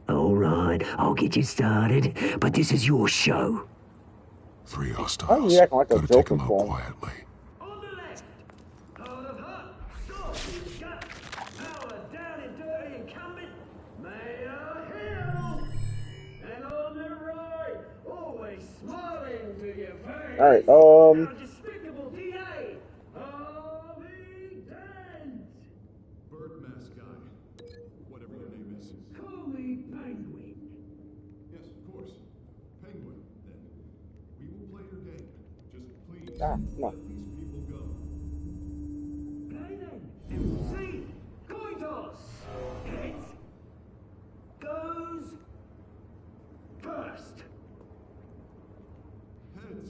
All right, I'll get you started, but this is your show. 3 hostiles. Why are you acting like a Gotta take joking them out ball? quietly. All right, Despicable DA, Harvey Dent. Bird mask guy. Whatever your name is. Call me Penguin. Yes, of course. Penguin, then. We will play your game. Just please come on. let these people go. Play then. MC. Coin toss. Heads. Goes first. Heads.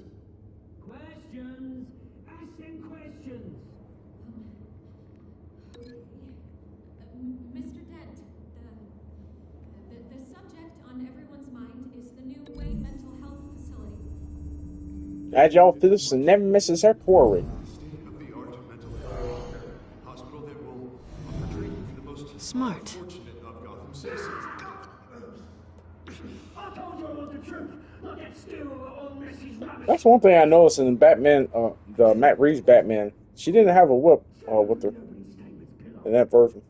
Agile physicist never misses her quarry. Smart. That's one thing I noticed in Batman, the Matt Reeves Batman. She didn't have a whip with her in that version.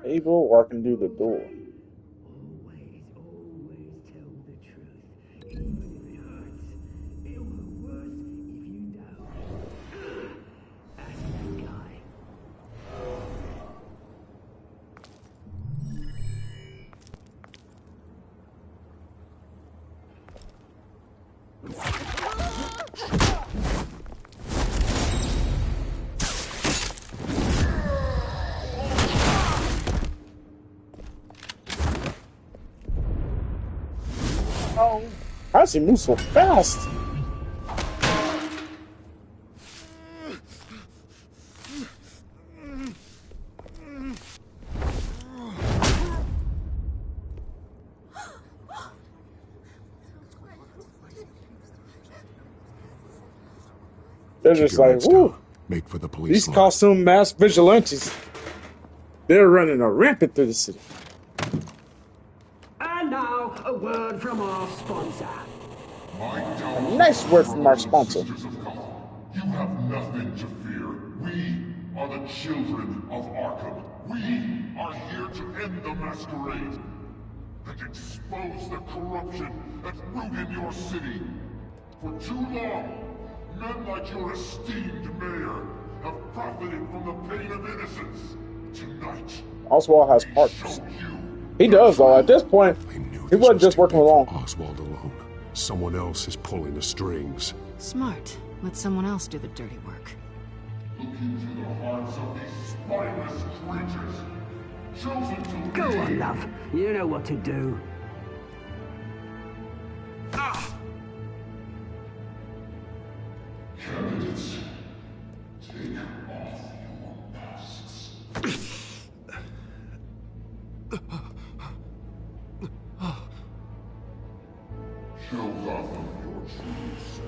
Evil, or I can do the door. Oh, how does he move so fast? They're just like, woo! Make for the police. These costume masked vigilantes. They're running a rampant through the city. And now, a word from our sponsor. A nice word from our sponsor. You have nothing to fear. We are the children of Arkham. We are here to end the masquerade and expose the corruption that's rooted in your city. For too long, men like your esteemed mayor have profited from the pain of innocence. Tonight, Oswald has partners. He does, though. At this point, he wasn't just working alone. Oswald alone. Someone else is pulling the strings. Smart. Let someone else do the dirty work. Look into the hearts of these spineless creatures, chosen to Go on, love. You know what to do. Candidates, take off your masks. Show Gotham your true selves.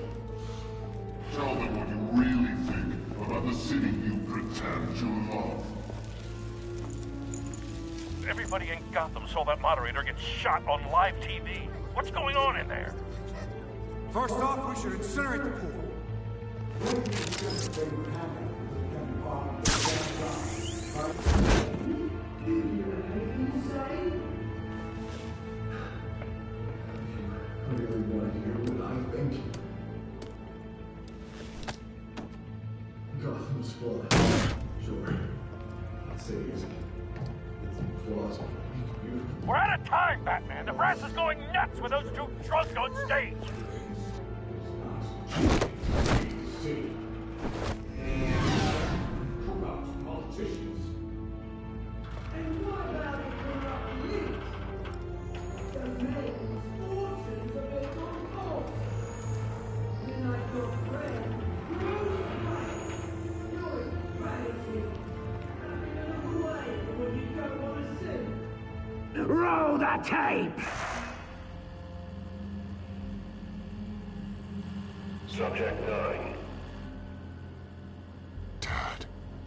Tell them what you really think about the city you pretend to love. Everybody in Gotham saw that moderator get shot on live TV. What's going on in there? First off, we should incinerate the pool. Gotham's flawed. Sure. I'll say it's flaws. We're out of time, Batman. The brass is going nuts with those two drunks on stage. Corrupt politicians. And what about the corrupt youth? The men's fortunes are based on false. Then I've got friends. You're vanity. Having another way when you don't want to see. Roll the tape! Subject 9.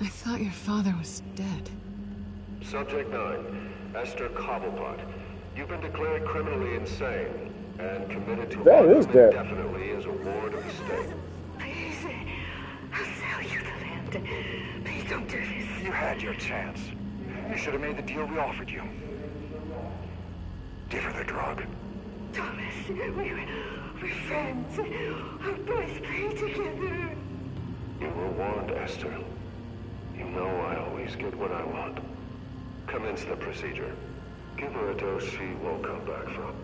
I thought your father was dead. Subject 9. Esther Cobblepot. You've been declared criminally insane and committed to That is dead. indefinitely as a ward of the state. Please, I'll sell you the land. Please don't do this. You had your chance. You should have made the deal we offered you. Give her the drug. Thomas, we're friends. Our boys play together. You were warned, Esther. You know I always get what I want. Commence the procedure. Give her a dose she won't come back from.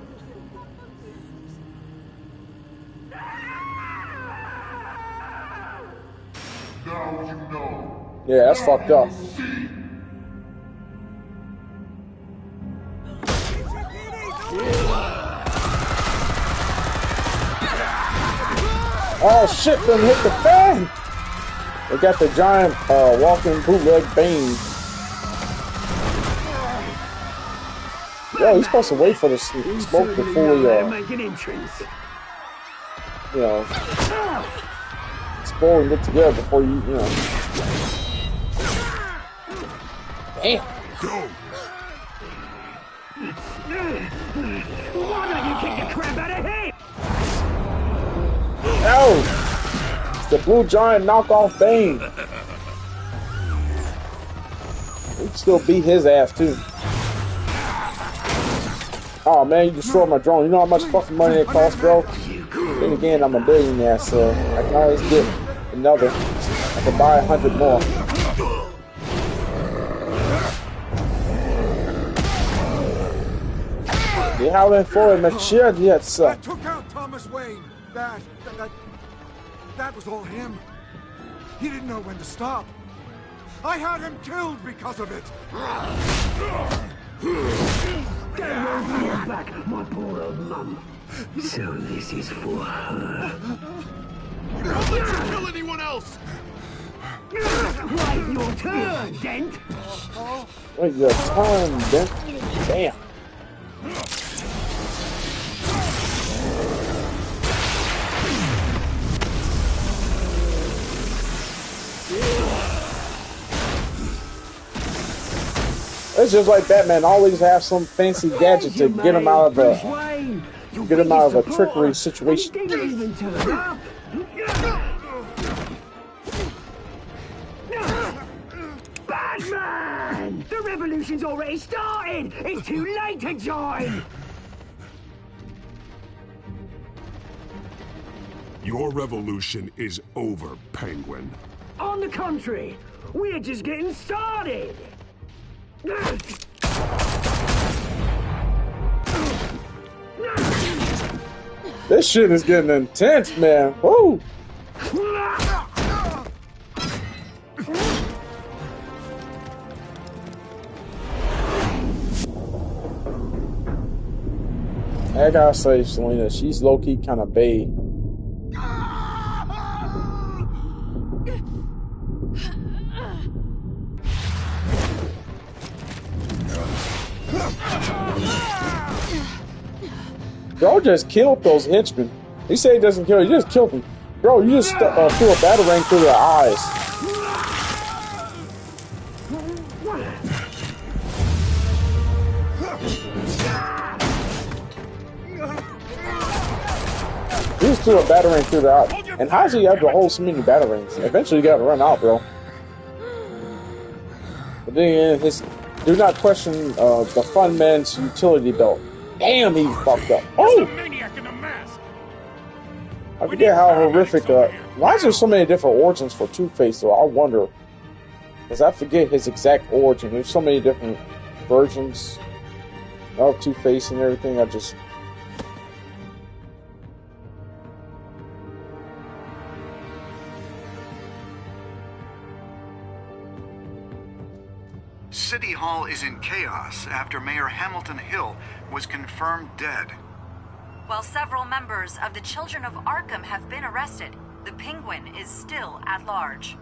Now you know. Yeah, that's fucked up. Oh shit, them hit the fan! They got the giant walking bootleg Bane. Yo, he's supposed to wait for the smoke to fully, make an entrance. you know, explode and get together before you know. Damn. Go. Why don't you kick the crap out of him? Oh! It's the Blue Giant knockoff Bane. We can still beat his ass too. Oh man, you destroyed my drone. You know how much fucking money it costs, bro? Then again, I'm a billionaire, so I can always get another. I can buy 100 more. You haven't for matured yet, sir. I took out Thomas Wayne. That was all him. He didn't know when to stop. I had him killed because of it. Get your back, my poor old mum. So this is for her. Don't let you kill anyone else! Wait your turn, Dent! Wait your turn, Dent. Damn. It's just like Batman always have some fancy gadget to get him out of a trickery situation. Batman! The revolution's already started! It's too late to join! Your revolution is over, Penguin. On the contrary, we're just getting started! This shit is getting intense, man. Woo! I gotta say, Selena, she's low-key kind of bae. Bro just killed those henchmen. He said he doesn't kill, you just killed them. Bro, you just threw a batarang through their eyes. You just threw a batarang through their eyes. And how's he have to hold so many batarangs? Eventually you gotta run out, bro. But then his do not question the Funman's utility belt. Damn, he fucked up. Oh! I forget how horrific. Why is there so many different origins for Two-Face, though? I wonder. Because I forget his exact origin. There's so many different versions of Two-Face and everything. I just. City Hall is in chaos after Mayor Hamilton Hill was confirmed dead. While several members of the Children of Arkham have been arrested, the Penguin is still at large.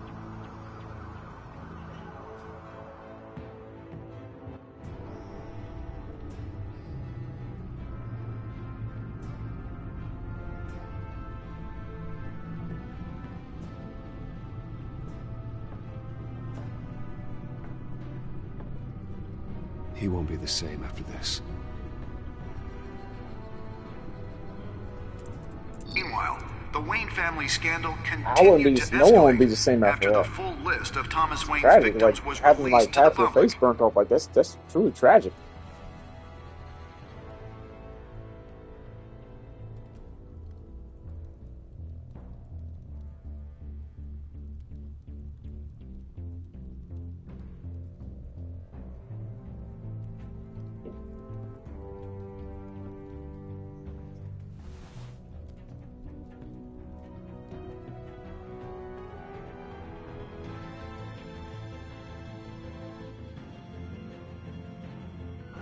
He won't be the same after this. Meanwhile, the Wayne family scandal No continued to one would be escalate the same after the that. full list of Thomas Wayne's Tragic, victims like was having released like to the half your public. face burnt off. Like that's truly tragic.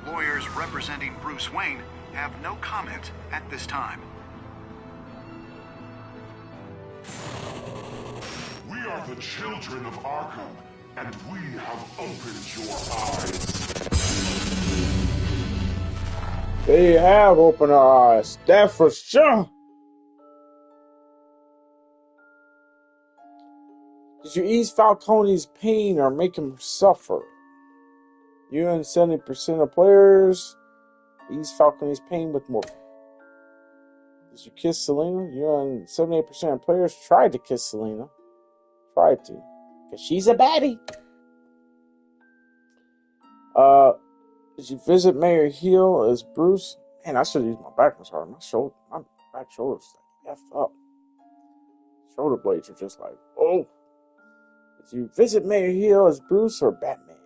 Lawyers representing Bruce Wayne have no comment at this time. We are the children of Arkham, and we have opened your eyes. They have opened our eyes. That for sure. Did you ease Falcone's pain or make him suffer? You and 70% of players ease Falcone's pain with more. Did you kiss Selena? You and 78% of players tried to kiss Selena. Tried to. Because she's a baddie. Did you visit Mayor Hill as Bruce? Man, I should use my back massage. My back shoulders like effed up. Shoulder blades are just like, oh. Did you visit Mayor Hill as Bruce or Batman?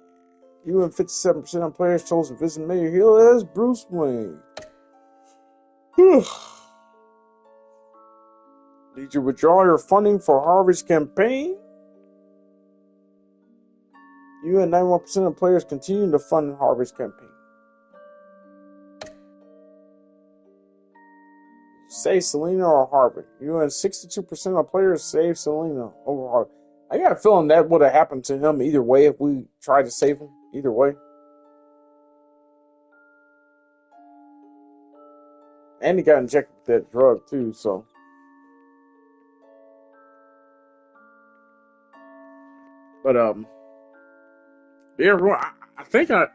You and 57% of players chose to visit Mayor Hill as Bruce Wayne. Did you withdraw your funding for Harvey's campaign? You and 91% of players continue to fund Harvey's campaign. Save Selena or Harvey? You and 62% of players save Selena over Harvey. I got a feeling that would have happened to him either way if we tried to save him. Either way. And he got injected with that drug too, so. But yeah, I think I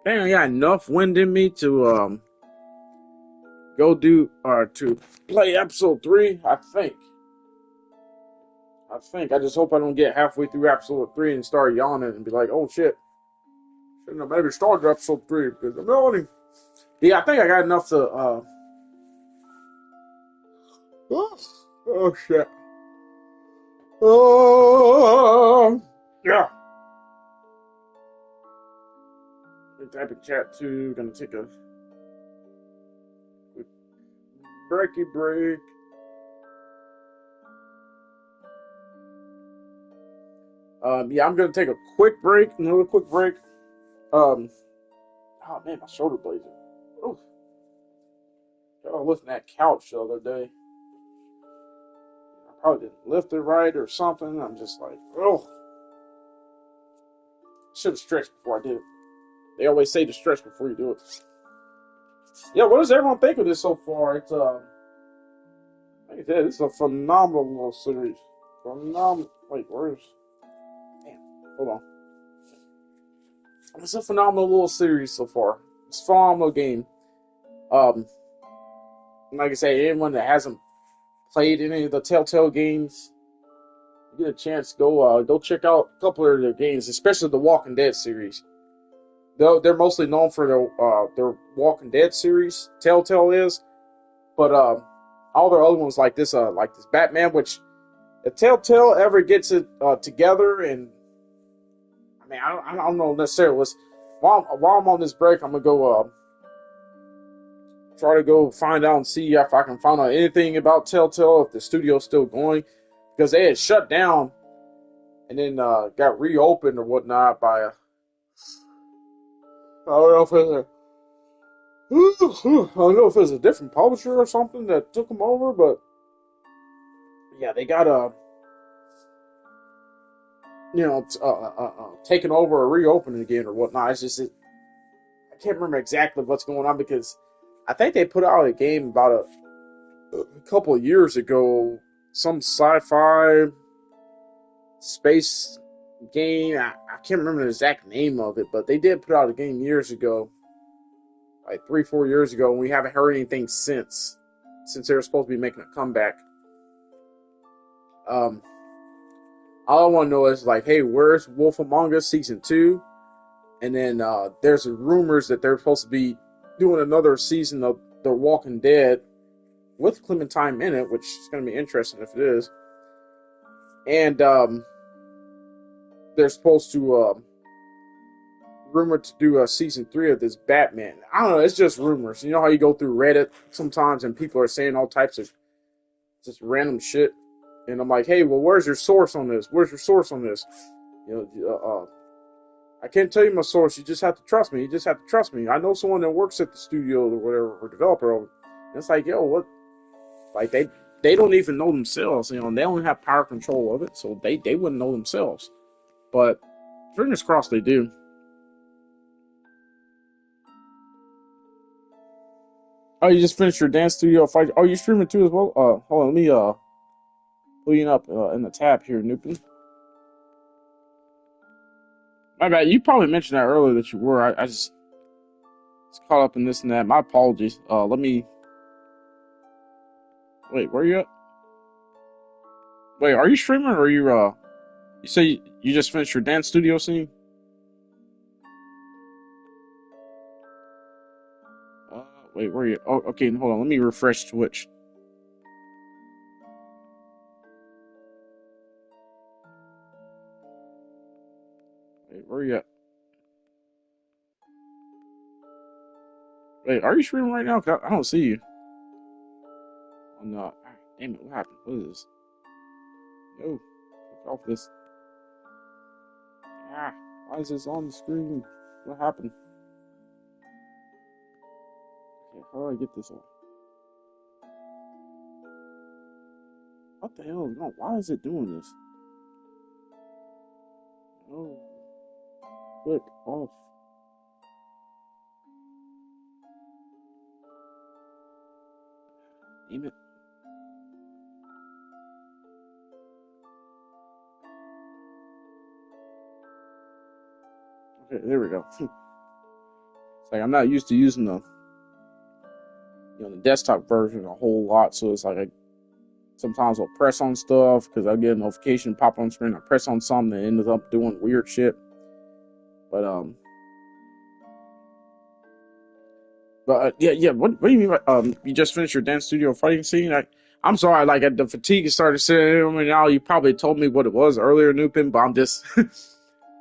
got enough wind in me to go do to play episode 3. I think. I just hope I don't get halfway through episode 3 and start yawning and be like, oh shit. Shouldn't have maybe started episode 3 because I'm yawning. Yeah, I think I got enough to oh shit. Yeah. Type in chat too. Gonna take a quick breaky break. Yeah, I'm gonna take a quick break. Another quick break. Oh man, my shoulder blades are. Oof. I was lifting that couch the other day. I probably didn't lift it right or something. I'm just like, oh. Should have stretched before I did it. They always say to stretch before you do it. Yeah, what does everyone think of this so far? It's like I said, it's a phenomenal little series. Phenomenal. Wait, where's? Damn, hold on. It's a phenomenal little series so far. It's a phenomenal game. Like I say, anyone that hasn't played any of the Telltale games, you get a chance, go check out a couple of their games, especially the Walking Dead series. They're mostly known for their Walking Dead series. Telltale is, but all their other ones like this Batman, which if Telltale ever gets it together, and I mean I don't know necessarily. While I'm on this break, I'm gonna go try to go find out and see if I can find out anything about Telltale, if the studio's still going, because they had shut down and then got reopened or whatnot by I don't know if it was a different publisher or something that took them over, but yeah, they got taken over or reopened again or whatnot. It's just I can't remember exactly what's going on because I think they put out a game about a couple of years ago, some sci-fi space game. I can't remember the exact name of it, but they did put out a game years ago, like 3-4 years ago, and we haven't heard anything since they were supposed to be making a comeback. All I want to know is like, hey, where's Wolf Among Us Season 2? And then there's rumors that they're supposed to be doing another season of The Walking Dead with Clementine in it, which is going to be interesting if it is. And they're supposed to rumored to do a season 3 of this Batman. I don't know, it's just rumors. You know how you go through Reddit sometimes and people are saying all types of just random shit. And I'm like, hey, well, where's your source on this? Where's your source on this? You know, I can't tell you my source. You just have to trust me. You just have to trust me. I know someone that works at the studio or whatever, or developer. And it's like, yo, what? Like they don't even know themselves. You know, and they don't have power control of it, so they wouldn't know themselves. But fingers crossed they do. Oh, you just finished your dance studio fight. Oh, you're streaming too as well. Hold on, let me pull you up in the tab here, Newpin. My bad. You probably mentioned that earlier that you were. I just caught up in this and that. My apologies. Let me. Wait, where are you at? Wait, are you streaming or are you You say you just finished your dance studio scene? Wait, where are you? Oh, okay. Hold on. Let me refresh Twitch. Wait, where are you at? Wait, are you streaming right now? 'Cause I don't see you. Oh no! Damn it! What happened? What is this? No, get off this. Ah, why is this on the screen? What happened? Okay, how do I get this on? What the hell is going on? Why is it doing this? No. Click off. Damn it. Okay, there we go. It's like I'm not used to using the the desktop version a whole lot, so it's like sometimes I'll press on stuff because I get a notification pop on screen. I press on something and ends up doing weird shit. But yeah. What do you mean by you just finished your dance studio fighting scene? I'm sorry, like the fatigue started setting in on me now. You probably told me what it was earlier, Nupin, but I'm just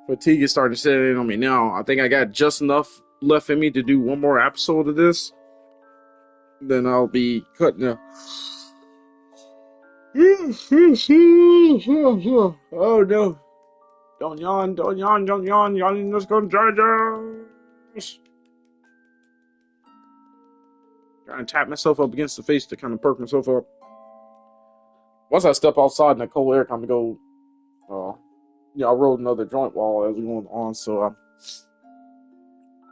fatigue is starting to set in on me now. I think I got just enough left in me to do one more episode of this. Then I'll be cutting the. Oh no. Don't yawn, don't yawn, don't yawn. Yawning is gonna judge us. Trying to tap myself up against the face to kind of perk myself up. Once I step outside in the cold air, kind of go. I rolled another joint while I was going on, so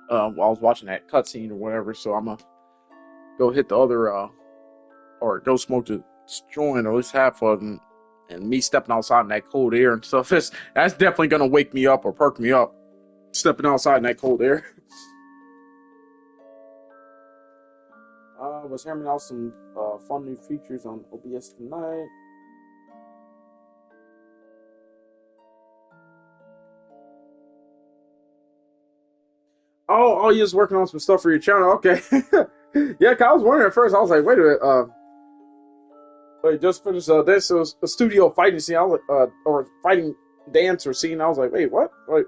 while I was watching that cutscene or whatever, so I'm gonna go hit the other or go smoke the joint or at least half of them. And me stepping outside in that cold air and stuff, that's definitely gonna wake me up or perk me up. Stepping outside in that cold air. Was hammering out some fun new features on OBS tonight. Oh, you're just working on some stuff for your channel. Okay. Yeah, 'cause I was wondering at first. I was like, wait a minute. Wait, just finished this. It was a studio fighting scene. I was like, or fighting dance or scene. I was like, wait, what? Like,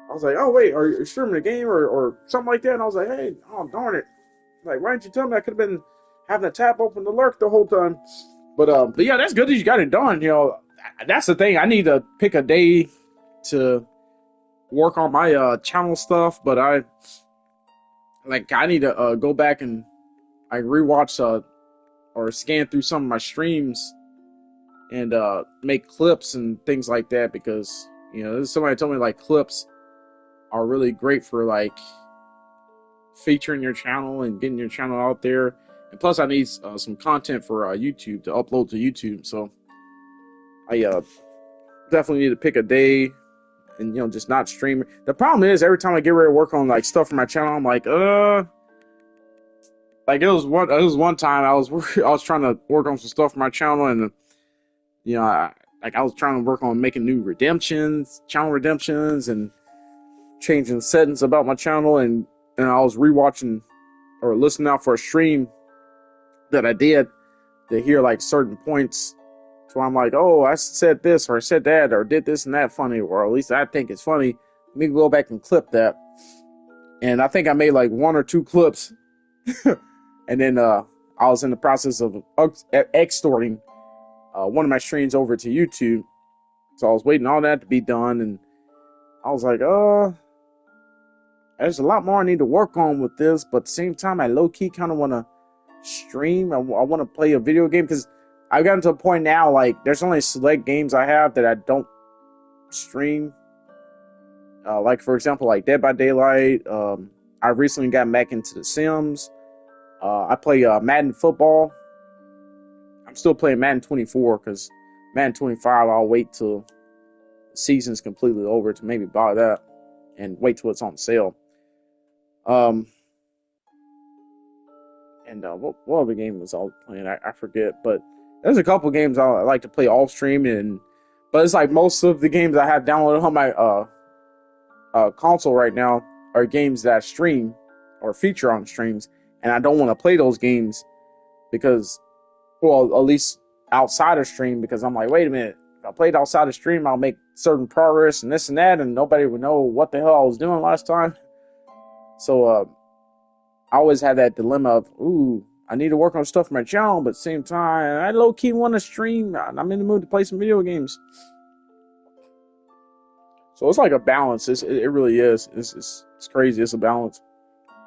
I was like, oh wait, are you streaming a game or something like that? And I was like, hey, oh darn it! Like, why didn't you tell me? I could have been having the tab open to lurk the whole time. But yeah, that's good that you got it done. That's the thing. I need to pick a day to work on my channel stuff, but I need to go back and rewatch or scan through some of my streams and make clips and things like that because somebody told me like clips are really great for like featuring your channel and getting your channel out there. And plus, I need some content for YouTube to upload to YouTube, so I definitely need to pick a day and just not stream. The problem is every time I get ready to work on like stuff for my channel, I'm like it was one time I was trying to work on some stuff for my channel, and I was trying to work on making new channel redemptions, and changing settings about my channel, and I was rewatching or listening out for a stream that I did to hear like certain points. So I'm like, oh, I said this or I said that or did this and that funny, or at least I think it's funny. Let me go back and clip that. And I think I made like one or two clips. And then I was in the process of extorting one of my streams over to YouTube. So I was waiting on that to be done. And I was like, there's a lot more I need to work on with this. But at the same time, I low-key kind of want to stream. I want to play a video game because I've gotten to a point now, like, there's only select games I have that I don't stream. Like, for example, like Dead by Daylight. I recently got back into The Sims. I play Madden football. I'm still playing Madden 24 because Madden 25 I'll wait till the season's completely over to maybe buy that and wait till it's on sale. And what other game was I playing? I forget, but there's a couple games I like to play off stream, but it's like most of the games I have downloaded on my console right now are games that stream or feature on streams, and I don't want to play those games because, well, at least outside of stream, because I'm like, wait a minute, if I played outside of stream, I'll make certain progress and this and that, and nobody would know what the hell I was doing last time. So I always had that dilemma of, ooh, I need to work on stuff for my channel, but at the same time, I low-key want to stream. I'm in the mood to play some video games. So it's like a balance. It really is. It's crazy. It's a balance.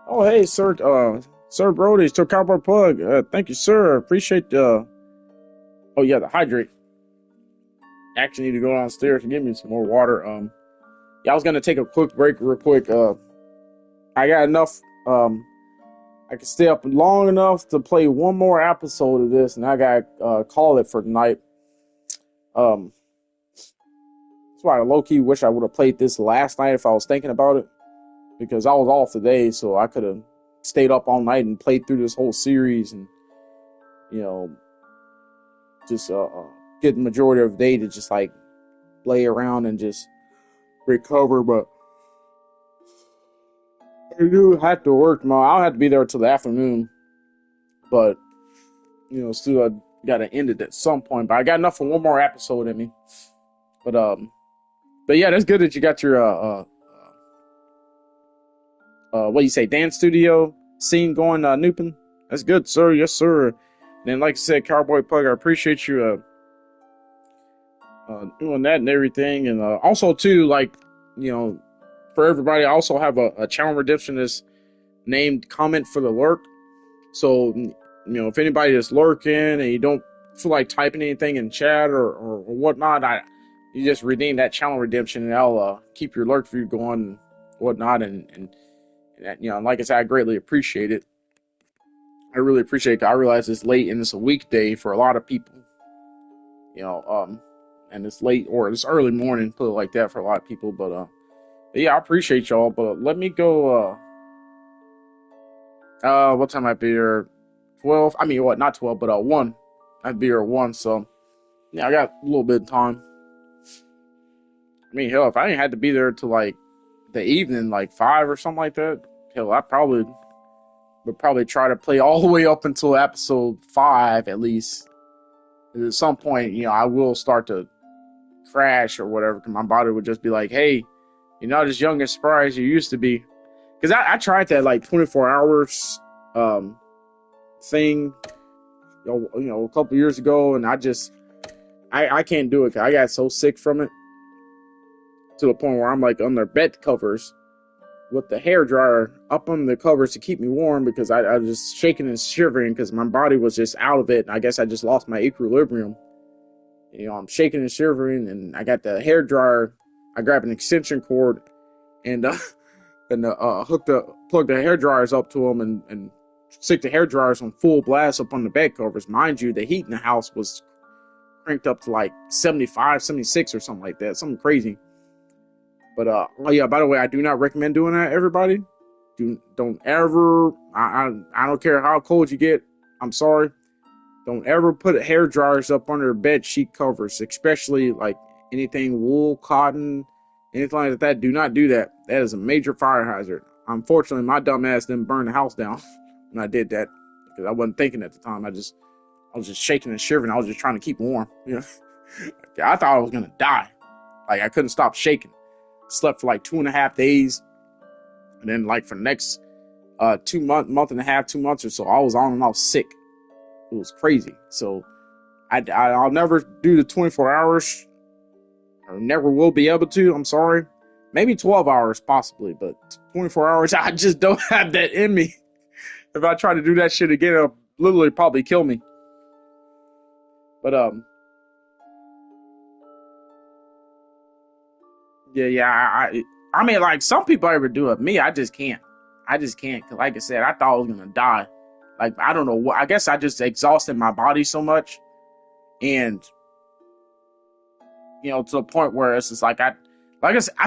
Oh, hey, Sir Brody, Sir Cowboy Plug. Thank you, sir. Appreciate the... Oh, yeah, the hydrate. Actually need to go downstairs and get me some more water. Yeah, I was going to take a quick break real quick. I got enough... I can stay up long enough to play one more episode of this, and I gotta call it for tonight. That's why I low-key wish I would have played this last night if I was thinking about it, because I was off today, so I could have stayed up all night and played through this whole series, and just get the majority of the day to just like lay around and just recover. But I do have to work tomorrow. I'll have to be there till the afternoon, but still I gotta end it at some point. But I got enough for one more episode in me. But yeah, that's good that you got your what do you say, dance studio scene going, Nupin. That's good, sir. Yes, sir. And then, like I said, Cowboy Plug, I appreciate you doing that and everything. And also too, like, for everybody, I also have a channel redemption that's named Comment for the Lurk. So, if anybody is lurking and you don't feel like typing anything in chat or whatnot, you just redeem that channel redemption, and I'll keep your lurk view going and whatnot. And like I said, I greatly appreciate it. I really appreciate it. I realize it's late and it's a weekday for a lot of people. And it's late or it's early morning, put it like that, for a lot of people. But yeah, I appreciate y'all. But let me go. What time I'd be here? 12. I mean, what? Not 12, but 1. I'd be here at 1. So yeah, I got a little bit of time. I mean, hell, if I ain't had to be there till like the evening, like 5 or something like that, hell, I would probably try to play all the way up until episode 5 at least. At some point, I will start to crash or whatever, because my body would just be like, hey, you're not as young and spry as you used to be. Because I tried that like 24 hours thing, a couple years ago, and I can't do it. I got so sick from it to the point where I'm like under bed covers with the hairdryer up under the covers to keep me warm, because I was just shaking and shivering because my body was just out of it. And I guess I just lost my equilibrium. I'm shaking and shivering, and I got the hairdryer. I grabbed an extension cord and plug the hairdryers up to them and stick the hairdryers on full blast up on the bed covers. Mind you, the heat in the house was cranked up to like 75, 76 or something like that. Something crazy. But oh yeah, by the way, I do not recommend doing that, everybody. Don't ever, I don't care how cold you get, I'm sorry. Don't ever put hair dryers up under bed sheet covers, especially like anything wool, cotton, anything like that. Do not do that. That is a major fire hazard. Unfortunately, my dumb ass didn't burn the house down when I did that, because I wasn't thinking at the time. I was just shaking and shivering. I was just trying to keep warm. I thought I was gonna die. Like, I couldn't stop shaking. Slept for like 2.5 days, and then like for the next 2 month and a half, 2 months or so, I was on and off sick. It was crazy. So I'll never do the 24 hours. I never will be able to. I'm sorry. Maybe 12 hours possibly, but 24 hours, I just don't have that in me. If I try to do that shit again, it'll literally probably kill me. But yeah. I mean, like, some people ever do it. Me, I just can't. Because like I said, I thought I was gonna die. like, I don't know what, I guess I just exhausted my body so much. And, you know, to the point where it's just like, I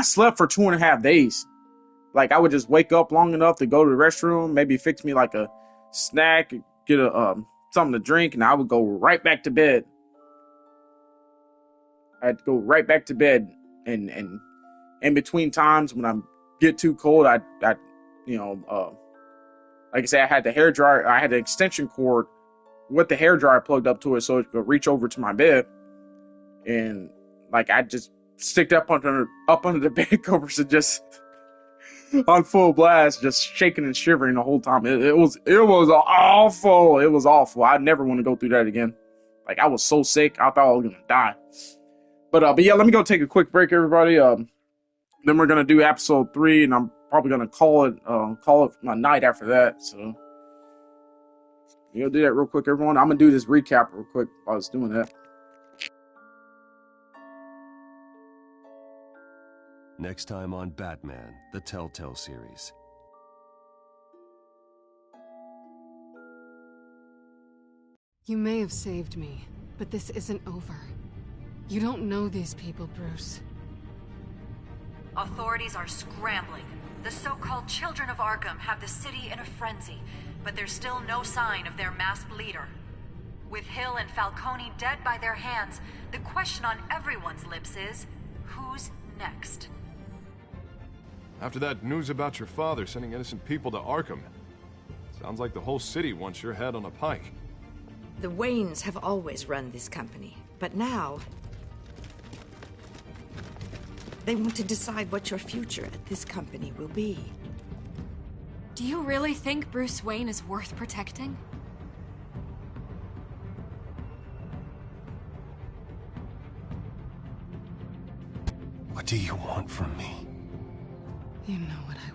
slept for 2.5 days. Like, I would just wake up long enough to go to the restroom, maybe fix me like a snack, get something to drink, and I would go right back to bed. I'd go right back to bed, and in between times when I get too cold, I you know, like I said, I had the hair dryer, I had the extension cord with the hair dryer plugged up to it, so it could reach over to my bed, and like I just sticked up under the bed covers and just on full blast, just shaking and shivering the whole time. It was awful. It was awful. I never want to go through that again. Like, I was so sick, I thought I was gonna die. But yeah, let me go take a quick break, everybody. Then we're gonna do episode 3, and I'm probably gonna call it my night after that. So you'll do that real quick, everyone. I'm gonna do this recap real quick while I was doing that. Next time on Batman, the Telltale series. You may have saved me, but this isn't over. You don't know these people, Bruce. Authorities are scrambling. The so-called Children of Arkham have the city in a frenzy, but there's still no sign of their masked leader. With Hill and Falcone dead by their hands, the question on everyone's lips is, who's next? After that news about your father sending innocent people to Arkham, sounds like the whole city wants your head on a pike. The Waynes have always run this company, but now they want to decide what your future at this company will be. Do you really think Bruce Wayne is worth protecting? What do you want from me? You know what I